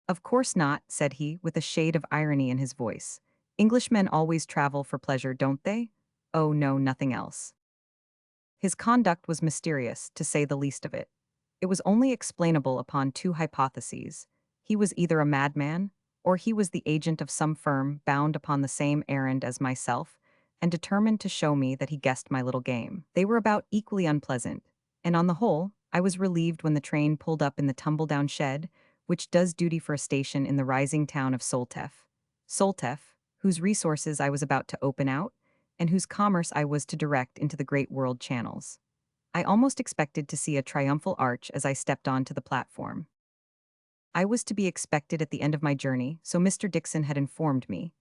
"Of course not," said he, with a shade of irony in his voice. "Englishmen always travel for pleasure, don't they? Oh no, nothing else." His conduct was mysterious, to say the least of it. It was only explainable upon two hypotheses. He was either a madman, or he was the agent of some firm bound upon the same errand as myself, and determined to show me that he guessed my little game. They were about equally unpleasant, and on the whole, I was relieved when the train pulled up in the tumble-down shed, which does duty for a station in the rising town of Soltev. Soltev, whose resources I was about to open out, and whose commerce I was to direct into the great world channels. I almost expected to see a triumphal arch as I stepped onto the platform. I was to be expected at the end of my journey, so Mr. Dixon had informed me.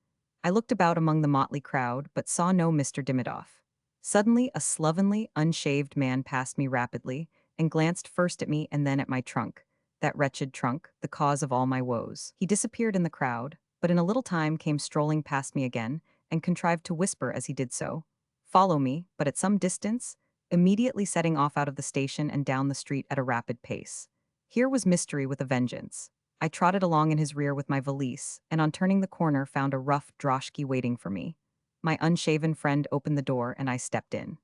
I looked about among the motley crowd, but saw no Mr. Dimidoff. Suddenly, a slovenly, unshaved man passed me rapidly and glanced first at me and then at my trunk. That wretched trunk, the cause of all my woes. He disappeared in the crowd, but in a little time came strolling past me again and contrived to whisper as he did so, "Follow me," but at some distance, immediately setting off out of the station and down the street at a rapid pace. Here was mystery with a vengeance. I trotted along in his rear with my valise, and on turning the corner found a rough droshky waiting for me. My unshaven friend opened the door and I stepped in.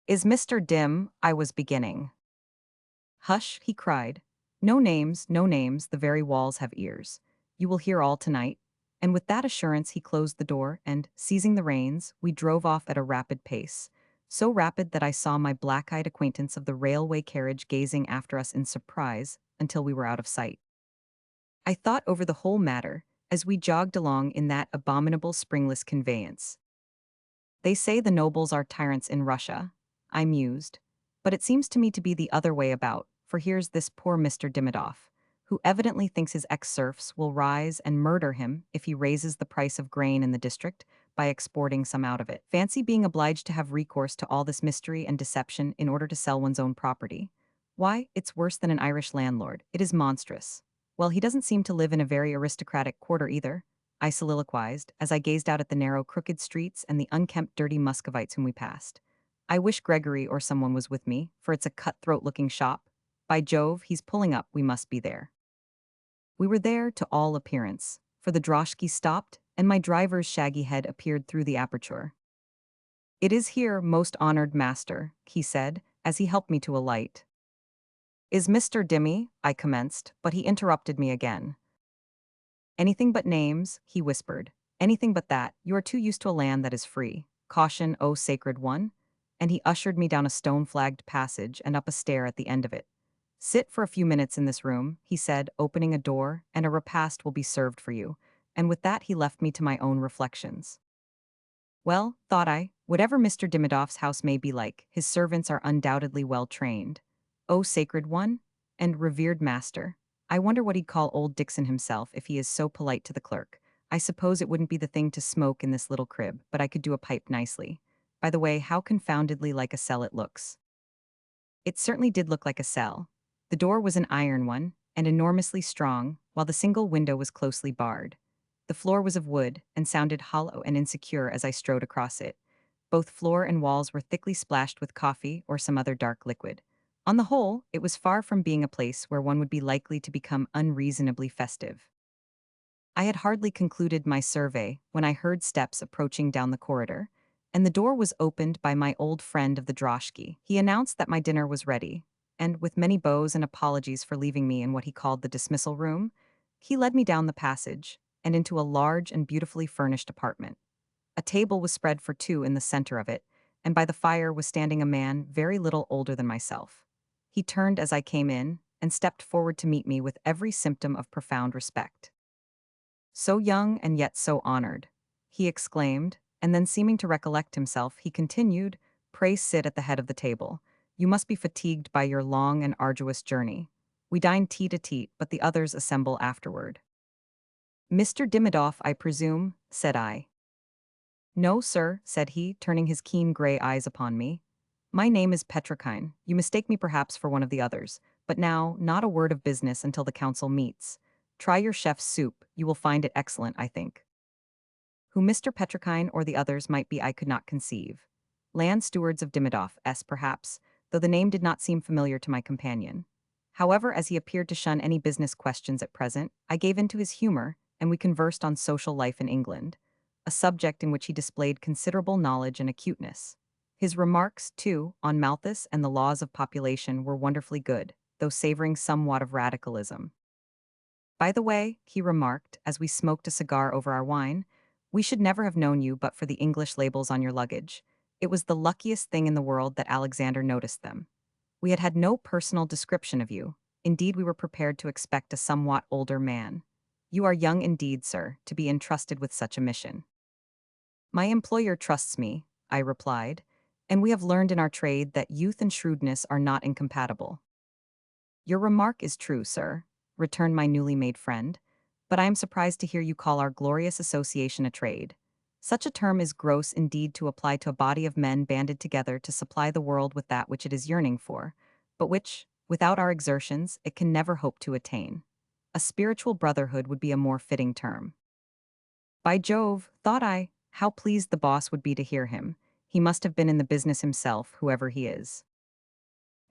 "Is Mr. Dim?" I was beginning. "Hush," he cried. "No names, no names, the very walls have ears. You will hear all tonight." And with that assurance he closed the door and, seizing the reins, we drove off at a rapid pace. So rapid that I saw my black-eyed acquaintance of the railway carriage gazing after us in surprise until we were out of sight. I thought over the whole matter as we jogged along in that abominable springless conveyance. They say the nobles are tyrants in Russia, I mused. But it seems to me to be the other way about, for here's this poor Mr. Dimidoff, who evidently thinks his ex-serfs will rise and murder him if he raises the price of grain in the district by exporting some out of it. Fancy being obliged to have recourse to all this mystery and deception in order to sell one's own property. Why, it's worse than an Irish landlord. It is monstrous. Well, he doesn't seem to live in a very aristocratic quarter either, I soliloquized, as I gazed out at the narrow, crooked streets and the unkempt, dirty Muscovites whom we passed. I wish Gregory or someone was with me, for it's a cutthroat-looking shop. By Jove, he's pulling up, we must be there. We were there to all appearance, for the droshky stopped, and my driver's shaggy head appeared through the aperture. "It is here, most honored master," he said, as he helped me to alight. "Is Mr. Dimmy?" I commenced, but he interrupted me again. "Anything but names," he whispered. "Anything but that. You are too used to a land that is free. Caution, O sacred one." And he ushered me down a stone-flagged passage and up a stair at the end of it. "Sit for a few minutes in this room," he said, opening a door, "and a repast will be served for you." And with that he left me to my own reflections. Well, thought I, whatever Mr. Dimidoff's house may be like, his servants are undoubtedly well trained. O sacred one and revered master. I wonder what he'd call old Dixon himself if he is so polite to the clerk. I suppose it wouldn't be the thing to smoke in this little crib, but I could do a pipe nicely. By the way, how confoundedly like a cell it looks. It certainly did look like a cell. The door was an iron one, and enormously strong, while the single window was closely barred. The floor was of wood, and sounded hollow and insecure as I strode across it. Both floor and walls were thickly splashed with coffee or some other dark liquid. On the whole, it was far from being a place where one would be likely to become unreasonably festive. I had hardly concluded my survey when I heard steps approaching down the corridor, and the door was opened by my old friend of the droshky. He announced that my dinner was ready, and with many bows and apologies for leaving me in what he called the dismissal room, he led me down the passage and into a large and beautifully furnished apartment. A table was spread for two in the center of it, and by the fire was standing a man very little older than myself. He turned as I came in and stepped forward to meet me with every symptom of profound respect. "So young and yet so honored," he exclaimed, and then seeming to recollect himself, he continued, "Pray sit at the head of the table. You must be fatigued by your long and arduous journey. We dine tete-a-tete, but the others assemble afterward." "Mr. Dimidoff, I presume," said I. "No, sir," said he, turning his keen gray eyes upon me. "My name is Petrokine. You mistake me perhaps for one of the others. But now, not a word of business until the council meets. Try your chef's soup, you will find it excellent, I think." Who Mr. Petrokine or the others might be I could not conceive. Land stewards of Dimidoff, perhaps, though the name did not seem familiar to my companion. However, as he appeared to shun any business questions at present, I gave in to his humor, and we conversed on social life in England, a subject in which he displayed considerable knowledge and acuteness. His remarks, too, on Malthus and the laws of population were wonderfully good, though savoring somewhat of radicalism. "By the way," he remarked, as we smoked a cigar over our wine, "we should never have known you but for the English labels on your luggage. It was the luckiest thing in the world that Alexander noticed them. We had had no personal description of you. Indeed, we were prepared to expect a somewhat older man. You are young indeed, sir, to be entrusted with such a mission." "My employer trusts me," I replied, "and we have learned in our trade that youth and shrewdness are not incompatible." "Your remark is true, sir," returned my newly made friend, but I am surprised to hear you call our glorious association a trade. Such a term is gross indeed to apply to a body of men banded together to supply the world with that which it is yearning for, but which, without our exertions, it can never hope to attain. A spiritual brotherhood would be a more fitting term. By Jove, thought I, how pleased the boss would be to hear him. He must have been in the business himself, whoever he is.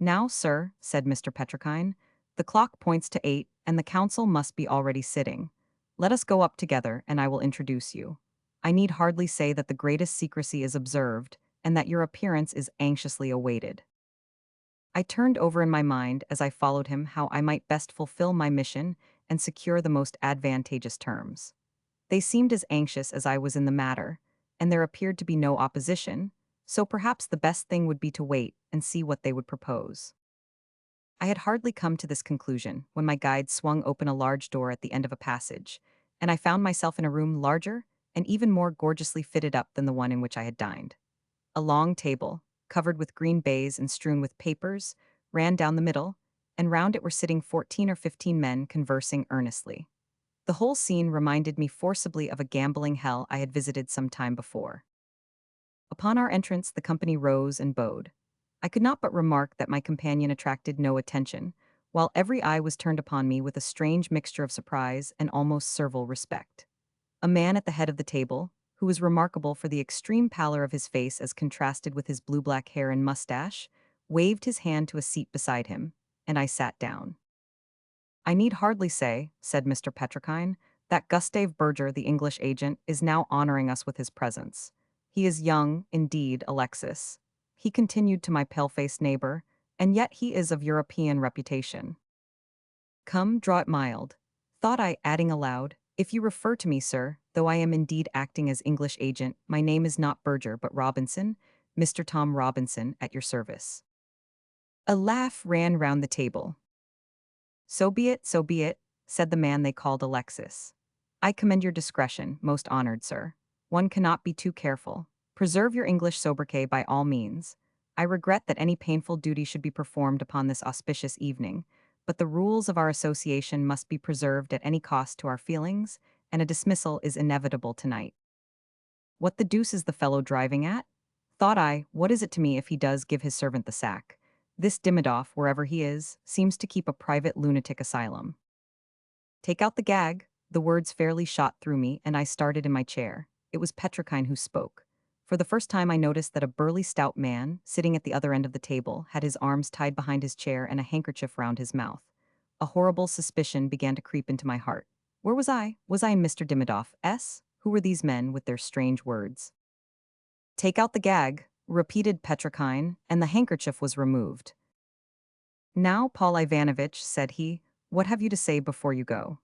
Now, sir, said Mr. Petrikine, the clock points to 8, and the council must be already sitting. Let us go up together, and I will introduce you. I need hardly say that the greatest secrecy is observed, and that your appearance is anxiously awaited. I turned over in my mind as I followed him how I might best fulfill my mission and secure the most advantageous terms. They seemed as anxious as I was in the matter, and there appeared to be no opposition, so perhaps the best thing would be to wait and see what they would propose. I had hardly come to this conclusion when my guide swung open a large door at the end of a passage, and I found myself in a room larger and even more gorgeously fitted up than the one in which I had dined. A long table, covered with green baize and strewn with papers, ran down the middle, and round it were sitting 14 or 15 men conversing earnestly. The whole scene reminded me forcibly of a gambling hell I had visited some time before. Upon our entrance, the company rose and bowed. I could not but remark that my companion attracted no attention, while every eye was turned upon me with a strange mixture of surprise and almost servile respect. A man at the head of the table, who was remarkable for the extreme pallor of his face as contrasted with his blue-black hair and mustache, waved his hand to a seat beside him, and I sat down. I need hardly say, said Mr. Petrikine, that Gustave Berger, the English agent, is now honoring us with his presence. He is young, indeed, Alexis. He continued to my pale-faced neighbor, and yet he is of European reputation. Come, draw it mild. Thought I, adding aloud, if you refer to me, sir, though I am indeed acting as English agent, my name is not Berger but Robinson, Mr. Tom Robinson, at your service. A laugh ran round the table. So be it, said the man they called Alexis. I commend your discretion, most honored sir. One cannot be too careful. Preserve your English sobriquet by all means. I regret that any painful duty should be performed upon this auspicious evening, but the rules of our association must be preserved at any cost to our feelings, and a dismissal is inevitable tonight. What the deuce is the fellow driving at? Thought I, what is it to me if he does give his servant the sack? This Dimidoff, wherever he is, seems to keep a private lunatic asylum. Take out the gag. The words fairly shot through me, and I started in my chair. It was Petrikine who spoke. For the first time I noticed that a burly stout man, sitting at the other end of the table, had his arms tied behind his chair and a handkerchief round his mouth. A horrible suspicion began to creep into my heart. Where was I? Was I in Mr. Dimidoff's? Who were these men with their strange words? Take out the gag, repeated Petrikine, and the handkerchief was removed. Now, Paul Ivanovitch, said he, what have you to say before you go?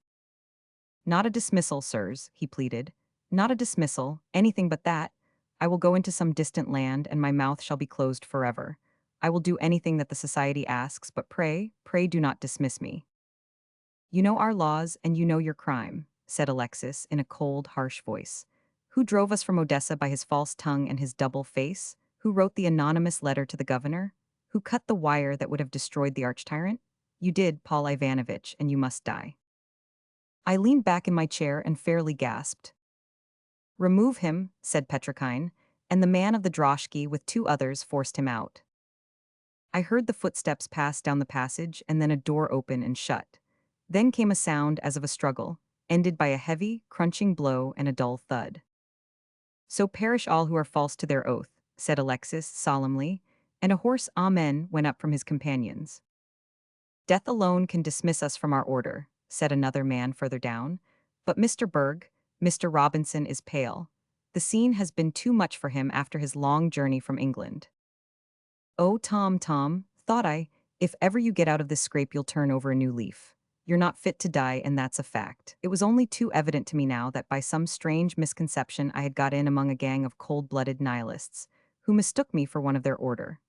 Not a dismissal, sirs, he pleaded. Not a dismissal, anything but that. I will go into some distant land, and my mouth shall be closed forever. I will do anything that the society asks, but pray do not dismiss me. You know our laws, and you know your crime, said Alexis in a cold, harsh voice. Who drove us from Odessa by his false tongue and his double face? Who wrote the anonymous letter to the governor? Who cut the wire that would have destroyed the arch-tyrant? You did, Paul Ivanovitch, and you must die. I leaned back in my chair and fairly gasped. Remove him, said Petrikine, and the man of the droshky with 2 others forced him out. I heard the footsteps pass down the passage and then a door open and shut. Then came a sound as of a struggle, ended by a heavy, crunching blow and a dull thud. So perish all who are false to their oath, said Alexis solemnly, and a hoarse amen went up from his companions. Death alone can dismiss us from our order, said another man further down, but Mr. Berg, Mr. Robinson is pale. The scene has been too much for him after his long journey from England. Oh, Tom, thought I, if ever you get out of this scrape you'll turn over a new leaf. You're not fit to die, and that's a fact. It was only too evident to me now that by some strange misconception I had got in among a gang of cold-blooded nihilists, who mistook me for one of their order.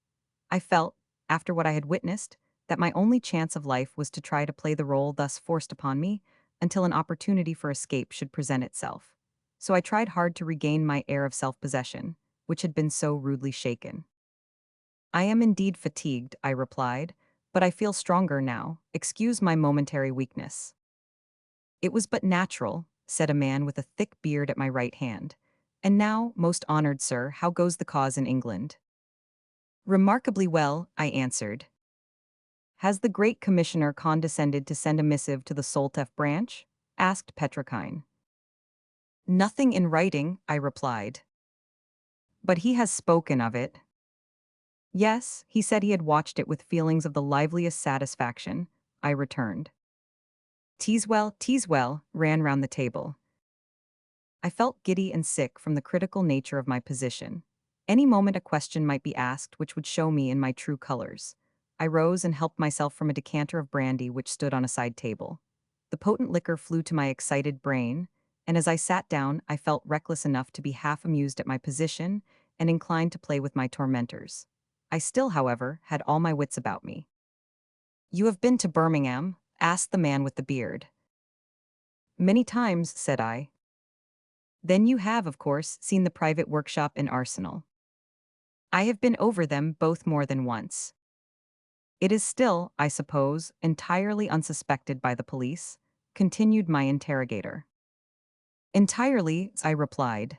I felt, after what I had witnessed, that my only chance of life was to try to play the role thus forced upon me, until an opportunity for escape should present itself. So I tried hard to regain my air of self-possession, which had been so rudely shaken. I am indeed fatigued, I replied, but I feel stronger now. Excuse my momentary weakness. It was but natural, said a man with a thick beard at my right hand. And now, most honored sir, how goes the cause in England? Remarkably well, I answered. Has the great commissioner condescended to send a missive to the Soltef branch? Asked Petrokine. Nothing in writing, I replied. But he has spoken of it. Yes, he said he had watched it with feelings of the liveliest satisfaction, I returned. Teaswell, ran round the table. I felt giddy and sick from the critical nature of my position. Any moment a question might be asked which would show me in my true colors. I rose and helped myself from a decanter of brandy which stood on a side table. The potent liquor flew to my excited brain, and as I sat down, I felt reckless enough to be half amused at my position and inclined to play with my tormentors. I still, however, had all my wits about me. You have been to Birmingham? Asked the man with the beard. Many times, said I. Then you have, of course, seen the private workshop and arsenal. I have been over them both more than once. It is still, I suppose, entirely unsuspected by the police, continued my interrogator. Entirely, I replied.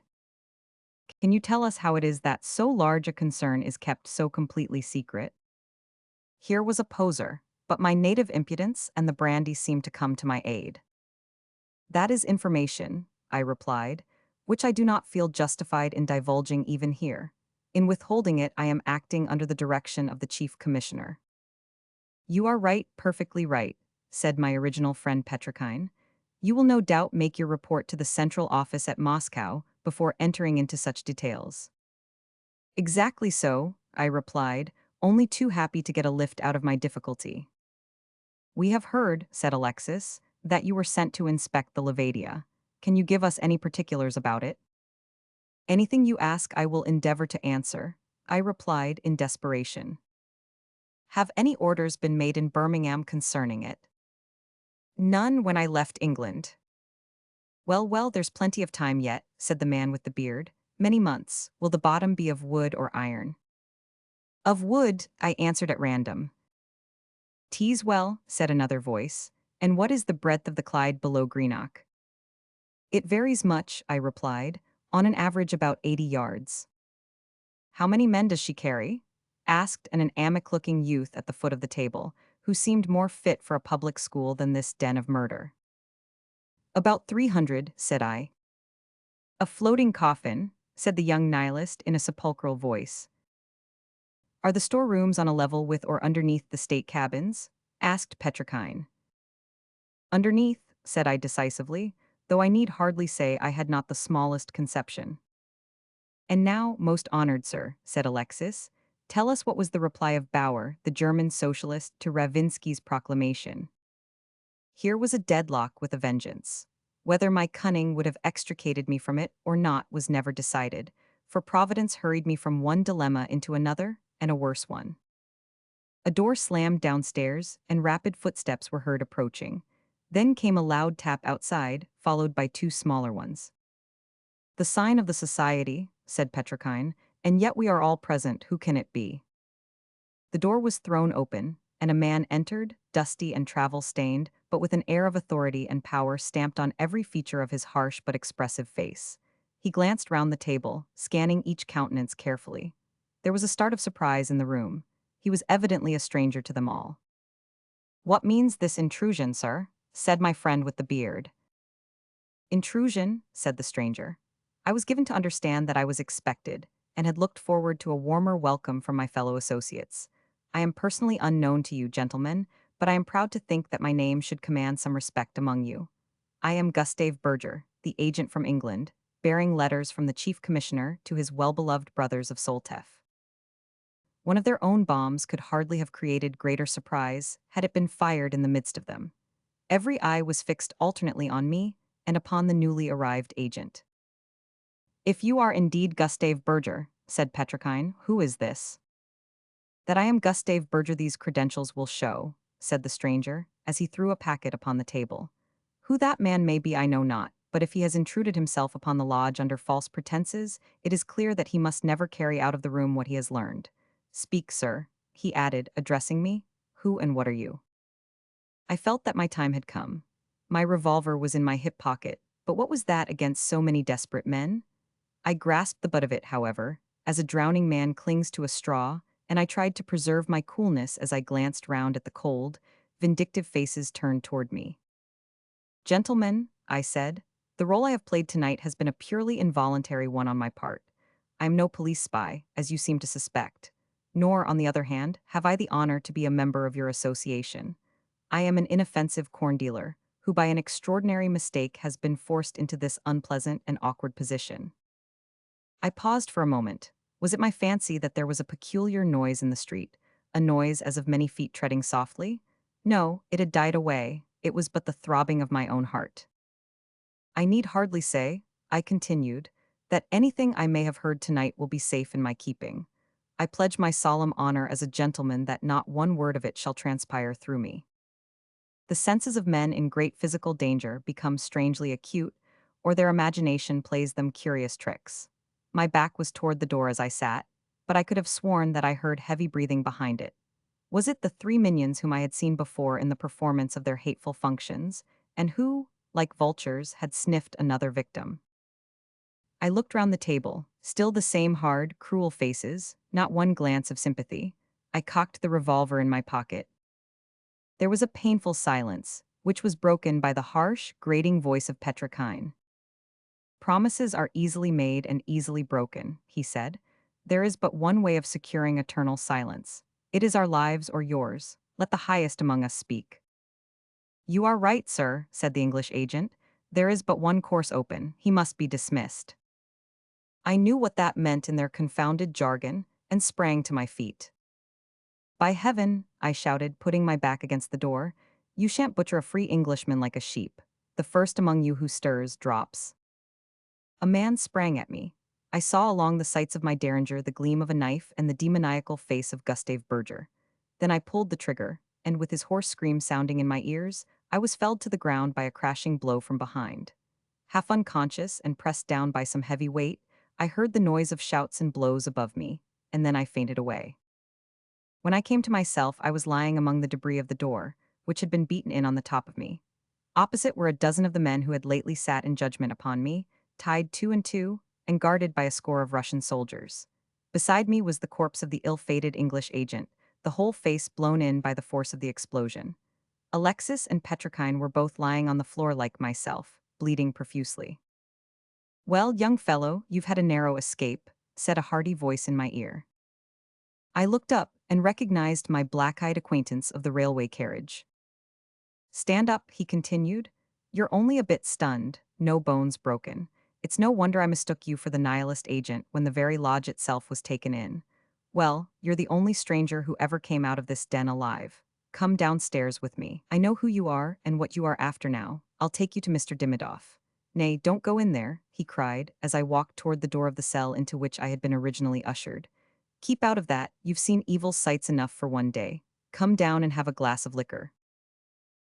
Can you tell us how it is that so large a concern is kept so completely secret? Here was a poser, but my native impudence and the brandy seemed to come to my aid. That is information, I replied, which I do not feel justified in divulging even here. In withholding it, I am acting under the direction of the Chief Commissioner. You are right, perfectly right, said my original friend Petrokine. You will no doubt make your report to the central office at Moscow before entering into such details. Exactly so, I replied, only too happy to get a lift out of my difficulty. We have heard, said Alexis, that you were sent to inspect the Levadia. Can you give us any particulars about it? Anything you ask I will endeavor to answer, I replied in desperation. Have any orders been made in Birmingham concerning it? None when I left England. Well, there's plenty of time yet, said the man with the beard. Many months. Will the bottom be of wood or iron? Of wood, I answered at random. Teaswell, said another voice. And what is the breadth of the Clyde below Greenock? It varies much, I replied, on an average about 80 yards. How many men does she carry? Asked an anemic-looking youth at the foot of the table, who seemed more fit for a public school than this den of murder. About 300, said I. A floating coffin, said the young nihilist in a sepulchral voice. Are the storerooms on a level with or underneath the state cabins? Asked Petrokine. Underneath, said I decisively, though I need hardly say I had not the smallest conception. And now, most honored sir, said Alexis, tell us what was the reply of Bauer, the German socialist, to Ravinsky's proclamation. Here was a deadlock with a vengeance. Whether my cunning would have extricated me from it or not was never decided, for Providence hurried me from one dilemma into another, and a worse one. A door slammed downstairs, and rapid footsteps were heard approaching. Then came a loud tap outside, followed by two smaller ones. The sign of the society, said Petrokine, and yet we are all present, who can it be? The door was thrown open, and a man entered, dusty and travel-stained, but with an air of authority and power stamped on every feature of his harsh but expressive face. He glanced round the table, scanning each countenance carefully. There was a start of surprise in the room. He was evidently a stranger to them all. What means this intrusion, sir? Said my friend with the beard. Intrusion, said the stranger. I was given to understand that I was expected, and had looked forward to a warmer welcome from my fellow associates. I am personally unknown to you, gentlemen, but I am proud to think that my name should command some respect among you. I am Gustave Berger, the agent from England, bearing letters from the Chief Commissioner to his well-beloved brothers of Soltef. One of their own bombs could hardly have created greater surprise had it been fired in the midst of them. Every eye was fixed alternately on me and upon the newly arrived agent. If you are indeed Gustave Berger, said Petrokine, who is this? That I am Gustave Berger these credentials will show, said the stranger, as he threw a packet upon the table. Who that man may be I know not, but if he has intruded himself upon the lodge under false pretenses, it is clear that he must never carry out of the room what he has learned. Speak, sir, he added, addressing me. Who and what are you? I felt that my time had come. My revolver was in my hip pocket, but what was that against so many desperate men? I grasped the butt of it, however, as a drowning man clings to a straw, and I tried to preserve my coolness as I glanced round at the cold, vindictive faces turned toward me. Gentlemen, I said, the role I have played tonight has been a purely involuntary one on my part. I am no police spy, as you seem to suspect. Nor, on the other hand, have I the honor to be a member of your association. I am an inoffensive corn dealer, who by an extraordinary mistake has been forced into this unpleasant and awkward position. I paused for a moment. Was it my fancy that there was a peculiar noise in the street, a noise as of many feet treading softly? No, it had died away. It was but the throbbing of my own heart. I need hardly say, I continued, that anything I may have heard tonight will be safe in my keeping. I pledge my solemn honor as a gentleman that not one word of it shall transpire through me. The senses of men in great physical danger become strangely acute, or their imagination plays them curious tricks. My back was toward the door as I sat, but I could have sworn that I heard heavy breathing behind it. Was it the three minions whom I had seen before in the performance of their hateful functions, and who, like vultures, had sniffed another victim? I looked round the table, still the same hard, cruel faces, not one glance of sympathy. I cocked the revolver in my pocket. There was a painful silence, which was broken by the harsh, grating voice of Petrikine. Promises are easily made and easily broken, he said. There is but one way of securing eternal silence. It is our lives or yours. Let the highest among us speak. You are right, sir, said the English agent. There is but one course open. He must be dismissed. I knew what that meant in their confounded jargon, and sprang to my feet. By heaven, I shouted, putting my back against the door, you shan't butcher a free Englishman like a sheep. The first among you who stirs, drops. A man sprang at me. I saw along the sights of my derringer the gleam of a knife and the demoniacal face of Gustave Berger. Then I pulled the trigger, and with his hoarse scream sounding in my ears, I was felled to the ground by a crashing blow from behind. Half unconscious and pressed down by some heavy weight, I heard the noise of shouts and blows above me, and then I fainted away. When I came to myself, I was lying among the debris of the door, which had been beaten in on the top of me. Opposite were a dozen of the men who had lately sat in judgment upon me, tied two and two, and guarded by a score of Russian soldiers. Beside me was the corpse of the ill-fated English agent, the whole face blown in by the force of the explosion. Alexis and Petrikine were both lying on the floor like myself, bleeding profusely. Well, young fellow, you've had a narrow escape, said a hearty voice in my ear. I looked up and recognized my black-eyed acquaintance of the railway carriage. Stand up, he continued. You're only a bit stunned, no bones broken. It's no wonder I mistook you for the nihilist agent when the very lodge itself was taken in. Well, you're the only stranger who ever came out of this den alive. Come downstairs with me. I know who you are and what you are after now. I'll take you to Mr. Dimidoff. Nay, don't go in there, he cried, as I walked toward the door of the cell into which I had been originally ushered. Keep out of that, you've seen evil sights enough for one day. Come down and have a glass of liquor.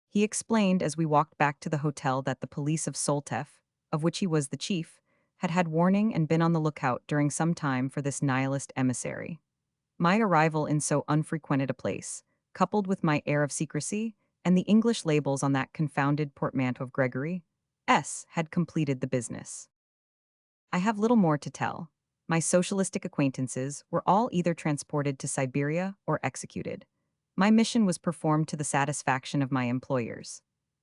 He explained as we walked back to the hotel that the police of Soltef, of which he was the chief, had had warning and been on the lookout during some time for this nihilist emissary. My arrival in so unfrequented a place, coupled with my air of secrecy, and the English labels on that confounded portmanteau of Gregory S. had completed the business. I have little more to tell. My socialistic acquaintances were all either transported to Siberia or executed. My mission was performed to the satisfaction of my employers.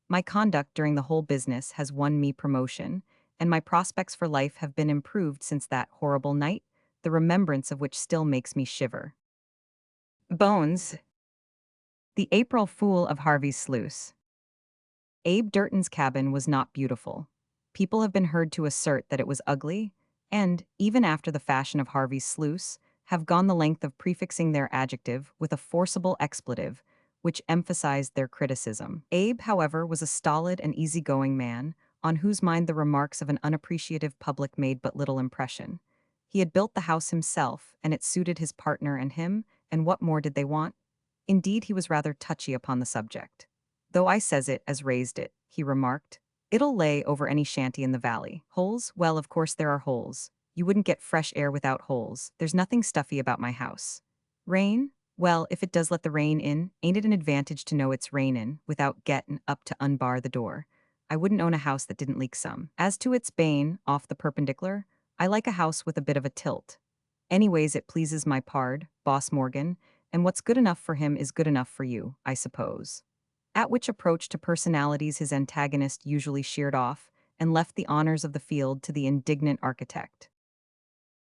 My conduct during the whole business has won me promotion, and my prospects for life have been improved since that horrible night, the remembrance of which still makes me shiver. Bones. The April Fool of Harvey's Sluice. Abe Durton's cabin was not beautiful. People have been heard to assert that it was ugly, and, even after the fashion of Harvey's Sluice, have gone the length of prefixing their adjective with a forcible expletive, which emphasized their criticism. Abe, however, was a stolid and easygoing man, on whose mind the remarks of an unappreciative public made but little impression. He had built the house himself, and it suited his partner and him, and what more did they want? Indeed, he was rather touchy upon the subject. Though I says it as raised it, he remarked, it'll lay over any shanty in the valley. Holes? Well, of course there are holes. You wouldn't get fresh air without holes. There's nothing stuffy about my house. Rain? Well, if it does let the rain in, ain't it an advantage to know it's rainin' without gettin' up to unbar the door? I wouldn't own a house that didn't leak some. As to its bane, off the perpendicular, I like a house with a bit of a tilt. Anyways, it pleases my pard, Boss Morgan, and what's good enough for him is good enough for you, I suppose. At which approach to personalities his antagonist usually sheared off and left the honors of the field to the indignant architect.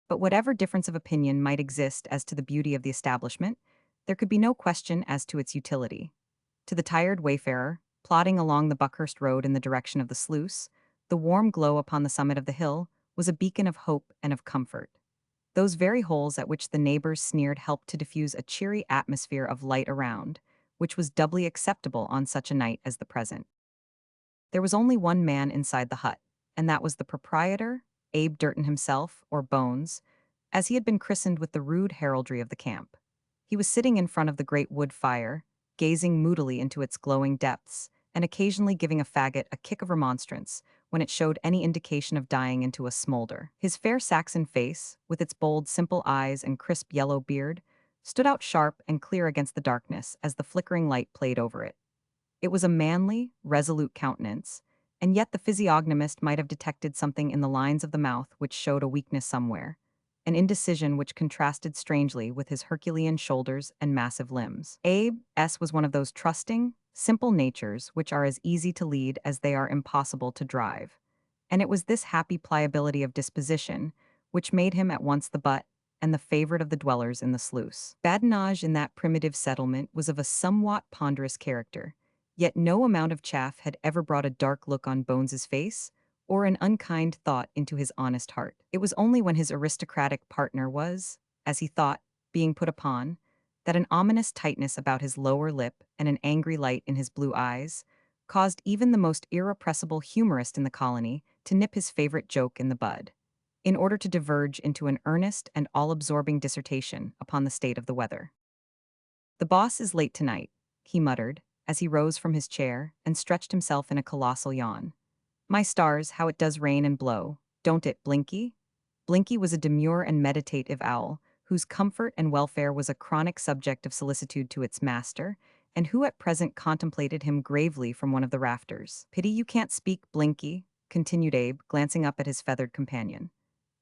But whatever difference of opinion might exist as to the beauty of the establishment, there could be no question as to its utility. To the tired wayfarer, plodding along the Buckhurst Road in the direction of the sluice, the warm glow upon the summit of the hill was a beacon of hope and of comfort. Those very holes at which the neighbors sneered helped to diffuse a cheery atmosphere of light around, which was doubly acceptable on such a night as the present. There was only one man inside the hut, and that was the proprietor, Abe Durton himself, or Bones, as he had been christened with the rude heraldry of the camp. He was sitting in front of the great wood fire, gazing moodily into its glowing depths, and occasionally giving a faggot a kick of remonstrance when it showed any indication of dying into a smolder. His fair Saxon face, with its bold, simple eyes and crisp yellow beard, stood out sharp and clear against the darkness as the flickering light played over it. It was a manly, resolute countenance, and yet the physiognomist might have detected something in the lines of the mouth which showed a weakness somewhere, an indecision which contrasted strangely with his Herculean shoulders and massive limbs. Abe S. was one of those trusting, simple natures which are as easy to lead as they are impossible to drive. And it was this happy pliability of disposition which made him at once the butt and the favorite of the dwellers in the sluice. Badinage in that primitive settlement was of a somewhat ponderous character, yet no amount of chaff had ever brought a dark look on Bones's face, or an unkind thought into his honest heart. It was only when his aristocratic partner was, as he thought, being put upon, that an ominous tightness about his lower lip and an angry light in his blue eyes caused even the most irrepressible humorist in the colony to nip his favorite joke in the bud, in order to diverge into an earnest and all-absorbing dissertation upon the state of the weather. "The boss is late tonight," he muttered, as he rose from his chair and stretched himself in a colossal yawn. "My stars, how it does rain and blow, don't it, Blinky?" Blinky was a demure and meditative owl, whose comfort and welfare was a chronic subject of solicitude to its master, and who at present contemplated him gravely from one of the rafters. "Pity you can't speak, Blinky," continued Abe, glancing up at his feathered companion.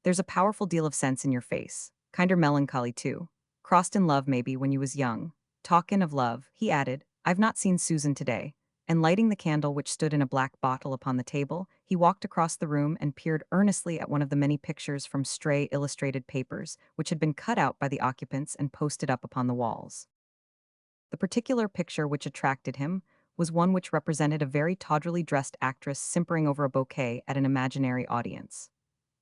"There's a powerful deal of sense in your face, kinder melancholy too. Crossed in love, maybe, when you was young. Talkin' of love," he added, "I've not seen Susan today," and lighting the candle which stood in a black bottle upon the table, he walked across the room and peered earnestly at one of the many pictures from stray illustrated papers which had been cut out by the occupants and posted up upon the walls. The particular picture which attracted him was one which represented a very tawdrily dressed actress simpering over a bouquet at an imaginary audience.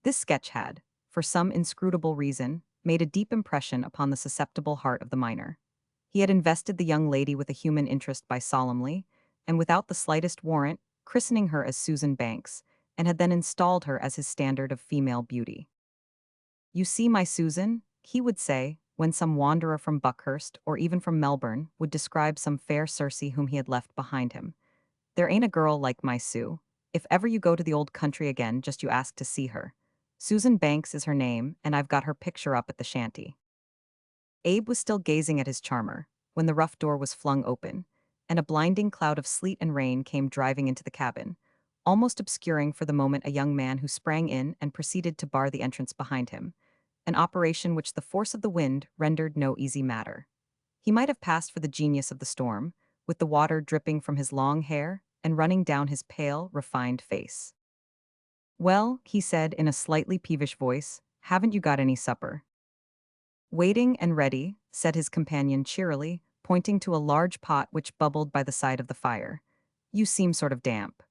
This sketch had, for some inscrutable reason, made a deep impression upon the susceptible heart of the miner. He had invested the young lady with a human interest by solemnly, and without the slightest warrant, christening her as Susan Banks, and had then installed her as his standard of female beauty. "You see, my Susan," he would say, when some wanderer from Buckhurst or even from Melbourne would describe some fair Circe whom he had left behind him, "there ain't a girl like my Sue. If ever you go to the old country again, just you ask to see her. Susan Banks is her name, and I've got her picture up at the shanty." Abe was still gazing at his charmer when the rough door was flung open, and a blinding cloud of sleet and rain came driving into the cabin, almost obscuring for the moment a young man who sprang in and proceeded to bar the entrance behind him, an operation which the force of the wind rendered no easy matter. He might have passed for the genius of the storm, with the water dripping from his long hair and running down his pale, refined face. "Well," he said in a slightly peevish voice, "haven't you got any supper?" "Waiting and ready," said his companion cheerily, pointing to a large pot which bubbled by the side of the fire. "You seem sort of damp."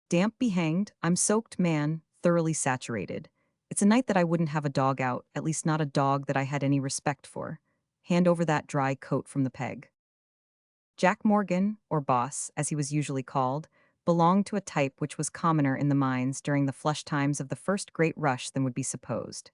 "Damp be hanged, I'm soaked, man, thoroughly saturated. It's a night that I wouldn't have a dog out, at least not a dog that I had any respect for. Hand over that dry coat from the peg." Jack Morgan, or Boss, as he was usually called, belonged to a type which was commoner in the mines during the flush times of the first great rush than would be supposed.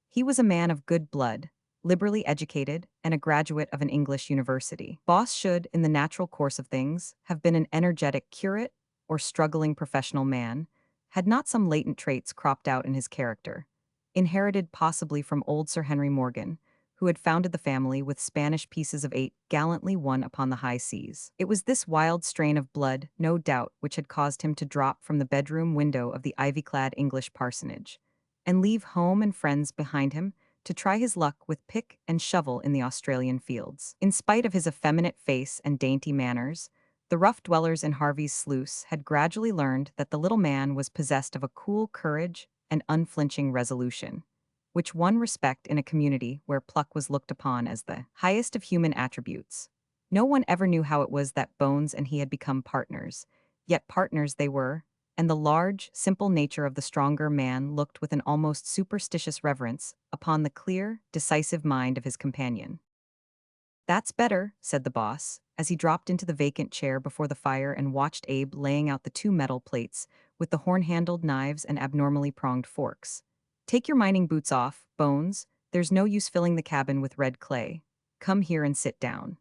He was a man of good blood, liberally educated, and a graduate of an English university. Boss should, in the natural course of things, have been an energetic curate or struggling professional man, had not some latent traits cropped out in his character, inherited possibly from old Sir Henry Morgan, who had founded the family with Spanish pieces of eight gallantly won upon the high seas. It was this wild strain of blood, no doubt, which had caused him to drop from the bedroom window of the ivy-clad English parsonage, and leave home and friends behind him to try his luck with pick and shovel in the Australian fields. In spite of his effeminate face and dainty manners, the rough dwellers in Harvey's sluice had gradually learned that the little man was possessed of a cool courage and unflinching resolution, which won respect in a community where pluck was looked upon as the highest of human attributes. No one ever knew how it was that Bones and he had become partners, yet partners they were, and the large, simple nature of the stronger man looked with an almost superstitious reverence upon the clear, decisive mind of his companion. "That's better," said the boss, as he dropped into the vacant chair before the fire and watched Abe laying out the two metal plates with the horn-handled knives and abnormally pronged forks. "Take your mining boots off, Bones. There's no use filling the cabin with red clay. Come here and sit down."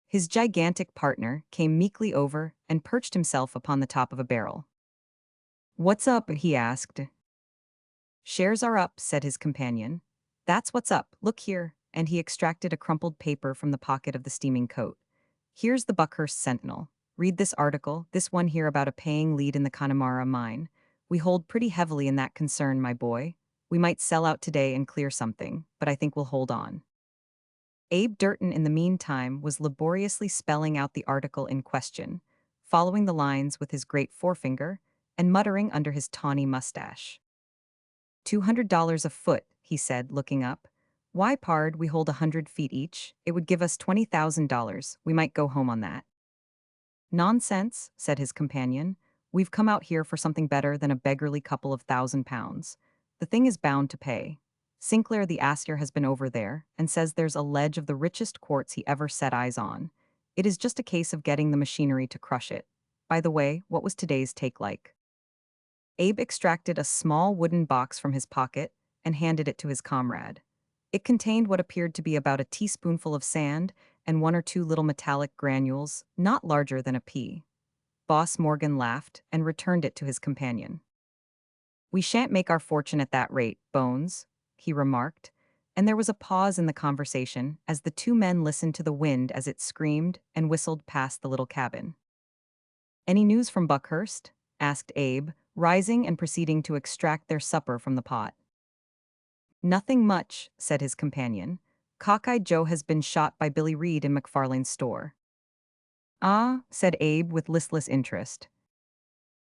His gigantic partner came meekly over and perched himself upon the top of a barrel. "What's up?" he asked. "Shares are up," said his companion. "That's what's up. Look here," and he extracted a crumpled paper from the pocket of the steaming coat. "Here's the Buckhurst Sentinel. Read this article, this one here about a paying lead in the Connemara mine. We hold pretty heavily in that concern, my boy. We might sell out today and clear something, but I think we'll hold on." Abe Durton, in the meantime, was laboriously spelling out the article in question, following the lines with his great forefinger and muttering under his tawny mustache. $200 a foot, he said, looking up. "Why, pard, we hold 100 feet each. It would give us $20,000. We might go home on that." "Nonsense," said his companion. "We've come out here for something better than a beggarly couple of £1,000. The thing is bound to pay. Sinclair the Aster has been over there and says there's a ledge of the richest quartz he ever set eyes on. It is just a case of getting the machinery to crush it. By the way, what was today's take like?" Abe extracted a small wooden box from his pocket and handed it to his comrade. It contained what appeared to be about a teaspoonful of sand and one or two little metallic granules, not larger than a pea. Boss Morgan laughed and returned it to his companion. "We shan't make our fortune at that rate, Bones," he remarked, and there was a pause in the conversation as the two men listened to the wind as it screamed and whistled past the little cabin. "Any news from Buckhurst?" asked Abe, rising and proceeding to extract their supper from the pot. "Nothing much," said his companion. "Cockeyed Joe has been shot by Billy Reed in McFarlane's store." "Ah," said Abe with listless interest.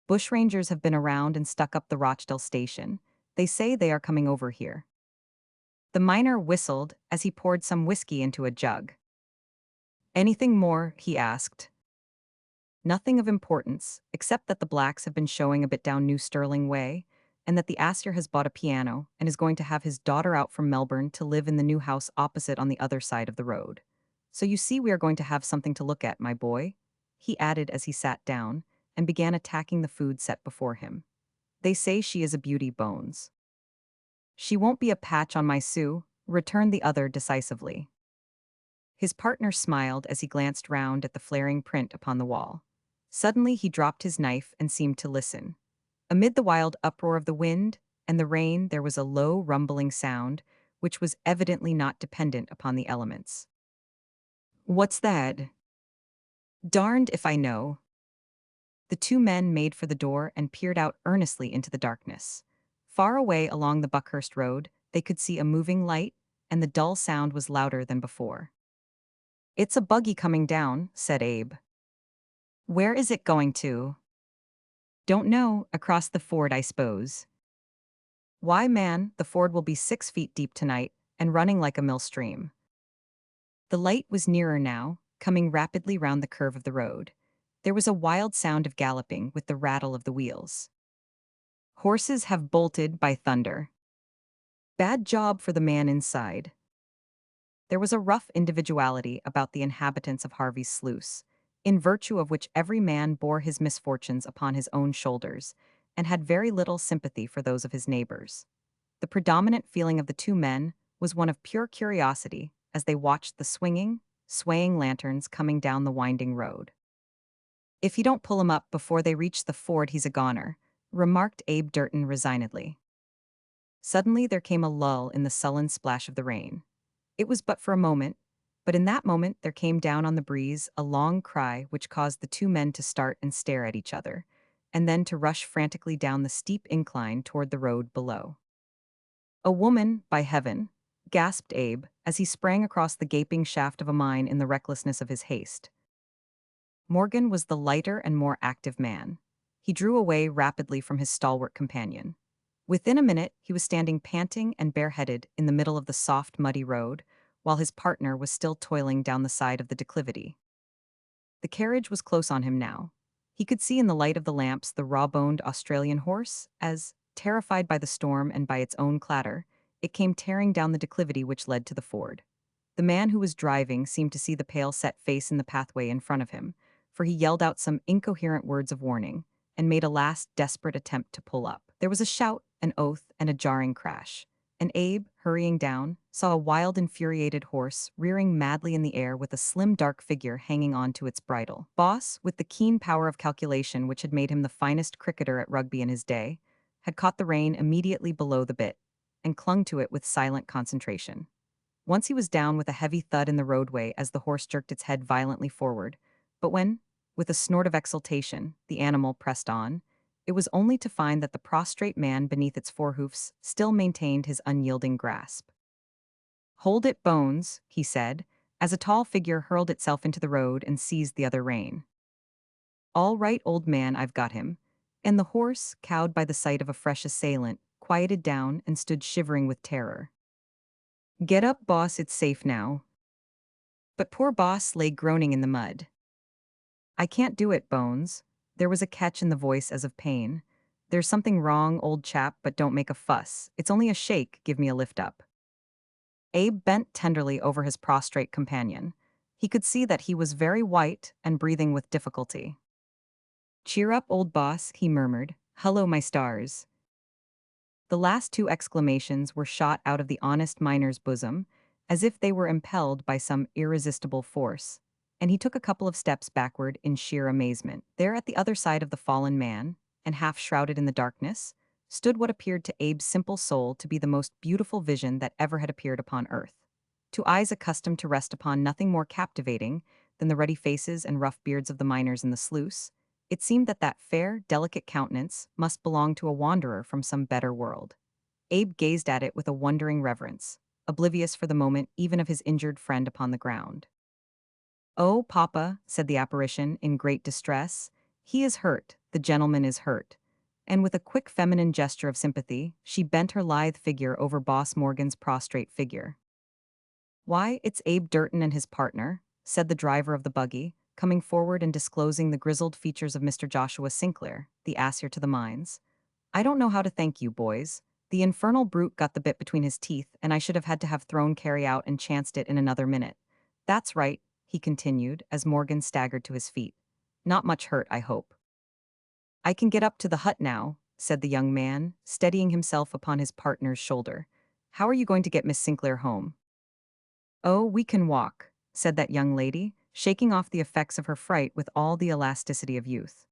"Bushrangers have been around and stuck up the Rochdale station. They say they are coming over here." The miner whistled as he poured some whiskey into a jug. "Anything more?" he asked. "Nothing of importance, except that the blacks have been showing a bit down New Sterling Way, and that the Astor has bought a piano and is going to have his daughter out from Melbourne to live in the new house opposite on the other side of the road. So you see we are going to have something to look at, my boy," he added as he sat down and began attacking the food set before him. "They say she is a beauty, Bones." "She won't be a patch on my Sue," returned the other decisively. His partner smiled as he glanced round at the flaring print upon the wall. Suddenly he dropped his knife and seemed to listen. Amid the wild uproar of the wind and the rain there was a low rumbling sound, which was evidently not dependent upon the elements. "What's that?" "Darned if I know." The two men made for the door and peered out earnestly into the darkness. Far away along the Buckhurst road, they could see a moving light, and the dull sound was louder than before. "It's a buggy coming down," said Abe. "Where is it going to?" "Don't know, across the ford, I suppose." "Why, man, the ford will be 6 feet deep tonight, and running like a mill stream." The light was nearer now, coming rapidly round the curve of the road. There was a wild sound of galloping with the rattle of the wheels. "Horses have bolted, by thunder." "Bad job for the man inside." There was a rough individuality about the inhabitants of Harvey's sluice, in virtue of which every man bore his misfortunes upon his own shoulders, and had very little sympathy for those of his neighbors. The predominant feeling of the two men was one of pure curiosity as they watched the swinging, swaying lanterns coming down the winding road. "If you don't pull him up before they reach the ford, he's a goner," remarked Abe Durton resignedly. Suddenly there came a lull in the sullen splash of the rain. It was but for a moment, but in that moment there came down on the breeze a long cry which caused the two men to start and stare at each other, and then to rush frantically down the steep incline toward the road below. "A woman, by heaven!" gasped Abe as he sprang across the gaping shaft of a mine in the recklessness of his haste. Morgan was the lighter and more active man. He drew away rapidly from his stalwart companion. Within a minute, he was standing panting and bareheaded in the middle of the soft, muddy road, while his partner was still toiling down the side of the declivity. The carriage was close on him now. He could see in the light of the lamps the raw-boned Australian horse, as, terrified by the storm and by its own clatter, it came tearing down the declivity which led to the ford. The man who was driving seemed to see the pale-set face in the pathway in front of him, for he yelled out some incoherent words of warning, and made a last desperate attempt to pull up. There was a shout, an oath, and a jarring crash. And Abe, hurrying down, saw a wild, infuriated horse rearing madly in the air with a slim, dark figure hanging on to its bridle. Boss, with the keen power of calculation which had made him the finest cricketer at rugby in his day, had caught the rein immediately below the bit, and clung to it with silent concentration. Once he was down with a heavy thud in the roadway as the horse jerked its head violently forward, but when, with a snort of exultation, the animal pressed on, it was only to find that the prostrate man beneath its forehoofs still maintained his unyielding grasp. "Hold it, Bones," he said, as a tall figure hurled itself into the road and seized the other rein. "All right, old man, I've got him." And the horse, cowed by the sight of a fresh assailant, quieted down and stood shivering with terror. "Get up, boss, it's safe now." But poor Boss lay groaning in the mud. "I can't do it, Bones." There was a catch in the voice as of pain. "There's something wrong, old chap, but don't make a fuss. It's only a shake, give me a lift up." Abe bent tenderly over his prostrate companion. He could see that he was very white and breathing with difficulty. "Cheer up, old boss," he murmured. "Hello, my stars." The last two exclamations were shot out of the honest miner's bosom, as if they were impelled by some irresistible force, and he took a couple of steps backward in sheer amazement. There at the other side of the fallen man, and half shrouded in the darkness, stood what appeared to Abe's simple soul to be the most beautiful vision that ever had appeared upon earth. To eyes accustomed to rest upon nothing more captivating than the ruddy faces and rough beards of the miners in the sluice, it seemed that that fair, delicate countenance must belong to a wanderer from some better world. Abe gazed at it with a wondering reverence, oblivious for the moment even of his injured friend upon the ground. "Oh, Papa," said the apparition in great distress, "he is hurt, the gentleman is hurt." And with a quick feminine gesture of sympathy, she bent her lithe figure over Boss Morgan's prostrate figure. "Why, it's Abe Durton and his partner," said the driver of the buggy, coming forward and disclosing the grizzled features of Mr. Joshua Sinclair, the assier to the mines. "I don't know how to thank you, boys. The infernal brute got the bit between his teeth, and I should have had to have thrown Carrie out and chanced it in another minute. That's right," he continued, as Morgan staggered to his feet. "Not much hurt, I hope." "I can get up to the hut now," said the young man, steadying himself upon his partner's shoulder. "How are you going to get Miss Sinclair home?" "Oh, we can walk," said that young lady, shaking off the effects of her fright with all the elasticity of youth.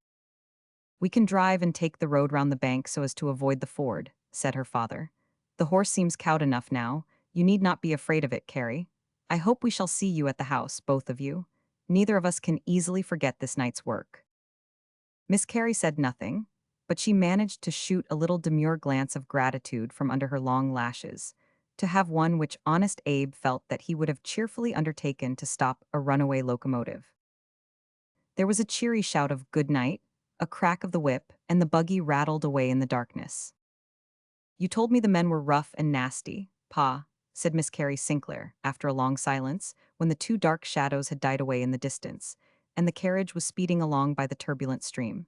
"We can drive and take the road round the bank so as to avoid the ford," said her father. "The horse seems cowed enough now. You need not be afraid of it, Carrie. I hope we shall see you at the house, both of you. Neither of us can easily forget this night's work." Miss Carey said nothing, but she managed to shoot a little demure glance of gratitude from under her long lashes, to have one which honest Abe felt that he would have cheerfully undertaken to stop a runaway locomotive. There was a cheery shout of "good night," a crack of the whip, and the buggy rattled away in the darkness. "You told me the men were rough and nasty, Pa," said Miss Carrie Sinclair, after a long silence, when the two dark shadows had died away in the distance, and the carriage was speeding along by the turbulent stream.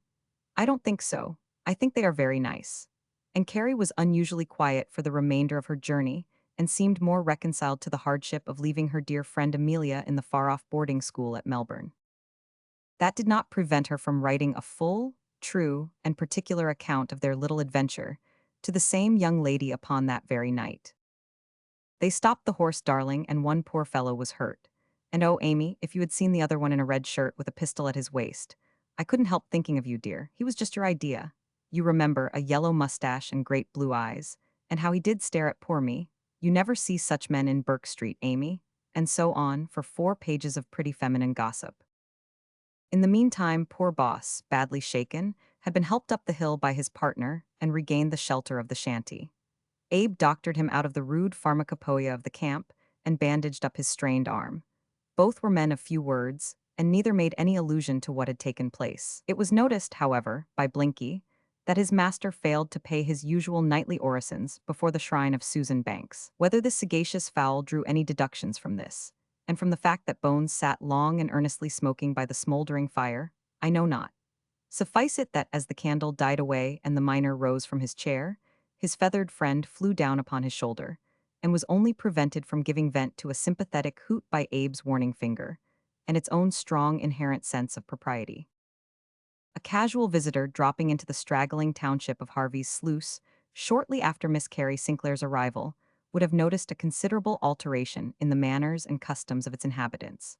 "I don't think so. I think they are very nice." And Carrie was unusually quiet for the remainder of her journey, and seemed more reconciled to the hardship of leaving her dear friend Amelia in the far-off boarding school at Melbourne. That did not prevent her from writing a full, true, and particular account of their little adventure to the same young lady upon that very night. They stopped the horse, darling, and one poor fellow was hurt. And oh, Amy, if you had seen the other one in a red shirt with a pistol at his waist, I couldn't help thinking of you, dear. He was just your idea. You remember, a yellow mustache and great blue eyes, and how he did stare at poor me. You never see such men in Burke Street, Amy, and so on for 4 pages of pretty feminine gossip. In the meantime, poor boss, badly shaken, had been helped up the hill by his partner and regained the shelter of the shanty. Abe doctored him out of the rude pharmacopoeia of the camp and bandaged up his strained arm. Both were men of few words, and neither made any allusion to what had taken place. It was noticed, however, by Blinky, that his master failed to pay his usual nightly orisons before the shrine of Susan Banks. Whether this sagacious fowl drew any deductions from this, and from the fact that Bones sat long and earnestly smoking by the smoldering fire, I know not. Suffice it that as the candle died away and the miner rose from his chair, his feathered friend flew down upon his shoulder, and was only prevented from giving vent to a sympathetic hoot by Abe's warning finger, and its own strong inherent sense of propriety. A casual visitor dropping into the straggling township of Harvey's Sluice shortly after Miss Carrie Sinclair's arrival would have noticed a considerable alteration in the manners and customs of its inhabitants.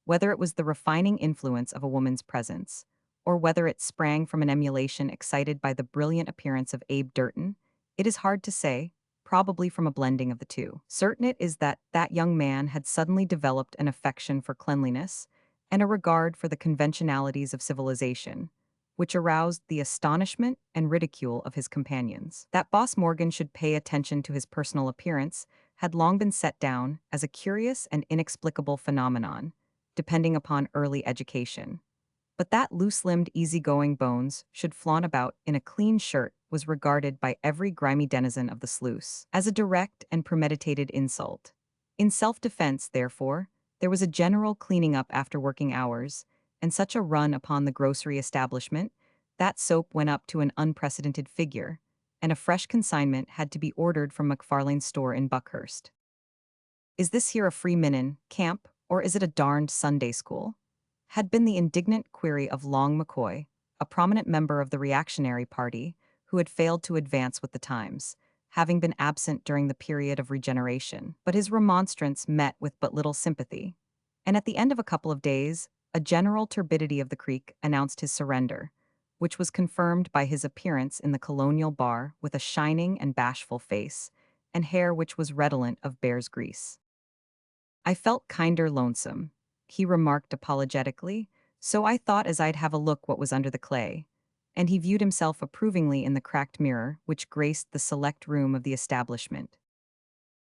Whether it was the refining influence of a woman's presence, or whether it sprang from an emulation excited by the brilliant appearance of Abe Durton, it is hard to say, probably from a blending of the two. Certain it is that that young man had suddenly developed an affection for cleanliness and a regard for the conventionalities of civilization, which aroused the astonishment and ridicule of his companions. That Boss Morgan should pay attention to his personal appearance had long been set down as a curious and inexplicable phenomenon, depending upon early education. But that loose-limbed, easy-going Bones should flaunt about in a clean shirt was regarded by every grimy denizen of the sluice as a direct and premeditated insult. In self-defense, therefore, there was a general cleaning up after working hours, and such a run upon the grocery establishment that soap went up to an unprecedented figure, and a fresh consignment had to be ordered from McFarlane's store in Buckhurst. "Is this here a free minnin, camp, or is it a darned Sunday school?" had been the indignant query of Long McCoy, a prominent member of the reactionary party who had failed to advance with the times, having been absent during the period of regeneration. But his remonstrance met with but little sympathy, and at the end of a couple of days, a general turbidity of the creek announced his surrender, which was confirmed by his appearance in the colonial bar with a shining and bashful face, and hair which was redolent of bear's grease. "I felt kinder lonesome," he remarked apologetically, "so I thought as I'd have a look what was under the clay," and he viewed himself approvingly in the cracked mirror which graced the select room of the establishment.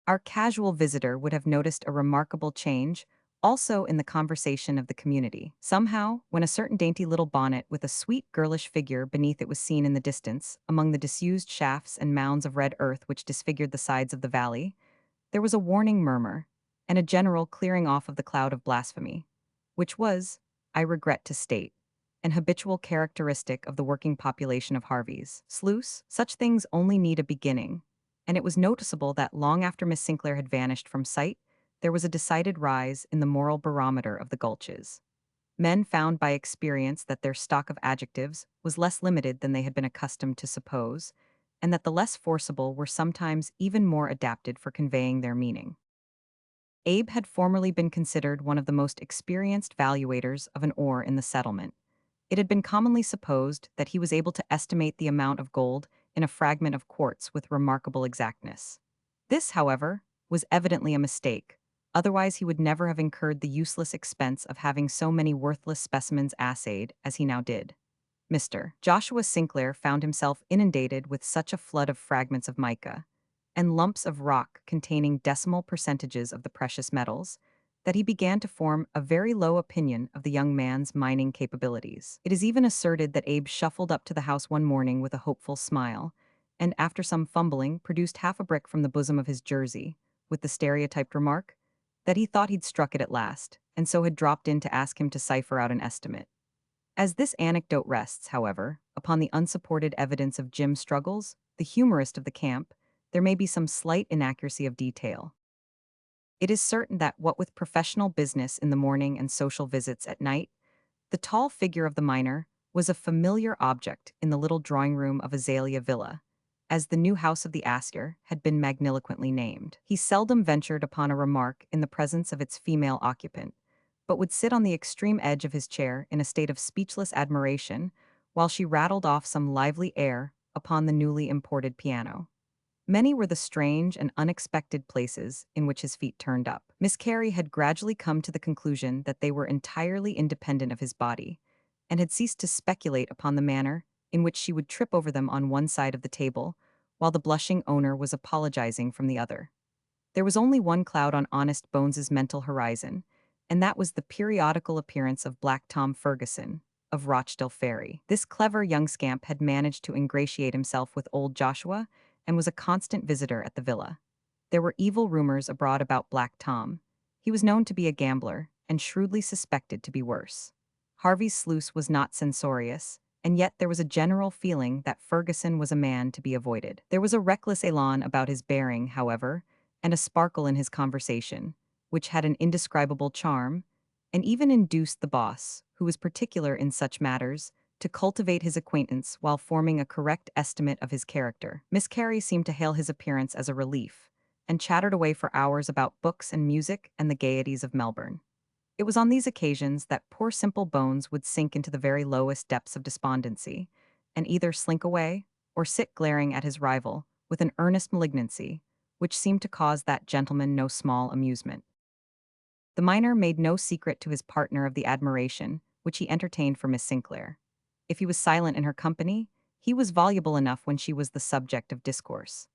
Our casual visitor would have noticed a remarkable change also in the conversation of the community. Somehow, when a certain dainty little bonnet with a sweet girlish figure beneath it was seen in the distance, among the disused shafts and mounds of red earth which disfigured the sides of the valley, there was a warning murmur, and a general clearing off of the cloud of blasphemy, which was, I regret to state, an habitual characteristic of the working population of Harvey's Sluice. Such things only need a beginning, and it was noticeable that long after Miss Sinclair had vanished from sight, there was a decided rise in the moral barometer of the gulches. Men found by experience that their stock of adjectives was less limited than they had been accustomed to suppose, and that the less forcible were sometimes even more adapted for conveying their meaning. Abe had formerly been considered one of the most experienced valuators of an ore in the settlement. It had been commonly supposed that he was able to estimate the amount of gold in a fragment of quartz with remarkable exactness. This, however, was evidently a mistake. Otherwise, he would never have incurred the useless expense of having so many worthless specimens assayed as he now did. Mr. Joshua Sinclair found himself inundated with such a flood of fragments of mica and lumps of rock containing decimal percentages of the precious metals that he began to form a very low opinion of the young man's mining capabilities. It is even asserted that Abe shuffled up to the house one morning with a hopeful smile, and after some fumbling produced half a brick from the bosom of his jersey, with the stereotyped remark that he thought he'd struck it at last, and so had dropped in to ask him to cipher out an estimate. As this anecdote rests, however, upon the unsupported evidence of Jim's struggles, the humorist of the camp, there may be some slight inaccuracy of detail. It is certain that, what with professional business in the morning and social visits at night, the tall figure of the miner was a familiar object in the little drawing-room of Azalea Villa, as the new house of the Astor had been magniloquently named. He seldom ventured upon a remark in the presence of its female occupant, but would sit on the extreme edge of his chair in a state of speechless admiration while she rattled off some lively air upon the newly imported piano. Many were the strange and unexpected places in which his feet turned up. Miss Carey had gradually come to the conclusion that they were entirely independent of his body, and had ceased to speculate upon the manner in which she would trip over them on one side of the table, while the blushing owner was apologizing from the other. There was only one cloud on Honest Bones's mental horizon, and that was the periodical appearance of Black Tom Ferguson, of Rochdale Ferry. This clever young scamp had managed to ingratiate himself with old Joshua and was a constant visitor at the villa. There were evil rumors abroad about Black Tom. He was known to be a gambler, and shrewdly suspected to be worse. Harvey's sluice was not censorious, and yet there was a general feeling that Ferguson was a man to be avoided. There was a reckless elan about his bearing, however, and a sparkle in his conversation, which had an indescribable charm, and even induced the boss, who was particular in such matters, to cultivate his acquaintance while forming a correct estimate of his character. Miss Carey seemed to hail his appearance as a relief, and chattered away for hours about books and music and the gaieties of Melbourne. It was on these occasions that poor simple Bones would sink into the very lowest depths of despondency, and either slink away or sit glaring at his rival with an earnest malignancy, which seemed to cause that gentleman no small amusement. The miner made no secret to his partner of the admiration which he entertained for Miss Sinclair. If he was silent in her company, he was voluble enough when she was the subject of discourse.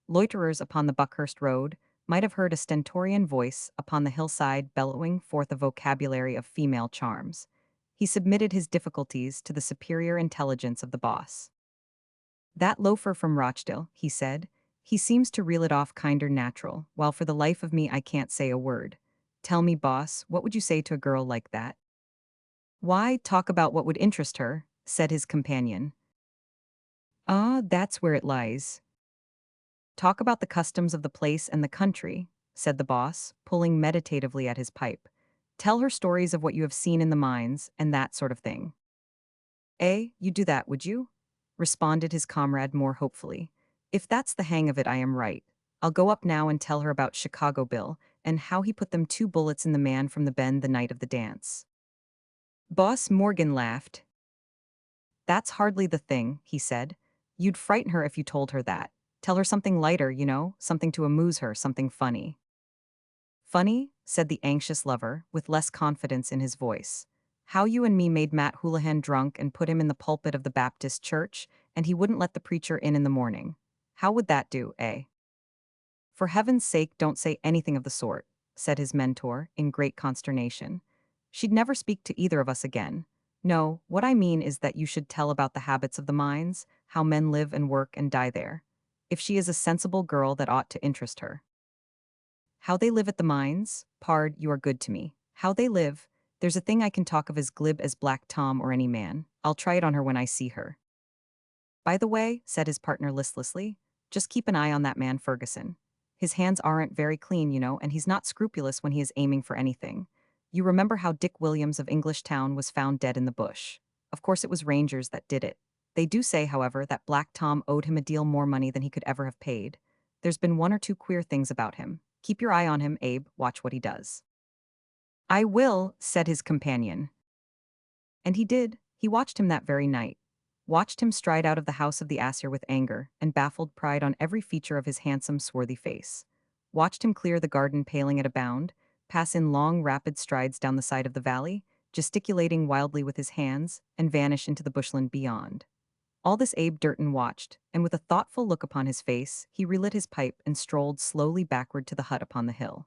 Loiterers upon the Buckhurst road might have heard a stentorian voice upon the hillside bellowing forth a vocabulary of female charms. He submitted his difficulties to the superior intelligence of the boss. "That loafer from Rochdale," he said, "he seems to reel it off kinder natural, while for the life of me I can't say a word. Tell me, boss, what would you say to a girl like that?" "Why, talk about what would interest her," said his companion. "Ah, that's where it lies. Talk about the customs of the place and the country," said the boss, pulling meditatively at his pipe. "Tell her stories of what you have seen in the mines, and that sort of thing." "Eh, you'd do that, would you?" responded his comrade more hopefully. "If that's the hang of it, I am right. I'll go up now and tell her about Chicago Bill, and how he put them 2 bullets in the man from the Bend the night of the dance." Boss Morgan laughed. "That's hardly the thing," he said. "You'd frighten her if you told her that. Tell her something lighter, something to amuse her, something funny." "Funny?" said the anxious lover, with less confidence in his voice. "How you and me made Matt Houlihan drunk and put him in the pulpit of the Baptist church, and he wouldn't let the preacher in the morning. How would that do, eh?" "For heaven's sake, don't say anything of the sort," said his mentor, in great consternation. "She'd never speak to either of us again. No, what I mean is that you should tell about the habits of the mines, how men live and work and die there. If she is a sensible girl, that ought to interest her." "How they live at the mines? Pard, you are good to me. How they live? There's a thing I can talk of as glib as Black Tom or any man. I'll try it on her when I see her." "By the way," said his partner listlessly, "just keep an eye on that man Ferguson. His hands aren't very clean, and he's not scrupulous when he is aiming for anything. You remember how Dick Williams of Englishtown was found dead in the bush. Of course it was Rangers that did it. They do say, however, that Black Tom owed him a deal more money than he could ever have paid. There's been one or two queer things about him. Keep your eye on him, Abe, watch what he does." "I will," said his companion. And he did. He watched him that very night. Watched him stride out of the house of the Asir with anger and baffled pride on every feature of his handsome, swarthy face. Watched him clear the garden paling at a bound, pass in long, rapid strides down the side of the valley, gesticulating wildly with his hands, and vanish into the bushland beyond. All this Abe Durton watched, and with a thoughtful look upon his face, he relit his pipe and strolled slowly backward to the hut upon the hill.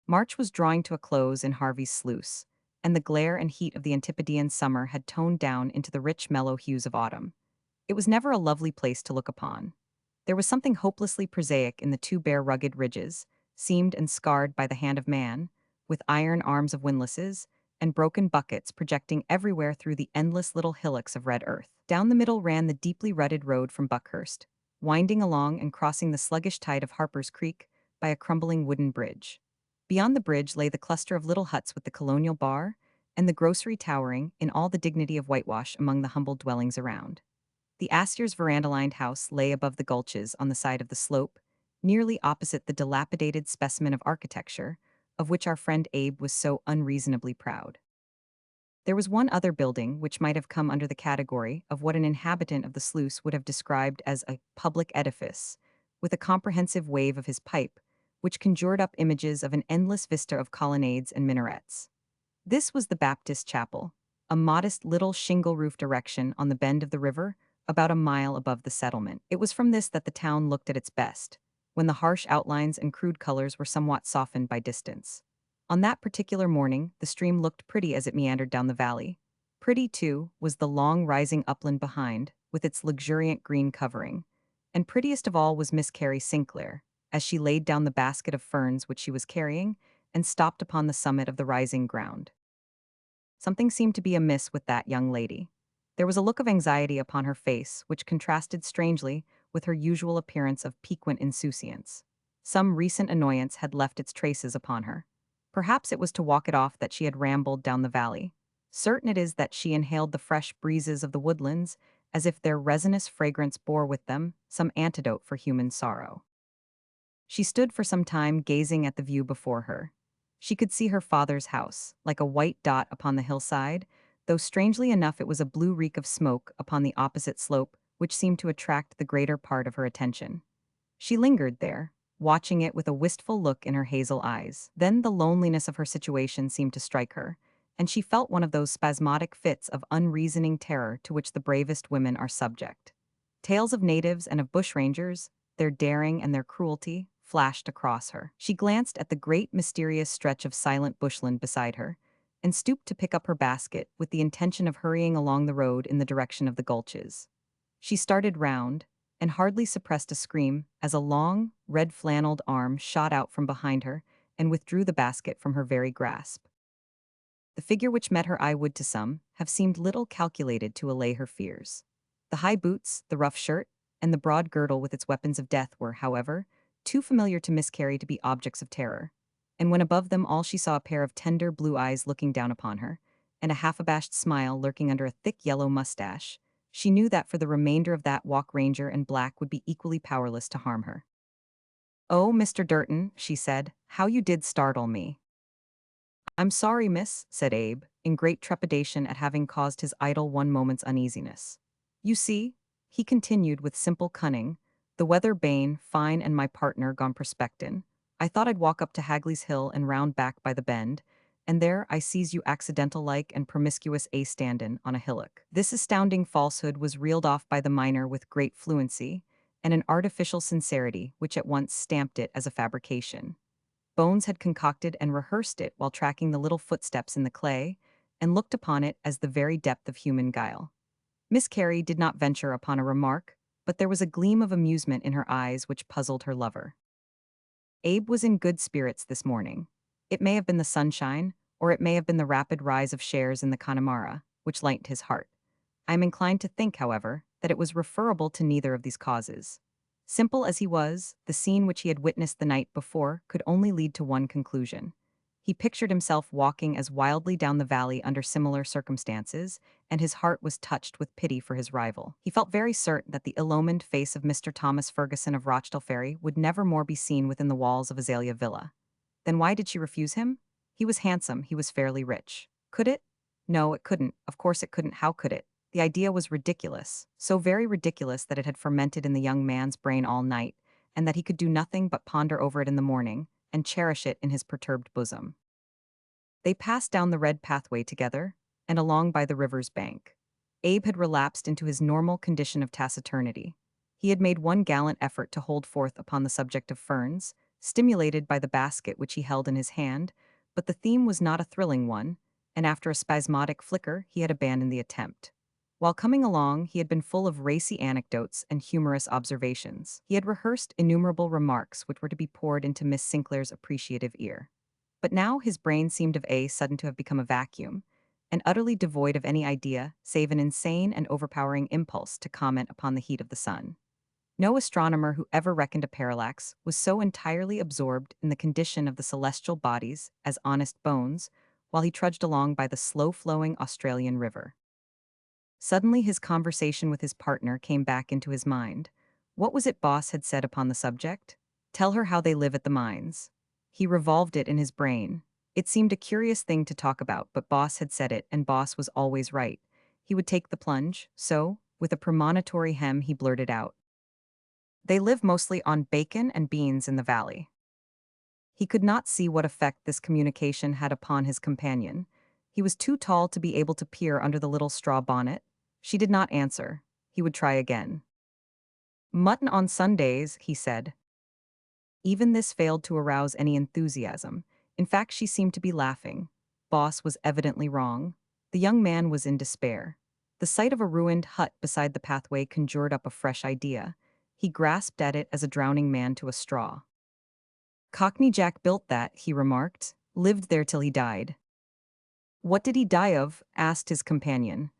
March was drawing to a close in Harvey's sluice, and the glare and heat of the Antipodean summer had toned down into the rich, mellow hues of autumn. It was never a lovely place to look upon. There was something hopelessly prosaic in the two bare rugged ridges, seamed and scarred by the hand of man, with iron arms of windlasses, and broken buckets projecting everywhere through the endless little hillocks of red earth. Down the middle ran the deeply rutted road from Buckhurst, winding along and crossing the sluggish tide of Harper's Creek by a crumbling wooden bridge. Beyond the bridge lay the cluster of little huts with the colonial bar, and the grocery towering, in all the dignity of whitewash, among the humble dwellings around. The Astor's veranda-lined house lay above the gulches on the side of the slope, nearly opposite the dilapidated specimen of architecture, of which our friend Abe was so unreasonably proud. There was one other building which might have come under the category of what an inhabitant of the sluice would have described as a public edifice, with a comprehensive wave of his pipe, which conjured up images of an endless vista of colonnades and minarets. This was the Baptist Chapel, a modest little shingle-roofed erection on the bend of the river, about a mile above the settlement. It was from this that the town looked at its best, when the harsh outlines and crude colors were somewhat softened by distance. On that particular morning, the stream looked pretty as it meandered down the valley. Pretty, too, was the long rising upland behind, with its luxuriant green covering. And prettiest of all was Miss Carrie Sinclair, as she laid down the basket of ferns which she was carrying, and stopped upon the summit of the rising ground. Something seemed to be amiss with that young lady. There was a look of anxiety upon her face, which contrasted strangely with her usual appearance of piquant insouciance. Some recent annoyance had left its traces upon her. Perhaps it was to walk it off that she had rambled down the valley. Certain it is that she inhaled the fresh breezes of the woodlands, as if their resinous fragrance bore with them some antidote for human sorrow. She stood for some time gazing at the view before her. She could see her father's house, like a white dot upon the hillside, though strangely enough it was a blue reek of smoke upon the opposite slope, which seemed to attract the greater part of her attention. She lingered there, watching it with a wistful look in her hazel eyes. Then the loneliness of her situation seemed to strike her, and she felt one of those spasmodic fits of unreasoning terror to which the bravest women are subject. Tales of natives and of bushrangers, their daring and their cruelty, flashed across her. She glanced at the great mysterious stretch of silent bushland beside her, and stooped to pick up her basket with the intention of hurrying along the road in the direction of the gulches. She started round, and hardly suppressed a scream as a long, red-flanneled arm shot out from behind her and withdrew the basket from her very grasp. The figure which met her eye would to some have seemed little calculated to allay her fears. The high boots, the rough shirt, and the broad girdle with its weapons of death were, however, too familiar to Miss Carey to be objects of terror, and when above them all she saw a pair of tender blue eyes looking down upon her, and a half-abashed smile lurking under a thick yellow mustache, she knew that for the remainder of that walk Ranger and Black would be equally powerless to harm her. "Oh, Mr. Durton," she said, "how you did startle me." "I'm sorry, miss," said Abe, in great trepidation at having caused his idol one moment's uneasiness. "You see," he continued with simple cunning, "the weather bane, fine, and my partner gone prospectin'. I thought I'd walk up to Hagley's Hill and round back by the bend, and there I sees you accidental-like and promiscuous standin' on a hillock." This astounding falsehood was reeled off by the miner with great fluency, and an artificial sincerity which at once stamped it as a fabrication. Bones had concocted and rehearsed it while tracking the little footsteps in the clay, and looked upon it as the very depth of human guile. Miss Carey did not venture upon a remark, but there was a gleam of amusement in her eyes which puzzled her lover. Abe was in good spirits this morning. It may have been the sunshine, or it may have been the rapid rise of shares in the Connemara, which lightened his heart. I am inclined to think, however, that it was referable to neither of these causes. Simple as he was, the scene which he had witnessed the night before could only lead to one conclusion. He pictured himself walking as wildly down the valley under similar circumstances, and his heart was touched with pity for his rival. He felt very certain that the ill-omened face of Mr. Thomas Ferguson of Rochdale Ferry would never more be seen within the walls of Azalea Villa. Then why did she refuse him? He was handsome, he was fairly rich. Could it? No, it couldn't. Of course it couldn't. How could it? The idea was ridiculous, so very ridiculous that it had fermented in the young man's brain all night, and that he could do nothing but ponder over it in the morning, and cherish it in his perturbed bosom. They passed down the red pathway together, and along by the river's bank. Abe had relapsed into his normal condition of taciturnity. He had made one gallant effort to hold forth upon the subject of ferns, stimulated by the basket which he held in his hand, but the theme was not a thrilling one, and after a spasmodic flicker he had abandoned the attempt. While coming along, he had been full of racy anecdotes and humorous observations. He had rehearsed innumerable remarks which were to be poured into Miss Sinclair's appreciative ear. But now his brain seemed of a sudden to have become a vacuum, and utterly devoid of any idea save an insane and overpowering impulse to comment upon the heat of the sun. No astronomer who ever reckoned a parallax was so entirely absorbed in the condition of the celestial bodies as honest Bones, while he trudged along by the slow-flowing Australian river. Suddenly his conversation with his partner came back into his mind. What was it Boss had said upon the subject? Tell her how they live at the mines. He revolved it in his brain. It seemed a curious thing to talk about, but Boss had said it, and Boss was always right. He would take the plunge, so, with a premonitory hem, he blurted out, They live mostly on bacon and beans in the valley. He could not see what effect this communication had upon his companion. He was too tall to be able to peer under the little straw bonnet. She did not answer. He would try again. Mutton on Sundays, he said. Even this failed to arouse any enthusiasm. In fact, she seemed to be laughing. Boss was evidently wrong. The young man was in despair. The sight of a ruined hut beside the pathway conjured up a fresh idea. He grasped at it as a drowning man to a straw. Cockney Jack built that, he remarked. Lived there till he died. What did he die of? Asked his companion.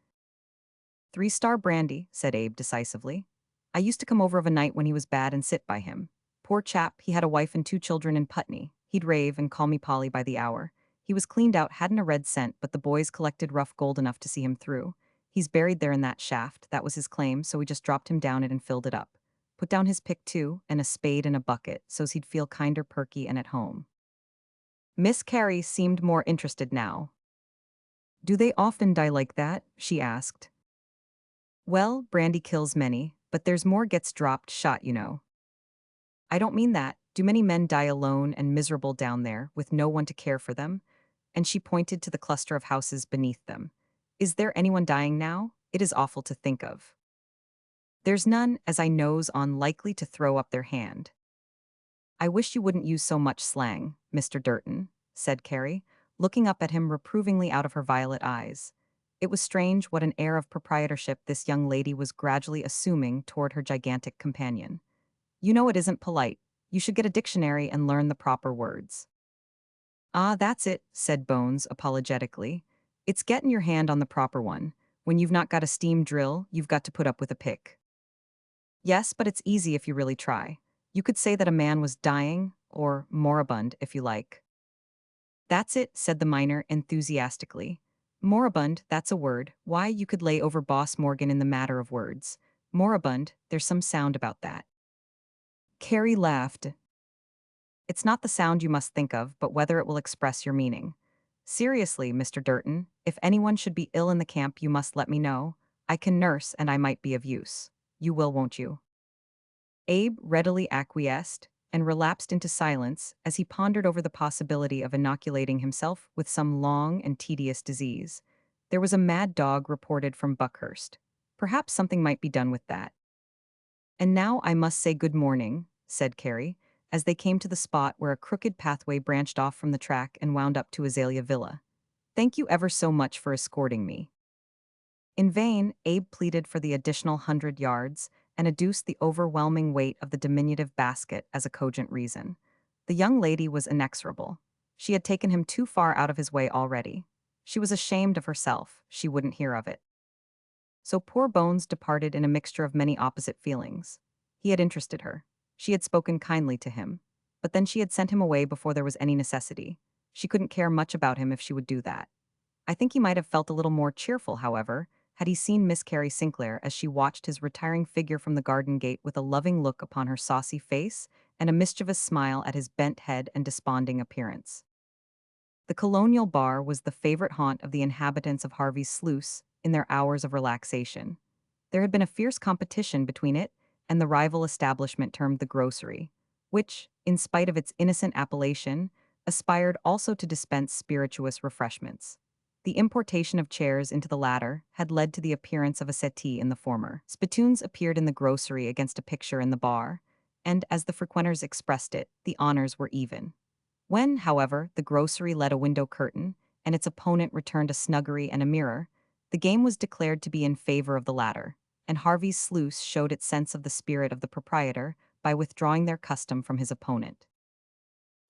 3-star brandy, said Abe decisively. I used to come over of a night when he was bad and sit by him. Poor chap, he had a wife and 2 children in Putney. He'd rave and call me Polly by the hour. He was cleaned out, hadn't a red cent, but the boys collected rough gold enough to see him through. He's buried there in that shaft, that was his claim, so we just dropped him down it and filled it up. Put down his pick too, and a spade and a bucket, so's he'd feel kinder perky and at home. Miss Carey seemed more interested now. Do they often die like that? She asked. Well, brandy kills many, but there's more gets dropped shot, you know. I don't mean that. Do many men die alone and miserable down there, with no one to care for them? And she pointed to the cluster of houses beneath them. Is there anyone dying now? It is awful to think of. There's none, as I knows on, likely to throw up their hand. I wish you wouldn't use so much slang, Mr. Durton, said Carrie, looking up at him reprovingly out of her violet eyes. It was strange what an air of proprietorship this young lady was gradually assuming toward her gigantic companion. You know it isn't polite. You should get a dictionary and learn the proper words. Ah, that's it, said Bones apologetically. It's getting your hand on the proper one. When you've not got a steam drill, you've got to put up with a pick. Yes, but it's easy if you really try. You could say that a man was dying, or moribund, if you like. That's it, said the miner enthusiastically. Moribund, that's a word. Why, you could lay over Boss Morgan in the matter of words. Moribund, there's some sound about that. Carrie laughed. It's not the sound you must think of, but whether it will express your meaning. Seriously, Mr. Durton, if anyone should be ill in the camp, you must let me know. I can nurse and I might be of use. You will, won't you? Abe readily acquiesced and relapsed into silence as he pondered over the possibility of inoculating himself with some long and tedious disease. There was a mad dog reported from Buckhurst. Perhaps something might be done with that. And now I must say good morning, said Carrie, as they came to the spot where a crooked pathway branched off from the track and wound up to Azalea Villa. Thank you ever so much for escorting me. In vain, Abe pleaded for the additional 100 yards and adduced the overwhelming weight of the diminutive basket as a cogent reason. The young lady was inexorable. She had taken him too far out of his way already. She was ashamed of herself. She wouldn't hear of it. So poor Bones departed in a mixture of many opposite feelings. He had interested her. She had spoken kindly to him. But then she had sent him away before there was any necessity. She couldn't care much about him if she would do that. I think he might have felt a little more cheerful, however, had he seen Miss Carrie Sinclair as she watched his retiring figure from the garden gate with a loving look upon her saucy face and a mischievous smile at his bent head and desponding appearance. The Colonial Bar was the favorite haunt of the inhabitants of Harvey's Sluice in their hours of relaxation. There had been a fierce competition between it and the rival establishment termed the Grocery, which, in spite of its innocent appellation, aspired also to dispense spirituous refreshments. The importation of chairs into the latter had led to the appearance of a settee in the former. Spittoons appeared in the Grocery against a picture in the bar, and, as the frequenters expressed it, the honors were even. When, however, the Grocery led a window curtain, and its opponent returned a snuggery and a mirror, the game was declared to be in favor of the latter, and Harvey's Sluice showed its sense of the spirit of the proprietor by withdrawing their custom from his opponent.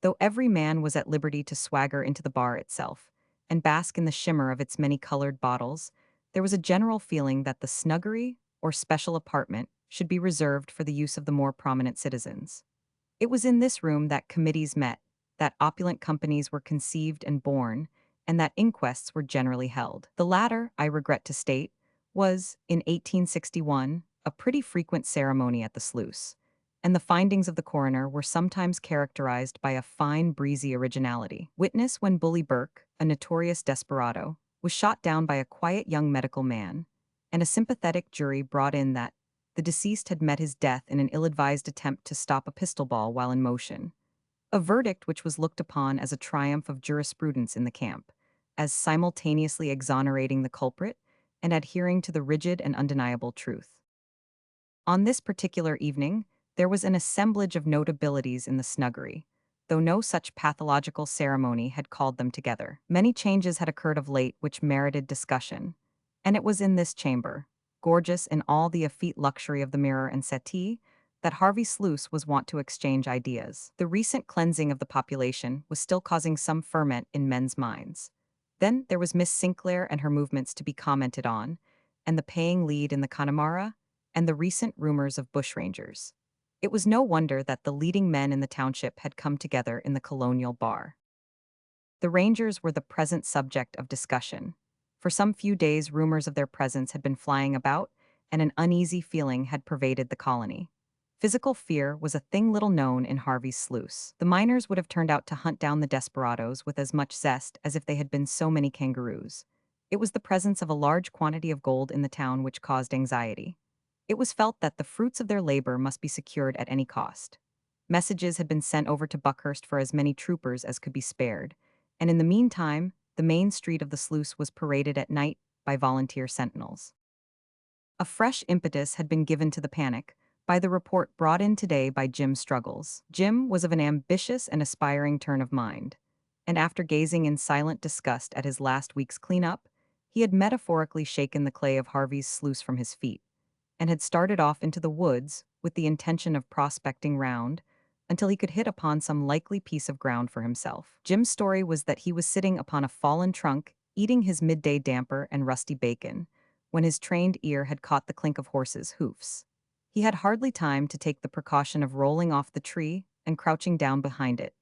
Though every man was at liberty to swagger into the bar itself, and bask in the shimmer of its many-colored bottles, there was a general feeling that the snuggery, or special apartment, should be reserved for the use of the more prominent citizens. It was in this room that committees met, that opulent companies were conceived and born, and that inquests were generally held. The latter, I regret to state, was, in 1861, a pretty frequent ceremony at the sluice, and the findings of the coroner were sometimes characterized by a fine breezy originality. Witness when Bully Burke, a notorious desperado, was shot down by a quiet young medical man, and a sympathetic jury brought in that The deceased had met his death in an ill-advised attempt to stop a pistol ball while in motion. A verdict which was looked upon as a triumph of jurisprudence in the camp, as simultaneously exonerating the culprit and adhering to the rigid and undeniable truth. On this particular evening, there was an assemblage of notabilities in the snuggery, though no such pathological ceremony had called them together. Many changes had occurred of late which merited discussion, and it was in this chamber, gorgeous in all the effete luxury of the mirror and settee, that Harvey Sluice was wont to exchange ideas. The recent cleansing of the population was still causing some ferment in men's minds. Then there was Miss Sinclair and her movements to be commented on, and the paying lead in the Connemara, and the recent rumors of bushrangers. It was no wonder that the leading men in the township had come together in the colonial bar. The Rangers were the present subject of discussion. For some few days, rumors of their presence had been flying about, and an uneasy feeling had pervaded the colony. Physical fear was a thing little known in Harvey's Sluice. The miners would have turned out to hunt down the desperadoes with as much zest as if they had been so many kangaroos. It was the presence of a large quantity of gold in the town which caused anxiety. It was felt that the fruits of their labor must be secured at any cost. Messages had been sent over to Buckhurst for as many troopers as could be spared, and in the meantime, the main street of the sluice was paraded at night by volunteer sentinels. A fresh impetus had been given to the panic by the report brought in today by Jim Struggles. Jim was of an ambitious and aspiring turn of mind, and after gazing in silent disgust at his last week's cleanup, he had metaphorically shaken the clay of Harvey's sluice from his feet and had started off into the woods with the intention of prospecting round until he could hit upon some likely piece of ground for himself. Jim's story was that he was sitting upon a fallen trunk, eating his midday damper and rusty bacon, when his trained ear had caught the clink of horses' hoofs. He had hardly time to take the precaution of rolling off the tree and crouching down behind it,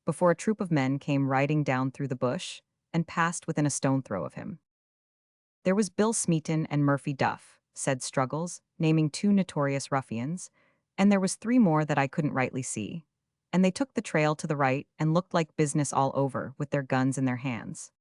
before a troop of men came riding down through the bush and passed within a stone throw of him. There was Bill Smeaton and Murphy Duff, said Struggles, naming two notorious ruffians, and there was three more that I couldn't rightly see. And they took the trail to the right and looked like business all over with their guns in their hands.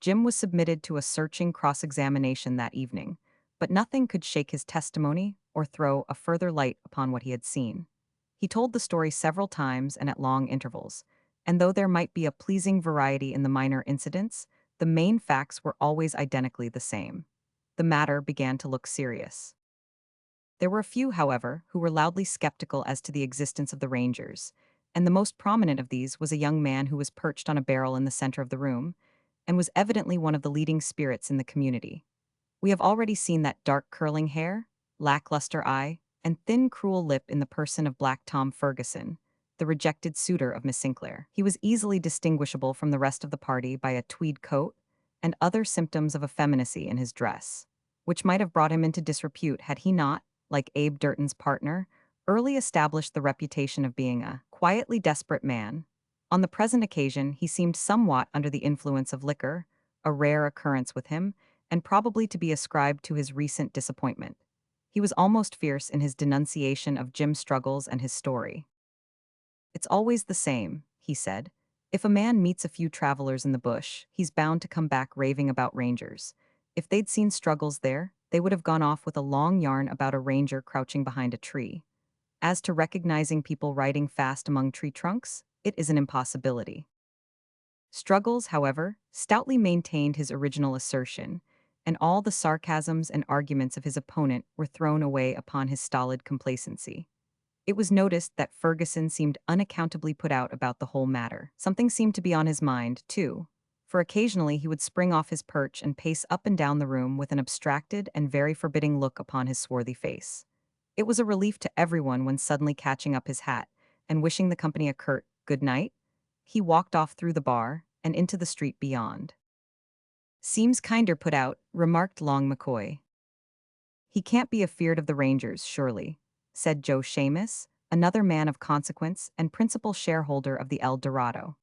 Jim was submitted to a searching cross-examination that evening, but nothing could shake his testimony or throw a further light upon what he had seen. He told the story several times and at long intervals, and though there might be a pleasing variety in the minor incidents, the main facts were always identically the same. The matter began to look serious. There were a few, however, who were loudly skeptical as to the existence of the Rangers, and the most prominent of these was a young man who was perched on a barrel in the center of the room, and was evidently one of the leading spirits in the community. We have already seen that dark curling hair, lackluster eye, and thin cruel lip in the person of Black Tom Ferguson, the rejected suitor of Miss Sinclair. He was easily distinguishable from the rest of the party by a tweed coat and other symptoms of effeminacy in his dress, which might have brought him into disrepute had he not, like Abe Durton's partner, early established the reputation of being a quietly desperate man. On the present occasion, he seemed somewhat under the influence of liquor, a rare occurrence with him, and probably to be ascribed to his recent disappointment. He was almost fierce in his denunciation of Jim's struggles and his story. "It's always the same," he said. "If a man meets a few travelers in the bush, he's bound to come back raving about rangers. If they'd seen Struggles there, they would have gone off with a long yarn about a ranger crouching behind a tree. As to recognizing people riding fast among tree trunks, it is an impossibility." Struggles, however, stoutly maintained his original assertion, and all the sarcasms and arguments of his opponent were thrown away upon his stolid complacency. It was noticed that Ferguson seemed unaccountably put out about the whole matter. Something seemed to be on his mind, too, for occasionally he would spring off his perch and pace up and down the room with an abstracted and very forbidding look upon his swarthy face. It was a relief to everyone when suddenly catching up his hat and wishing the company a curt good night, he walked off through the bar and into the street beyond. "Seems kinder put out," remarked Long McCoy. "He can't be afeard of the Rangers, surely," said Joe Shamus, another man of consequence and principal shareholder of the El Dorado.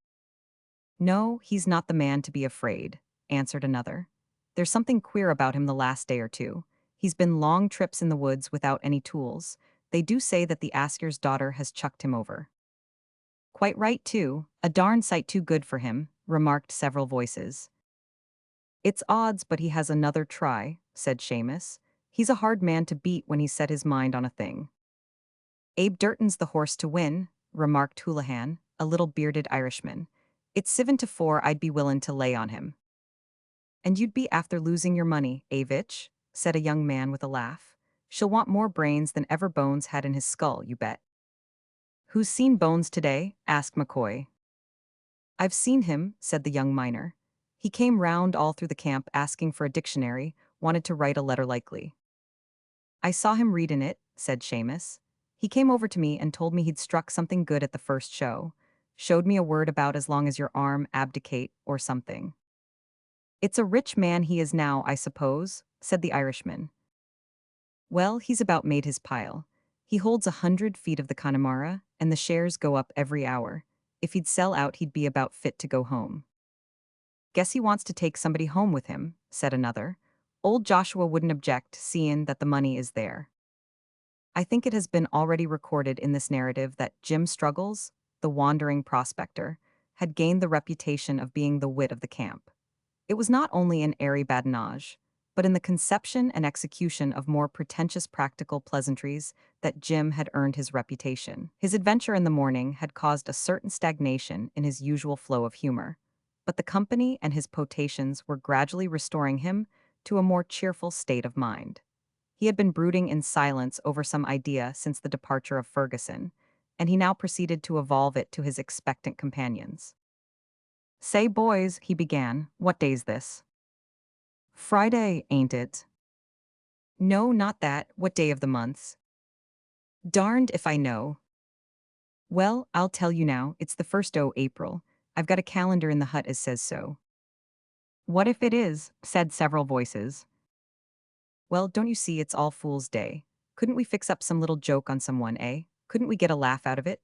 "No, he's not the man to be afraid," answered another. "There's something queer about him the last day or two. He's been long trips in the woods without any tools. They do say that the Asker's daughter has chucked him over." "Quite right, too. A darn sight too good for him," remarked several voices. "It's odds, but he has another try," said Shamus. He's a hard man to beat when he's set his mind on a thing. Abe Durton's the horse to win, remarked Houlihan, a little bearded Irishman. It's 7-4 I'd be willin' to lay on him. And you'd be after losing your money, Avich, said a young man with a laugh. She'll want more brains than ever Bones had in his skull, you bet. Who's seen Bones today? Asked McCoy. I've seen him, said the young miner. He came round all through the camp asking for a dictionary, wanted to write a letter likely. I saw him readin' it, said Seamus. He came over to me and told me he'd struck something good at the first show. Showed me a word about as long as your arm abdicate or something. It's a rich man he is now, I suppose, said the Irishman. Well, he's about made his pile. He holds 100 feet of the Connemara, and the shares go up every hour. If he'd sell out, he'd be about fit to go home. Guess he wants to take somebody home with him, said another. Old Joshua wouldn't object, seeing that the money is there. I think it has been already recorded in this narrative that Jim Struggles, the wandering prospector, had gained the reputation of being the wit of the camp. It was not only in airy badinage, but in the conception and execution of more pretentious practical pleasantries that Jim had earned his reputation. His adventure in the morning had caused a certain stagnation in his usual flow of humor, but the company and his potations were gradually restoring him to a more cheerful state of mind. He had been brooding in silence over some idea since the departure of Ferguson, and he now proceeded to evolve it to his expectant companions. Say, boys, he began, what day's this? Friday, ain't it? No, not that. What day of the month's? Darned if I know. Well, I'll tell you now, it's the 1st o' April. I've got a calendar in the hut as says so. What if it is? Said several voices. Well, don't you see it's All Fool's Day? Couldn't we fix up some little joke on someone, eh? Couldn't we get a laugh out of it?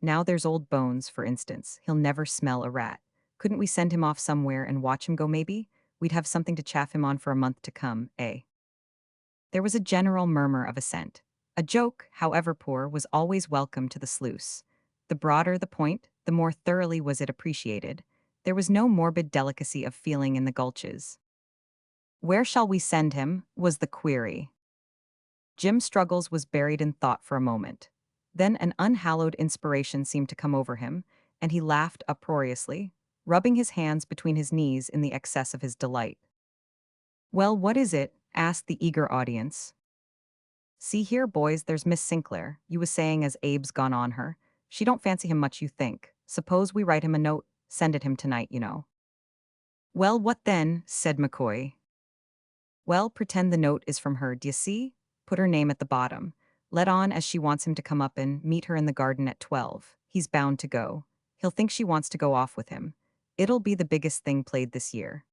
Now there's old Bones, for instance. He'll never smell a rat. Couldn't we send him off somewhere and watch him go maybe? We'd have something to chaff him on for a month to come, eh? There was a general murmur of assent. A joke, however poor, was always welcome to the sluice. The broader the point, the more thoroughly was it appreciated. There was no morbid delicacy of feeling in the gulches. Where shall we send him? Was the query. Jim Struggles was buried in thought for a moment. Then an unhallowed inspiration seemed to come over him, and he laughed uproariously, rubbing his hands between his knees in the excess of his delight. Well, what is it? Asked the eager audience. See here, boys, there's Miss Sinclair, you was saying as Abe's gone on her. She don't fancy him much, you think. Suppose we write him a note, send it him tonight, you know. Well, what then? Said McCoy. Well, pretend the note is from her, d'ye see? Put her name at the bottom. Let on as she wants him to come up and meet her in the garden at 12. He's bound to go. He'll think she wants to go off with him. It'll be the biggest thing played this year.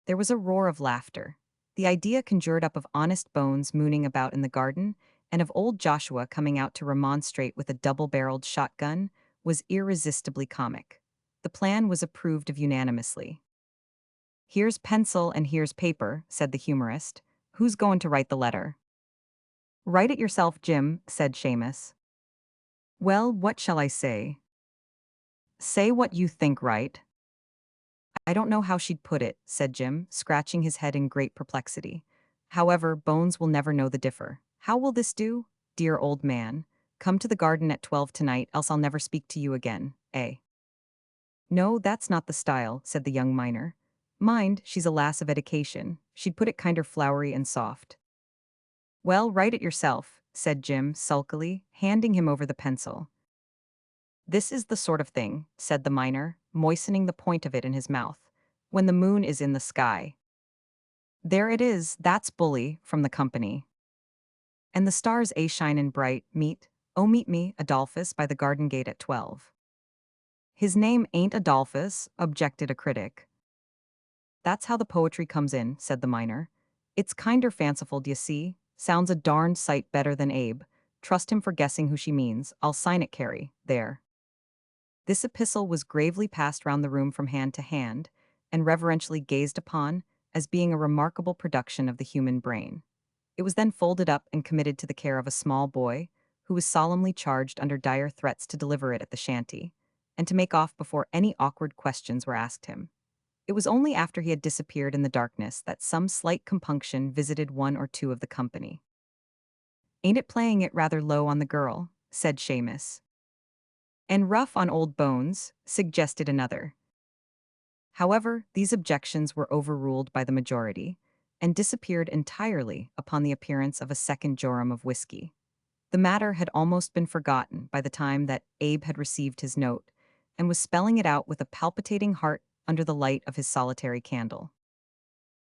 There was a roar of laughter. The idea conjured up of honest Bones mooning about in the garden, and of old Joshua coming out to remonstrate with a double-barreled shotgun, was irresistibly comic. The plan was approved of unanimously. Here's pencil and here's paper, said the humorist. Who's going to write the letter? Write it yourself, Jim, said Seamus. Well, what shall I say? Say what you think right. I don't know how she'd put it, said Jim, scratching his head in great perplexity. However, Bones will never know the differ. How will this do? Dear old man, come to the garden at 12 tonight, else I'll never speak to you again, eh? No, that's not the style, said the young miner. Mind, she's a lass of education. She'd put it kinder flowery and soft. Well, write it yourself, said Jim sulkily, handing him over the pencil. This is the sort of thing, said the miner, moistening the point of it in his mouth, when the moon is in the sky. There it is, that's bully, from the company. And the stars a shinin' bright, meet me, Adolphus, by the garden gate at 12. His name ain't Adolphus, objected a critic. That's how the poetry comes in, said the miner. It's kinder fanciful, d'ye see? Sounds a darned sight better than Abe. Trust him for guessing who she means. I'll sign it, Carrie. There. This epistle was gravely passed round the room from hand to hand, and reverentially gazed upon as being a remarkable production of the human brain. It was then folded up and committed to the care of a small boy, who was solemnly charged under dire threats to deliver it at the shanty, and to make off before any awkward questions were asked him. It was only after he had disappeared in the darkness that some slight compunction visited one or two of the company. "Ain't it playing it rather low on the girl?" said Seamus. "And rough on old bones," suggested another. However, these objections were overruled by the majority and disappeared entirely upon the appearance of a second jorum of whiskey. The matter had almost been forgotten by the time that Abe had received his note and was spelling it out with a palpitating heart under the light of his solitary candle.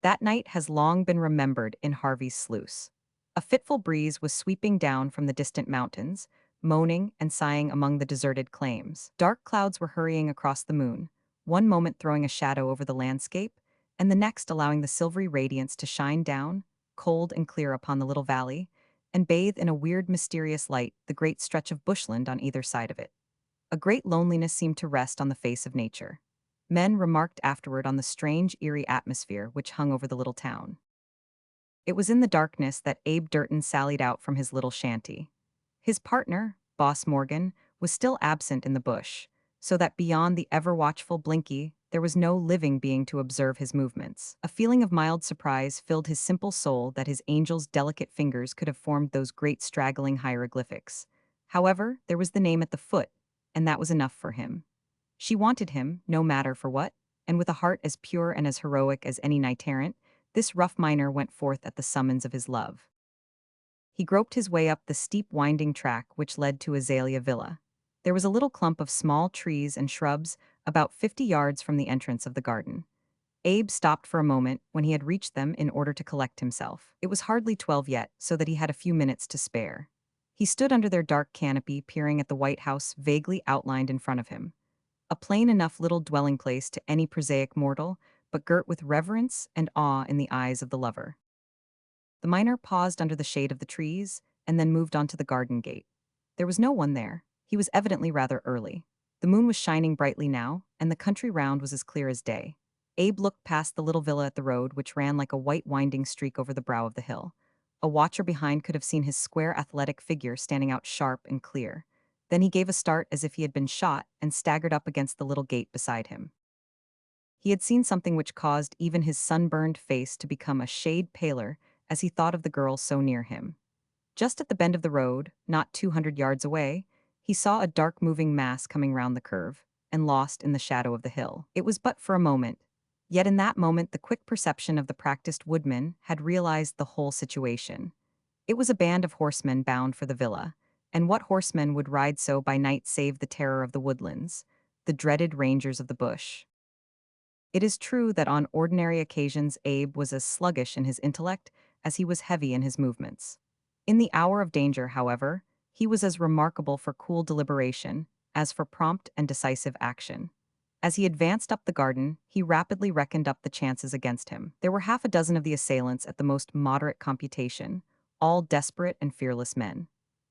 That night has long been remembered in Harvey's sluice. A fitful breeze was sweeping down from the distant mountains, moaning and sighing among the deserted claims. Dark clouds were hurrying across the moon, one moment throwing a shadow over the landscape, and the next allowing the silvery radiance to shine down, cold and clear upon the little valley, and bathe in a weird mysterious light the great stretch of bushland on either side of it. A great loneliness seemed to rest on the face of nature. Men remarked afterward on the strange, eerie atmosphere which hung over the little town. It was in the darkness that Abe Durton sallied out from his little shanty. His partner, Boss Morgan, was still absent in the bush, so that beyond the ever-watchful Blinky, there was no living being to observe his movements. A feeling of mild surprise filled his simple soul that his angel's delicate fingers could have formed those great straggling hieroglyphics. However, there was the name at the foot, and that was enough for him. She wanted him, no matter for what, and with a heart as pure and as heroic as any knight-errant, this rough miner went forth at the summons of his love. He groped his way up the steep winding track which led to Azalea Villa. There was a little clump of small trees and shrubs about 50 yards from the entrance of the garden. Abe stopped for a moment when he had reached them in order to collect himself. It was hardly 12 yet, so that he had a few minutes to spare. He stood under their dark canopy, peering at the white house vaguely outlined in front of him. A plain enough little dwelling place to any prosaic mortal, but girt with reverence and awe in the eyes of the lover. The miner paused under the shade of the trees and then moved on to the garden gate. There was no one there. He was evidently rather early. The moon was shining brightly now, and the country round was as clear as day. Abe looked past the little villa at the road, which ran like a white winding streak over the brow of the hill. A watcher behind could have seen his square athletic figure standing out sharp and clear. Then he gave a start as if he had been shot and staggered up against the little gate beside him. He had seen something which caused even his sunburned face to become a shade paler as he thought of the girl so near him. Just at the bend of the road, not 200 yards away, he saw a dark moving mass coming round the curve, and lost in the shadow of the hill. It was but for a moment. Yet in that moment the quick perception of the practiced woodman had realized the whole situation. It was a band of horsemen bound for the villa, and what horsemen would ride so by night save the terror of the woodlands, the dreaded rangers of the bush? It is true that on ordinary occasions Abe was as sluggish in his intellect as he was heavy in his movements. In the hour of danger, however, he was as remarkable for cool deliberation as for prompt and decisive action. As he advanced up the garden, he rapidly reckoned up the chances against him. There were half a dozen of the assailants at the most moderate computation, all desperate and fearless men.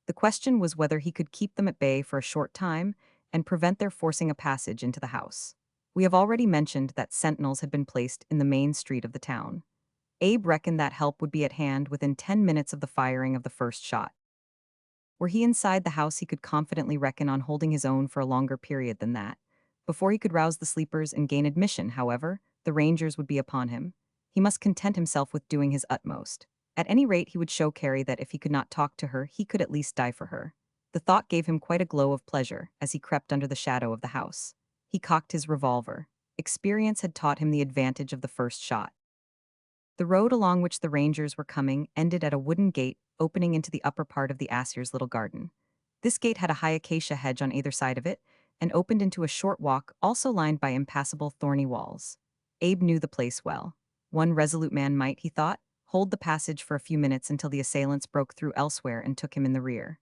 The question was whether he could keep them at bay for a short time and prevent their forcing a passage into the house. We have already mentioned that sentinels had been placed in the main street of the town. Abe reckoned that help would be at hand within 10 minutes of the firing of the first shot. Were he inside the house, he could confidently reckon on holding his own for a longer period than that. Before he could rouse the sleepers and gain admission, however, the rangers would be upon him. He must content himself with doing his utmost. At any rate, he would show Carrie that if he could not talk to her, he could at least die for her. The thought gave him quite a glow of pleasure as he crept under the shadow of the house. He cocked his revolver. Experience had taught him the advantage of the first shot. The road along which the rangers were coming ended at a wooden gate opening into the upper part of the Assier's little garden. This gate had a high acacia hedge on either side of it, and opened into a short walk also lined by impassable thorny walls. Abe knew the place well. One resolute man might, he thought, hold the passage for a few minutes until the assailants broke through elsewhere and took him in the rear.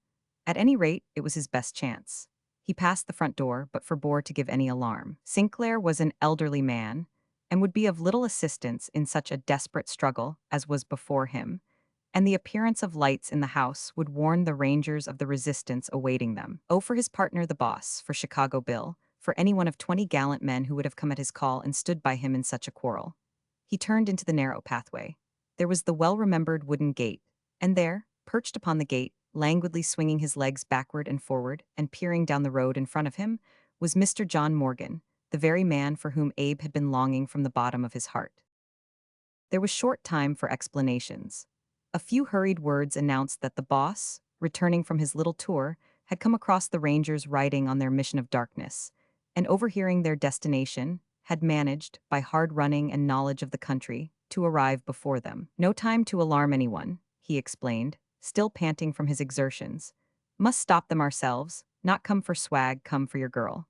At any rate, it was his best chance. He passed the front door, but forbore to give any alarm. Sinclair was an elderly man, and would be of little assistance in such a desperate struggle as was before him, and the appearance of lights in the house would warn the rangers of the resistance awaiting them. Oh, for his partner the boss, for Chicago Bill, for any one of 20 gallant men who would have come at his call and stood by him in such a quarrel. He turned into the narrow pathway. There was the well-remembered wooden gate, and there, perched upon the gate, languidly swinging his legs backward and forward and peering down the road in front of him, was Mr. John Morgan, the the very man for whom Abe had been longing from the bottom of his heart. There was short time for explanations. A few hurried words announced that the boss, returning from his little tour, had come across the Rangers riding on their mission of darkness, and overhearing their destination, had managed, by hard running and knowledge of the country, to arrive before them. No time to alarm anyone, he explained, still panting from his exertions. Must stop them ourselves, not come for swag, come for your girl.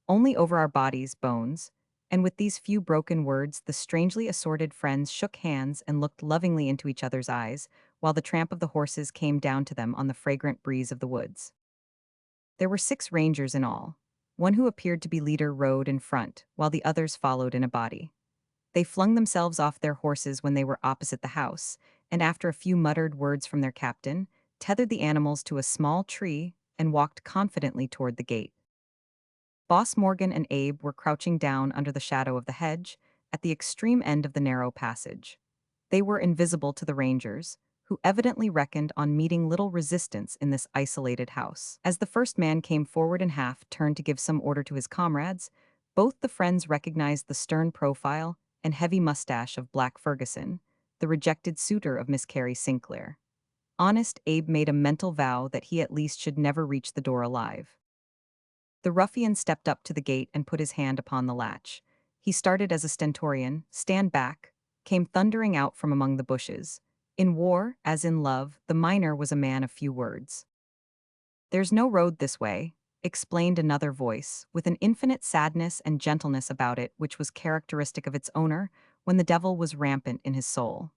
Only over our bodies, bones. And with these few broken words, the strangely assorted friends shook hands and looked lovingly into each other's eyes, while the tramp of the horses came down to them on the fragrant breeze of the woods. There were 6 rangers in all. One who appeared to be leader rode in front, while the others followed in a body. They flung themselves off their horses when they were opposite the house, and after a few muttered words from their captain, tethered the animals to a small tree and walked confidently toward the gate. Boss Morgan and Abe were crouching down under the shadow of the hedge, at the extreme end of the narrow passage. They were invisible to the rangers, who evidently reckoned on meeting little resistance in this isolated house. As the first man came forward and half turned to give some order to his comrades, both the friends recognized the stern profile and heavy mustache of Black Ferguson, the rejected suitor of Miss Carrie Sinclair. Honest Abe made a mental vow that he at least should never reach the door alive. The ruffian stepped up to the gate and put his hand upon the latch. He started as a stentorian, stand back, came thundering out from among the bushes. In war, as in love, the miner was a man of few words. There's no road this way, explained another voice, with an infinite sadness and gentleness about it which was characteristic of its owner when the devil was rampant in his soul.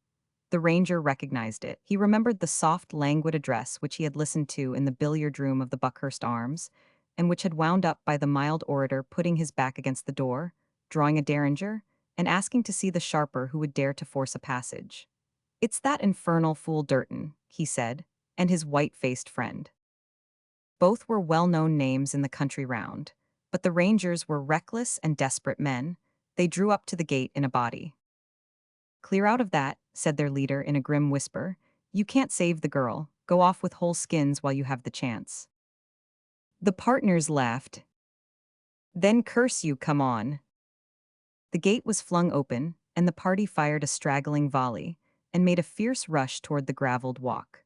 The ranger recognized it. He remembered the soft, languid address which he had listened to in the billiard room of the Buckhurst Arms, and which had wound up by the mild orator putting his back against the door, drawing a derringer, and asking to see the sharper who would dare to force a passage. "It's that infernal fool Durton," he said, and his white-faced friend. Both were well-known names in the country round, but the rangers were reckless and desperate men. They drew up to the gate in a body. "Clear out of that," said their leader in a grim whisper. "You can't save the girl. Go off with whole skins while you have the chance." The partners laughed. "Then curse you, come on." The gate was flung open, and the party fired a straggling volley, and made a fierce rush toward the graveled walk.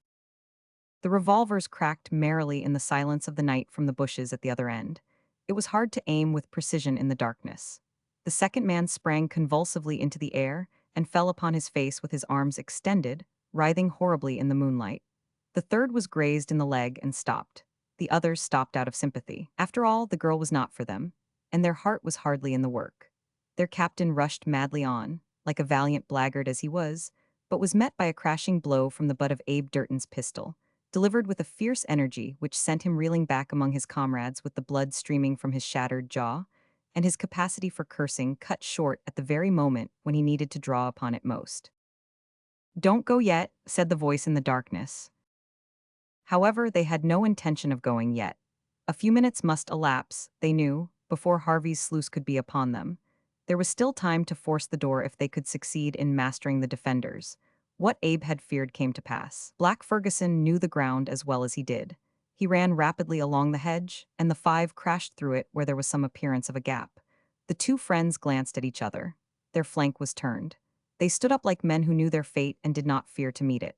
The revolvers cracked merrily in the silence of the night from the bushes at the other end. It was hard to aim with precision in the darkness. The second man sprang convulsively into the air and fell upon his face with his arms extended, writhing horribly in the moonlight. The third was grazed in the leg and stopped. The others stopped out of sympathy. After all, the girl was not for them, and their heart was hardly in the work. Their captain rushed madly on, like a valiant blackguard as he was, but was met by a crashing blow from the butt of Abe Durton's pistol, delivered with a fierce energy which sent him reeling back among his comrades with the blood streaming from his shattered jaw, and his capacity for cursing cut short at the very moment when he needed to draw upon it most. "Don't go yet," said the voice in the darkness. However, they had no intention of going yet. A few minutes must elapse, they knew, before Harvey's sluice could be upon them. There was still time to force the door if they could succeed in mastering the defenders. What Abe had feared came to pass. Black Ferguson knew the ground as well as he did. He ran rapidly along the hedge, and the 5 crashed through it where there was some appearance of a gap. The 2 friends glanced at each other. Their flank was turned. They stood up like men who knew their fate and did not fear to meet it.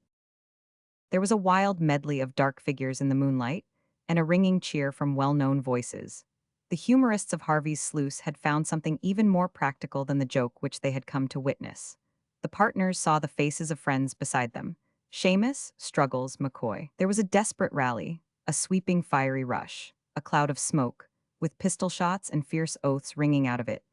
There was a wild medley of dark figures in the moonlight, and a ringing cheer from well-known voices. The humorists of Harvey's sluice had found something even more practical than the joke which they had come to witness. The partners saw the faces of friends beside them. Seamus, Struggles, McCoy. There was a desperate rally, a sweeping fiery rush, a cloud of smoke, with pistol shots and fierce oaths ringing out of it.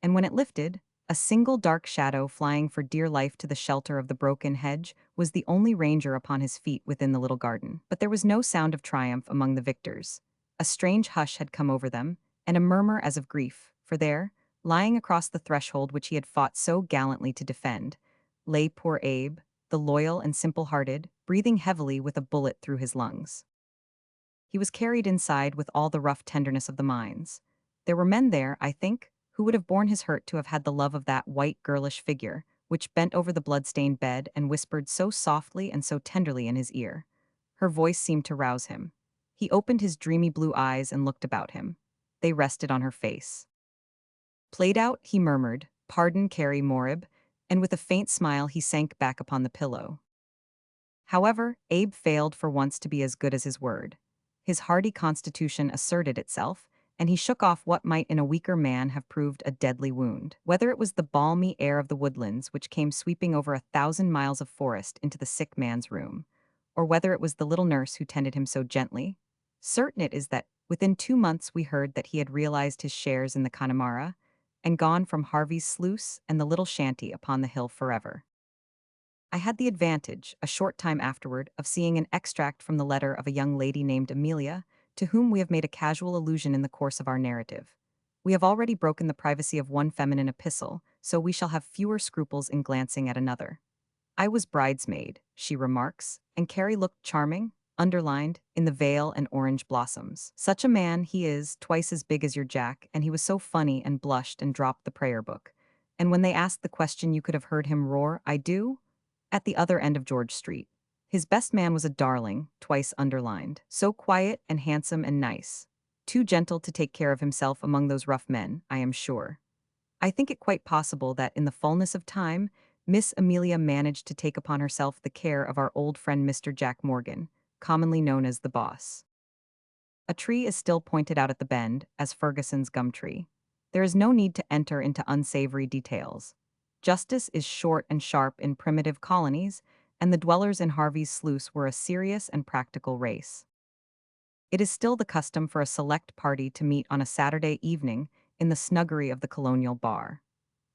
And when it lifted, a single dark shadow flying for dear life to the shelter of the broken hedge was the only ranger upon his feet within the little garden. But there was no sound of triumph among the victors. A strange hush had come over them, and a murmur as of grief, for there, lying across the threshold which he had fought so gallantly to defend, lay poor Abe, the loyal and simple-hearted, breathing heavily with a bullet through his lungs. He was carried inside with all the rough tenderness of the mines. There were men there, I think, who would have borne his hurt to have had the love of that white girlish figure, which bent over the blood-stained bed and whispered so softly and so tenderly in his ear. Her voice seemed to rouse him. He opened his dreamy blue eyes and looked about him. They rested on her face. Played out, he murmured, "Pardon, Carrie Morib," and with a faint smile he sank back upon the pillow. However, Abe failed for once to be as good as his word. His hardy constitution asserted itself, and he shook off what might in a weaker man have proved a deadly wound. Whether it was the balmy air of the woodlands which came sweeping over 1,000 miles of forest into the sick man's room, or whether it was the little nurse who tended him so gently, certain it is that within 2 months we heard that he had realized his shares in the Connemara, and gone from Harvey's sluice and the little shanty upon the hill forever. I had the advantage, a short time afterward, of seeing an extract from the letter of a young lady named Amelia, to whom we have made a casual allusion in the course of our narrative. We have already broken the privacy of one feminine epistle, so we shall have fewer scruples in glancing at another. "I was bridesmaid," she remarks, "and Carrie looked charming, underlined, in the veil and orange blossoms. Such a man he is, twice as big as your Jack, and he was so funny and blushed and dropped the prayer book. And when they asked the question you could have heard him roar, 'I do?' At the other end of George Street. His best man was a darling, twice underlined, so quiet and handsome and nice. Too gentle to take care of himself among those rough men, I am sure. I think it quite possible that in the fullness of time, Miss Amelia managed to take upon herself the care of our old friend Mr. Jack Morgan, commonly known as the boss. A tree is still pointed out at the bend as Ferguson's gum tree. There is no need to enter into unsavory details. Justice is short and sharp in primitive colonies, and the dwellers in Harvey's sluice were a serious and practical race. It is still the custom for a select party to meet on a Saturday evening in the snuggery of the colonial bar.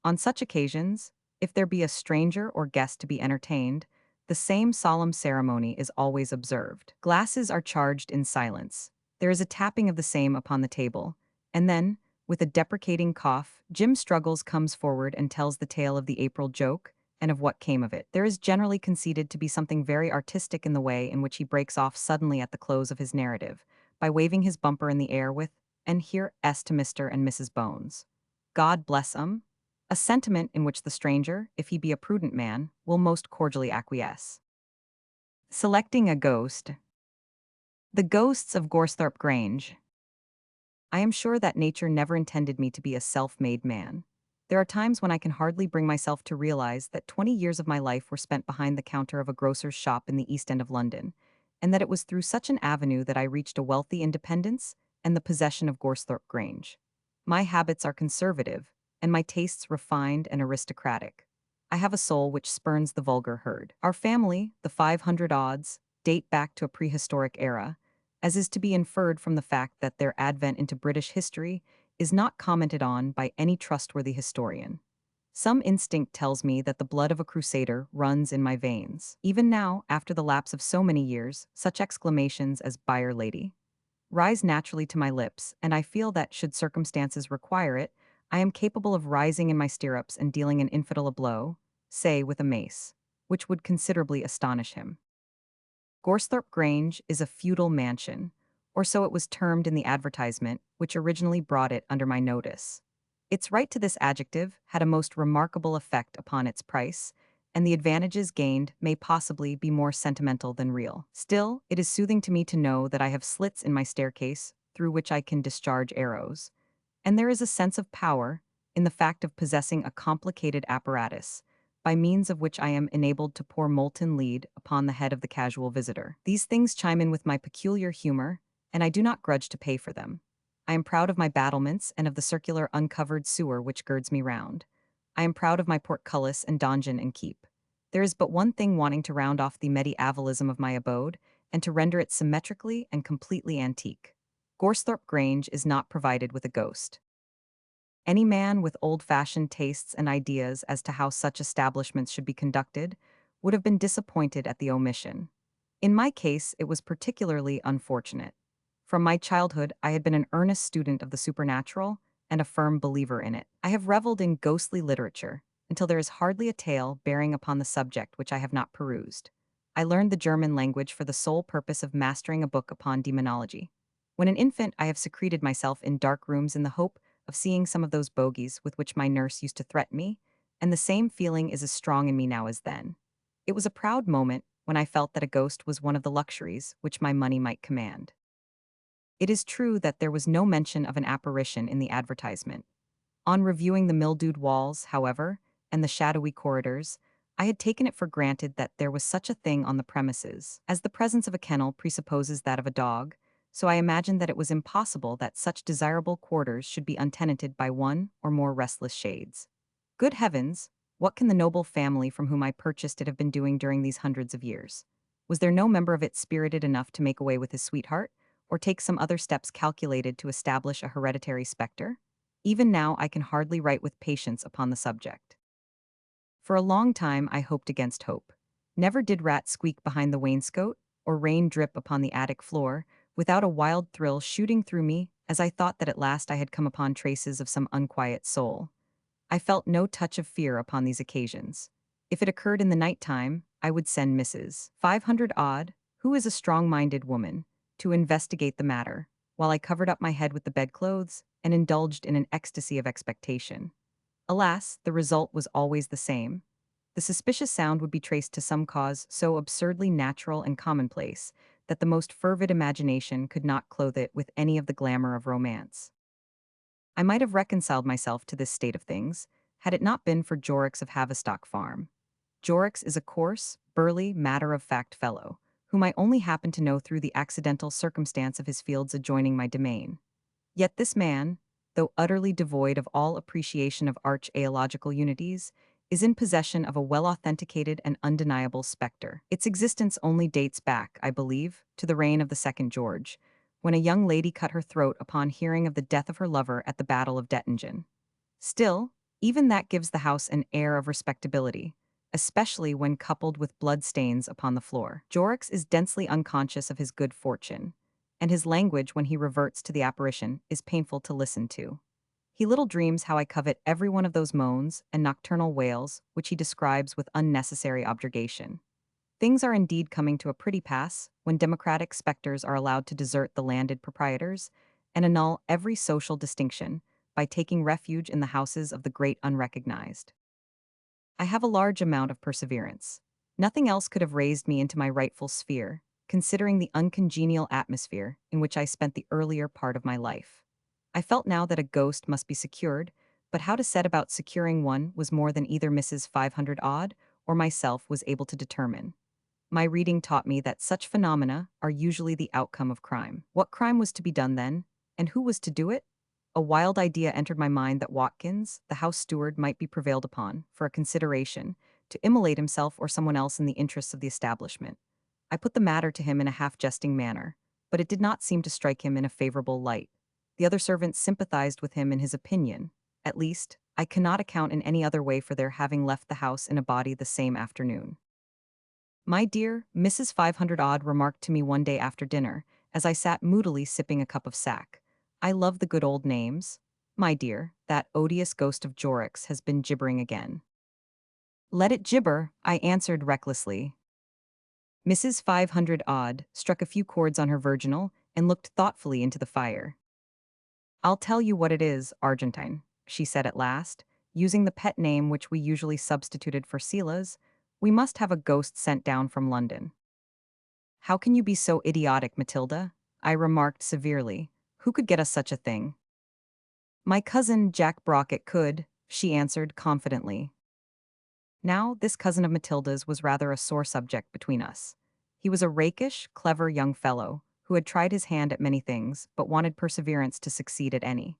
On such occasions, if there be a stranger or guest to be entertained, the same solemn ceremony is always observed. Glasses are charged in silence. There is a tapping of the same upon the table, and then, with a deprecating cough, Jim Struggles comes forward and tells the tale of the April joke and of what came of it. There is generally conceded to be something very artistic in the way in which he breaks off suddenly at the close of his narrative, by waving his bumper in the air with, "And here S to Mr. and Mrs. Bones. God bless 'em," a sentiment in which the stranger, if he be a prudent man, will most cordially acquiesce. Selecting a ghost. The ghosts of Gorsthorpe Grange. I am sure that nature never intended me to be a self-made man. There are times when I can hardly bring myself to realize that 20 years of my life were spent behind the counter of a grocer's shop in the East End of London, and that it was through such an avenue that I reached a wealthy independence and the possession of Gorsthorpe Grange. My habits are conservative, and my tastes refined and aristocratic. I have a soul which spurns the vulgar herd. Our family, the 500 odds, date back to a prehistoric era, as is to be inferred from the fact that their advent into British history is not commented on by any trustworthy historian. Some instinct tells me that the blood of a crusader runs in my veins. Even now, after the lapse of so many years, such exclamations as "Byre Lady" rise naturally to my lips, and I feel that, should circumstances require it, I am capable of rising in my stirrups and dealing an infidel a blow, say with a mace, which would considerably astonish him. Gorsthorpe Grange is a feudal mansion, or so it was termed in the advertisement, which originally brought it under my notice. Its right to this adjective had a most remarkable effect upon its price, and the advantages gained may possibly be more sentimental than real. Still, it is soothing to me to know that I have slits in my staircase through which I can discharge arrows, and there is a sense of power in the fact of possessing a complicated apparatus, by means of which I am enabled to pour molten lead upon the head of the casual visitor. These things chime in with my peculiar humor, and I do not grudge to pay for them. I am proud of my battlements and of the circular uncovered sewer which girds me round. I am proud of my portcullis and donjon and keep. There is but one thing wanting to round off the medievalism of my abode, and to render it symmetrically and completely antique. Gorsthorpe Grange is not provided with a ghost. Any man with old-fashioned tastes and ideas as to how such establishments should be conducted would have been disappointed at the omission. In my case, it was particularly unfortunate. From my childhood, I had been an earnest student of the supernatural and a firm believer in it. I have reveled in ghostly literature until there is hardly a tale bearing upon the subject which I have not perused. I learned the German language for the sole purpose of mastering a book upon demonology. When an infant, I have secreted myself in dark rooms in the hope of seeing some of those bogies with which my nurse used to threaten me, and the same feeling is as strong in me now as then. It was a proud moment when I felt that a ghost was one of the luxuries which my money might command. It is true that there was no mention of an apparition in the advertisement. On reviewing the mildewed walls, however, and the shadowy corridors, I had taken it for granted that there was such a thing on the premises, as the presence of a kennel presupposes that of a dog, so I imagined that it was impossible that such desirable quarters should be untenanted by one or more restless shades. Good heavens, what can the noble family from whom I purchased it have been doing during these hundreds of years? Was there no member of it spirited enough to make away with his sweetheart, or take some other steps calculated to establish a hereditary specter? Even now I can hardly write with patience upon the subject. For a long time I hoped against hope. Never did rat squeak behind the wainscot, or rain drip upon the attic floor, without a wild thrill shooting through me as I thought that at last I had come upon traces of some unquiet soul. I felt no touch of fear upon these occasions. If it occurred in the night time, I would send Mrs. 500 odd, who is a strong-minded woman, to investigate the matter, while I covered up my head with the bedclothes and indulged in an ecstasy of expectation. Alas, the result was always the same. The suspicious sound would be traced to some cause so absurdly natural and commonplace that the most fervid imagination could not clothe it with any of the glamour of romance. I might have reconciled myself to this state of things, had it not been for Jorrocks of Havistock Farm. Jorrocks is a coarse, burly, matter-of-fact fellow, whom I only happen to know through the accidental circumstance of his fields adjoining my domain. Yet this man, though utterly devoid of all appreciation of arch-aeological unities, is in possession of a well-authenticated and undeniable spectre. Its existence only dates back, I believe, to the reign of the second George, when a young lady cut her throat upon hearing of the death of her lover at the Battle of Dettingen. Still, even that gives the house an air of respectability, especially when coupled with blood-stains upon the floor. Jorrocks is densely unconscious of his good fortune, and his language when he reverts to the apparition is painful to listen to. He little dreams how I covet every one of those moans and nocturnal wails which he describes with unnecessary objurgation. Things are indeed coming to a pretty pass when democratic specters are allowed to desert the landed proprietors and annul every social distinction by taking refuge in the houses of the great unrecognized. I have a large amount of perseverance. Nothing else could have raised me into my rightful sphere, considering the uncongenial atmosphere in which I spent the earlier part of my life. I felt now that a ghost must be secured, but how to set about securing one was more than either Mrs. 500 odd or myself was able to determine. My reading taught me that such phenomena are usually the outcome of crime. What crime was to be done then, and who was to do it? A wild idea entered my mind that Watkins, the house steward, might be prevailed upon, for a consideration, to immolate himself or someone else in the interests of the establishment. I put the matter to him in a half-jesting manner, but it did not seem to strike him in a favorable light. The other servants sympathized with him in his opinion. At least, I cannot account in any other way for their having left the house in a body the same afternoon. My dear, Mrs. 500 odd remarked to me one day after dinner, as I sat moodily sipping a cup of sack. I love the good old names. My dear, that odious ghost of Jorrocks has been gibbering again. Let it gibber, I answered recklessly. Mrs. 500 odd struck a few chords on her virginal and looked thoughtfully into the fire. I'll tell you what it is, Argentine, she said at last, using the pet name which we usually substituted for Sela's. We must have a ghost sent down from London. How can you be so idiotic, Matilda? I remarked severely. Who could get us such a thing? My cousin Jack Brockett could, she answered confidently. Now, this cousin of Matilda's was rather a sore subject between us. He was a rakish, clever young fellow, who had tried his hand at many things, but wanted perseverance to succeed at any.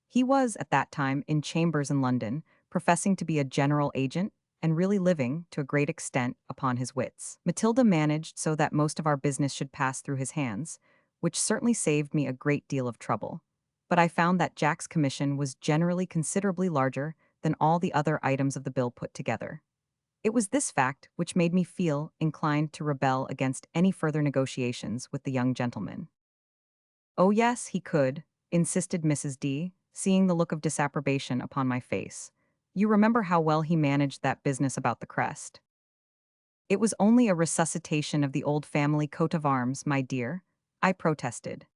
He was, at that time, in chambers in London, professing to be a general agent, and really living, to a great extent, upon his wits. Matilda managed so that most of our business should pass through his hands, which certainly saved me a great deal of trouble. But I found that Jack's commission was generally considerably larger than all the other items of the bill put together. It was this fact which made me feel inclined to rebel against any further negotiations with the young gentleman. Oh yes, he could, insisted Mrs. D, seeing the look of disapprobation upon my face. You remember how well he managed that business about the crest. It was only a resuscitation of the old family coat of arms, my dear, I protested.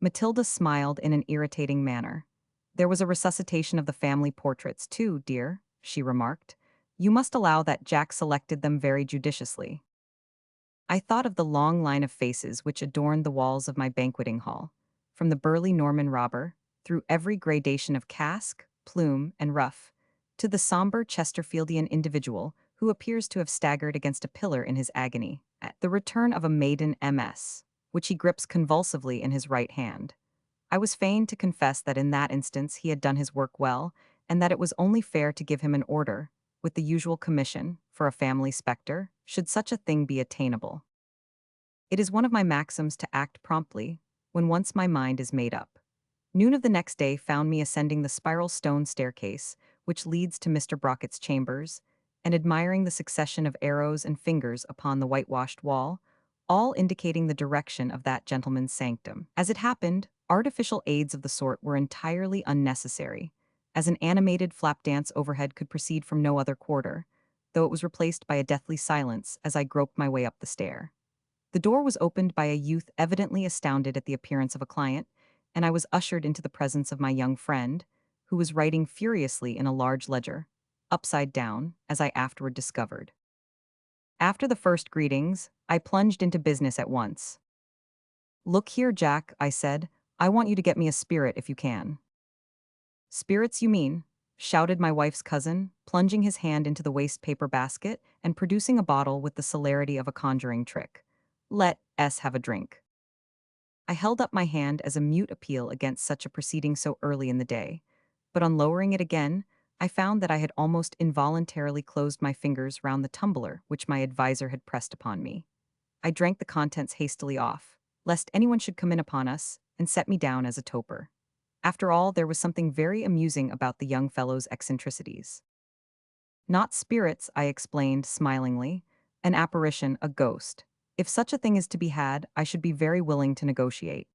Matilda smiled in an irritating manner. There was a resuscitation of the family portraits, too, dear, she remarked. You must allow that Jack selected them very judiciously. I thought of the long line of faces which adorned the walls of my banqueting hall, from the burly Norman robber, through every gradation of cask, plume, and ruff, to the somber Chesterfieldian individual who appears to have staggered against a pillar in his agony, at the return of a maiden MS, which he grips convulsively in his right hand. I was fain to confess that in that instance he had done his work well, and that it was only fair to give him an order, with the usual commission, for a family spectre, should such a thing be attainable. It is one of my maxims to act promptly, when once my mind is made up. Noon of the next day found me ascending the spiral stone staircase, which leads to Mr. Brockett's chambers, and admiring the succession of arrows and fingers upon the whitewashed wall, all indicating the direction of that gentleman's sanctum. As it happened, artificial aids of the sort were entirely unnecessary, as an animated flap dance overhead could proceed from no other quarter, though it was replaced by a deathly silence as I groped my way up the stair. The door was opened by a youth evidently astounded at the appearance of a client, and I was ushered into the presence of my young friend, who was writing furiously in a large ledger, upside down, as I afterward discovered. After the first greetings, I plunged into business at once. "Look here, Jack," I said, "I want you to get me a spirit if you can." "Spirits, you mean?" shouted my wife's cousin, plunging his hand into the waste paper basket and producing a bottle with the celerity of a conjuring trick. "Let us have a drink." I held up my hand as a mute appeal against such a proceeding so early in the day, but on lowering it again, I found that I had almost involuntarily closed my fingers round the tumbler which my adviser had pressed upon me. I drank the contents hastily off, lest anyone should come in upon us and set me down as a toper. After all, there was something very amusing about the young fellow's eccentricities. "Not spirits," I explained smilingly. "An apparition, a ghost. If such a thing is to be had, I should be very willing to negotiate."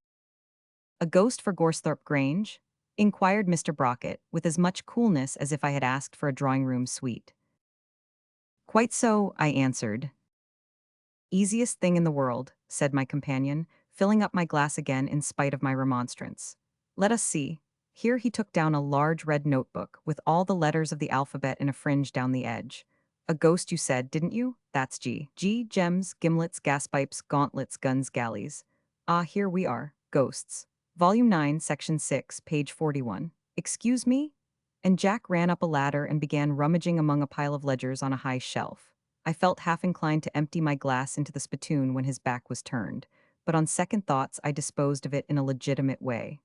"A ghost for Goresthorpe Grange?" inquired Mr. Brockett, with as much coolness as if I had asked for a drawing-room suite. "Quite so," I answered. "Easiest thing in the world," said my companion, filling up my glass again in spite of my remonstrance. "Let us see." Here he took down a large red notebook with all the letters of the alphabet in a fringe down the edge. "A ghost, you said, didn't you? That's G. G, gems, gimlets, gaspipes, gauntlets, guns, galleys. Ah, here we are. Ghosts. Volume 9, Section 6, page 41. Excuse me?" And Jack ran up a ladder and began rummaging among a pile of ledgers on a high shelf. I felt half inclined to empty my glass into the spittoon when his back was turned, but on second thoughts I disposed of it in a legitimate way.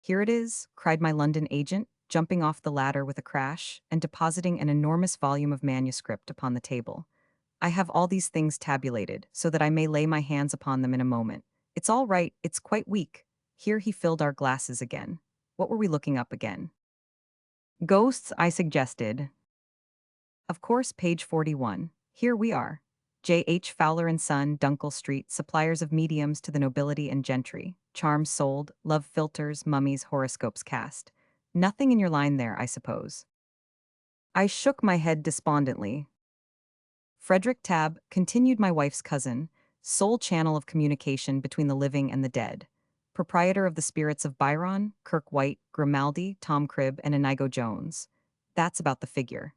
"Here it is," cried my London agent, jumping off the ladder with a crash and depositing an enormous volume of manuscript upon the table. "I have all these things tabulated, so that I may lay my hands upon them in a moment. It's all right, it's quite weak." Here he filled our glasses again. What were we looking up again? "Ghosts," I suggested. "Of course, page 41. Here we are. J. H. Fowler and Son, Dunkel Street, suppliers of mediums to the nobility and gentry. Charms sold, love philters, mummies, horoscopes cast. Nothing in your line there, I suppose." I shook my head despondently. "Frederick Tabb," continued my wife's cousin, "sole channel of communication between the living and the dead. Proprietor of the spirits of Byron, Kirk White, Grimaldi, Tom Cribb, and Inigo Jones. That's about the figure."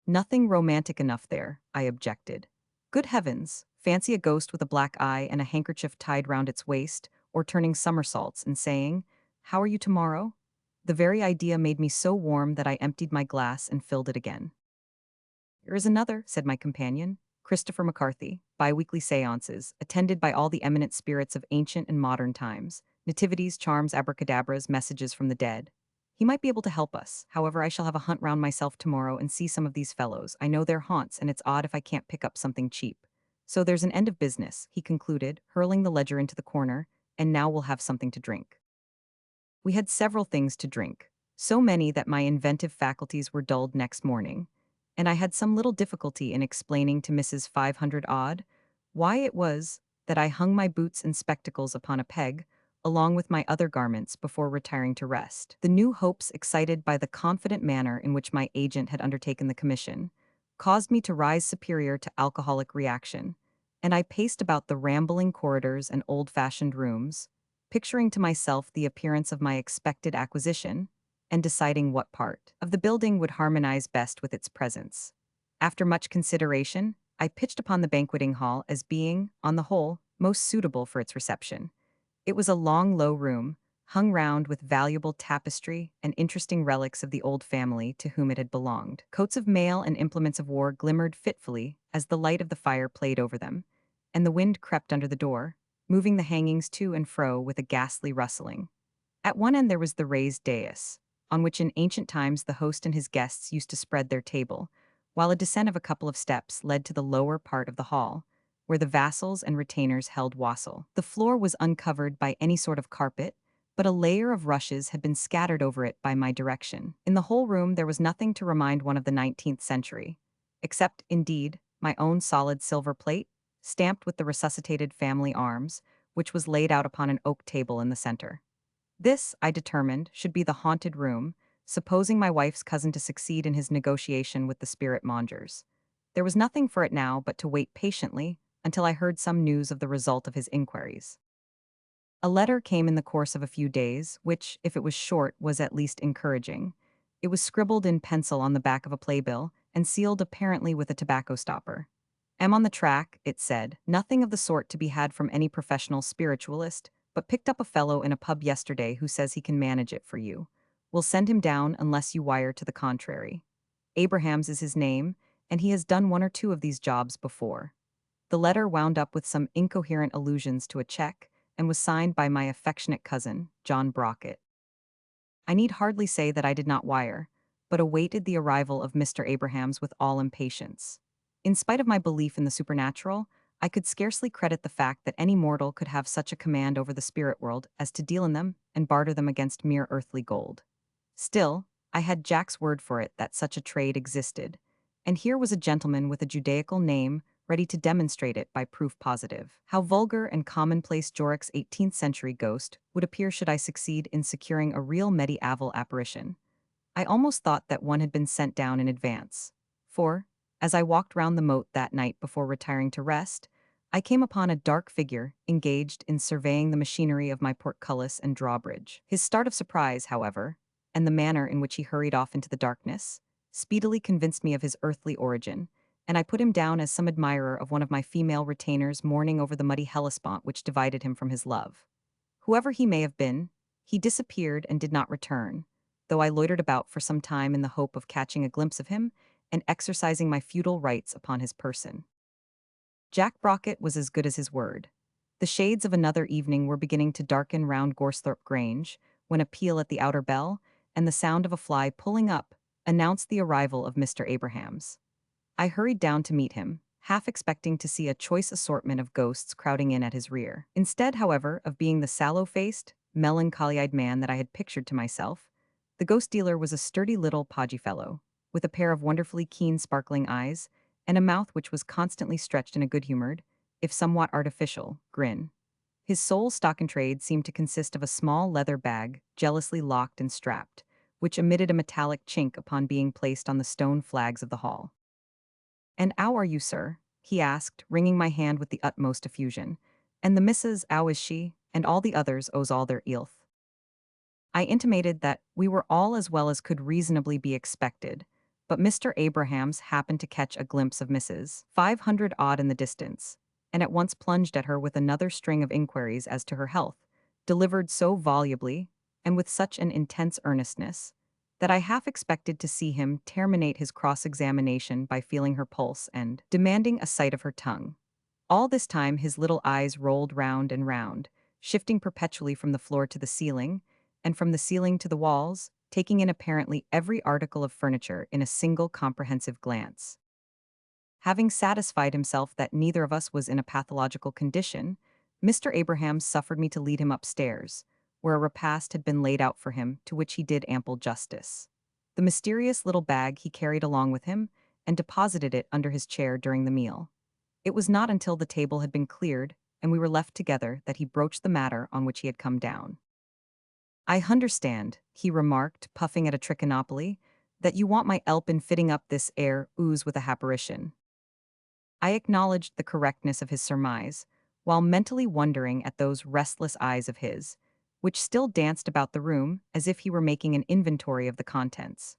"Nothing romantic enough there," I objected. "Good heavens, fancy a ghost with a black eye and a handkerchief tied round its waist, or turning somersaults and saying, 'How are you tomorrow?' The very idea made me so warm that I emptied my glass and filled it again. "Here is another," said my companion. "Christopher McCarthy, bi-weekly seances, attended by all the eminent spirits of ancient and modern times, nativities, charms, abracadabras, messages from the dead. He might be able to help us. However, I shall have a hunt round myself tomorrow and see some of these fellows. I know their haunts, and it's odd if I can't pick up something cheap. So there's an end of business," he concluded, hurling the ledger into the corner, "and now we'll have something to drink." We had several things to drink, so many that my inventive faculties were dulled next morning, and I had some little difficulty in explaining to Mrs. 500 odd why it was that I hung my boots and spectacles upon a peg, along with my other garments, before retiring to rest. The new hopes excited by the confident manner in which my agent had undertaken the commission caused me to rise superior to alcoholic reaction, and I paced about the rambling corridors and old-fashioned rooms, picturing to myself the appearance of my expected acquisition, and deciding what part of the building would harmonize best with its presence. After much consideration, I pitched upon the banqueting hall as being, on the whole, most suitable for its reception. It was a long, low room, hung round with valuable tapestry and interesting relics of the old family to whom it had belonged. Coats of mail and implements of war glimmered fitfully as the light of the fire played over them, and the wind crept under the door, moving the hangings to and fro with a ghastly rustling. At one end there was the raised dais, on which in ancient times the host and his guests used to spread their table, while a descent of a couple of steps led to the lower part of the hall, where the vassals and retainers held wassail. The floor was uncovered by any sort of carpet, but a layer of rushes had been scattered over it by my direction. In the whole room there was nothing to remind one of the 19th century, except, indeed, my own solid silver plate, stamped with the resuscitated family arms, which was laid out upon an oak table in the center. This, I determined, should be the haunted room, supposing my wife's cousin to succeed in his negotiation with the spirit mongers. There was nothing for it now but to wait patiently until I heard some news of the result of his inquiries. A letter came in the course of a few days, which, if it was short, was at least encouraging. It was scribbled in pencil on the back of a playbill and sealed apparently with a tobacco stopper. "Am on the track," it said, "nothing of the sort to be had from any professional spiritualist, but picked up a fellow in a pub yesterday who says he can manage it for you. We'll send him down unless you wire to the contrary. Abrahams is his name, and he has done one or two of these jobs before." The letter wound up with some incoherent allusions to a check and was signed by my affectionate cousin, John Brockett. I need hardly say that I did not wire, but awaited the arrival of Mr. Abrahams with all impatience. In spite of my belief in the supernatural, I could scarcely credit the fact that any mortal could have such a command over the spirit world as to deal in them and barter them against mere earthly gold. Still, I had Jack's word for it that such a trade existed, and here was a gentleman with a Judaical name ready to demonstrate it by proof positive. How vulgar and commonplace Jorik's 18th century ghost would appear should I succeed in securing a real medieval apparition. I almost thought that one had been sent down in advance. For, as I walked round the moat that night before retiring to rest, I came upon a dark figure engaged in surveying the machinery of my portcullis and drawbridge. His start of surprise, however, and the manner in which he hurried off into the darkness, speedily convinced me of his earthly origin, and I put him down as some admirer of one of my female retainers mourning over the muddy Hellespont which divided him from his love. Whoever he may have been, he disappeared and did not return, though I loitered about for some time in the hope of catching a glimpse of him and exercising my feudal rights upon his person. Jack Brockett was as good as his word. The shades of another evening were beginning to darken round Gorsthorpe Grange, when a peal at the outer bell, and the sound of a fly pulling up, announced the arrival of Mr. Abrahams. I hurried down to meet him, half expecting to see a choice assortment of ghosts crowding in at his rear. Instead, however, of being the sallow-faced, melancholy-eyed man that I had pictured to myself, the ghost dealer was a sturdy little podgy fellow, with a pair of wonderfully keen sparkling eyes, and a mouth which was constantly stretched in a good-humored, if somewhat artificial, grin. His sole stock-in-trade seemed to consist of a small leather bag, jealously locked and strapped, which emitted a metallic chink upon being placed on the stone flags of the hall. "And 'ow are you, sir?" he asked, wringing my hand with the utmost effusion. "And the missus, 'ow is she, and all the others owes all their eelth?" I intimated that we were all as well as could reasonably be expected, but Mr. Abrahams happened to catch a glimpse of Mrs. 500 odd in the distance, and at once plunged at her with another string of inquiries as to her health, delivered so volubly, and with such an intense earnestness, that I half expected to see him terminate his cross-examination by feeling her pulse and demanding a sight of her tongue. All this time his little eyes rolled round and round, shifting perpetually from the floor to the ceiling, and from the ceiling to the walls, taking in apparently every article of furniture in a single comprehensive glance. Having satisfied himself that neither of us was in a pathological condition, Mr. Abrahams suffered me to lead him upstairs, where a repast had been laid out for him, to which he did ample justice. The mysterious little bag he carried along with him, and deposited it under his chair during the meal. It was not until the table had been cleared, and we were left together, that he broached the matter on which he had come down. "I hunderstand," he remarked, puffing at a trichinopoly, "that you want my 'elp in fitting up this 'ere ooze with a happarition." I acknowledged the correctness of his surmise, while mentally wondering at those restless eyes of his, which still danced about the room as if he were making an inventory of the contents.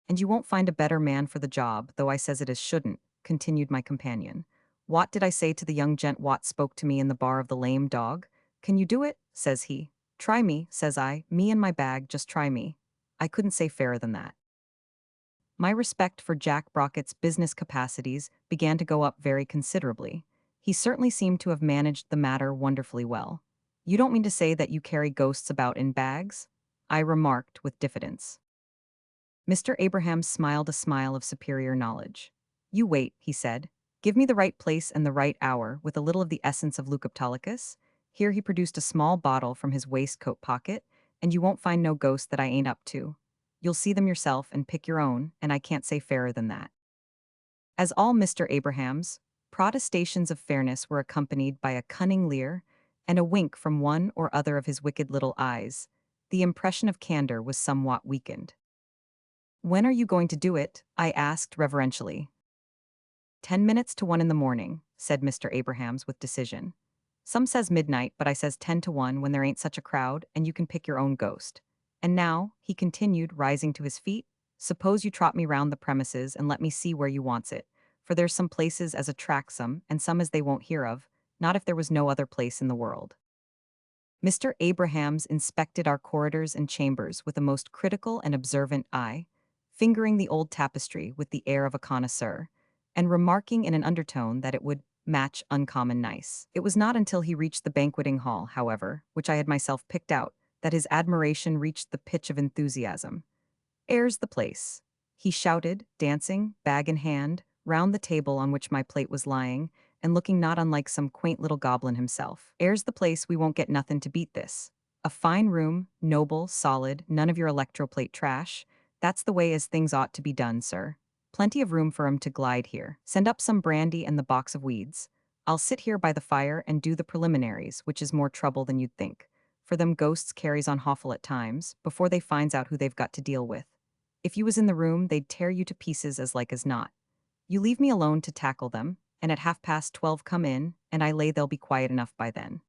"And you won't find a better man for the job, though I says it as shouldn't," continued my companion. "What did I say to the young gent what spoke to me in the bar of the Lame Dog? 'Can you do it?' says he. Try me, says I, me and my bag, just try me. I couldn't say fairer than that. My respect for Jack Brockett's business capacities began to go up very considerably. He certainly seemed to have managed the matter wonderfully well. You don't mean to say that you carry ghosts about in bags? I remarked with diffidence. Mr. Abraham smiled a smile of superior knowledge. You wait, he said. Give me the right place and the right hour, with a little of the essence of Leucoptolicus. Here he produced a small bottle from his waistcoat pocket, and you won't find no ghost that I ain't up to. You'll see them yourself and pick your own, and I can't say fairer than that. As all Mr. Abraham's protestations of fairness were accompanied by a cunning leer and a wink from one or other of his wicked little eyes, the impression of candor was somewhat weakened. When are you going to do it? I asked reverentially. 10 minutes to 1 in the morning, said Mr. Abrahams with decision. Some says midnight, but I says 10 to 1 when there ain't such a crowd and you can pick your own ghost. And now, he continued, rising to his feet, suppose you trot me round the premises and let me see where you wants it, for there's some places as attracts some and some as they won't hear of, not if there was no other place in the world. Mr. Abrahams inspected our corridors and chambers with a most critical and observant eye, fingering the old tapestry with the air of a connoisseur, and remarking in an undertone that it would match uncommon nice. It was not until he reached the banqueting hall, however, which I had myself picked out, that his admiration reached the pitch of enthusiasm. "'Ere's the place," he shouted, dancing, bag in hand, round the table on which my plate was lying, and looking not unlike some quaint little goblin himself. "'Ere's the place, we won't get nothin' to beat this. A fine room, noble, solid, none of your electroplate trash. That's the way as things ought to be done, sir. Plenty of room for 'em to glide here. Send up some brandy and the box of weeds. I'll sit here by the fire and do the preliminaries, which is more trouble than you'd think, for them ghosts carries on hawful at times, before they finds out who they've got to deal with. If you was in the room, they'd tear you to pieces as like as not. You leave me alone to tackle them, and at 12:30 come in, and I lay they'll be quiet enough by then."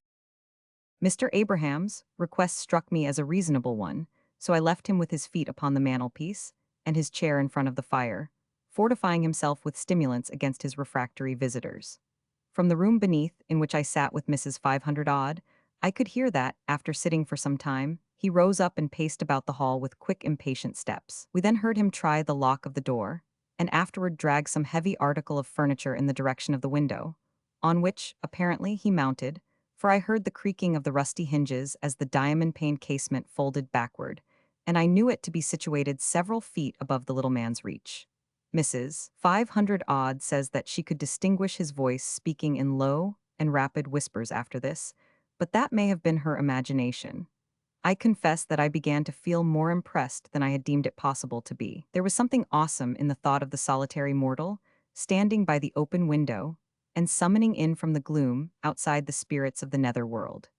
Mr. Abraham's request struck me as a reasonable one, so I left him with his feet upon the mantelpiece and his chair in front of the fire, fortifying himself with stimulants against his refractory visitors. From the room beneath, in which I sat with Mrs. 500 odd, I could hear that, after sitting for some time, he rose up and paced about the hall with quick, impatient steps. We then heard him try the lock of the door, and afterward drag some heavy article of furniture in the direction of the window, on which, apparently, he mounted, for I heard the creaking of the rusty hinges as the diamond-paned casement folded backward, and I knew it to be situated several feet above the little man's reach. Mrs. 500 odd says that she could distinguish his voice speaking in low and rapid whispers after this, but that may have been her imagination. I confess that I began to feel more impressed than I had deemed it possible to be. There was something awesome in the thought of the solitary mortal, standing by the open window, and summoning in from the gloom outside the spirits of the nether world.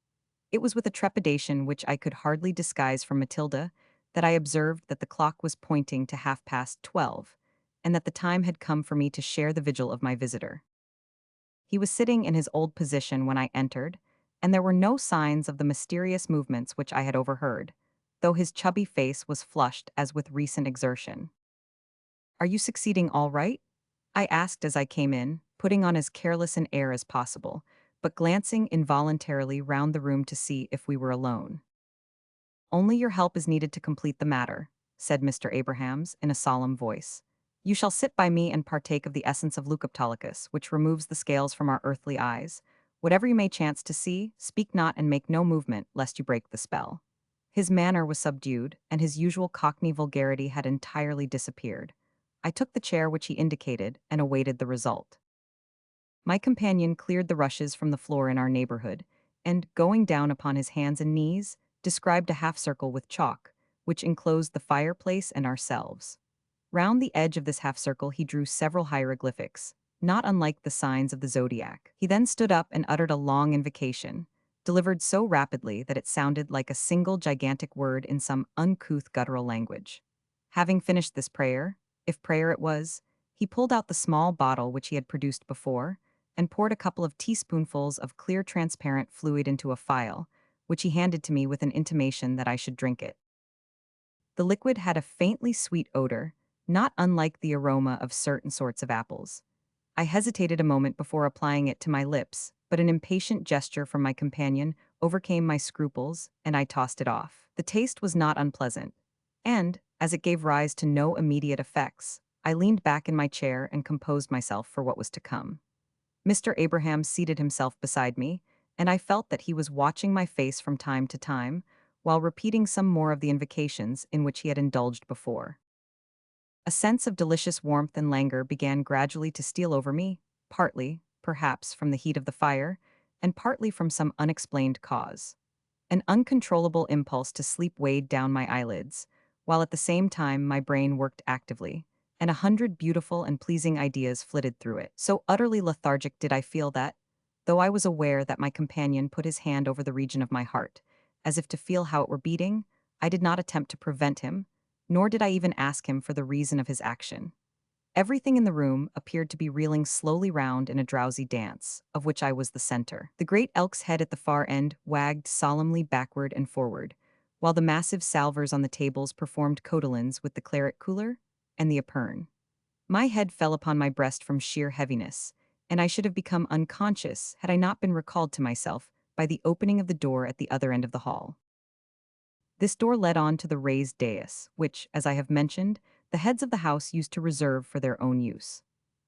It was with a trepidation which I could hardly disguise from Matilda that I observed that the clock was pointing to 12:30, and that the time had come for me to share the vigil of my visitor. He was sitting in his old position when I entered, and there were no signs of the mysterious movements which I had overheard, though his chubby face was flushed as with recent exertion. "Are you succeeding all right?" I asked as I came in, putting on as careless an air as possible, but glancing involuntarily round the room to see if we were alone. "Only your help is needed to complete the matter," said Mr. Abrahams in a solemn voice. "You shall sit by me and partake of the essence of Leucoptolicus, which removes the scales from our earthly eyes. Whatever you may chance to see, speak not and make no movement, lest you break the spell." His manner was subdued, and his usual Cockney vulgarity had entirely disappeared. I took the chair which he indicated and awaited the result. My companion cleared the rushes from the floor in our neighborhood, and, going down upon his hands and knees, described a half-circle with chalk, which enclosed the fireplace and ourselves. Round the edge of this half-circle he drew several hieroglyphics, not unlike the signs of the zodiac. He then stood up and uttered a long invocation, delivered so rapidly that it sounded like a single gigantic word in some uncouth guttural language. Having finished this prayer, if prayer it was, he pulled out the small bottle which he had produced before, and poured a couple of teaspoonfuls of clear transparent fluid into a phial, which he handed to me with an intimation that I should drink it. The liquid had a faintly sweet odor, not unlike the aroma of certain sorts of apples. I hesitated a moment before applying it to my lips, but an impatient gesture from my companion overcame my scruples, and I tossed it off. The taste was not unpleasant. And, as it gave rise to no immediate effects, I leaned back in my chair and composed myself for what was to come. Mr. Abraham seated himself beside me, and I felt that he was watching my face from time to time, while repeating some more of the invocations in which he had indulged before. A sense of delicious warmth and languor began gradually to steal over me, partly, perhaps, from the heat of the fire, and partly from some unexplained cause. An uncontrollable impulse to sleep weighed down my eyelids, while at the same time my brain worked actively, and 100 beautiful and pleasing ideas flitted through it. So utterly lethargic did I feel that, though I was aware that my companion put his hand over the region of my heart, as if to feel how it were beating, I did not attempt to prevent him, nor did I even ask him for the reason of his action. Everything in the room appeared to be reeling slowly round in a drowsy dance, of which I was the center. The great elk's head at the far end wagged solemnly backward and forward, while the massive salvers on the tables performed codalins with the claret cooler and the epergne. My head fell upon my breast from sheer heaviness, and I should have become unconscious had I not been recalled to myself by the opening of the door at the other end of the hall. This door led on to the raised dais, which, as I have mentioned, the heads of the house used to reserve for their own use.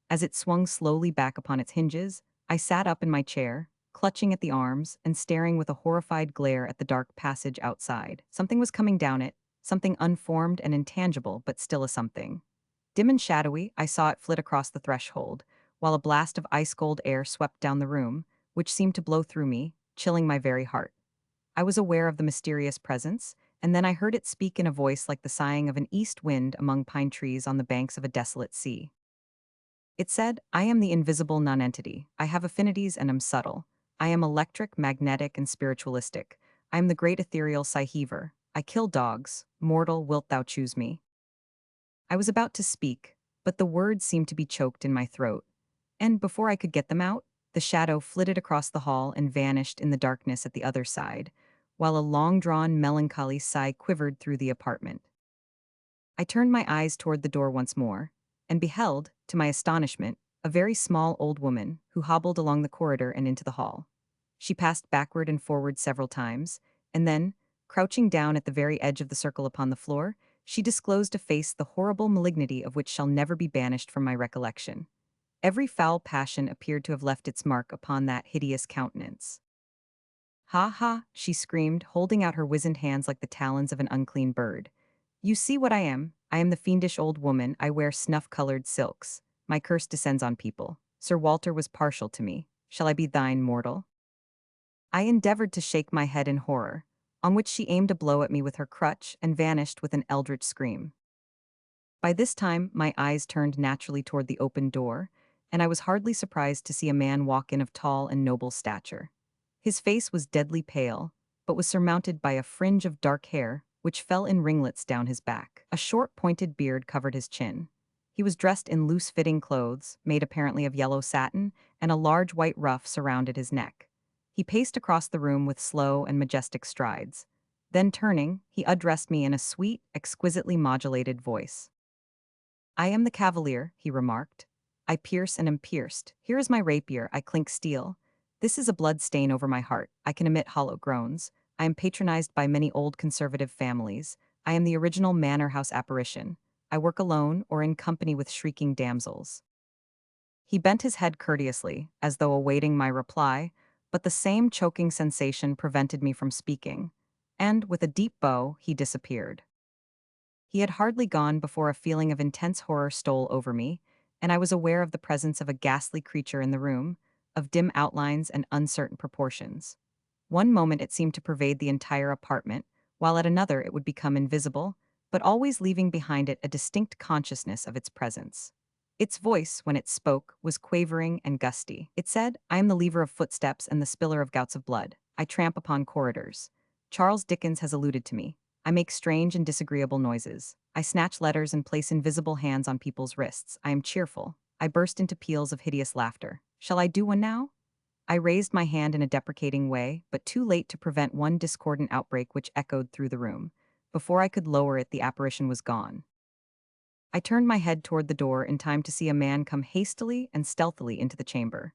As it swung slowly back upon its hinges, I sat up in my chair, clutching at the arms and staring with a horrified glare at the dark passage outside. Something was coming down it, something unformed and intangible, but still a something. Dim and shadowy, I saw it flit across the threshold, while a blast of ice-cold air swept down the room, which seemed to blow through me, chilling my very heart. I was aware of the mysterious presence, and then I heard it speak in a voice like the sighing of an east wind among pine trees on the banks of a desolate sea. It said, "I am the invisible nonentity. I have affinities and am subtle. I am electric, magnetic, and spiritualistic. I am the great ethereal psyche. I kill dogs. Mortal, wilt thou choose me?" I was about to speak, but the words seemed to be choked in my throat, and before I could get them out, the shadow flitted across the hall and vanished in the darkness at the other side, while a long-drawn, melancholy sigh quivered through the apartment. I turned my eyes toward the door once more, and beheld, to my astonishment, a very small old woman who hobbled along the corridor and into the hall. She passed backward and forward several times, and then, crouching down at the very edge of the circle upon the floor, she disclosed a face the horrible malignity of which shall never be banished from my recollection. Every foul passion appeared to have left its mark upon that hideous countenance. "Ha ha," she screamed, holding out her wizened hands like the talons of an unclean bird. "You see what I am. I am the fiendish old woman. I wear snuff-colored silks. My curse descends on people. Sir Walter was partial to me. Shall I be thine, mortal?" I endeavored to shake my head in horror, on which she aimed a blow at me with her crutch and vanished with an eldritch scream. By this time, my eyes turned naturally toward the open door, and I was hardly surprised to see a man walk in of tall and noble stature. His face was deadly pale, but was surmounted by a fringe of dark hair, which fell in ringlets down his back. A short pointed beard covered his chin. He was dressed in loose-fitting clothes, made apparently of yellow satin, and a large white ruff surrounded his neck. He paced across the room with slow and majestic strides. Then turning, he addressed me in a sweet, exquisitely modulated voice. "I am the cavalier," he remarked. "I pierce and am pierced. Here is my rapier, I clink steel. This is a blood stain over my heart. I can emit hollow groans. I am patronized by many old conservative families. I am the original manor house apparition. I work alone or in company with shrieking damsels." He bent his head courteously, as though awaiting my reply, but the same choking sensation prevented me from speaking, and, with a deep bow, he disappeared. He had hardly gone before a feeling of intense horror stole over me, and I was aware of the presence of a ghastly creature in the room, of dim outlines and uncertain proportions. One moment it seemed to pervade the entire apartment, while at another it would become invisible, but always leaving behind it a distinct consciousness of its presence. Its voice, when it spoke, was quavering and gusty. It said, "I am the lever of footsteps and the spiller of gouts of blood. I tramp upon corridors. Charles Dickens has alluded to me. I make strange and disagreeable noises. I snatch letters and place invisible hands on people's wrists. I am cheerful. I burst into peals of hideous laughter. Shall I do one now?" I raised my hand in a deprecating way, but too late to prevent one discordant outbreak which echoed through the room. Before I could lower it, the apparition was gone. I turned my head toward the door in time to see a man come hastily and stealthily into the chamber.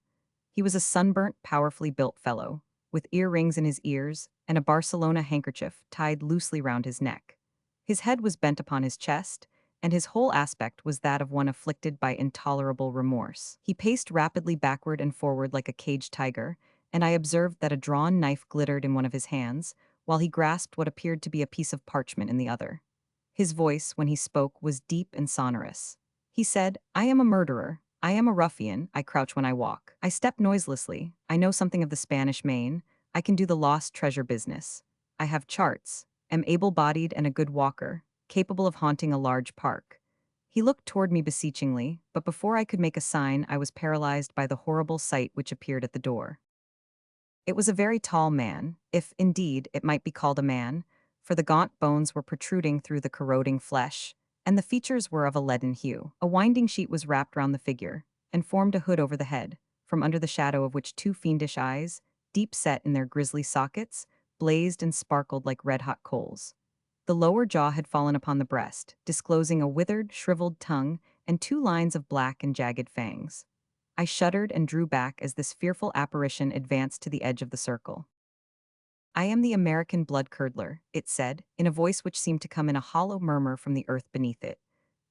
He was a sunburnt, powerfully built fellow, with earrings in his ears and a Barcelona handkerchief tied loosely round his neck. His head was bent upon his chest, and his whole aspect was that of one afflicted by intolerable remorse. He paced rapidly backward and forward like a caged tiger, and I observed that a drawn knife glittered in one of his hands, while he grasped what appeared to be a piece of parchment in the other. His voice, when he spoke, was deep and sonorous. He said, "I am a murderer. I am a ruffian. I crouch when I walk. I step noiselessly. I know something of the Spanish Main. I can do the lost treasure business. I have charts, am able-bodied and a good walker, capable of haunting a large park." He looked toward me beseechingly, but before I could make a sign, I was paralyzed by the horrible sight which appeared at the door. It was a very tall man, if, indeed, it might be called a man, for the gaunt bones were protruding through the corroding flesh, and the features were of a leaden hue. A winding sheet was wrapped round the figure, and formed a hood over the head, from under the shadow of which two fiendish eyes, deep set in their grisly sockets, blazed and sparkled like red-hot coals. The lower jaw had fallen upon the breast, disclosing a withered, shriveled tongue and two lines of black and jagged fangs. I shuddered and drew back as this fearful apparition advanced to the edge of the circle. "I am the American blood-curdler," it said, in a voice which seemed to come in a hollow murmur from the earth beneath it.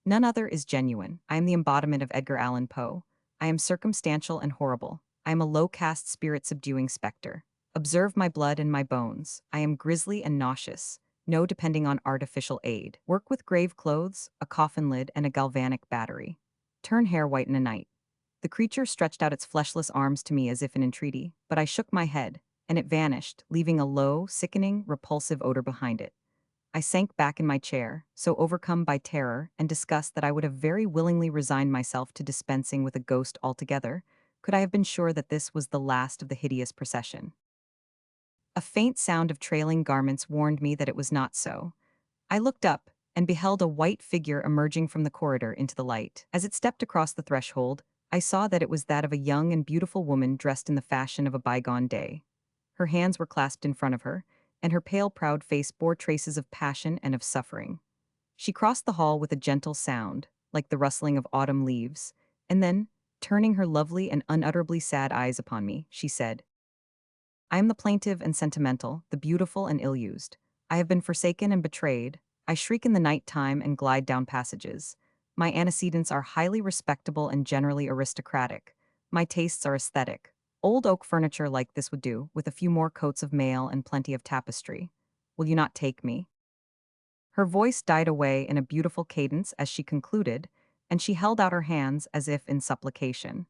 "None other is genuine. I am the embodiment of Edgar Allan Poe. I am circumstantial and horrible. I am a low-caste spirit-subduing specter. Observe my blood and my bones. I am grisly and nauseous. No depending on artificial aid. Work with grave clothes, a coffin lid, and a galvanic battery. Turn hair white in a night." The creature stretched out its fleshless arms to me as if in entreaty, but I shook my head, and it vanished, leaving a low, sickening, repulsive odor behind it. I sank back in my chair, so overcome by terror and disgust that I would have very willingly resigned myself to dispensing with a ghost altogether, could I have been sure that this was the last of the hideous procession. A faint sound of trailing garments warned me that it was not so. I looked up and beheld a white figure emerging from the corridor into the light. As it stepped across the threshold, I saw that it was that of a young and beautiful woman dressed in the fashion of a bygone day. Her hands were clasped in front of her, and her pale, proud face bore traces of passion and of suffering. She crossed the hall with a gentle sound, like the rustling of autumn leaves, and then, turning her lovely and unutterably sad eyes upon me, she said, "I am the plaintive and sentimental, the beautiful and ill-used. I have been forsaken and betrayed. I shriek in the night time and glide down passages. My antecedents are highly respectable and generally aristocratic. My tastes are aesthetic. Old oak furniture like this would do, with a few more coats of mail and plenty of tapestry. Will you not take me?" Her voice died away in a beautiful cadence as she concluded, and she held out her hands as if in supplication.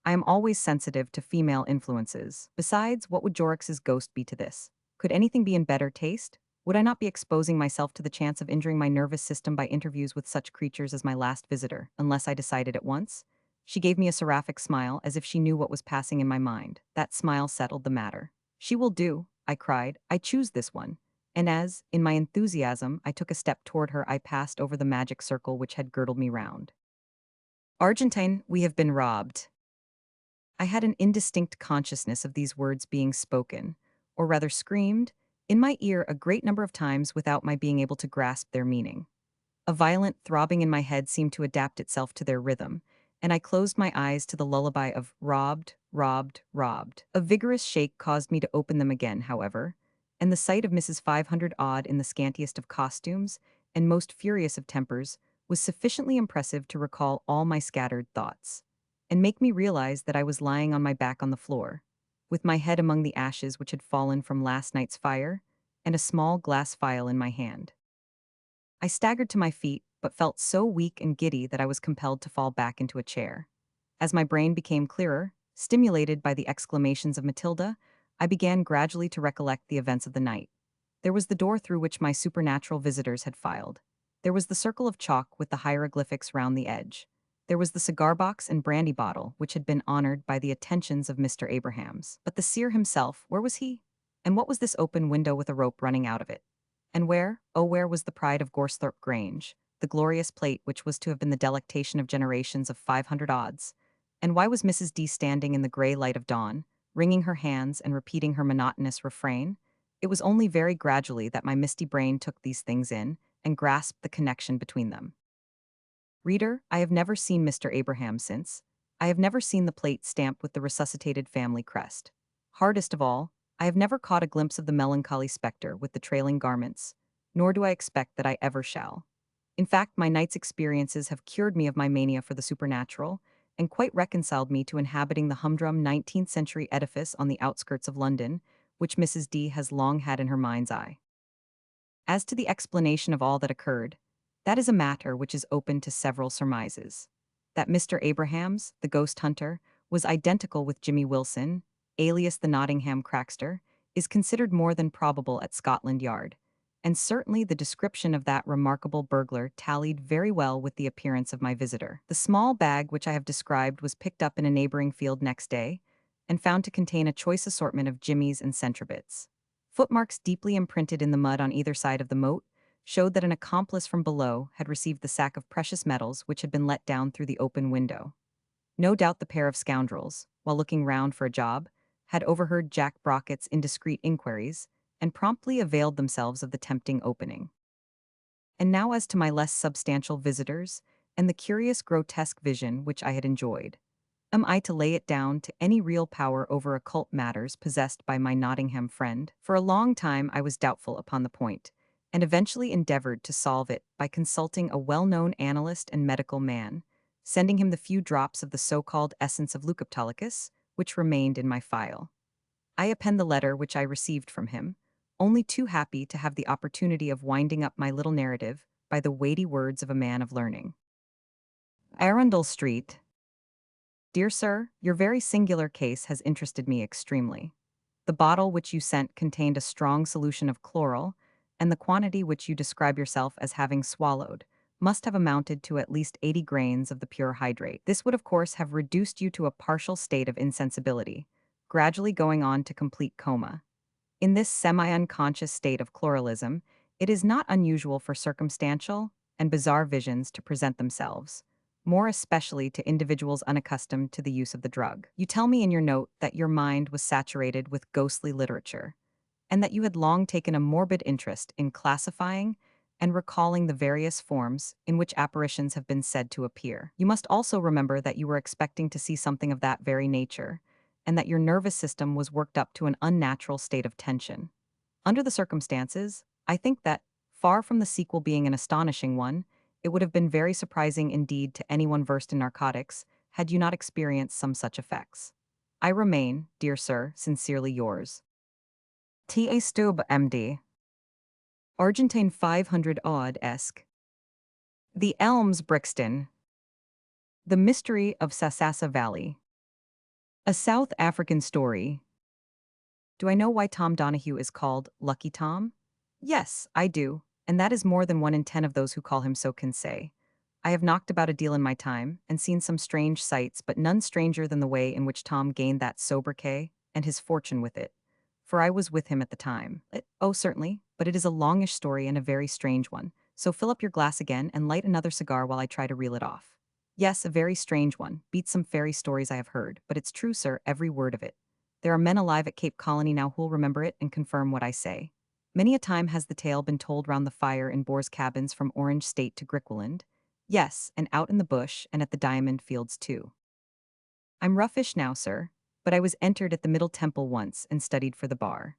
I am always sensitive to female influences. Besides, what would Jorix's ghost be to this? Could anything be in better taste? Would I not be exposing myself to the chance of injuring my nervous system by interviews with such creatures as my last visitor, unless I decided at once? She gave me a seraphic smile, as if she knew what was passing in my mind. That smile settled the matter. "She will do," I cried. "I choose this one." And as, in my enthusiasm, I took a step toward her, I passed over the magic circle which had girdled me round. "Argentine, we have been robbed." I had an indistinct consciousness of these words being spoken, or rather screamed, in my ear a great number of times without my being able to grasp their meaning. A violent throbbing in my head seemed to adapt itself to their rhythm, and I closed my eyes to the lullaby of robbed, robbed, robbed. A vigorous shake caused me to open them again, however, and the sight of Mrs. 500 Odd in the scantiest of costumes and most furious of tempers was sufficiently impressive to recall all my scattered thoughts, and make me realize that I was lying on my back on the floor, with my head among the ashes which had fallen from last night's fire, and a small glass phial in my hand. I staggered to my feet, but felt so weak and giddy that I was compelled to fall back into a chair. As my brain became clearer, stimulated by the exclamations of Matilda, I began gradually to recollect the events of the night. There was the door through which my supernatural visitors had filed. There was the circle of chalk with the hieroglyphics round the edge. There was the cigar box and brandy bottle, which had been honored by the attentions of Mr. Abrahams. But the seer himself, where was he? And what was this open window with a rope running out of it? And where, oh where was the pride of Gorsthorpe Grange, the glorious plate which was to have been the delectation of generations of 500 odds? And why was Mrs. D standing in the grey light of dawn, wringing her hands and repeating her monotonous refrain? It was only very gradually that my misty brain took these things in and grasped the connection between them. Reader, I have never seen Mr. Abraham since. I have never seen the plate stamped with the resuscitated family crest. Hardest of all, I have never caught a glimpse of the melancholy spectre with the trailing garments, nor do I expect that I ever shall. In fact, my night's experiences have cured me of my mania for the supernatural, and quite reconciled me to inhabiting the humdrum 19th century edifice on the outskirts of London, which Mrs. D has long had in her mind's eye. As to the explanation of all that occurred, that is a matter which is open to several surmises. That Mr. Abrahams, the ghost hunter, was identical with Jimmy Wilson, alias the Nottingham Crackster, is considered more than probable at Scotland Yard, and certainly the description of that remarkable burglar tallied very well with the appearance of my visitor. The small bag which I have described was picked up in a neighboring field next day, and found to contain a choice assortment of jimmies and centrobits. Footmarks deeply imprinted in the mud on either side of the moat showed that an accomplice from below had received the sack of precious metals which had been let down through the open window. No doubt the pair of scoundrels, while looking round for a job, had overheard Jack Brockett's indiscreet inquiries and promptly availed themselves of the tempting opening. And now as to my less substantial visitors and the curious grotesque vision which I had enjoyed. Am I to lay it down to any real power over occult matters possessed by my Nottingham friend? For a long time I was doubtful upon the point, and eventually endeavored to solve it by consulting a well-known analyst and medical man, sending him the few drops of the so-called essence of Leucoptolicus, which remained in my file. I append the letter which I received from him, only too happy to have the opportunity of winding up my little narrative by the weighty words of a man of learning. Arundel Street. Dear Sir, your very singular case has interested me extremely. The bottle which you sent contained a strong solution of chloral, and the quantity which you describe yourself as having swallowed must have amounted to at least 80 grains of the pure hydrate. This would of course have reduced you to a partial state of insensibility, gradually going on to complete coma. In this semi-unconscious state of chloralism, it is not unusual for circumstantial and bizarre visions to present themselves, more especially to individuals unaccustomed to the use of the drug. You tell me in your note that your mind was saturated with ghostly literature, and that you had long taken a morbid interest in classifying and recalling the various forms in which apparitions have been said to appear. You must also remember that you were expecting to see something of that very nature, and that your nervous system was worked up to an unnatural state of tension. Under the circumstances, I think that, far from the sequel being an astonishing one, it would have been very surprising indeed to anyone versed in narcotics had you not experienced some such effects. I remain, dear sir, sincerely yours. T.A. Stube, M.D. Argentine 500 odd esque. The Elms, Brixton. The Mystery of Sasassa Valley. A South African Story. Do I know why Tom Donahue is called Lucky Tom? Yes, I do, and that is more than 1 in 10 of those who call him so can say. I have knocked about a deal in my time, and seen some strange sights, but none stranger than the way in which Tom gained that sobriquet, and his fortune with it. For I was with him at the time. Oh, certainly, but it is a longish story and a very strange one, so fill up your glass again and light another cigar while I try to reel it off. Yes, a very strange one, beats some fairy stories I have heard, but it's true, sir, every word of it. There are men alive at Cape Colony now who'll remember it and confirm what I say. Many a time has the tale been told round the fire in Boers' cabins from Orange State to Griqualand. Yes, and out in the bush and at the diamond fields too. I'm roughish now, sir, but I was entered at the Middle Temple once and studied for the bar.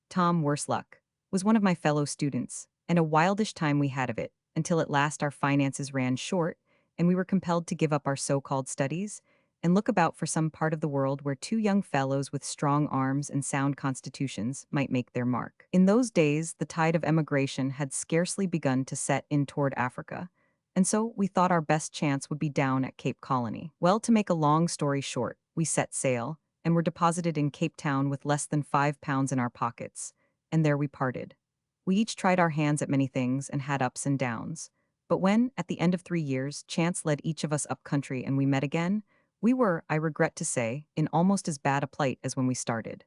Tom, worse luck, was one of my fellow students, and a wildish time we had of it, until at last our finances ran short, and we were compelled to give up our so-called studies, and look about for some part of the world where 2 young fellows with strong arms and sound constitutions might make their mark. In those days, the tide of emigration had scarcely begun to set in toward Africa, and so we thought our best chance would be down at Cape Colony. Well, to make a long story short, we set sail, and were deposited in Cape Town with less than £5 in our pockets, and there we parted. We each tried our hands at many things and had ups and downs, but when, at the end of 3 years, chance led each of us up country and we met again, we were, I regret to say, in almost as bad a plight as when we started.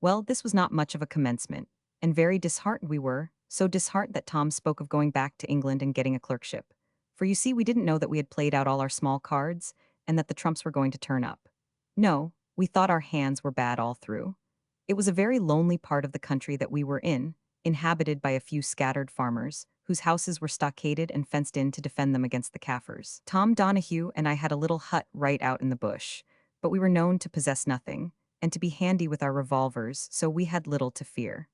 Well, this was not much of a commencement, and very disheartened we were, so disheartened that Tom spoke of going back to England and getting a clerkship. For you see, we didn't know that we had played out all our small cards, and that the trumps were going to turn up. No, we thought our hands were bad all through. It was a very lonely part of the country that we were in, inhabited by a few scattered farmers, whose houses were stockaded and fenced in to defend them against the Kaffirs. Tom Donahue and I had a little hut right out in the bush, but we were known to possess nothing, and to be handy with our revolvers, so we had little to fear.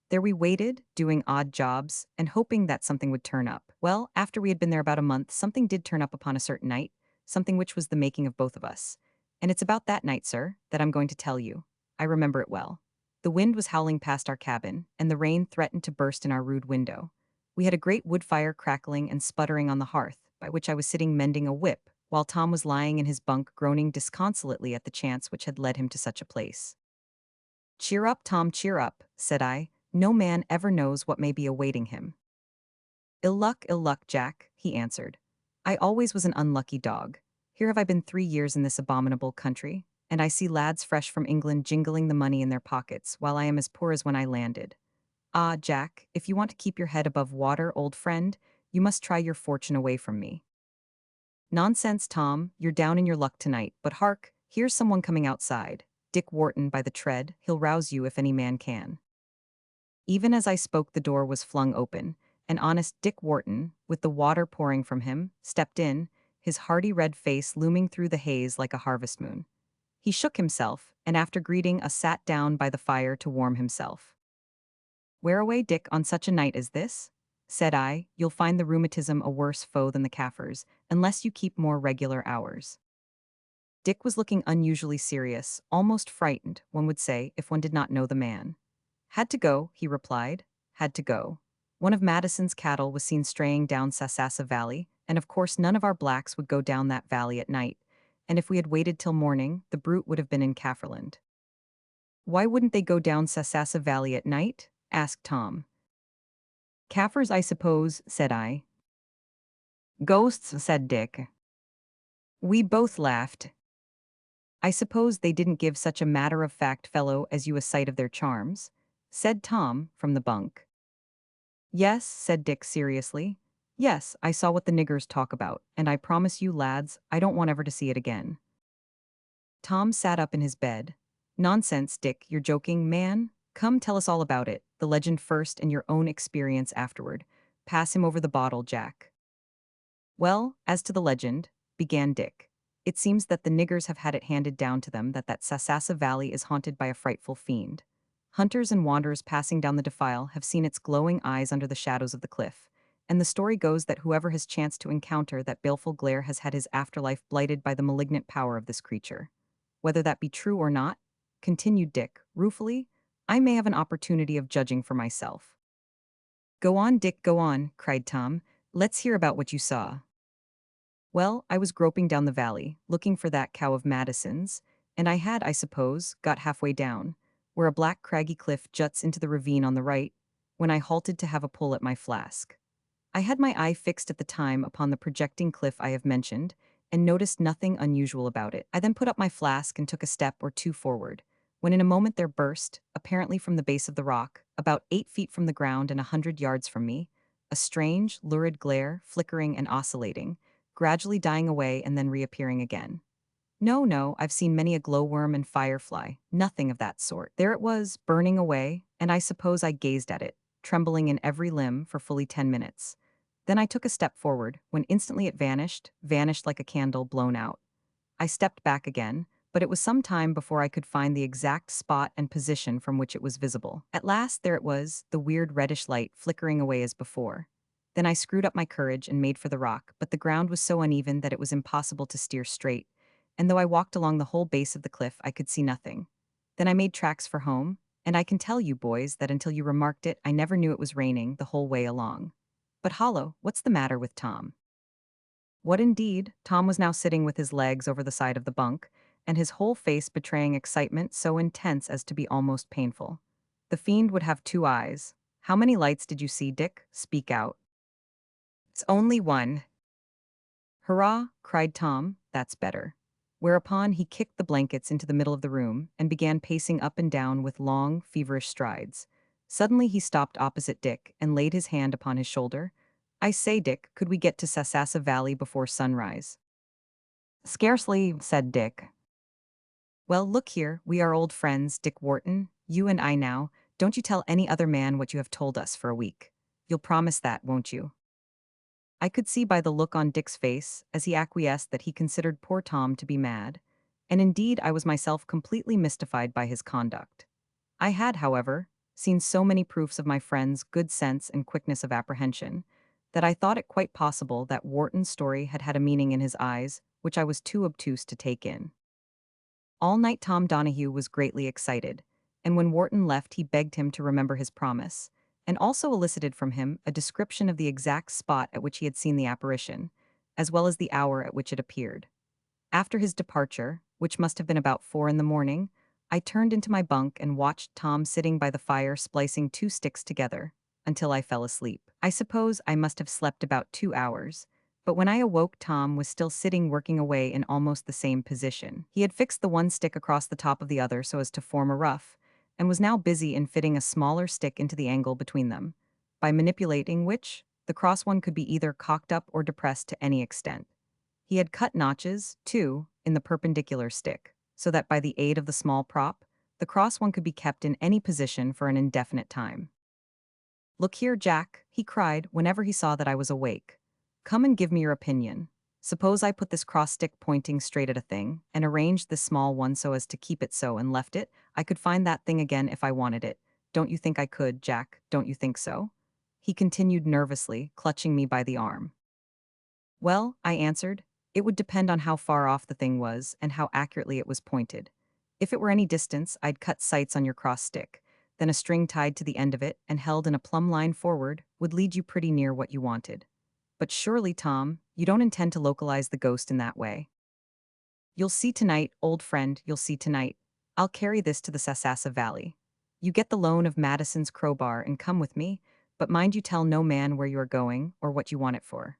There we waited, doing odd jobs, and hoping that something would turn up. Well, after we had been there about a month, something did turn up upon a certain night, something which was the making of both of us. And it's about that night, sir, that I'm going to tell you. I remember it well. The wind was howling past our cabin, and the rain threatened to burst in our rude window. We had a great wood fire crackling and sputtering on the hearth, by which I was sitting mending a whip, while Tom was lying in his bunk groaning disconsolately at the chance which had led him to such a place. "Cheer up, Tom, cheer up," said I. "No man ever knows what may be awaiting him." Ill luck, Jack," he answered. "I always was an unlucky dog. Here have I been 3 years in this abominable country, and I see lads fresh from England jingling the money in their pockets, while I am as poor as when I landed. Ah, Jack, if you want to keep your head above water, old friend, you must try your fortune away from me." "Nonsense, Tom, you're down in your luck tonight, but hark, here's someone coming outside. Dick Wharton by the tread, he'll rouse you if any man can." Even as I spoke, the door was flung open, and honest Dick Wharton, with the water pouring from him, stepped in, his hearty red face looming through the haze like a harvest moon. He shook himself, and after greeting us sat down by the fire to warm himself. "Whereaway, Dick, on such a night as this?" said I. "You'll find the rheumatism a worse foe than the Kaffirs, unless you keep more regular hours." Dick was looking unusually serious, almost frightened, one would say, if one did not know the man. "Had to go," he replied. "Had to go. One of Madison's cattle was seen straying down Sasassa Valley, and of course none of our blacks would go down that valley at night, and if we had waited till morning, the brute would have been in Kafferland." "Why wouldn't they go down Sasassa Valley at night?" asked Tom. "Kaffirs, I suppose," said I. "Ghosts," said Dick. We both laughed. "I suppose they didn't give such a matter-of-fact fellow as you a sight of their charms?" said Tom, from the bunk. "Yes," said Dick seriously. "Yes, I saw what the niggers talk about, and I promise you, lads, I don't want ever to see it again." Tom sat up in his bed. "Nonsense, Dick, you're joking, man? Come, tell us all about it, the legend first and your own experience afterward. Pass him over the bottle, Jack." "Well, as to the legend," began Dick, "it seems that the niggers have had it handed down to them that Sasassa Valley is haunted by a frightful fiend. Hunters and wanderers passing down the defile have seen its glowing eyes under the shadows of the cliff, and the story goes that whoever has chanced to encounter that baleful glare has had his afterlife blighted by the malignant power of this creature. Whether that be true or not," continued Dick, ruefully, "I may have an opportunity of judging for myself." "Go on, Dick, go on," cried Tom. "Let's hear about what you saw." "Well, I was groping down the valley, looking for that cow of Madison's, and I had, I suppose, got halfway down, where a black craggy cliff juts into the ravine on the right, when I halted to have a pull at my flask. I had my eye fixed at the time upon the projecting cliff I have mentioned, and noticed nothing unusual about it. I then put up my flask and took a step or two forward, when in a moment there burst, apparently from the base of the rock, about 8 feet from the ground and 100 yards from me, a strange, lurid glare, flickering and oscillating, gradually dying away and then reappearing again. No, no, I've seen many a glowworm and firefly, nothing of that sort. There it was, burning away, and I suppose I gazed at it, trembling in every limb, for fully 10 minutes. Then I took a step forward, when instantly it vanished like a candle blown out. I stepped back again, but it was some time before I could find the exact spot and position from which it was visible. At last there it was, the weird reddish light flickering away as before. Then I screwed up my courage and made for the rock, but the ground was so uneven that it was impossible to steer straight, and though I walked along the whole base of the cliff, I could see nothing. Then I made tracks for home, and I can tell you, boys, that until you remarked it, I never knew it was raining the whole way along. But Hollow, what's the matter with Tom?" What indeed? Tom was now sitting with his legs over the side of the bunk, and his whole face betraying excitement so intense as to be almost painful. "The fiend would have 2 eyes. How many lights did you see, Dick? Speak out." "It's only one." "Hurrah!" cried Tom. "That's better." Whereupon he kicked the blankets into the middle of the room and began pacing up and down with long, feverish strides. Suddenly he stopped opposite Dick and laid his hand upon his shoulder. "I say, Dick, could we get to Sasassa Valley before sunrise?" "Scarcely," said Dick. "Well, look here, we are old friends, Dick Wharton, you and I now. Don't you tell any other man what you have told us for a week. You'll promise that, won't you?" I could see by the look on Dick's face, as he acquiesced, that he considered poor Tom to be mad. and indeed I was myself completely mystified by his conduct. I had, however, seen so many proofs of my friend's good sense and quickness of apprehension that I thought it quite possible that Wharton's story had had a meaning in his eyes which I was too obtuse to take in. All night Tom Donahue was greatly excited, and when Wharton left he begged him to remember his promise, and also elicited from him a description of the exact spot at which he had seen the apparition, as well as the hour at which it appeared. After his departure, which must have been about 4 in the morning, I turned into my bunk and watched Tom sitting by the fire splicing two sticks together, until I fell asleep. I suppose I must have slept about 2 hours, but when I awoke Tom was still sitting working away in almost the same position. He had fixed the one stick across the top of the other so as to form a ruff, and was now busy in fitting a smaller stick into the angle between them, by manipulating which, the cross one could be either cocked up or depressed to any extent. He had cut notches, too, in the perpendicular stick, so that by the aid of the small prop, the cross one could be kept in any position for an indefinite time. "Look here, Jack," he cried whenever he saw that I was awake. "Come and give me your opinion. Suppose I put this cross stick pointing straight at a thing, and arranged this small one so as to keep it so and left it, I could find that thing again if I wanted it. Don't you think I could, Jack? Don't you think so?" He continued nervously, clutching me by the arm. "Well," I answered, "it would depend on how far off the thing was and how accurately it was pointed. If it were any distance, I'd cut sights on your cross stick. Then a string tied to the end of it and held in a plumb line forward would lead you pretty near what you wanted. But surely, Tom, you don't intend to localize the ghost in that way." "You'll see tonight, old friend, you'll see tonight. I'll carry this to the Sasassa Valley. You get the loan of Madison's crowbar and come with me, but mind you tell no man where you are going or what you want it for."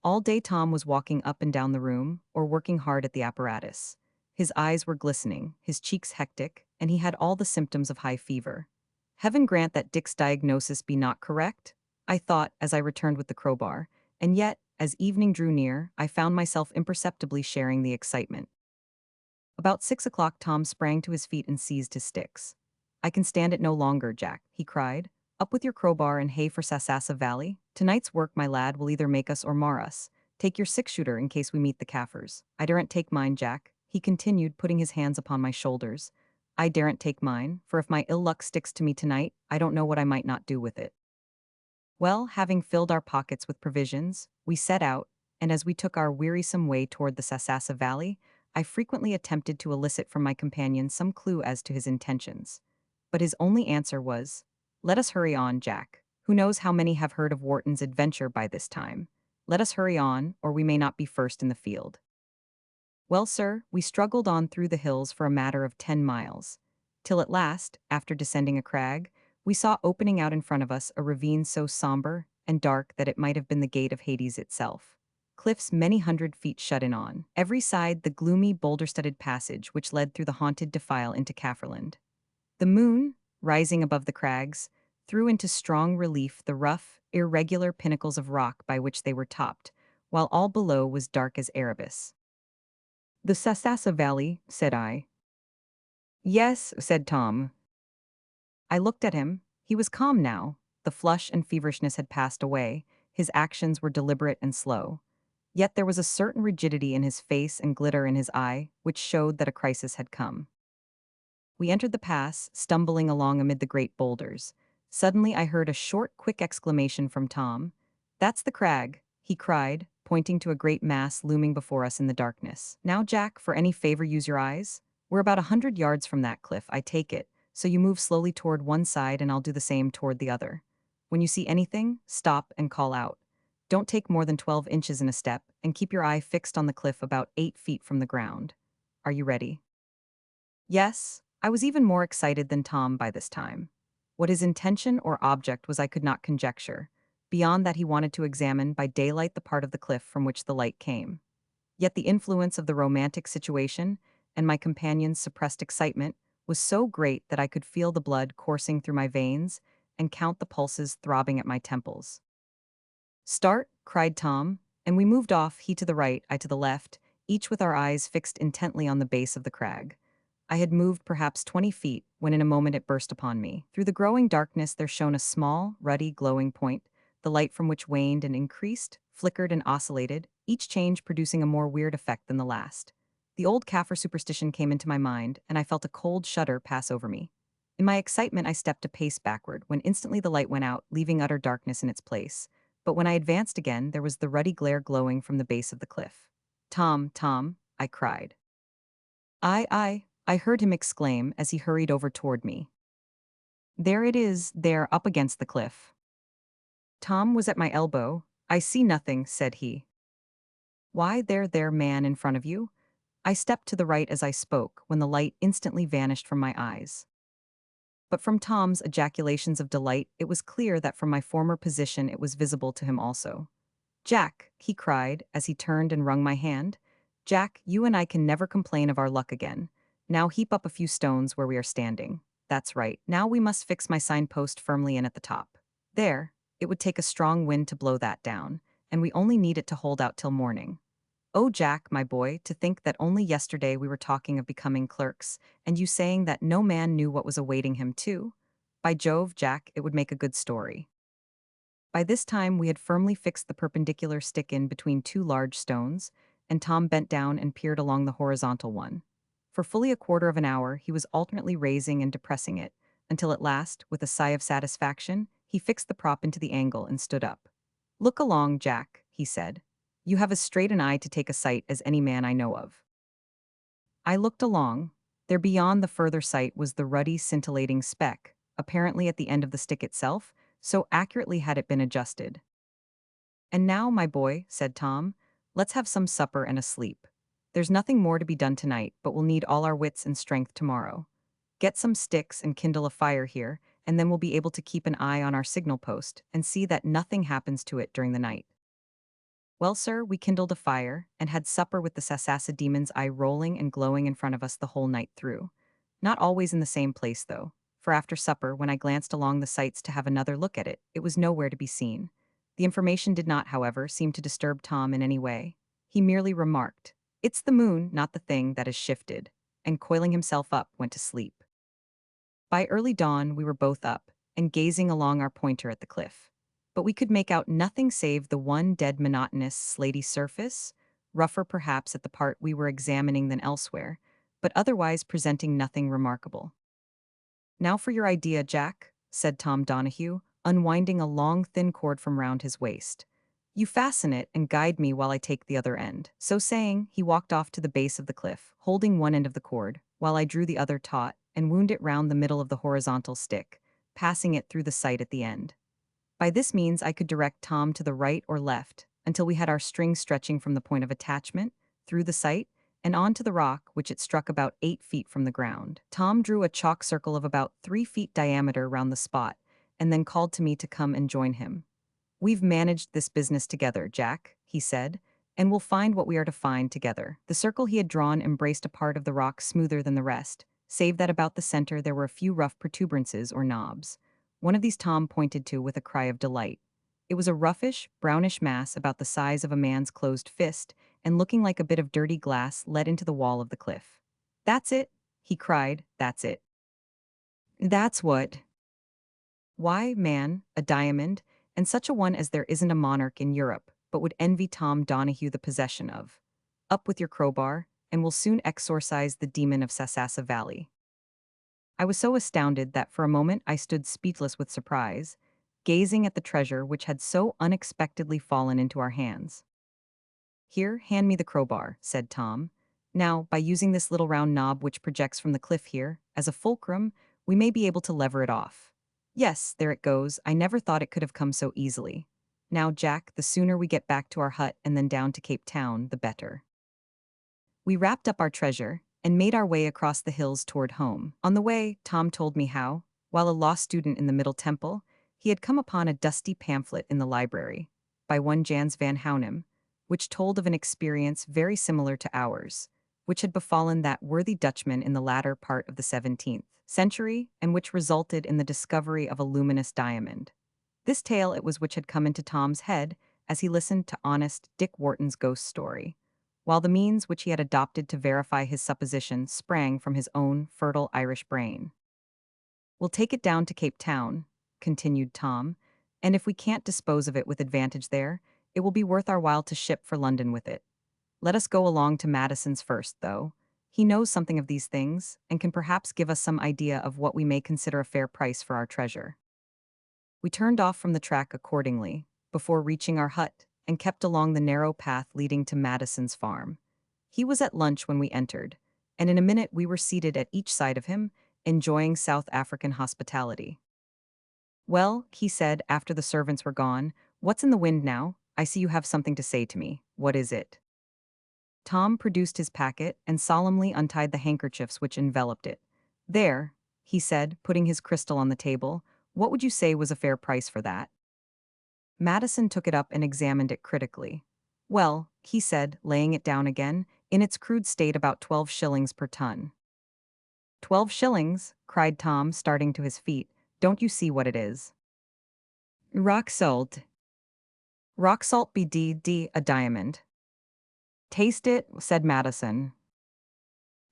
All day Tom was walking up and down the room, or working hard at the apparatus. His eyes were glistening, his cheeks hectic, and he had all the symptoms of high fever. Heaven grant that Dick's diagnosis be not correct, I thought as I returned with the crowbar, and yet, as evening drew near, I found myself imperceptibly sharing the excitement. About 6 o'clock Tom sprang to his feet and seized his sticks. "I can stand it no longer, Jack," he cried. "Up with your crowbar and hay for Sasassa Valley. Tonight's work, my lad, will either make us or mar us. Take your six-shooter in case we meet the Kaffirs. I daren't take mine, Jack," he continued, putting his hands upon my shoulders. "I daren't take mine, for if my ill luck sticks to me tonight, I don't know what I might not do with it." Well, having filled our pockets with provisions, we set out, and as we took our wearisome way toward the Sasassa Valley, I frequently attempted to elicit from my companion some clue as to his intentions. But his only answer was, "Let us hurry on, Jack. Who knows how many have heard of Wharton's adventure by this time? Let us hurry on, or we may not be first in the field." Well, sir, we struggled on through the hills for a matter of 10 miles, till at last, after descending a crag, we saw opening out in front of us a ravine so somber and dark that it might have been the gate of Hades itself. Cliffs many hundred feet shut in on every side the gloomy, boulder-studded passage which led through the haunted defile into Kafferland. The moon, rising above the crags, threw into strong relief the rough, irregular pinnacles of rock by which they were topped, while all below was dark as Erebus. "The Sasassa Valley," said I. "Yes," said Tom. I looked at him. He was calm now. The flush and feverishness had passed away. His actions were deliberate and slow. Yet there was a certain rigidity in his face and glitter in his eye, which showed that a crisis had come. We entered the pass, stumbling along amid the great boulders. Suddenly I heard a short, quick exclamation from Tom. "That's the crag," he cried, pointing to a great mass looming before us in the darkness. "Now, Jack, for any favor use your eyes. We're about 100 yards from that cliff, I take it, so you move slowly toward one side and I'll do the same toward the other. When you see anything, stop and call out. Don't take more than 12 inches in a step, and keep your eye fixed on the cliff about 8 feet from the ground. Are you ready?" Yes, I was even more excited than Tom by this time. What his intention or object was I could not conjecture, beyond that he wanted to examine by daylight the part of the cliff from which the light came. Yet the influence of the romantic situation and my companion's suppressed excitement was so great that I could feel the blood coursing through my veins and count the pulses throbbing at my temples. "Start!" cried Tom, and we moved off, he to the right, I to the left, each with our eyes fixed intently on the base of the crag. I had moved perhaps 20 feet when in a moment it burst upon me. Through the growing darkness there shone a small, ruddy, glowing point, the light from which waned and increased, flickered and oscillated, each change producing a more weird effect than the last. The old Kaffir superstition came into my mind, and I felt a cold shudder pass over me. In my excitement, I stepped a pace backward when instantly the light went out, leaving utter darkness in its place. But when I advanced again, there was the ruddy glare glowing from the base of the cliff. Tom, Tom, I cried. I heard him exclaim as he hurried over toward me. There it is, there, up against the cliff. Tom was at my elbow. I see nothing, said he. Why, there, man in front of you? I stepped to the right as I spoke, when the light instantly vanished from my eyes. But from Tom's ejaculations of delight, it was clear that from my former position it was visible to him also. Jack, he cried, as he turned and wrung my hand. Jack, you and I can never complain of our luck again. Now heap up a few stones where we are standing. That's right, now we must fix my signpost firmly in at the top. There, it would take a strong wind to blow that down, and we only need it to hold out till morning. Oh, Jack, my boy, to think that only yesterday we were talking of becoming clerks, and you saying that no man knew what was awaiting him, too? By Jove, Jack, it would make a good story. By this time, we had firmly fixed the perpendicular stick in between two large stones, and Tom bent down and peered along the horizontal one. For fully a quarter of an hour, he was alternately raising and depressing it, until at last, with a sigh of satisfaction, he fixed the prop into the angle and stood up. Look along, Jack, he said. You have as straight an eye to take a sight as any man I know of. I looked along. There beyond the further sight was the ruddy, scintillating speck, apparently at the end of the stick itself, so accurately had it been adjusted. And now, my boy, said Tom, let's have some supper and a sleep. There's nothing more to be done tonight, but we'll need all our wits and strength tomorrow. Get some sticks and kindle a fire here, and then we'll be able to keep an eye on our signal post and see that nothing happens to it during the night. Well, sir, we kindled a fire and had supper with the Sasassa demon's eye rolling and glowing in front of us the whole night through. Not always in the same place, though, for after supper, when I glanced along the sights to have another look at it, it was nowhere to be seen. The information did not, however, seem to disturb Tom in any way. He merely remarked, "It's the moon, not the thing, that has shifted," and coiling himself up, went to sleep. By early dawn, we were both up and gazing along our pointer at the cliff. But we could make out nothing save the one dead monotonous slaty surface, rougher perhaps at the part we were examining than elsewhere, but otherwise presenting nothing remarkable. Now for your idea, Jack, said Tom Donahue, unwinding a long thin cord from round his waist. You fasten it and guide me while I take the other end. So saying, he walked off to the base of the cliff, holding one end of the cord, while I drew the other taut and wound it round the middle of the horizontal stick, passing it through the sight at the end. By this means I could direct Tom to the right or left, until we had our string stretching from the point of attachment, through the sight, and on to the rock, which it struck about 8 feet from the ground. Tom drew a chalk circle of about 3 feet diameter round the spot, and then called to me to come and join him. We've managed this business together, Jack, he said, and we'll find what we are to find together. The circle he had drawn embraced a part of the rock smoother than the rest, save that about the center there were a few rough protuberances or knobs. One of these Tom pointed to with a cry of delight. It was a roughish, brownish mass about the size of a man's closed fist, and looking like a bit of dirty glass let into the wall of the cliff. That's it, he cried, that's it. That's what. Why, man, a diamond, and such a one as there isn't a monarch in Europe, but would envy Tom Donahue the possession of. Up with your crowbar, and we'll soon exorcise the demon of Sasassa Valley. I was so astounded that for a moment I stood speechless with surprise, gazing at the treasure which had so unexpectedly fallen into our hands. Here, hand me the crowbar, said Tom. Now, by using this little round knob which projects from the cliff here, as a fulcrum, we may be able to lever it off. Yes, there it goes. I never thought it could have come so easily. Now, Jack, the sooner we get back to our hut and then down to Cape Town, the better. We wrapped up our treasure and made our way across the hills toward home. On the way, Tom told me how, while a law student in the Middle Temple, he had come upon a dusty pamphlet in the library by one Jans van Hounem, which told of an experience very similar to ours, which had befallen that worthy Dutchman in the latter part of the 17th century, and which resulted in the discovery of a luminous diamond. This tale it was which had come into Tom's head as he listened to honest Dick Wharton's ghost story, while the means which he had adopted to verify his supposition sprang from his own fertile Irish brain. We'll take it down to Cape Town, continued Tom, and if we can't dispose of it with advantage there, it will be worth our while to ship for London with it. Let us go along to Madison's first, though. He knows something of these things and can perhaps give us some idea of what we may consider a fair price for our treasure. We turned off from the track accordingly, before reaching our hut, and kept along the narrow path leading to Madison's farm. He was at lunch when we entered, and in a minute we were seated at each side of him, enjoying South African hospitality. Well, he said after the servants were gone, what's in the wind now? I see you have something to say to me. What is it? Tom produced his packet and solemnly untied the handkerchiefs which enveloped it. There, he said, putting his crystal on the table, what would you say was a fair price for that? Madison took it up and examined it critically. Well, he said, laying it down again, in its crude state about 12 shillings per ton. 12 shillings, cried Tom, starting to his feet. Don't you see what it is? Rock salt. Rock salt be a diamond. Taste it, said Madison.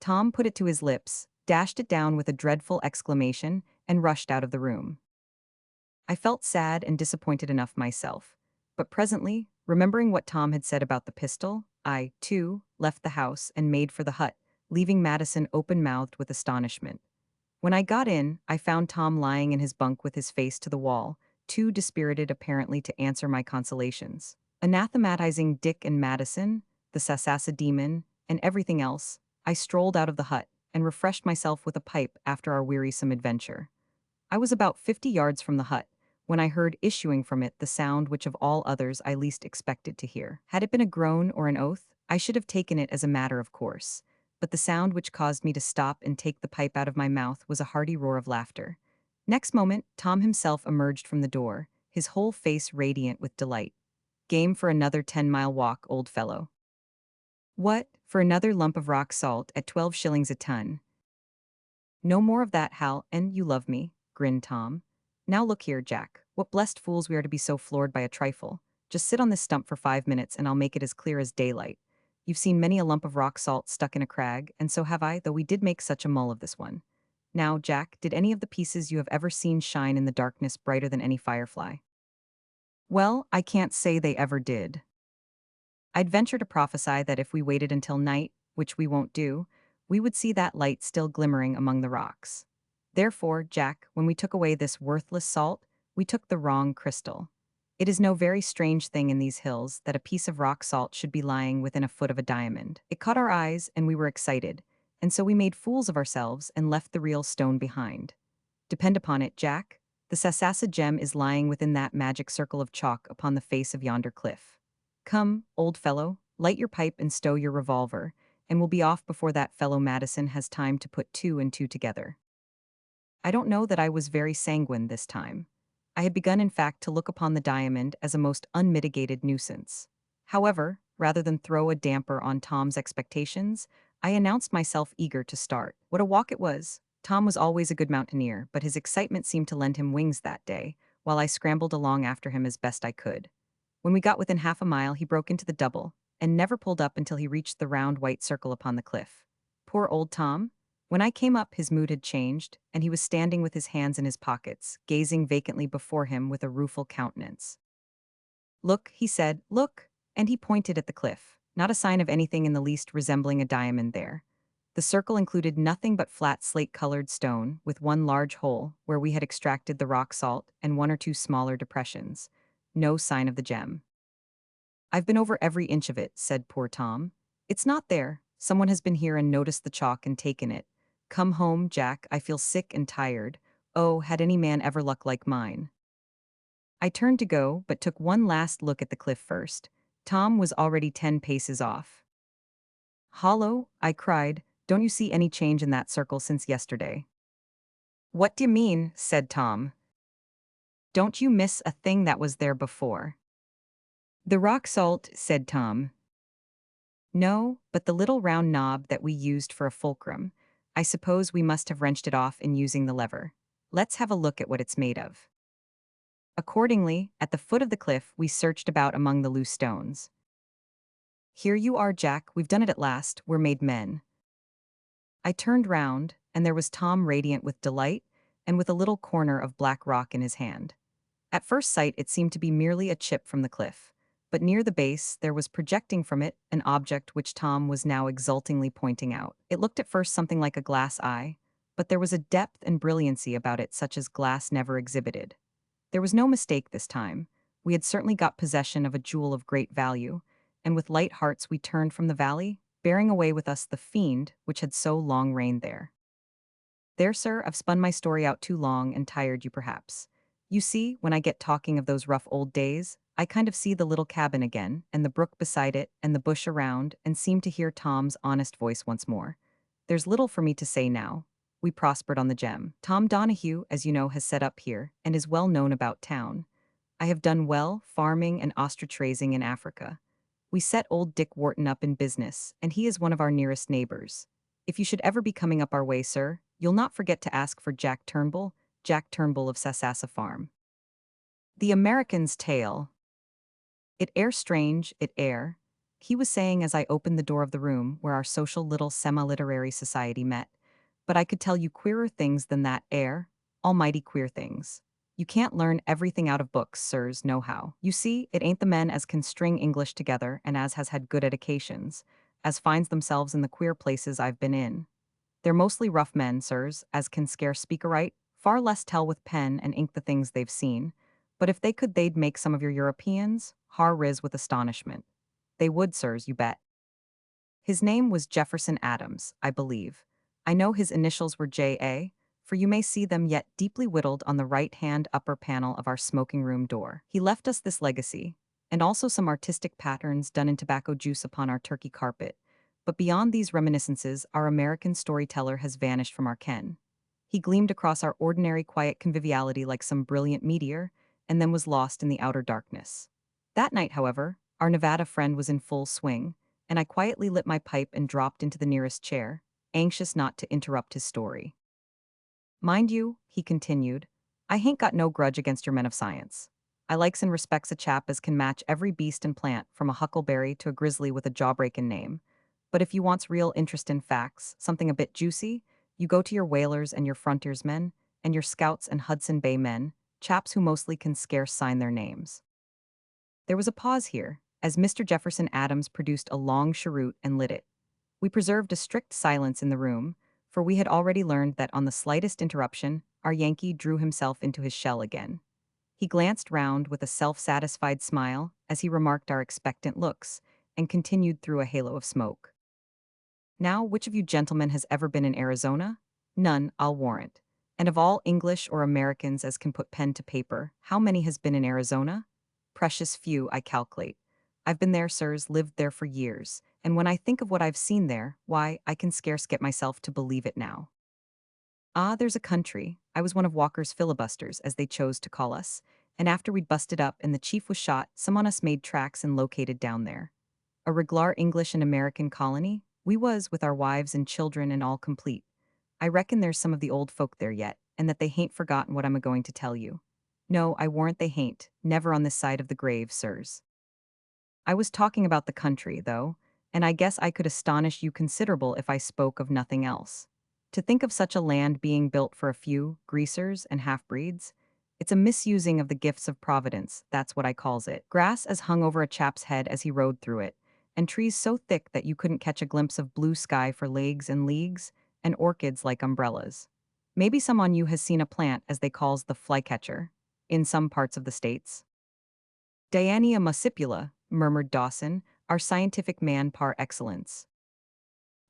Tom put it to his lips, dashed it down with a dreadful exclamation, and rushed out of the room. I felt sad and disappointed enough myself. But presently, remembering what Tom had said about the pistol, I, too, left the house and made for the hut, leaving Madison open-mouthed with astonishment. When I got in, I found Tom lying in his bunk with his face to the wall, too dispirited apparently to answer my consolations. Anathematizing Dick and Madison, the Sasassa demon, and everything else, I strolled out of the hut and refreshed myself with a pipe after our wearisome adventure. I was about 50 yards from the hut, when I heard issuing from it the sound which of all others I least expected to hear. Had it been a groan or an oath, I should have taken it as a matter of course, but the sound which caused me to stop and take the pipe out of my mouth was a hearty roar of laughter. Next moment, Tom himself emerged from the door, his whole face radiant with delight. Game for another 10-mile walk, old fellow. What, for another lump of rock salt at 12 shillings a ton? No more of that, Hal, and you love me, grinned Tom. Now look here, Jack, what blessed fools we are to be so floored by a trifle. Just sit on this stump for 5 minutes and I'll make it as clear as daylight. You've seen many a lump of rock salt stuck in a crag, and so have I, though we did make such a mull of this one. Now, Jack, did any of the pieces you have ever seen shine in the darkness brighter than any firefly? Well, I can't say they ever did. I'd venture to prophesy that if we waited until night, which we won't do, we would see that light still glimmering among the rocks. Therefore, Jack, when we took away this worthless salt, we took the wrong crystal. It is no very strange thing in these hills that a piece of rock salt should be lying within a foot of a diamond. It caught our eyes and we were excited, and so we made fools of ourselves and left the real stone behind. Depend upon it, Jack, the Sasassa gem is lying within that magic circle of chalk upon the face of yonder cliff. Come, old fellow, light your pipe and stow your revolver, and we'll be off before that fellow Madison has time to put two and two together. I don't know that I was very sanguine this time. I had begun, in fact, to look upon the diamond as a most unmitigated nuisance. However, rather than throw a damper on Tom's expectations, I announced myself eager to start. What a walk it was! Tom was always a good mountaineer, but his excitement seemed to lend him wings that day, while I scrambled along after him as best I could. When we got within half a mile, he broke into the double, and never pulled up until he reached the round white circle upon the cliff. Poor old Tom! When I came up, his mood had changed, and he was standing with his hands in his pockets, gazing vacantly before him with a rueful countenance. Look, he said, look, and he pointed at the cliff. Not a sign of anything in the least resembling a diamond there. The circle included nothing but flat slate-colored stone, with one large hole, where we had extracted the rock salt, and one or two smaller depressions. No sign of the gem. I've been over every inch of it, said poor Tom. It's not there. Someone has been here and noticed the chalk and taken it. Come home, Jack, I feel sick and tired. Oh, had any man ever luck like mine? I turned to go, but took one last look at the cliff first. Tom was already 10 paces off. Hollow, I cried, don't you see any change in that circle since yesterday? What do you mean, said Tom. Don't you miss a thing that was there before? The rock salt, said Tom. No, but the little round knob that we used for a fulcrum. I suppose we must have wrenched it off in using the lever. Let's have a look at what it's made of. Accordingly, at the foot of the cliff, we searched about among the loose stones. Here you are, Jack, we've done it at last, we're made men. I turned round, and there was Tom radiant with delight, and with a little corner of black rock in his hand. At first sight it seemed to be merely a chip from the cliff, but near the base there was projecting from it an object which Tom was now exultingly pointing out. It looked at first something like a glass eye, but there was a depth and brilliancy about it such as glass never exhibited. There was no mistake this time. We had certainly got possession of a jewel of great value, and with light hearts we turned from the valley, bearing away with us the fiend which had so long reigned there. There, sir, I've spun my story out too long and tired you perhaps. You see, when I get talking of those rough old days, I kind of see the little cabin again, and the brook beside it, and the bush around, and seem to hear Tom's honest voice once more. There's little for me to say now. We prospered on the gem. Tom Donahue, as you know, has set up here, and is well known about town. I have done well farming and ostrich raising in Africa. We set old Dick Wharton up in business, and he is one of our nearest neighbors. If you should ever be coming up our way, sir, you'll not forget to ask for Jack Turnbull of Sasassa Farm. The American's Tale. It air strange, it air, he was saying as I opened the door of the room where our social little semi-literary society met. But I could tell you queerer things than that air, almighty queer things. You can't learn everything out of books, sirs, no how. You see, it ain't the men as can string English together and as has had good educations, as finds themselves in the queer places I've been in. They're mostly rough men, sirs, as can scarce speak aright, far less tell with pen and ink the things they've seen. But if they could, they'd make some of your Europeans har riz with astonishment. They would, sirs, you bet. His name was Jefferson Adams, I believe. I know his initials were J.A., for you may see them yet deeply whittled on the right-hand upper panel of our smoking room door. He left us this legacy, and also some artistic patterns done in tobacco juice upon our Turkey carpet. But beyond these reminiscences, our American storyteller has vanished from our ken. He gleamed across our ordinary quiet conviviality like some brilliant meteor, and then was lost in the outer darkness. That night, however, our Nevada friend was in full swing, and I quietly lit my pipe and dropped into the nearest chair, anxious not to interrupt his story. Mind you, he continued, I hain't got no grudge against your men of science. I likes and respects a chap as can match every beast and plant, from a huckleberry to a grizzly with a jawbreaking name. But if you wants real interest in facts, something a bit juicy, you go to your whalers and your frontiersmen, and your scouts and Hudson Bay men, chaps who mostly can scarce sign their names. There was a pause here, as Mr. Jefferson Adams produced a long cheroot and lit it. We preserved a strict silence in the room, for we had already learned that on the slightest interruption, our Yankee drew himself into his shell again. He glanced round with a self-satisfied smile as he remarked our expectant looks, and continued through a halo of smoke. Now, which of you gentlemen has ever been in Arizona? None, I'll warrant. And of all English or Americans as can put pen to paper, how many has been in Arizona? Precious few, I calculate. I've been there, sirs, lived there for years, and when I think of what I've seen there, why, I can scarce get myself to believe it now. Ah, there's a country. I was one of Walker's filibusters, as they chose to call us, and after we'd busted up and the chief was shot, some on us made tracks and located down there. A reglar English and American colony, we was, with our wives and children and all complete. I reckon there's some of the old folk there yet, and that they hain't forgotten what I'm a-going to tell you. No, I warrant they hain't, never on this side of the grave, sirs. I was talking about the country, though, and I guess I could astonish you considerable if I spoke of nothing else. To think of such a land being built for a few greasers and half-breeds, it's a misusing of the gifts of Providence, that's what I calls it. Grass as hung over a chap's head as he rode through it, and trees so thick that you couldn't catch a glimpse of blue sky for leagues and leagues, and orchids like umbrellas. Maybe some on you has seen a plant as they calls the flycatcher, in some parts of the States. Diania muscipula, murmured Dawson, our scientific man par excellence.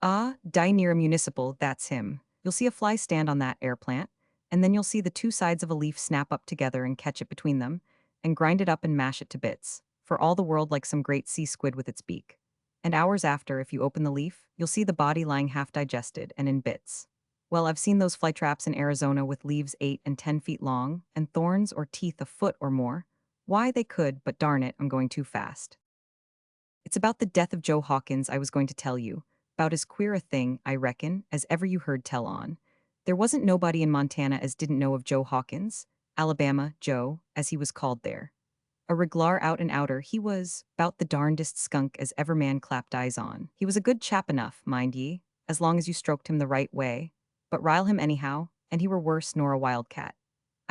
Ah, Dineira municipal, that's him. You'll see a fly stand on that air plant, and then you'll see the two sides of a leaf snap up together and catch it between them, and grind it up and mash it to bits, for all the world like some great sea squid with its beak. And hours after, if you open the leaf, you'll see the body lying half digested and in bits. Well, I've seen those fly traps in Arizona with leaves 8 and 10 feet long, and thorns or teeth a foot or more. Why, they could, but darn it, I'm going too fast. It's about the death of Joe Hawkins I was going to tell you, about as queer a thing, I reckon, as ever you heard tell on. There wasn't nobody in Montana as didn't know of Joe Hawkins, Alabama Joe, as he was called there. A reglar out and outer, he was, 'bout the darndest skunk as ever man clapped eyes on. He was a good chap enough, mind ye, as long as you stroked him the right way, but rile him anyhow, and he were worse nor a wildcat.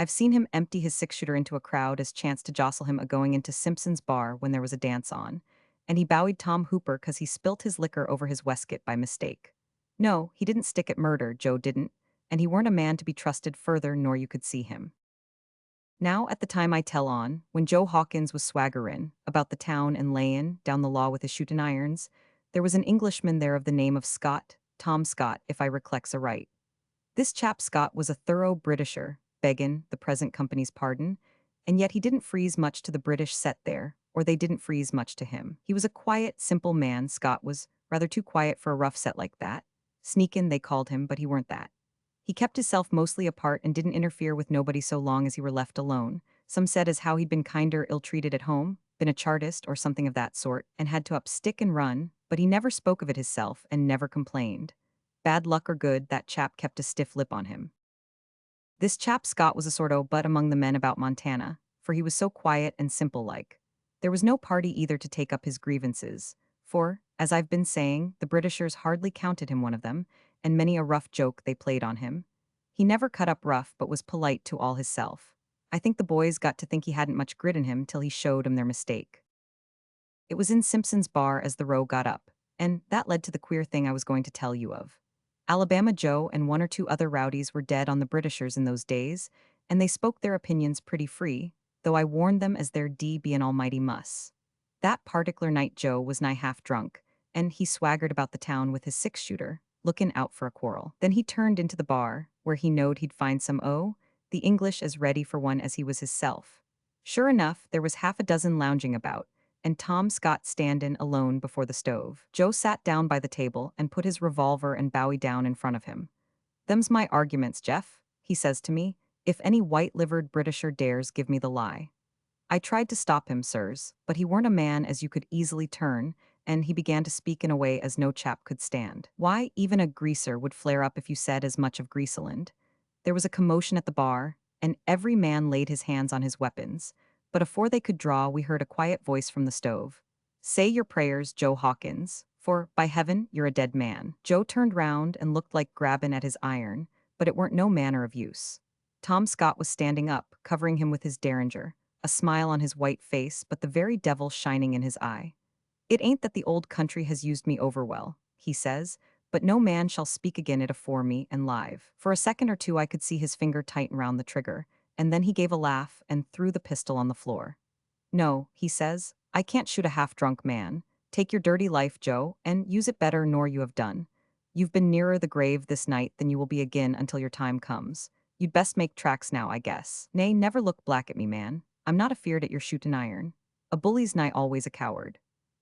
I've seen him empty his six-shooter into a crowd as chance to jostle him a-going into Simpson's bar when there was a dance on, and he bowied Tom Hooper 'cause he spilt his liquor over his waistcoat by mistake. No, he didn't stick at murder, Joe didn't, and he weren't a man to be trusted further nor you could see him. Now, at the time I tell on, when Joe Hawkins was swaggerin' about the town and layin' down the law with his shootin' irons, there was an Englishman there of the name of Scott, Tom Scott, if I recollects aright. This chap Scott was a thorough Britisher, beggin' the present company's pardon, and yet he didn't freeze much to the British set there, or they didn't freeze much to him. He was a quiet, simple man, Scott was, rather too quiet for a rough set like that. Sneakin', they called him, but he weren't that. He kept hisself mostly apart and didn't interfere with nobody so long as he were left alone. Some said as how he'd been kinder ill-treated at home, been a chartist or something of that sort, and had to up stick and run, but he never spoke of it hisself and never complained. Bad luck or good, that chap kept a stiff lip on him. This chap Scott was a sort o' butt among the men about Montana, for he was so quiet and simple-like. There was no party either to take up his grievances, for, as I've been saying, the Britishers hardly counted him one of them, and many a rough joke they played on him. He never cut up rough but was polite to all hisself. I think the boys got to think he hadn't much grit in him till he showed 'em their mistake. It was in Simpson's bar as the row got up, and that led to the queer thing I was going to tell you of. Alabama Joe and one or two other rowdies were dead on the Britishers in those days, and they spoke their opinions pretty free, though I warned them as their D be an almighty muss. That particular night Joe was nigh half drunk, and he swaggered about the town with his six-shooter, lookin' out for a quarrel. Then he turned into the bar, where he knowed he'd find some the English as ready for one as he was hisself. Sure enough, there was half a dozen lounging about, and Tom Scott standin' alone before the stove. Joe sat down by the table and put his revolver and bowie down in front of him. "Them's my arguments, Jeff," he says to me, "if any white-livered Britisher dares give me the lie." I tried to stop him, sirs, but he weren't a man as you could easily turn, and he began to speak in a way as no chap could stand. Why, even a greaser would flare up if you said as much of Greaseland. There was a commotion at the bar, and every man laid his hands on his weapons, but afore they could draw we heard a quiet voice from the stove. "Say your prayers, Joe Hawkins, for, by heaven, you're a dead man." Joe turned round and looked like grabbin' at his iron, but it weren't no manner of use. Tom Scott was standing up, covering him with his derringer, a smile on his white face but the very devil shining in his eye. "It ain't that the old country has used me over well," he says, "but no man shall speak again it afore me and live." For a second or two I could see his finger tighten round the trigger, and then he gave a laugh and threw the pistol on the floor. "No," he says, "I can't shoot a half-drunk man. Take your dirty life, Joe, and use it better nor you have done. You've been nearer the grave this night than you will be again until your time comes. You'd best make tracks now, I guess. Nay, never look black at me, man. I'm not afeard at your shootin' iron. A bully's nigh always a coward."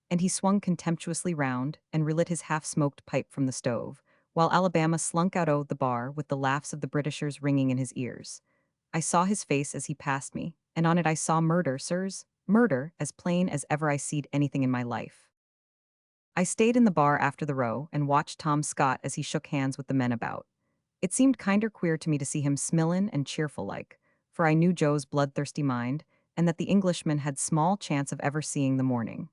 And he swung contemptuously round and relit his half-smoked pipe from the stove, while Alabama slunk out o' the bar with the laughs of the Britishers ringing in his ears. I saw his face as he passed me, and on it I saw murder, sirs, murder, as plain as ever I seed anything in my life. I stayed in the bar after the row and watched Tom Scott as he shook hands with the men about. It seemed kinder queer to me to see him smillin' and cheerful like, for I knew Joe's bloodthirsty mind, and that the Englishman had small chance of ever seeing the morning.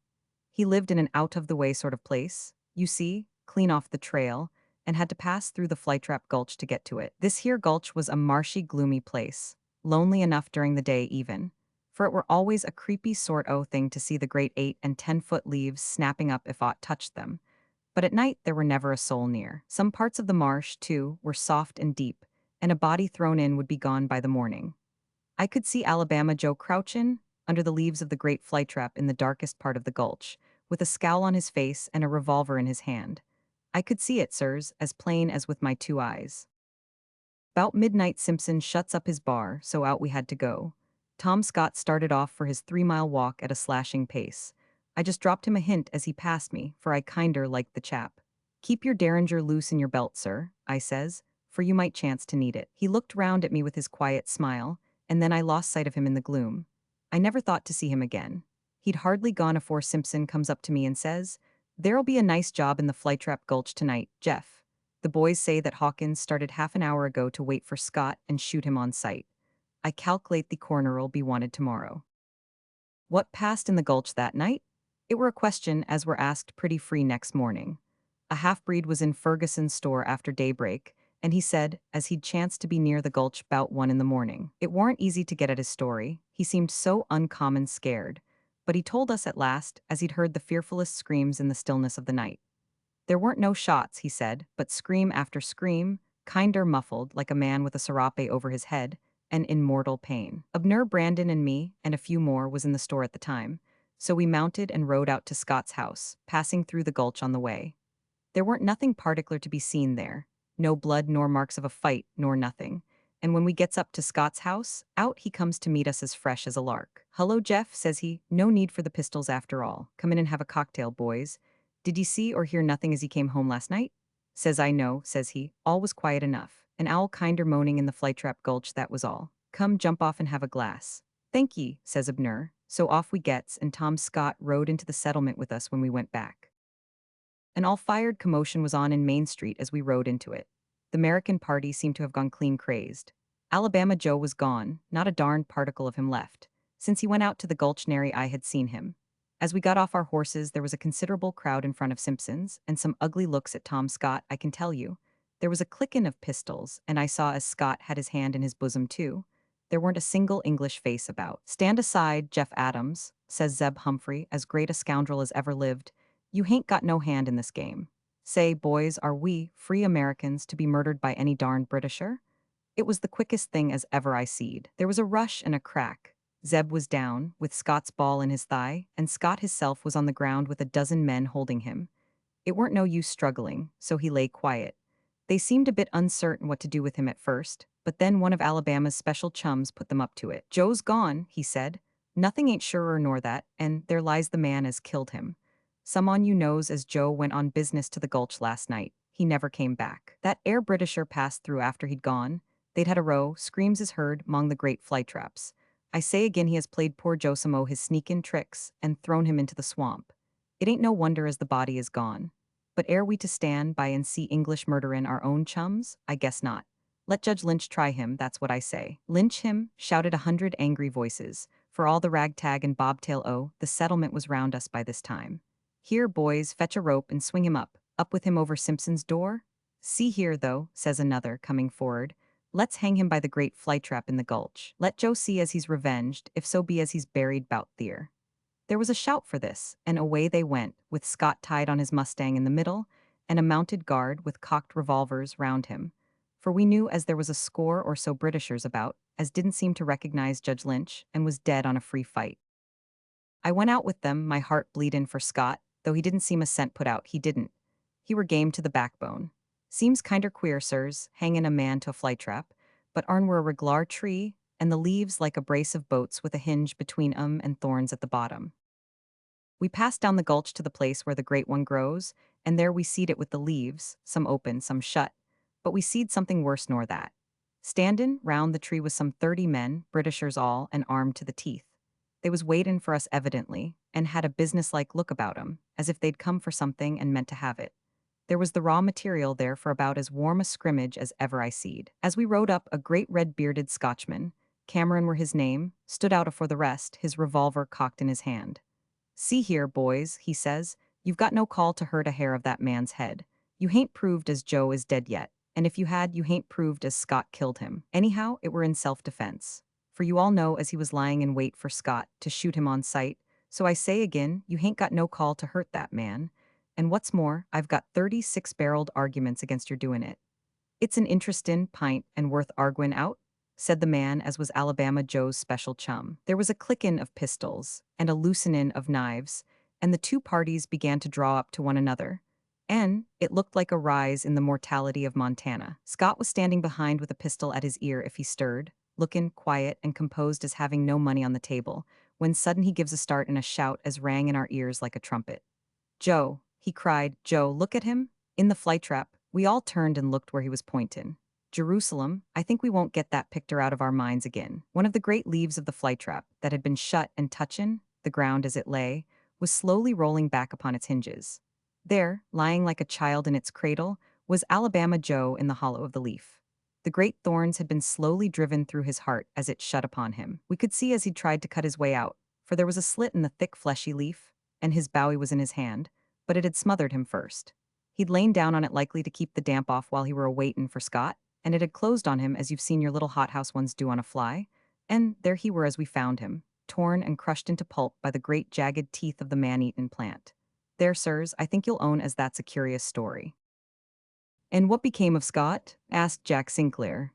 He lived in an out-of-the-way sort of place, you see, clean off the trail, and had to pass through the Flytrap Gulch to get to it. This here gulch was a marshy, gloomy place, lonely enough during the day even, for it were always a creepy sort o' thing to see the great 8 and 10 foot leaves snapping up if aught touched them. But at night there were never a soul near. Some parts of the marsh, too, were soft and deep, and a body thrown in would be gone by the morning. I could see Alabama Joe crouchin' under the leaves of the great flytrap in the darkest part of the gulch, with a scowl on his face and a revolver in his hand. I could see it, sirs, as plain as with my 2 eyes. 'Bout midnight Simpson shuts up his bar, so out we had to go. Tom Scott started off for his 3-mile walk at a slashing pace. I just dropped him a hint as he passed me, for I kinder liked the chap. "Keep your derringer loose in your belt, sir," I says, "for you might chance to need it." He looked round at me with his quiet smile, and then I lost sight of him in the gloom. I never thought to see him again. He'd hardly gone afore Simpson comes up to me and says, "There'll be a nice job in the Flytrap Gulch tonight, Jeff. The boys say that Hawkins started half an hour ago to wait for Scott and shoot him on sight. I calculate the coroner'll be wanted tomorrow." What passed in the gulch that night? It were a question as were asked pretty free next morning. A half-breed was in Ferguson's store after daybreak, and he said, as he'd chanced to be near the gulch about 1 in the morning. It warn't easy to get at his story. He seemed so uncommon scared. But he told us at last, as he'd heard the fearfulest screams in the stillness of the night. There weren't no shots, he said, but scream after scream, kinder muffled like a man with a serape over his head, and in mortal pain. Abner, Brandon, and me, and a few more, was in the store at the time, so we mounted and rode out to Scott's house, passing through the gulch on the way. There weren't nothing particular to be seen there, no blood nor marks of a fight nor nothing. And when we gets up to Scott's house, out he comes to meet us as fresh as a lark. "Hullo, Jeff," says he, "no need for the pistols after all. Come in and have a cocktail, boys. Did ye see or hear nothing as ye came home last night?" Says I, "No," says he, "all was quiet enough. An owl kinder moaning in the Flytrap Gulch, that was all. Come, jump off and have a glass." "Thank ye," says Abner. So off we gets, and Tom Scott rode into the settlement with us when we went back. An all-fired commotion was on in Main Street as we rode into it. The American party seemed to have gone clean crazed. Alabama Joe was gone, not a darned particle of him left. Since he went out to the gulch nary I had seen him. As we got off our horses, there was a considerable crowd in front of Simpson's, and some ugly looks at Tom Scott, I can tell you. There was a clickin' of pistols, and I saw as Scott had his hand in his bosom too. There weren't a single English face about. "Stand aside, Jeff Adams," says Zeb Humphrey, as great a scoundrel as ever lived. "You hain't got no hand in this game. Say, boys, are we, free Americans, to be murdered by any darned Britisher?" It was the quickest thing as ever I seed. There was a rush and a crack. Zeb was down, with Scott's ball in his thigh, and Scott hisself was on the ground with a dozen men holding him. It weren't no use struggling, so he lay quiet. They seemed a bit uncertain what to do with him at first, but then one of Alabama's special chums put them up to it. "Joe's gone," he said. "Nothing ain't surer nor that, and there lies the man as killed him. Some on you knows as Joe went on business to the gulch last night. He never came back. That air Britisher passed through after he'd gone. They'd had a row, screams is heard mong the great flytraps. I say again he has played poor Josimo his sneakin' tricks and thrown him into the swamp. It ain't no wonder as the body is gone. But ere we to stand by and see English murderin' our own chums? I guess not. Let Judge Lynch try him, that's what I say." "Lynch him?" shouted 100 angry voices. For all the ragtag and bobtail the settlement was round us by this time. "Here, boys, fetch a rope and swing him up with him over Simpson's door." "See here, though," says another, coming forward. "Let's hang him by the great flytrap in the gulch. Let Joe see as he's revenged, if so be as he's buried 'bout there." There was a shout for this, and away they went, with Scott tied on his Mustang in the middle, and a mounted guard with cocked revolvers round him. For we knew as there was a score or so Britishers about, as didn't seem to recognize Judge Lynch, and was dead on a free fight. I went out with them, my heart bleedin' for Scott, though he didn't seem a cent put out, he didn't. He were game to the backbone. "Seems kinder queer, sirs, hangin' a man to a flytrap, but arn we're a reglar tree, and the leaves like a brace of boats with a hinge between 'em and thorns at the bottom." We passed down the gulch to the place where the great one grows, and there we seed it with the leaves, some open, some shut, but we seed something worse nor that. Standin' round the tree was some 30 men, Britishers all, and armed to the teeth. They was waitin' for us evidently, and had a businesslike look about 'em, as if they'd come for something and meant to have it. There was the raw material there for about as warm a scrimmage as ever I seed. As we rode up, a great red-bearded Scotchman, Cameron were his name, stood out afore the rest, his revolver cocked in his hand. "See here, boys," he says, "you've got no call to hurt a hair of that man's head. You hain't proved as Joe is dead yet, and if you had, you hain't proved as Scott killed him. Anyhow, it were in self-defense. For you all know as he was lying in wait for Scott to shoot him on sight, so I say again, you hain't got no call to hurt that man. And what's more, I've got 36-barreled arguments against your doing it. It's an interestin' pint and worth arguin' out," said the man as was Alabama Joe's special chum. There was a clickin' of pistols and a loosenin' of knives, and the two parties began to draw up to one another. And it looked like a rise in the mortality of Montana. Scott was standing behind with a pistol at his ear if he stirred, lookin' quiet and composed as having no money on the table, when sudden he gives a start and a shout as rang in our ears like a trumpet. "Joe," he cried, "Joe, look at him, in the flytrap." We all turned and looked where he was pointin'. Jerusalem, I think we won't get that picture out of our minds again. One of the great leaves of the flytrap, that had been shut and touchin' the ground as it lay, was slowly rolling back upon its hinges. There, lying like a child in its cradle, was Alabama Joe in the hollow of the leaf. The great thorns had been slowly driven through his heart as it shut upon him. We could see as he tried to cut his way out, for there was a slit in the thick fleshy leaf, and his bowie was in his hand, but it had smothered him first. He'd lain down on it likely to keep the damp off while he were a-waitin' for Scott, and it had closed on him as you've seen your little hothouse ones do on a fly. And there he were as we found him, torn and crushed into pulp by the great jagged teeth of the man-eaten plant. There, sirs, I think you'll own as that's a curious story. And what became of Scott? Asked Jack Sinclair.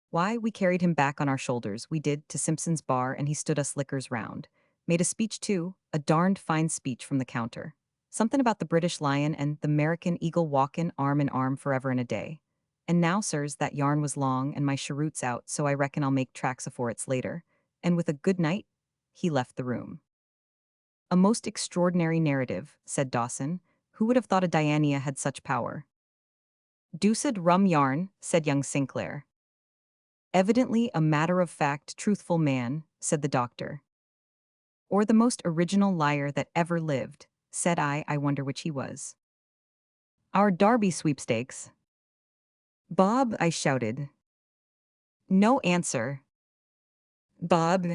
Why, we carried him back on our shoulders, we did, to Simpson's bar, and he stood us liquors round. Made a speech, too, a darned fine speech from the counter. Something about the British lion and the 'Merican eagle walkin' arm in arm forever and a day. And now, sirs, that yarn was long and my cheroot's out, so I reckon I'll make tracks afore it's later. And with a good night, he left the room. A most extraordinary narrative, said Dawson. Who would have thought a Diania had such power? Deuced rum yarn, said young Sinclair. Evidently a matter-of-fact, truthful man, said the doctor. Or the most original liar that ever lived, said I wonder which he was. Our Derby sweepstakes. Bob, I shouted. No answer. Bob.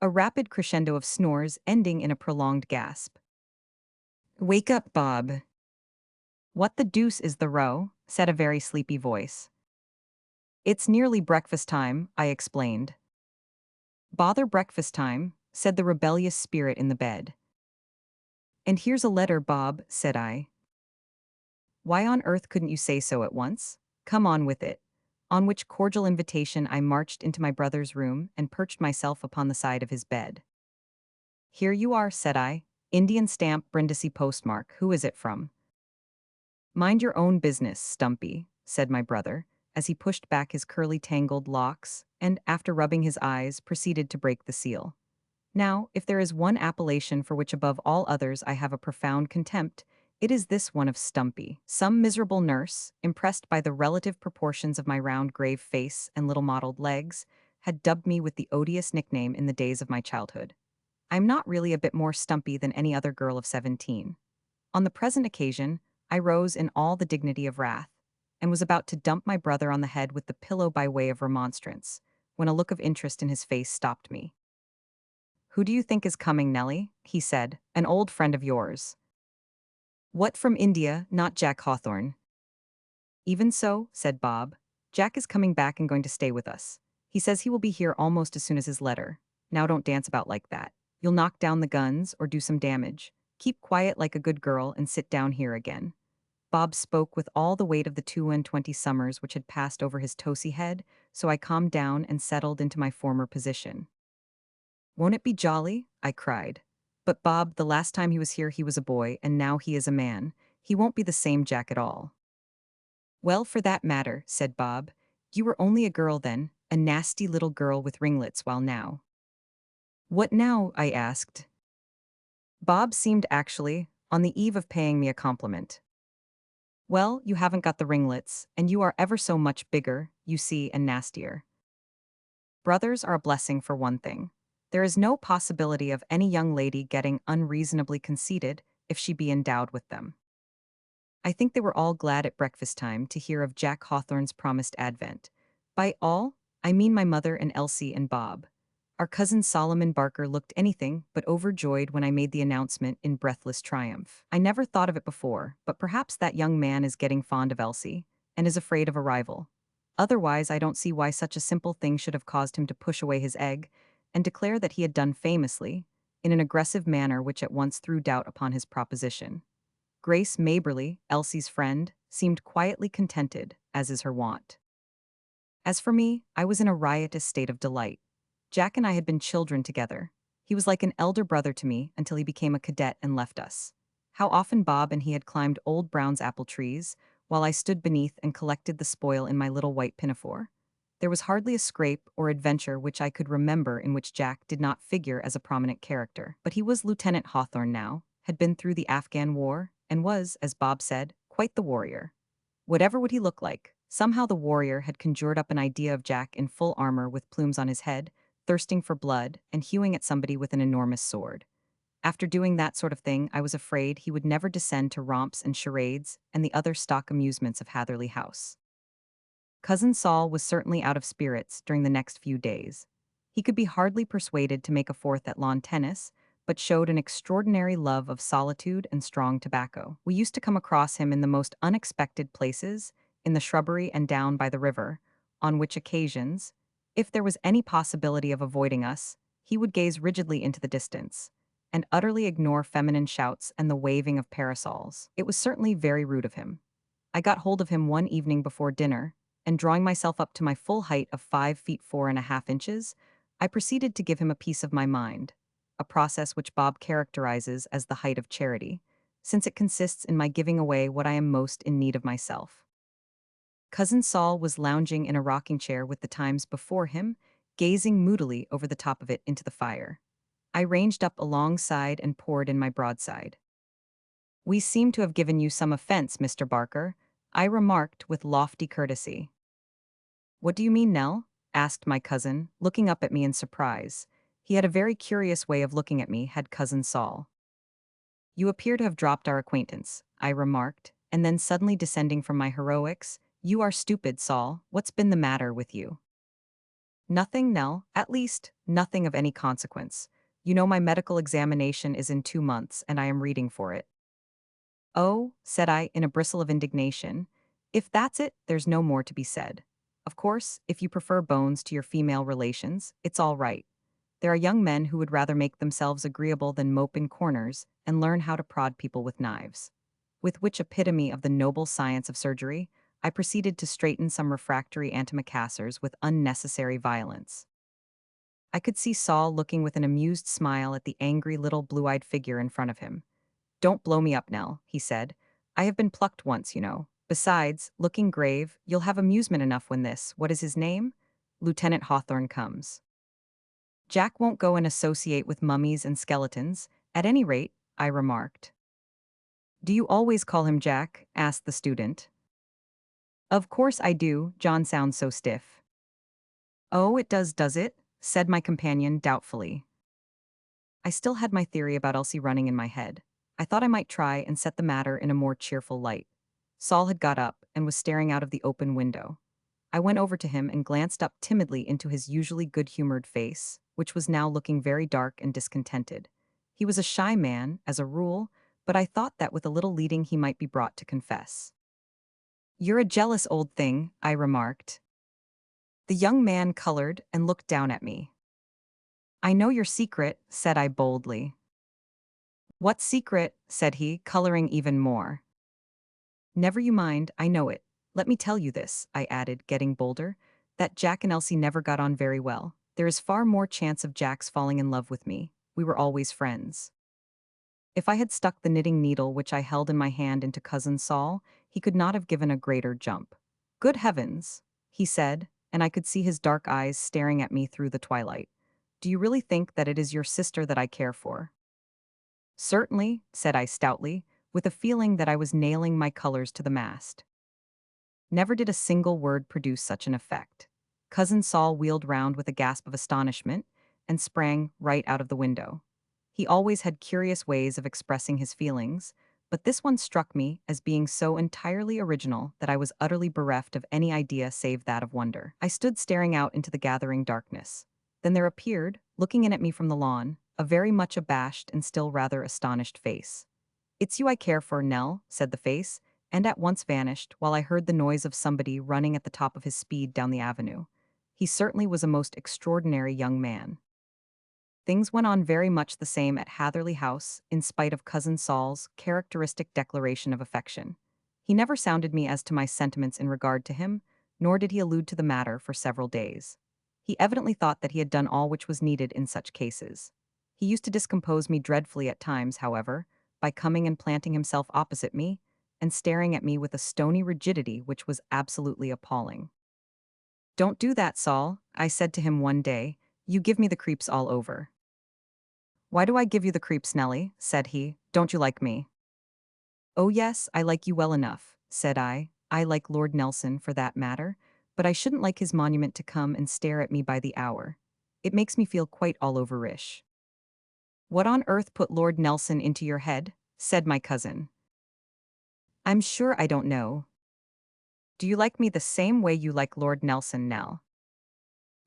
A rapid crescendo of snores ending in a prolonged gasp. Wake up, Bob. What the deuce is the row? Said a very sleepy voice. It's nearly breakfast time, I explained. Bother breakfast time, said the rebellious spirit in the bed. And here's a letter, Bob, said I. Why on earth couldn't you say so at once? Come on with it. On which cordial invitation I marched into my brother's room and perched myself upon the side of his bed. Here you are, said I. Indian stamp, Brindisi postmark. Who is it from? Mind your own business, Stumpy, said my brother, as he pushed back his curly tangled locks, and, after rubbing his eyes, proceeded to break the seal. Now, if there is one appellation for which above all others I have a profound contempt, it is this one of Stumpy. Some miserable nurse, impressed by the relative proportions of my round grave face and little mottled legs, had dubbed me with the odious nickname in the days of my childhood. I am not really a bit more stumpy than any other girl of 17. On the present occasion, I rose in all the dignity of wrath, and was about to dump my brother on the head with the pillow by way of remonstrance, when a look of interest in his face stopped me. Who do you think is coming, Nellie? He said. An old friend of yours. What, from India? Not Jack Hawthorne. Even so, said Bob. Jack is coming back and going to stay with us. He says he will be here almost as soon as his letter. Now don't dance about like that. You'll knock down the guns or do some damage. Keep quiet like a good girl and sit down here again. Bob spoke with all the weight of the 22 summers which had passed over his toasy head, so I calmed down and settled into my former position. Won't it be jolly? I cried. But Bob, the last time he was here he was a boy, and now he is a man. He won't be the same Jack at all. Well, for that matter, said Bob, you were only a girl then, a nasty little girl with ringlets, while now. What now? I asked. Bob seemed actually on the eve of paying me a compliment. Well, you haven't got the ringlets, and you are ever so much bigger, you see, and nastier. Brothers are a blessing for one thing. There is no possibility of any young lady getting unreasonably conceited if she be endowed with them. I think they were all glad at breakfast time to hear of Jack Hawthorne's promised advent. By all, I mean my mother and Elsie and Bob. Our cousin Solomon Barker looked anything but overjoyed when I made the announcement in breathless triumph. I never thought of it before, but perhaps that young man is getting fond of Elsie, and is afraid of a rival. Otherwise, I don't see why such a simple thing should have caused him to push away his egg, and declare that he had done famously, in an aggressive manner which at once threw doubt upon his proposition. Grace Maberly, Elsie's friend, seemed quietly contented, as is her wont. As for me, I was in a riotous state of delight. Jack and I had been children together. He was like an elder brother to me until he became a cadet and left us. How often Bob and he had climbed Old Brown's apple trees, while I stood beneath and collected the spoil in my little white pinafore. There was hardly a scrape or adventure which I could remember in which Jack did not figure as a prominent character. But he was Lieutenant Hawthorne now, had been through the Afghan War, and was, as Bob said, quite the warrior. Whatever would he look like? Somehow the warrior had conjured up an idea of Jack in full armor with plumes on his head, thirsting for blood, and hewing at somebody with an enormous sword. After doing that sort of thing, I was afraid he would never descend to romps and charades and the other stock amusements of Hatherley House. Cousin Saul was certainly out of spirits during the next few days. He could be hardly persuaded to make a fourth at lawn tennis, but showed an extraordinary love of solitude and strong tobacco. We used to come across him in the most unexpected places, in the shrubbery and down by the river, on which occasions, if there was any possibility of avoiding us, he would gaze rigidly into the distance and utterly ignore feminine shouts and the waving of parasols. It was certainly very rude of him. I got hold of him one evening before dinner, and drawing myself up to my full height of 5 feet 4.5 inches, I proceeded to give him a piece of my mind, a process which Bob characterizes as the height of charity, since it consists in my giving away what I am most in need of myself. Cousin Saul was lounging in a rocking chair with the Times before him, gazing moodily over the top of it into the fire. I ranged up alongside and poured in my broadside. "We seem to have given you some offense, Mr. Barker," I remarked with lofty courtesy. "What do you mean, Nell?" asked my cousin, looking up at me in surprise. He had a very curious way of looking at me, had Cousin Saul. "You appear to have dropped our acquaintance," I remarked, and then suddenly descending from my heroics, "You are stupid, Saul. What's been the matter with you?" "Nothing, Nell. At least, nothing of any consequence. You know my medical examination is in 2 months, and I am reading for it." "Oh," said I in a bristle of indignation, "if that's it, there's no more to be said. Of course, if you prefer bones to your female relations, it's all right. There are young men who would rather make themselves agreeable than mope in corners and learn how to prod people with knives." With which epitome of the noble science of surgery, I proceeded to straighten some refractory antimacassars with unnecessary violence. I could see Saul looking with an amused smile at the angry little blue-eyed figure in front of him. "Don't blow me up, Nell," he said. "I have been plucked once, you know. Besides, looking grave, you'll have amusement enough when this, what is his name? Lieutenant Hawthorne comes. Jack won't go and associate with mummies and skeletons, at any rate," I remarked. "Do you always call him Jack?" asked the student. "Of course I do, John sounds so stiff." "Oh, it does it?" said my companion doubtfully. I still had my theory about Elsie running in my head. I thought I might try and set the matter in a more cheerful light. Saul had got up and was staring out of the open window. I went over to him and glanced up timidly into his usually good-humored face, which was now looking very dark and discontented. He was a shy man, as a rule, but I thought that with a little leading he might be brought to confess. "You're a jealous old thing," I remarked. The young man colored and looked down at me. "I know your secret," said I boldly. "What secret?" said he, coloring even more. "Never you mind, I know it. Let me tell you this," I added, getting bolder, "that Jack and Elsie never got on very well. There is far more chance of Jack's falling in love with me. We were always friends." If I had stuck the knitting needle which I held in my hand into Cousin Saul, he could not have given a greater jump. "Good heavens," he said, and I could see his dark eyes staring at me through the twilight. "Do you really think that it is your sister that I care for?" "Certainly," said I stoutly, with a feeling that I was nailing my colors to the mast. Never did a single word produce such an effect. Cousin Saul wheeled round with a gasp of astonishment and sprang right out of the window. He always had curious ways of expressing his feelings, but this one struck me as being so entirely original that I was utterly bereft of any idea save that of wonder. I stood staring out into the gathering darkness. Then there appeared, looking in at me from the lawn, a very much abashed and still rather astonished face. "It's you I care for, Nell," said the face, and at once vanished, while I heard the noise of somebody running at the top of his speed down the avenue. He certainly was a most extraordinary young man. Things went on very much the same at Hatherley House, in spite of Cousin Saul's characteristic declaration of affection. He never sounded me as to my sentiments in regard to him, nor did he allude to the matter for several days. He evidently thought that he had done all which was needed in such cases. He used to discompose me dreadfully at times, however, by coming and planting himself opposite me, and staring at me with a stony rigidity which was absolutely appalling. "Don't do that, Saul," I said to him one day. "You give me the creeps all over." "Why do I give you the creeps, Nellie?" said he. "Don't you like me?" "Oh yes, I like you well enough," said I. "I like Lord Nelson, for that matter, but I shouldn't like his monument to come and stare at me by the hour. It makes me feel quite all over-ish." "What on earth put Lord Nelson into your head?" said my cousin. "I'm sure I don't know." "Do you like me the same way you like Lord Nelson, Nell?"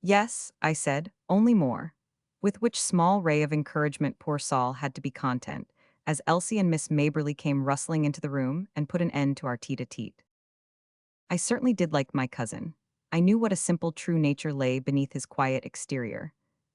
"Yes," I said, "only more." With which small ray of encouragement poor Saul had to be content, as Elsie and Miss Maberly came rustling into the room and put an end to our tete-a-tete. I certainly did like my cousin. I knew what a simple true nature lay beneath his quiet exterior.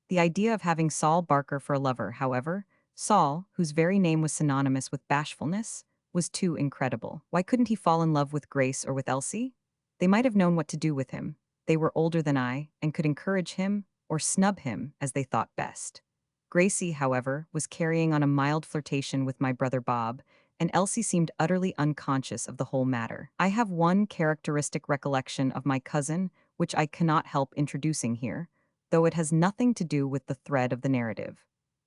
The idea of having Saul Barker for a lover, however, Saul, whose very name was synonymous with bashfulness, was too incredible. Why couldn't he fall in love with Grace or with Elsie? They might have known what to do with him. They were older than I and could encourage him or snub him as they thought best. Gracie, however, was carrying on a mild flirtation with my brother Bob, and Elsie seemed utterly unconscious of the whole matter. I have one characteristic recollection of my cousin, which I cannot help introducing here, though it has nothing to do with the thread of the narrative.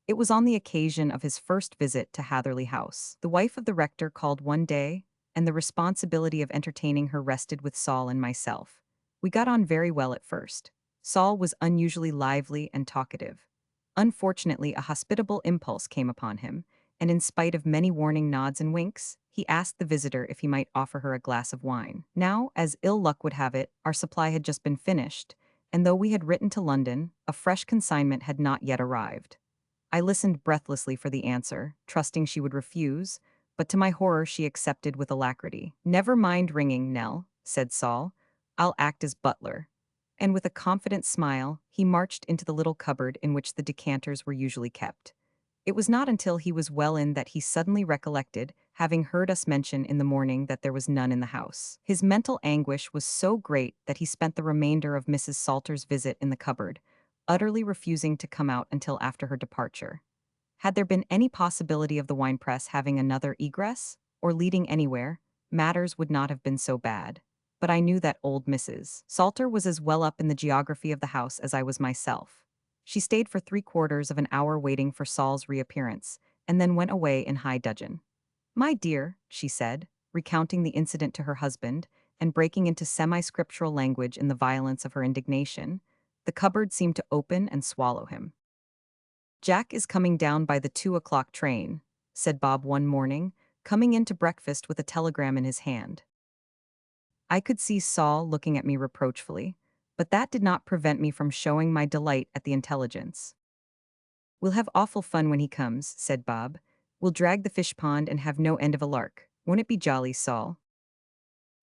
It was on the occasion of his first visit to Hatherley House. The wife of the rector called one day, and the responsibility of entertaining her rested with Saul and myself. We got on very well at first. Saul was unusually lively and talkative. Unfortunately, a hospitable impulse came upon him, and in spite of many warning nods and winks, he asked the visitor if he might offer her a glass of wine. Now, as ill luck would have it, our supply had just been finished, and though we had written to London, a fresh consignment had not yet arrived. I listened breathlessly for the answer, trusting she would refuse, but to my horror she accepted with alacrity. "Never mind ringing, Nell," said Saul. "I'll act as butler." And with a confident smile, he marched into the little cupboard in which the decanters were usually kept. It was not until he was well in that he suddenly recollected, having heard us mention in the morning that there was none in the house. His mental anguish was so great that he spent the remainder of Mrs. Salter's visit in the cupboard, utterly refusing to come out until after her departure. Had there been any possibility of the winepress having another egress, or leading anywhere, matters would not have been so bad. But I knew that old Mrs. Salter was as well up in the geography of the house as I was myself. She stayed for 3/4 of an hour waiting for Saul's reappearance, and then went away in high dudgeon. "My dear," she said, recounting the incident to her husband, and breaking into semi-scriptural language in the violence of her indignation, the cupboard seemed to open and swallow him. "Jack is coming down by the 2 o'clock train," said Bob one morning, coming in to breakfast with a telegram in his hand. I could see Saul looking at me reproachfully, but that did not prevent me from showing my delight at the intelligence. "We'll have awful fun when he comes," said Bob. "We'll drag the fish pond and have no end of a lark. Won't it be jolly, Saul?"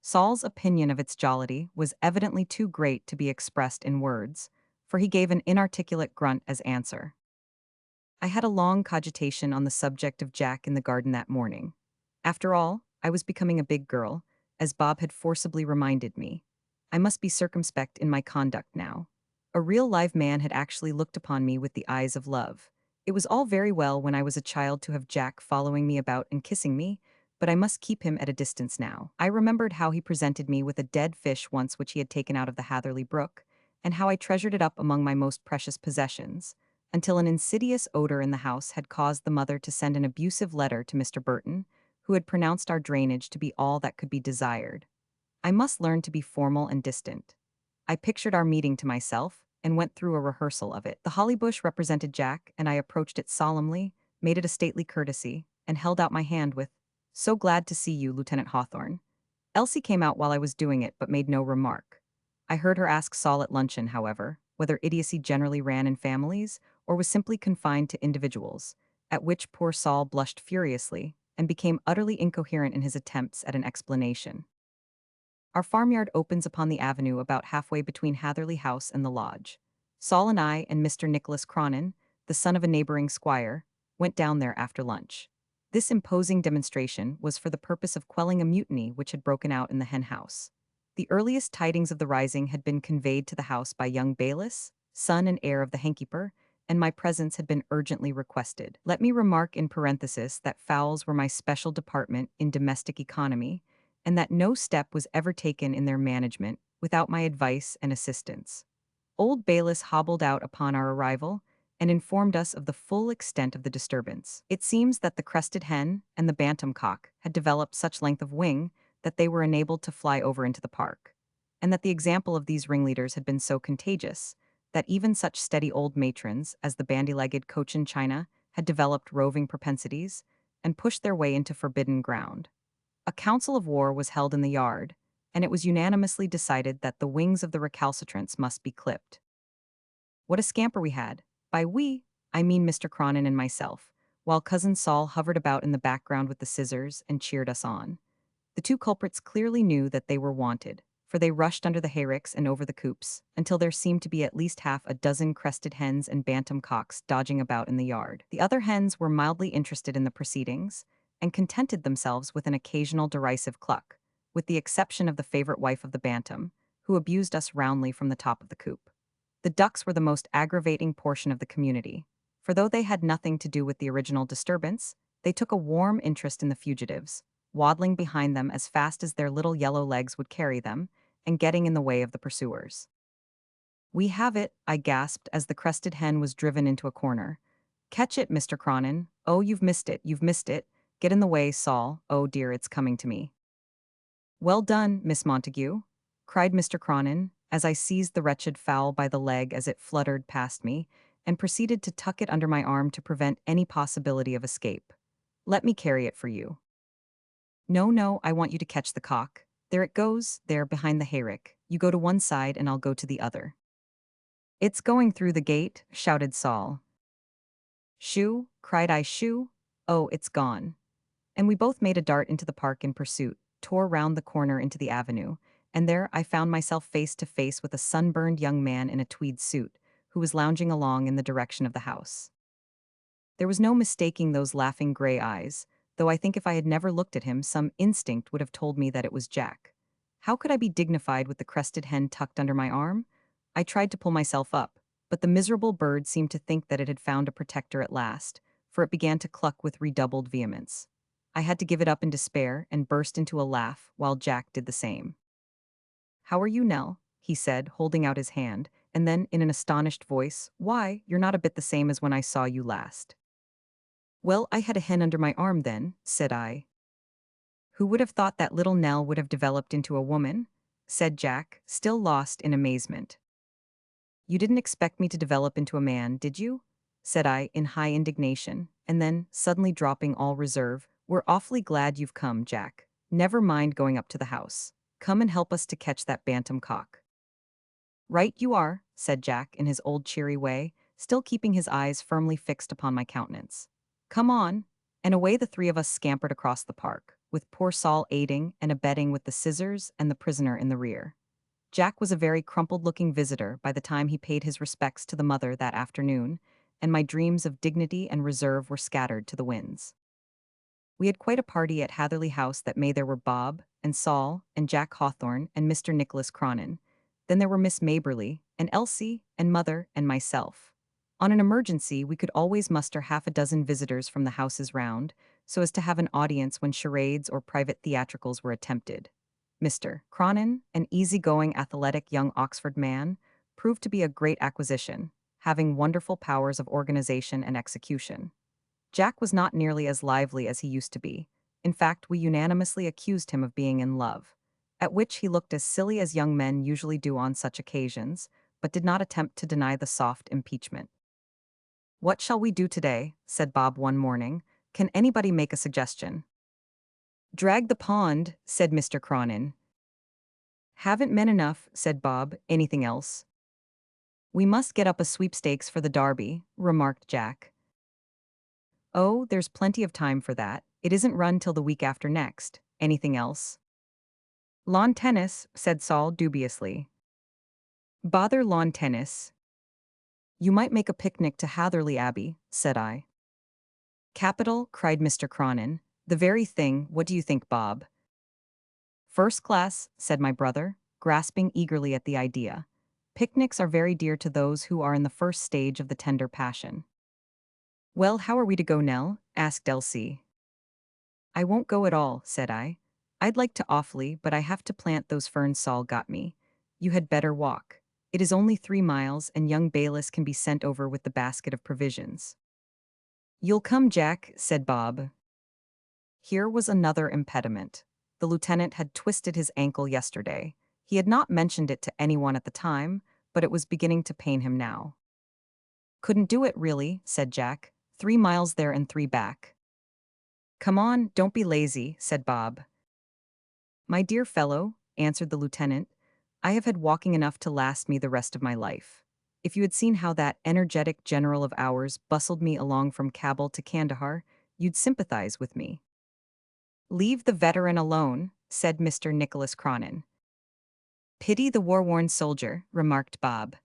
Saul's opinion of its jollity was evidently too great to be expressed in words, for he gave an inarticulate grunt as answer. I had a long cogitation on the subject of Jack in the garden that morning. After all, I was becoming a big girl, as Bob had forcibly reminded me. I must be circumspect in my conduct now. A real live man had actually looked upon me with the eyes of love. It was all very well when I was a child to have Jack following me about and kissing me, but I must keep him at a distance now. I remembered how he presented me with a dead fish once which he had taken out of the Hatherley brook, and how I treasured it up among my most precious possessions, until an insidious odor in the house had caused the mother to send an abusive letter to Mr. Burton, who had pronounced our drainage to be all that could be desired. I must learn to be formal and distant. I pictured our meeting to myself, and went through a rehearsal of it. The holly bush represented Jack, and I approached it solemnly, made it a stately courtesy, and held out my hand with, "So glad to see you, Lieutenant Hawthorne." Elsie came out while I was doing it, but made no remark. I heard her ask Saul at luncheon, however, whether idiocy generally ran in families, or was simply confined to individuals, at which poor Saul blushed furiously, and became utterly incoherent in his attempts at an explanation. Our farmyard opens upon the avenue about halfway between Hatherley House and the lodge. Saul and I and Mr. Nicholas Cronin, the son of a neighboring squire, went down there after lunch. This imposing demonstration was for the purpose of quelling a mutiny which had broken out in the hen house. The earliest tidings of the rising had been conveyed to the house by young Bayliss, son and heir of the henkeeper, and my presence had been urgently requested. Let me remark in parenthesis that fowls were my special department in domestic economy, and that no step was ever taken in their management without my advice and assistance. Old Bayliss hobbled out upon our arrival and informed us of the full extent of the disturbance. It seems that the crested hen and the bantam cock had developed such length of wing that they were enabled to fly over into the park, and that the example of these ringleaders had been so contagious that even such steady old matrons as the bandy-legged Cochin China had developed roving propensities and pushed their way into forbidden ground. A council of war was held in the yard, and it was unanimously decided that the wings of the recalcitrants must be clipped. What a scamper we had! By we, I mean Mr. Cronin and myself, while Cousin Saul hovered about in the background with the scissors and cheered us on. The two culprits clearly knew that they were wanted, for they rushed under the hayricks and over the coops, until there seemed to be at least half a dozen crested hens and bantam cocks dodging about in the yard. The other hens were mildly interested in the proceedings, and contented themselves with an occasional derisive cluck, with the exception of the favorite wife of the bantam, who abused us roundly from the top of the coop. The ducks were the most aggravating portion of the community, for though they had nothing to do with the original disturbance, they took a warm interest in the fugitives, waddling behind them as fast as their little yellow legs would carry them, and getting in the way of the pursuers. "We have it," I gasped as the crested hen was driven into a corner. "Catch it, Mr. Cronin. Oh, you've missed it, you've missed it. Get in the way, Saul. Oh dear, it's coming to me." "Well done, Miss Montague," cried Mr. Cronin, as I seized the wretched fowl by the leg as it fluttered past me, and proceeded to tuck it under my arm to prevent any possibility of escape. "Let me carry it for you." "No, no, I want you to catch the cock. There it goes, there behind the hayrick. You go to one side and I'll go to the other." "It's going through the gate," shouted Saul. "Shoo!" cried I. "Shoo! Oh, it's gone." And we both made a dart into the park in pursuit, tore round the corner into the avenue, and there I found myself face to face with a sunburned young man in a tweed suit, who was lounging along in the direction of the house. There was no mistaking those laughing gray eyes, though I think if I had never looked at him, some instinct would have told me that it was Jack. How could I be dignified with the crested hen tucked under my arm? I tried to pull myself up, but the miserable bird seemed to think that it had found a protector at last, for it began to cluck with redoubled vehemence. I had to give it up in despair and burst into a laugh while Jack did the same. "How are you, Nell?" he said, holding out his hand, and then, in an astonished voice, "Why, you're not a bit the same as when I saw you last." "Well, I had a hen under my arm then," said I. "Who would have thought that little Nell would have developed into a woman?" said Jack, still lost in amazement. "You didn't expect me to develop into a man, did you?" said I, in high indignation, and then, suddenly dropping all reserve, "We're awfully glad you've come, Jack. Never mind going up to the house. Come and help us to catch that bantam cock." "Right you are," said Jack in his old cheery way, still keeping his eyes firmly fixed upon my countenance. "Come on." And away the three of us scampered across the park, with poor Saul aiding and abetting with the scissors and the prisoner in the rear. Jack was a very crumpled-looking visitor by the time he paid his respects to the mother that afternoon, and my dreams of dignity and reserve were scattered to the winds. We had quite a party at Hatherley House that May. There were Bob, and Saul, and Jack Hawthorne, and Mr. Nicholas Cronin. Then there were Miss Maberly, and Elsie, and Mother, and myself. On an emergency, we could always muster half a dozen visitors from the houses round, so as to have an audience when charades or private theatricals were attempted. Mr. Cronin, an easy-going, athletic young Oxford man, proved to be a great acquisition, having wonderful powers of organization and execution. Jack was not nearly as lively as he used to be. In fact, we unanimously accused him of being in love, at which he looked as silly as young men usually do on such occasions, but did not attempt to deny the soft impeachment. "What shall we do today?" said Bob one morning. "Can anybody make a suggestion?" "Drag the pond," said Mr. Cronin. "Haven't men enough," said Bob. "Anything else?" "We must get up a sweepstakes for the Derby," remarked Jack. "Oh, there's plenty of time for that. It isn't run till the week after next. Anything else?" "Lawn tennis," said Saul dubiously. "Bother lawn tennis." "You might make a picnic to Hatherley Abbey," said I. "Capital," cried Mr. Cronin. "The very thing. What do you think, Bob?" "First class," said my brother, grasping eagerly at the idea. "Picnics are very dear to those who are in the first stage of the tender passion." "Well, how are we to go, Nell?" asked Elsie. "I won't go at all," said I. "I'd like to awfully, but I have to plant those ferns Saul got me. You had better walk. It is only 3 miles, and young Bayless can be sent over with the basket of provisions." "You'll come, Jack," said Bob. Here was another impediment. The lieutenant had twisted his ankle yesterday. He had not mentioned it to anyone at the time, but it was beginning to pain him now. "Couldn't do it, really," said Jack. 3 miles there and 3 back. "Come on, don't be lazy," said Bob. "My dear fellow," answered the lieutenant, "I have had walking enough to last me the rest of my life. If you had seen how that energetic general of ours bustled me along from Kabul to Kandahar, you'd sympathize with me. Leave the veteran alone, said Mr. Nicholas Cronin. Pity the war-worn soldier, remarked Bob.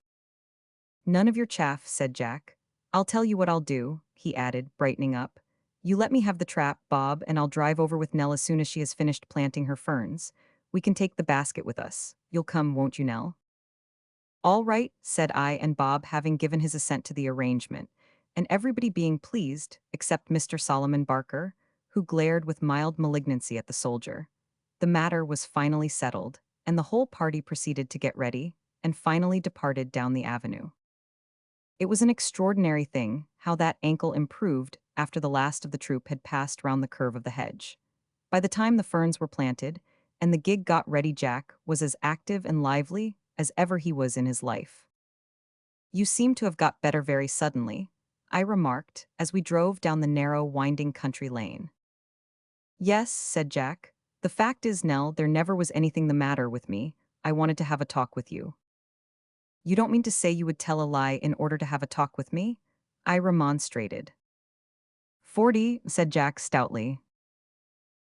None of your chaff, said Jack. I'll tell you what I'll do, he added, brightening up. You let me have the trap, Bob, and I'll drive over with Nell as soon as she has finished planting her ferns. We can take the basket with us. You'll come, won't you, Nell? All right, said I and Bob, having given his assent to the arrangement, and everybody being pleased, except Mr. Solomon Barker, who glared with mild malignancy at the soldier. The matter was finally settled, and the whole party proceeded to get ready, and finally departed down the avenue. It was an extraordinary thing how that ankle improved after the last of the troop had passed round the curve of the hedge. By the time the ferns were planted, and the gig got ready, Jack was as active and lively as ever he was in his life. You seem to have got better very suddenly, I remarked, as we drove down the narrow, winding country lane. Yes, said Jack. The fact is, Nell, there never was anything the matter with me. I wanted to have a talk with you. You don't mean to say you would tell a lie in order to have a talk with me? I remonstrated. 40, said Jack stoutly.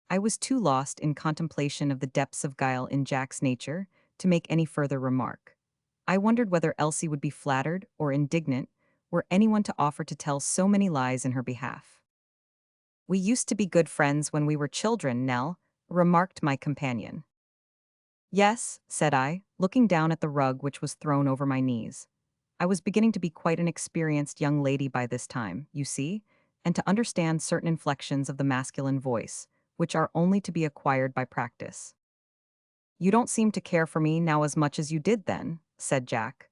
I was too lost in contemplation of the depths of guile in Jack's nature to make any further remark. I wondered whether Elsie would be flattered or indignant were anyone to offer to tell so many lies in her behalf. We used to be good friends when we were children, Nell, remarked my companion. Yes, said I, looking down at the rug which was thrown over my knees. I was beginning to be quite an experienced young lady by this time, you see, and to understand certain inflections of the masculine voice, which are only to be acquired by practice. You don't seem to care for me now as much as you did then, said Jack.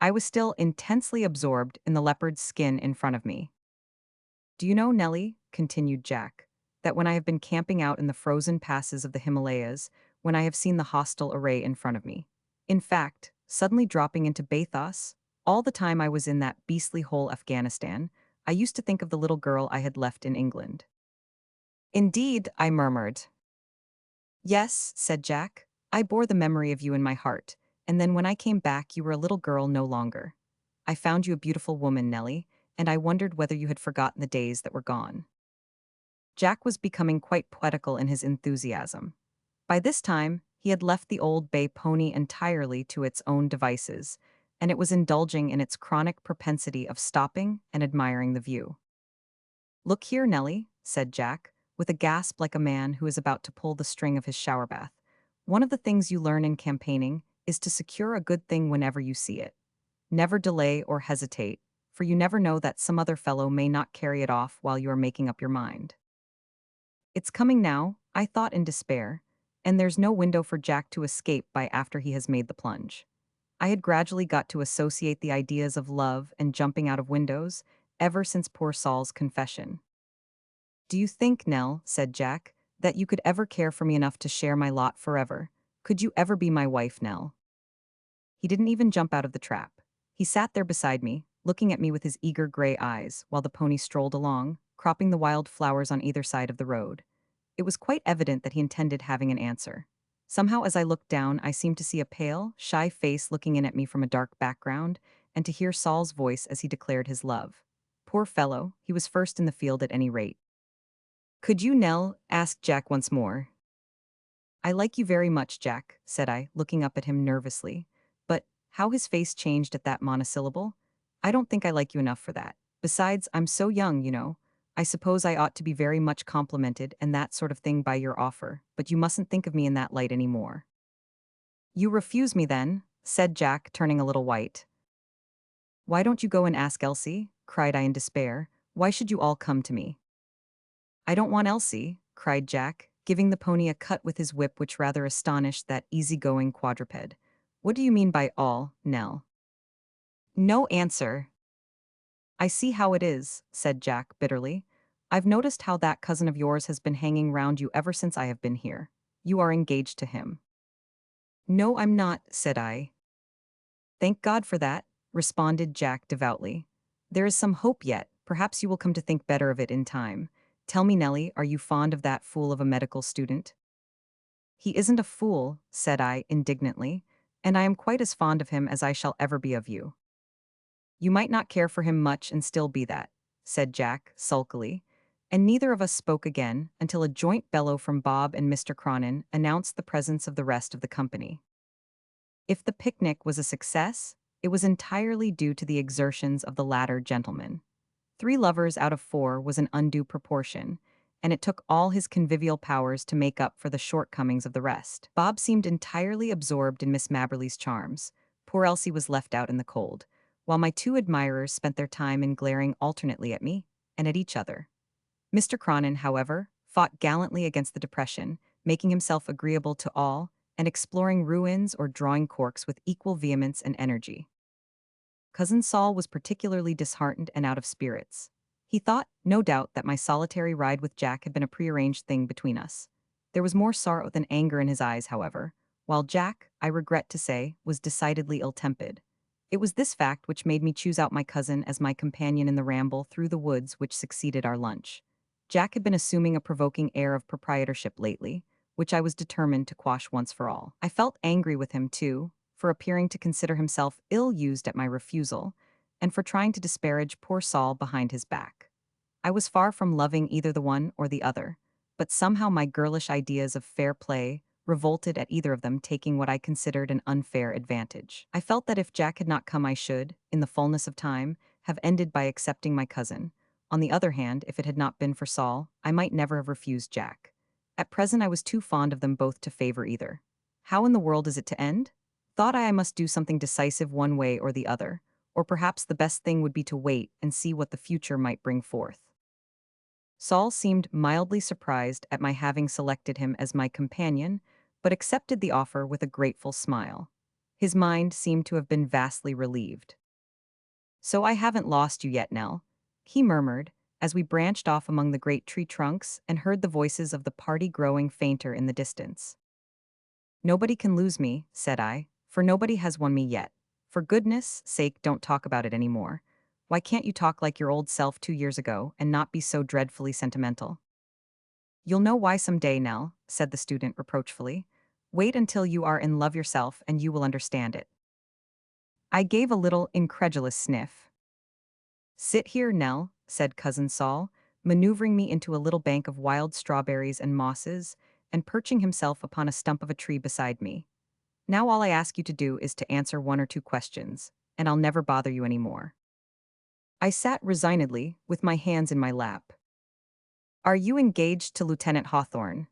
I was still intensely absorbed in the leopard's skin in front of me. Do you know, Nellie, continued Jack, that when I have been camping out in the frozen passes of the Himalayas, when I have seen the hostile array in front of me, in fact, suddenly dropping into bathos, all the time I was in that beastly hole Afghanistan, I used to think of the little girl I had left in England. Indeed, I murmured. Yes, said Jack, I bore the memory of you in my heart, and then when I came back you were a little girl no longer. I found you a beautiful woman, Nellie, and I wondered whether you had forgotten the days that were gone. Jack was becoming quite poetical in his enthusiasm. By this time, he had left the old bay pony entirely to its own devices, and it was indulging in its chronic propensity of stopping and admiring the view. Look here, Nellie, said Jack, with a gasp like a man who is about to pull the string of his shower bath. One of the things you learn in campaigning is to secure a good thing whenever you see it. Never delay or hesitate, for you never know that some other fellow may not carry it off while you are making up your mind. It's coming now, I thought in despair, and there's no window for Jack to escape by after he has made the plunge. I had gradually got to associate the ideas of love and jumping out of windows, ever since poor Saul's confession. Do you think, Nell, said Jack, that you could ever care for me enough to share my lot forever? Could you ever be my wife, Nell? He didn't even jump out of the trap. He sat there beside me, looking at me with his eager gray eyes, while the pony strolled along, cropping the wild flowers on either side of the road. It was quite evident that he intended having an answer. Somehow, as I looked down, I seemed to see a pale, shy face looking in at me from a dark background, and to hear Saul's voice as he declared his love. Poor fellow, he was first in the field at any rate. Could you, Nell? Asked Jack once more. I like you very much, Jack, said I, looking up at him nervously. But how his face changed at that monosyllable? I don't think I like you enough for that. Besides, I'm so young, you know. I suppose I ought to be very much complimented and that sort of thing by your offer, but you mustn't think of me in that light any more. You refuse me then, said Jack, turning a little white. Why don't you go and ask Elsie? Cried I in despair. Why should you all come to me? I don't want Elsie, cried Jack, giving the pony a cut with his whip which rather astonished that easy-going quadruped. What do you mean by all, Nell? No answer. I see how it is, said Jack bitterly. I've noticed how that cousin of yours has been hanging round you ever since I have been here. You are engaged to him. No, I'm not, said I. Thank God for that, responded Jack devoutly. There is some hope yet. Perhaps you will come to think better of it in time. Tell me, Nellie, are you fond of that fool of a medical student? He isn't a fool, said I indignantly, and I am quite as fond of him as I shall ever be of you. You might not care for him much and still be that, said Jack, sulkily, and neither of us spoke again until a joint bellow from Bob and Mr. Cronin announced the presence of the rest of the company. If the picnic was a success, it was entirely due to the exertions of the latter gentleman. 3 lovers out of 4 was an undue proportion, and it took all his convivial powers to make up for the shortcomings of the rest. Bob seemed entirely absorbed in Miss Mabberley's charms. Poor Elsie was left out in the cold, while my 2 admirers spent their time in glaring alternately at me and at each other. Mr. Cronin, however, fought gallantly against the depression, making himself agreeable to all and exploring ruins or drawing corks with equal vehemence and energy. Cousin Saul was particularly disheartened and out of spirits. He thought, no doubt, that my solitary ride with Jack had been a prearranged thing between us. There was more sorrow than anger in his eyes, however, while Jack, I regret to say, was decidedly ill-tempered. It was this fact which made me choose out my cousin as my companion in the ramble through the woods which succeeded our lunch. Jack had been assuming a provoking air of proprietorship lately, which I was determined to quash once for all. I felt angry with him, too, for appearing to consider himself ill-used at my refusal, and for trying to disparage poor Saul behind his back. I was far from loving either the one or the other, but somehow my girlish ideas of fair play revolted at either of them taking what I considered an unfair advantage. I felt that if Jack had not come I should, in the fullness of time, have ended by accepting my cousin. On the other hand, if it had not been for Saul, I might never have refused Jack. At present I was too fond of them both to favor either. How in the world is it to end? Thought I must do something decisive one way or the other, or perhaps the best thing would be to wait and see what the future might bring forth. Saul seemed mildly surprised at my having selected him as my companion, but accepted the offer with a grateful smile. His mind seemed to have been vastly relieved. "So I haven't lost you yet, Nell," he murmured, as we branched off among the great tree trunks and heard the voices of the party growing fainter in the distance. "Nobody can lose me," said I, "for nobody has won me yet. For goodness' sake, don't talk about it any more. Why can't you talk like your old self 2 years ago and not be so dreadfully sentimental?" "You'll know why some day, Nell," said the student reproachfully. "Wait until you are in love yourself and you will understand it." I gave a little incredulous sniff. "Sit here, Nell," said Cousin Saul, maneuvering me into a little bank of wild strawberries and mosses, and perching himself upon a stump of a tree beside me. "Now all I ask you to do is to answer 1 or 2 questions, and I'll never bother you any more." I sat resignedly, with my hands in my lap. "Are you engaged to Lieutenant Hawthorne?"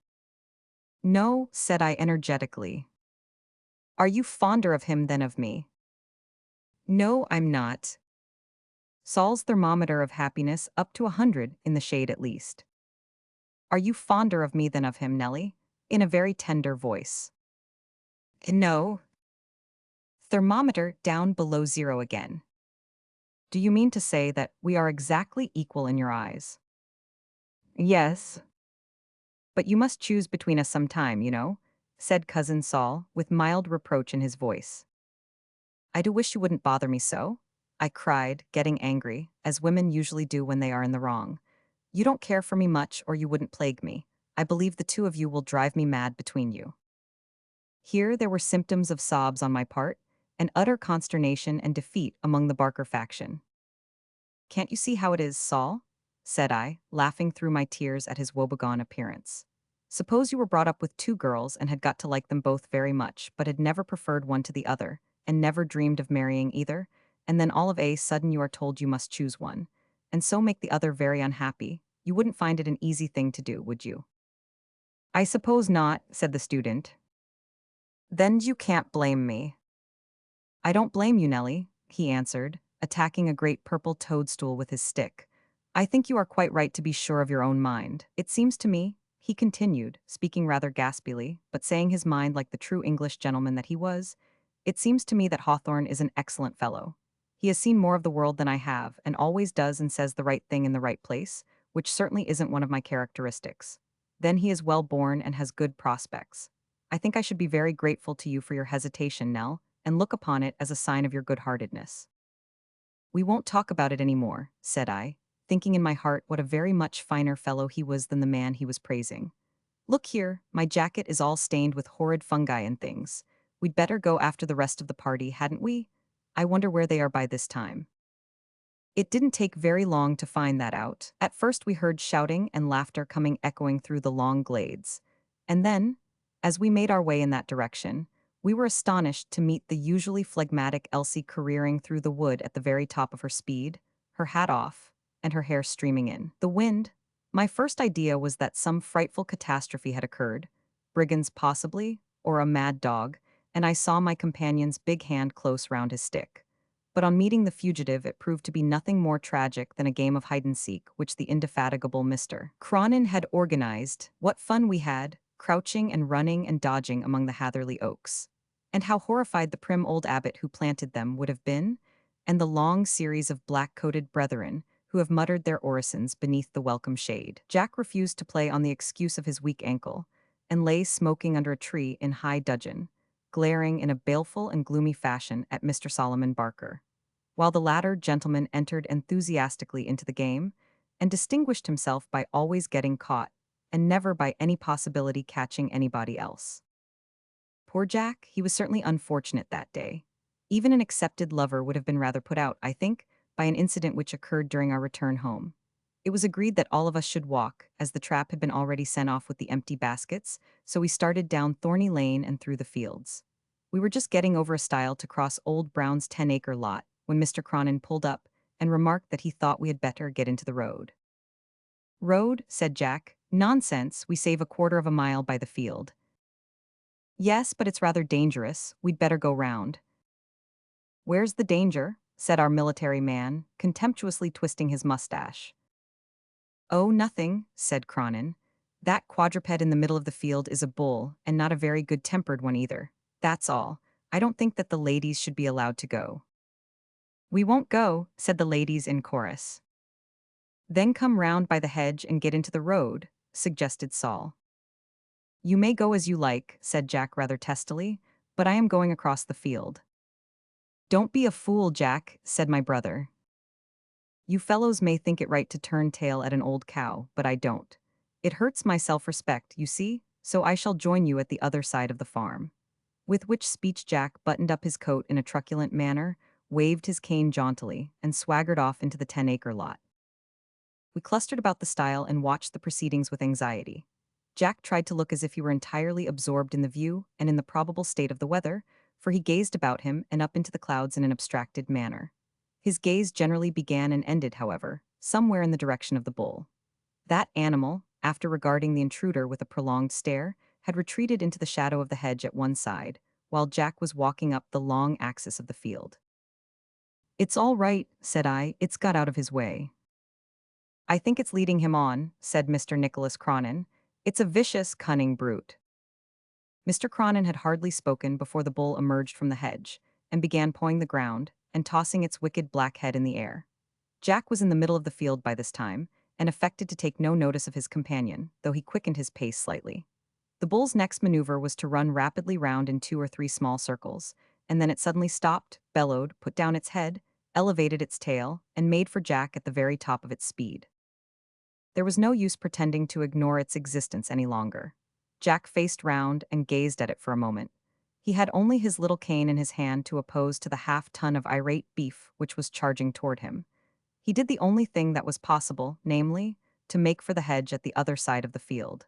"No," said I energetically. "Are you fonder of him than of me?" "No, I'm not." Saul's thermometer of happiness up to 100 in the shade at least. "Are you fonder of me than of him, Nellie?" in a very tender voice. "No." Thermometer down below 0 again. "Do you mean to say that we are exactly equal in your eyes?" "Yes." "But you must choose between us some time, you know," said Cousin Saul, with mild reproach in his voice. "I do wish you wouldn't bother me so," I cried, getting angry, as women usually do when they are in the wrong. "You don't care for me much or you wouldn't plague me. I believe the 2 of you will drive me mad between you." Here there were symptoms of sobs on my part, and utter consternation and defeat among the Barker faction. "Can't you see how it is, Saul?" said I, laughing through my tears at his woebegone appearance. "Suppose you were brought up with 2 girls and had got to like them both very much, but had never preferred one to the other, and never dreamed of marrying either, and then all of a sudden you are told you must choose one, and so make the other very unhappy. You wouldn't find it an easy thing to do, would you?" "I suppose not," said the student. "Then you can't blame me." "I don't blame you, Nellie," he answered, attacking a great purple toadstool with his stick. "I think you are quite right to be sure of your own mind. It seems to me," he continued, speaking rather gaspily, but saying his mind like the true English gentleman that he was, "it seems to me that Hawthorne is an excellent fellow. He has seen more of the world than I have, and always does and says the right thing in the right place, which certainly isn't one of my characteristics. Then he is well born and has good prospects. I think I should be very grateful to you for your hesitation, Nell, and look upon it as a sign of your good-heartedness." "We won't talk about it any more," said I, thinking in my heart what a very much finer fellow he was than the man he was praising. "Look here, my jacket is all stained with horrid fungi and things. We'd better go after the rest of the party, hadn't we? I wonder where they are by this time. It didn't take very long to find that out. At first we heard shouting and laughter coming echoing through the long glades. And then, as we made our way in that direction, we were astonished to meet the usually phlegmatic Elsie careering through the wood at the very top of her speed, her hat off, and her hair streaming in. The wind. My first idea was that some frightful catastrophe had occurred, brigands possibly, or a mad dog, and I saw my companion's big hand close round his stick. But on meeting the fugitive, it proved to be nothing more tragic than a game of hide-and-seek which the indefatigable Mr. Cronin had organized. What fun we had, crouching and running and dodging among the Hatherley oaks. And how horrified the prim old abbot who planted them would have been, and the long series of black-coated brethren who have muttered their orisons beneath the welcome shade. Jack refused to play on the excuse of his weak ankle, and lay smoking under a tree in high dudgeon, glaring in a baleful and gloomy fashion at Mr. Solomon Barker, while the latter gentleman entered enthusiastically into the game, and distinguished himself by always getting caught, and never by any possibility catching anybody else. Poor Jack, he was certainly unfortunate that day. Even an accepted lover would have been rather put out, I think, by an incident which occurred during our return home. It was agreed that all of us should walk, as the trap had been already sent off with the empty baskets, so we started down Thorny Lane and through the fields. We were just getting over a stile to cross Old Brown's 10-acre lot, when Mr. Cronin pulled up and remarked that he thought we had better get into the road. Road, said Jack. Nonsense, we save a quarter of a mile by the field. Yes, but it's rather dangerous. We'd better go round. Where's the danger? Said our military man, contemptuously twisting his mustache. Oh, nothing, said Cronin. That quadruped in the middle of the field is a bull, and not a very good-tempered one either. That's all. I don't think that the ladies should be allowed to go. We won't go, said the ladies in chorus. Then come round by the hedge and get into the road, suggested Saul. You may go as you like, said Jack rather testily, but I am going across the field. Don't be a fool, Jack, said my brother. You fellows may think it right to turn tail at an old cow, but I don't. It hurts my self-respect, you see, so I shall join you at the other side of the farm. With which speech Jack buttoned up his coat in a truculent manner, waved his cane jauntily, and swaggered off into the 10-acre lot. We clustered about the stile and watched the proceedings with anxiety. Jack tried to look as if he were entirely absorbed in the view and in the probable state of the weather, for he gazed about him and up into the clouds in an abstracted manner. His gaze generally began and ended, however, somewhere in the direction of the bull. That animal, after regarding the intruder with a prolonged stare, had retreated into the shadow of the hedge at one side, while Jack was walking up the long axis of the field. It's all right, said I, it's got out of his way. I think it's leading him on, said Mr. Nicholas Cronin. It's a vicious, cunning brute. Mr. Cronin had hardly spoken before the bull emerged from the hedge, and began pawing the ground, and tossing its wicked black head in the air. Jack was in the middle of the field by this time, and affected to take no notice of his companion, though he quickened his pace slightly. The bull's next maneuver was to run rapidly round in 2 or 3 small circles, and then it suddenly stopped, bellowed, put down its head, elevated its tail, and made for Jack at the very top of its speed. There was no use pretending to ignore its existence any longer. Jack faced round and gazed at it for a moment. He had only his little cane in his hand to oppose to the half-ton of irate beef which was charging toward him. He did the only thing that was possible, namely, to make for the hedge at the other side of the field.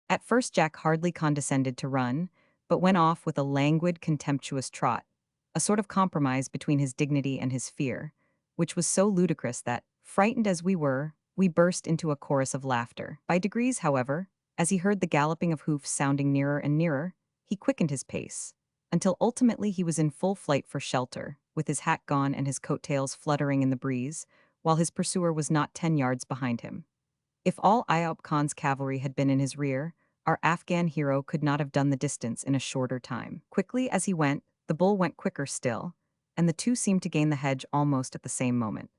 At first Jack hardly condescended to run, but went off with a languid, contemptuous trot, a sort of compromise between his dignity and his fear, which was so ludicrous that, frightened as we were, we burst into a chorus of laughter. By degrees, however, as he heard the galloping of hoofs sounding nearer and nearer, he quickened his pace, until ultimately he was in full flight for shelter, with his hat gone and his coat-tails fluttering in the breeze, while his pursuer was not 10 yards behind him. If all Ayub Khan's cavalry had been in his rear, our Afghan hero could not have done the distance in a shorter time. Quickly as he went, the bull went quicker still, and the two seemed to gain the hedge almost at the same moment.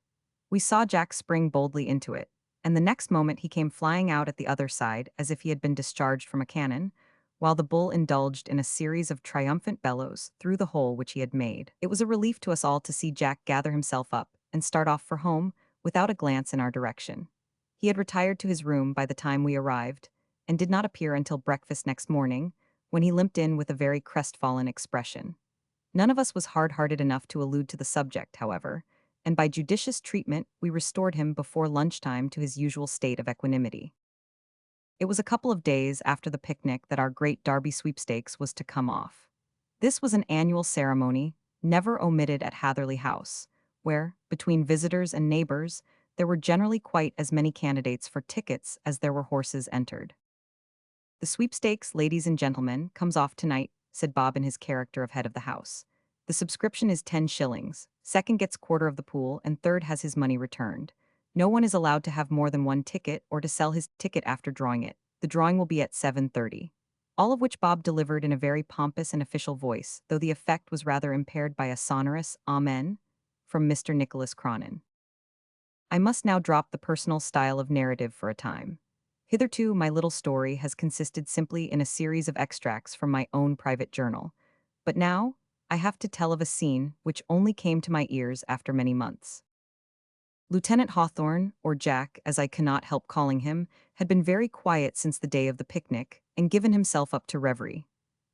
We saw Jack spring boldly into it, and the next moment he came flying out at the other side as if he had been discharged from a cannon, while the bull indulged in a series of triumphant bellows through the hole which he had made. It was a relief to us all to see Jack gather himself up and start off for home without a glance in our direction. He had retired to his room by the time we arrived, and did not appear until breakfast next morning, when he limped in with a very crestfallen expression. None of us was hard-hearted enough to allude to the subject, however, and by judicious treatment we restored him before lunchtime to his usual state of equanimity. It was a couple of days after the picnic that our great Derby sweepstakes was to come off. This was an annual ceremony, never omitted at Hatherley House, where, between visitors and neighbors, there were generally quite as many candidates for tickets as there were horses entered. "The sweepstakes, ladies and gentlemen, comes off tonight," said Bob in his character of head of the house. "The subscription is 10 shillings, second gets quarter of the pool, and third has his money returned. No one is allowed to have more than one ticket or to sell his ticket after drawing it. The drawing will be at 7:30. All of which Bob delivered in a very pompous and official voice, though the effect was rather impaired by a sonorous "Amen" from Mr. Nicholas Cronin. I must now drop the personal style of narrative for a time. Hitherto, my little story has consisted simply in a series of extracts from my own private journal. But now, I have to tell of a scene which only came to my ears after many months. Lieutenant Hawthorne, or Jack, as I cannot help calling him, had been very quiet since the day of the picnic, and given himself up to reverie.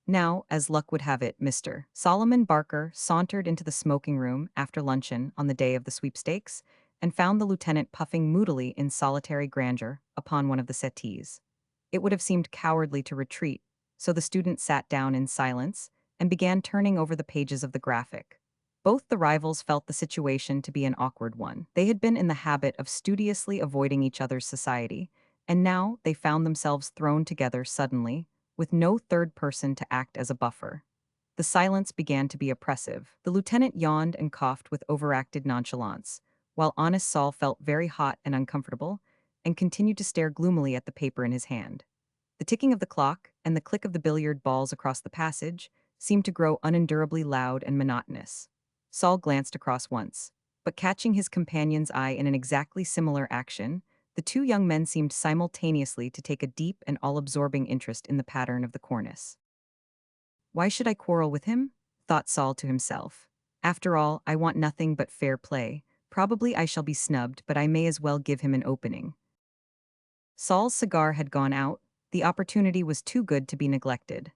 Now, as luck would have it, Mr. Solomon Barker sauntered into the smoking room after luncheon on the day of the sweepstakes, and found the lieutenant puffing moodily in solitary grandeur upon one of the settees. It would have seemed cowardly to retreat, so the student sat down in silence and began turning over the pages of the graphic. Both the rivals felt the situation to be an awkward one. They had been in the habit of studiously avoiding each other's society, and now they found themselves thrown together suddenly, with no third person to act as a buffer. The silence began to be oppressive. The lieutenant yawned and coughed with overacted nonchalance, while honest Saul felt very hot and uncomfortable, and continued to stare gloomily at the paper in his hand. The ticking of the clock and the click of the billiard balls across the passage seemed to grow unendurably loud and monotonous. Saul glanced across once, but catching his companion's eye in an exactly similar action, the two young men seemed simultaneously to take a deep and all-absorbing interest in the pattern of the cornice. "Why should I quarrel with him?" thought Saul to himself. "After all, I want nothing but fair play. Probably I shall be snubbed, but I may as well give him an opening." Saul's cigar had gone out. The opportunity was too good to be neglected.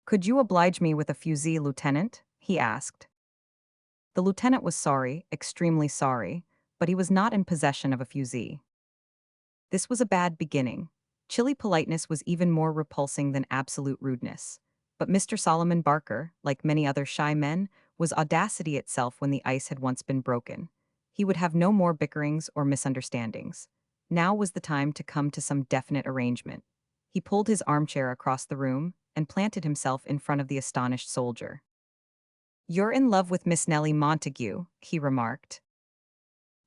"Could you oblige me with a fusee, Lieutenant?" he asked. The lieutenant was sorry, extremely sorry, but he was not in possession of a fusee. This was a bad beginning. Chilly politeness was even more repulsing than absolute rudeness. But Mr. Solomon Barker, like many other shy men, was audacity itself when the ice had once been broken. He would have no more bickerings or misunderstandings. Now was the time to come to some definite arrangement. He pulled his armchair across the room and planted himself in front of the astonished soldier. "You're in love with Miss Nellie Montague," he remarked.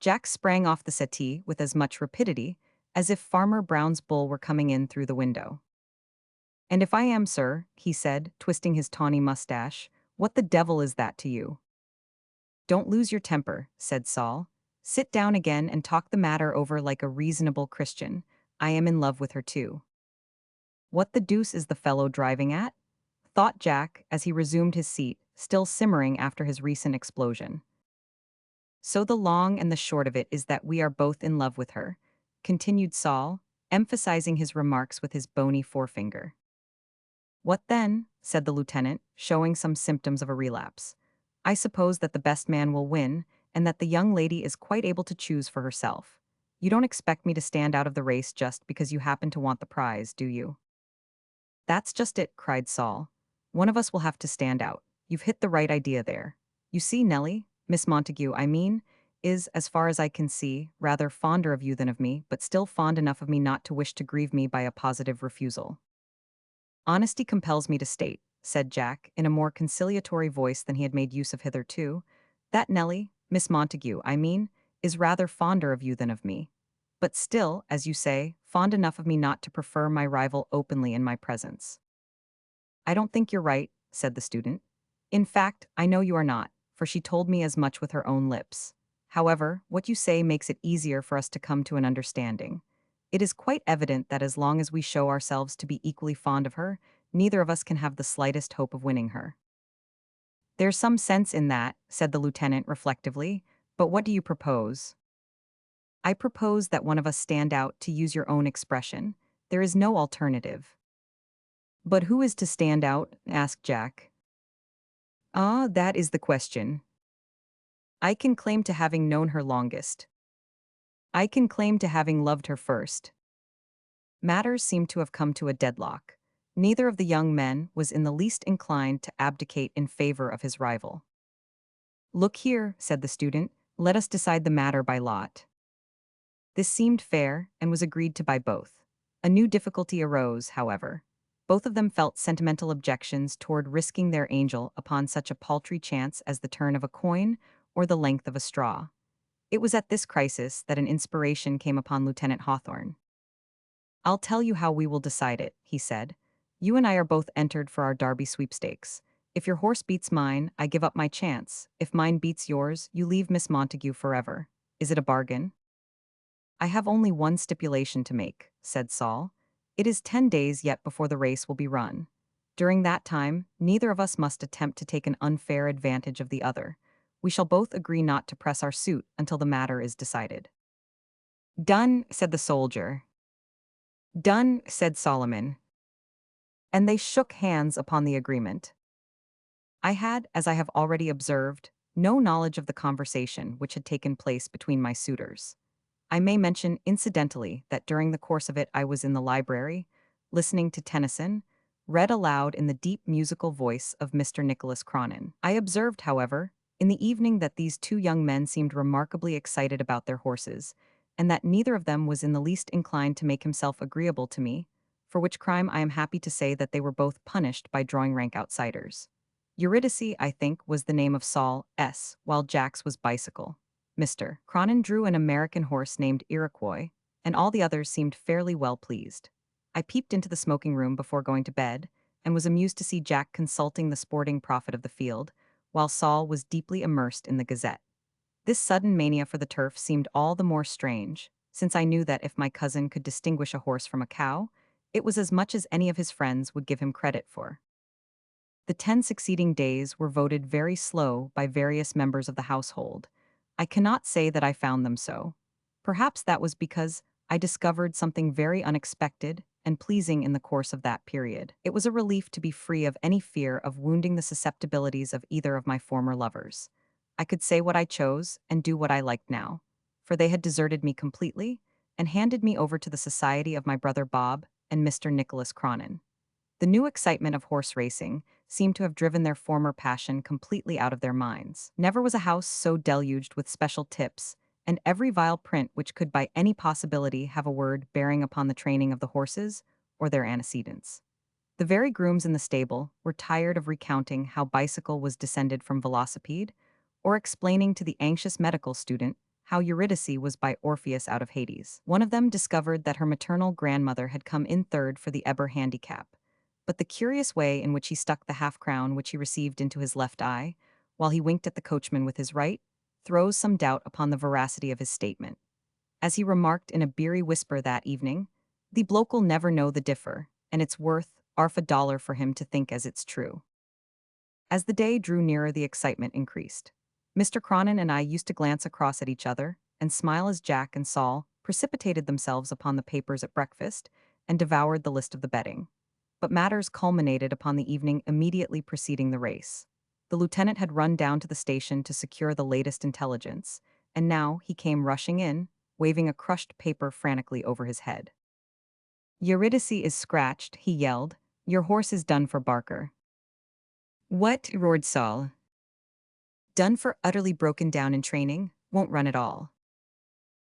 Jack sprang off the settee with as much rapidity as if Farmer Brown's bull were coming in through the window. "And if I am, sir," he said, twisting his tawny mustache, "what the devil is that to you?" "Don't lose your temper," said Saul. "Sit down again and talk the matter over like a reasonable Christian. I am in love with her too." "What the deuce is the fellow driving at?" thought Jack as he resumed his seat, still simmering after his recent explosion. "So the long and the short of it is that we are both in love with her," continued Saul, emphasizing his remarks with his bony forefinger. "What then?" said the lieutenant, showing some symptoms of a relapse. "I suppose that the best man will win, and that the young lady is quite able to choose for herself. You don't expect me to stand out of the race just because you happen to want the prize, do you?" "That's just it," cried Saul. "One of us will have to stand out. You've hit the right idea there. You see, Nellie, Miss Montague, I mean, is, as far as I can see, rather fonder of you than of me, but still fond enough of me not to wish to grieve me by a positive refusal." "Honesty compels me to state," said Jack, in a more conciliatory voice than he had made use of hitherto, "that Nellie, Miss Montague, I mean, is rather fonder of you than of me. But still, as you say, fond enough of me not to prefer my rival openly in my presence." "I don't think you're right," said the student. "In fact, I know you are not, for she told me as much with her own lips. However, what you say makes it easier for us to come to an understanding. It is quite evident that as long as we show ourselves to be equally fond of her, neither of us can have the slightest hope of winning her." "There's some sense in that," said the lieutenant reflectively, "but what do you propose?" "I propose that one of us stand out, to use your own expression. There is no alternative." But who is to stand out? Asked Jack. Ah, that is the question. I can claim to having known her longest. I can claim to having loved her first. Matters seemed to have come to a deadlock. Neither of the young men was in the least inclined to abdicate in favor of his rival. Look here, said the student, let us decide the matter by lot. This seemed fair and was agreed to by both. A new difficulty arose, however. Both of them felt sentimental objections toward risking their angel upon such a paltry chance as the turn of a coin or the length of a straw. It was at this crisis that an inspiration came upon Lieutenant Hawthorne. I'll tell you how we will decide it, he said. You and I are both entered for our Derby sweepstakes. If your horse beats mine, I give up my chance. If mine beats yours, you leave Miss Montague forever. Is it a bargain? I have only one stipulation to make, said Saul. It is 10 days yet before the race will be run. During that time, neither of us must attempt to take an unfair advantage of the other. We shall both agree not to press our suit until the matter is decided. Done, said the soldier. Done, said Solomon. And they shook hands upon the agreement. I had, as I have already observed, no knowledge of the conversation which had taken place between my suitors. I may mention incidentally that during the course of it I was in the library, listening to Tennyson, read aloud in the deep musical voice of Mr. Nicholas Cronin. I observed, however, in the evening that these two young men seemed remarkably excited about their horses, and that neither of them was in the least inclined to make himself agreeable to me, for which crime I am happy to say that they were both punished by drawing rank outsiders. Eurydice, I think, was the name of Saul S., while Jack's was Bicycle. Mr. Cronin drew an American horse named Iroquois, and all the others seemed fairly well pleased. I peeped into the smoking room before going to bed, and was amused to see Jack consulting the sporting prophet of the field, while Saul was deeply immersed in the Gazette. This sudden mania for the turf seemed all the more strange, since I knew that if my cousin could distinguish a horse from a cow, it was as much as any of his friends would give him credit for. The 10 succeeding days were voted very slow by various members of the household. I cannot say that I found them so. Perhaps that was because I discovered something very unexpected and pleasing in the course of that period. It was a relief to be free of any fear of wounding the susceptibilities of either of my former lovers. I could say what I chose and do what I liked now, for they had deserted me completely and handed me over to the society of my brother Bob and Mr. Nicholas Cronin. The new excitement of horse racing seemed to have driven their former passion completely out of their minds. Never was a house so deluged with special tips, and every vile print which could by any possibility have a word bearing upon the training of the horses or their antecedents. The very grooms in the stable were tired of recounting how Bicycle was descended from Velocipede, or explaining to the anxious medical student how Eurydice was by Orpheus out of Hades. One of them discovered that her maternal grandmother had come in third for the Eber handicap, but the curious way in which he stuck the half-crown which he received into his left eye, while he winked at the coachman with his right, throws some doubt upon the veracity of his statement. As he remarked in a beery whisper that evening, the bloke'll never know the differ, and it's worth arf a dollar for him to think as it's true. As the day drew nearer, the excitement increased. Mr. Cronin and I used to glance across at each other and smile as Jack and Saul precipitated themselves upon the papers at breakfast and devoured the list of the betting. But matters culminated upon the evening immediately preceding the race. The lieutenant had run down to the station to secure the latest intelligence, and now he came rushing in, waving a crushed paper frantically over his head. Eurydice is scratched, he yelled. Your horse is done for, Barker. What? Roared Saul. Done for, utterly broken down in training, won't run at all.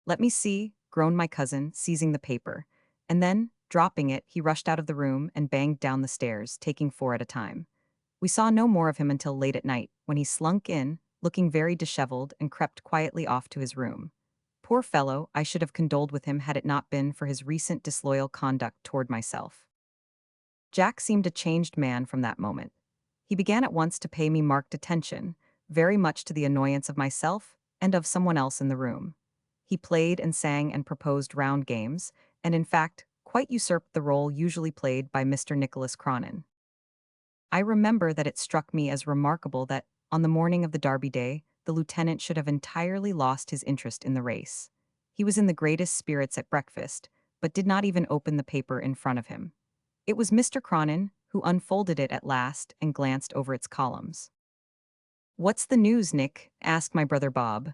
Let me see, groaned my cousin, seizing the paper, and then, dropping it, he rushed out of the room and banged down the stairs, taking 4 at a time. We saw no more of him until late at night, when he slunk in, looking very disheveled, and crept quietly off to his room. Poor fellow, I should have condoled with him had it not been for his recent disloyal conduct toward myself. Jack seemed a changed man from that moment. He began at once to pay me marked attention, very much to the annoyance of myself and of someone else in the room. He played and sang and proposed round games, and in fact, quite usurped the role usually played by Mr. Nicholas Cronin. I remember that it struck me as remarkable that, on the morning of the Derby day, the lieutenant should have entirely lost his interest in the race. He was in the greatest spirits at breakfast, but did not even open the paper in front of him. It was Mr. Cronin who unfolded it at last and glanced over its columns. "What's the news, Nick?" asked my brother Bob.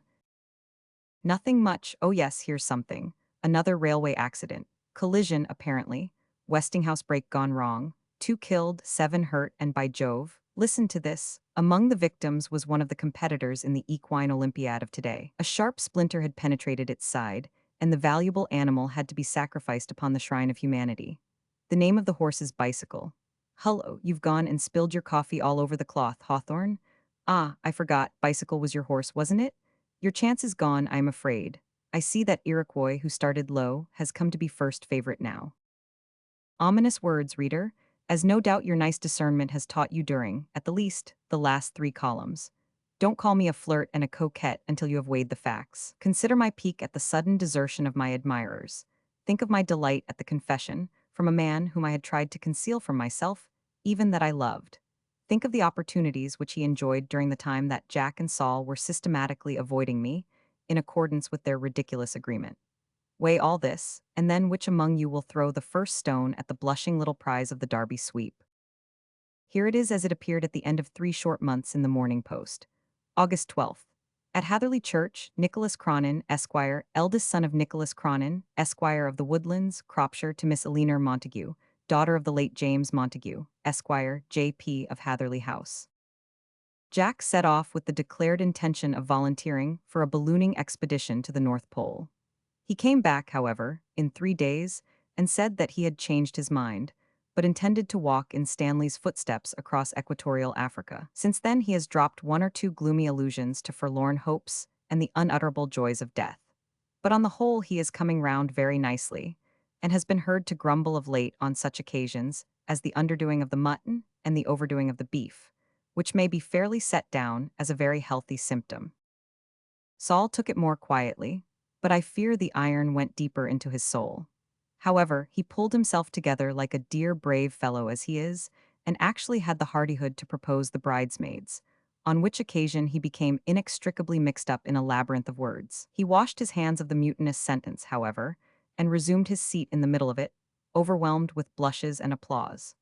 "Nothing much. Oh yes, here's something. Another railway accident. Collision, apparently. Westinghouse brake gone wrong. 2 killed, 7 hurt, and by Jove, listen to this. Among the victims was one of the competitors in the equine Olympiad of today. A sharp splinter had penetrated its side, and the valuable animal had to be sacrificed upon the shrine of humanity. The name of the horse is Bicycle. Hullo, you've gone and spilled your coffee all over the cloth, Hawthorne? Ah, I forgot, Bicycle was your horse, wasn't it? Your chance is gone, I'm afraid. I see that Iroquois, who started low, has come to be first favorite now." Ominous words, reader, as no doubt your nice discernment has taught you during, at the least, the last 3 columns. Don't call me a flirt and a coquette until you have weighed the facts. Consider my pique at the sudden desertion of my admirers. Think of my delight at the confession, from a man whom I had tried to conceal from myself, even that I loved. Think of the opportunities which he enjoyed during the time that Jack and Saul were systematically avoiding me, in accordance with their ridiculous agreement. Weigh all this, and then which among you will throw the first stone at the blushing little prize of the Derby sweep? Here it is as it appeared at the end of 3 short months in the Morning Post. August 12th. At Hatherley Church, Nicholas Cronin, Esquire, eldest son of Nicholas Cronin, Esquire of the Woodlands, Cropshire, to Miss Eleanor Montague, daughter of the late James Montague, Esquire, J.P. of Hatherley House. Jack set off with the declared intention of volunteering for a ballooning expedition to the North Pole. He came back, however, in 3 days, and said that he had changed his mind, but intended to walk in Stanley's footsteps across equatorial Africa. Since then he has dropped 1 or 2 gloomy allusions to forlorn hopes and the unutterable joys of death. But on the whole he is coming round very nicely, and has been heard to grumble of late on such occasions as the underdoing of the mutton and the overdoing of the beef, which may be fairly set down as a very healthy symptom. Saul took it more quietly, but I fear the iron went deeper into his soul. However, he pulled himself together like a dear brave fellow as he is, and actually had the hardihood to propose the bridesmaids, on which occasion he became inextricably mixed up in a labyrinth of words. He washed his hands of the mutinous sentence, however, and resumed his seat in the middle of it, overwhelmed with blushes and applause.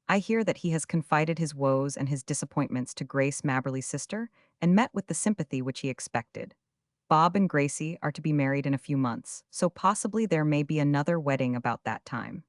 I hear that he has confided his woes and his disappointments to Grace Mabberley's sister, and met with the sympathy which he expected. Bob and Gracie are to be married in a few months, so possibly there may be another wedding about that time.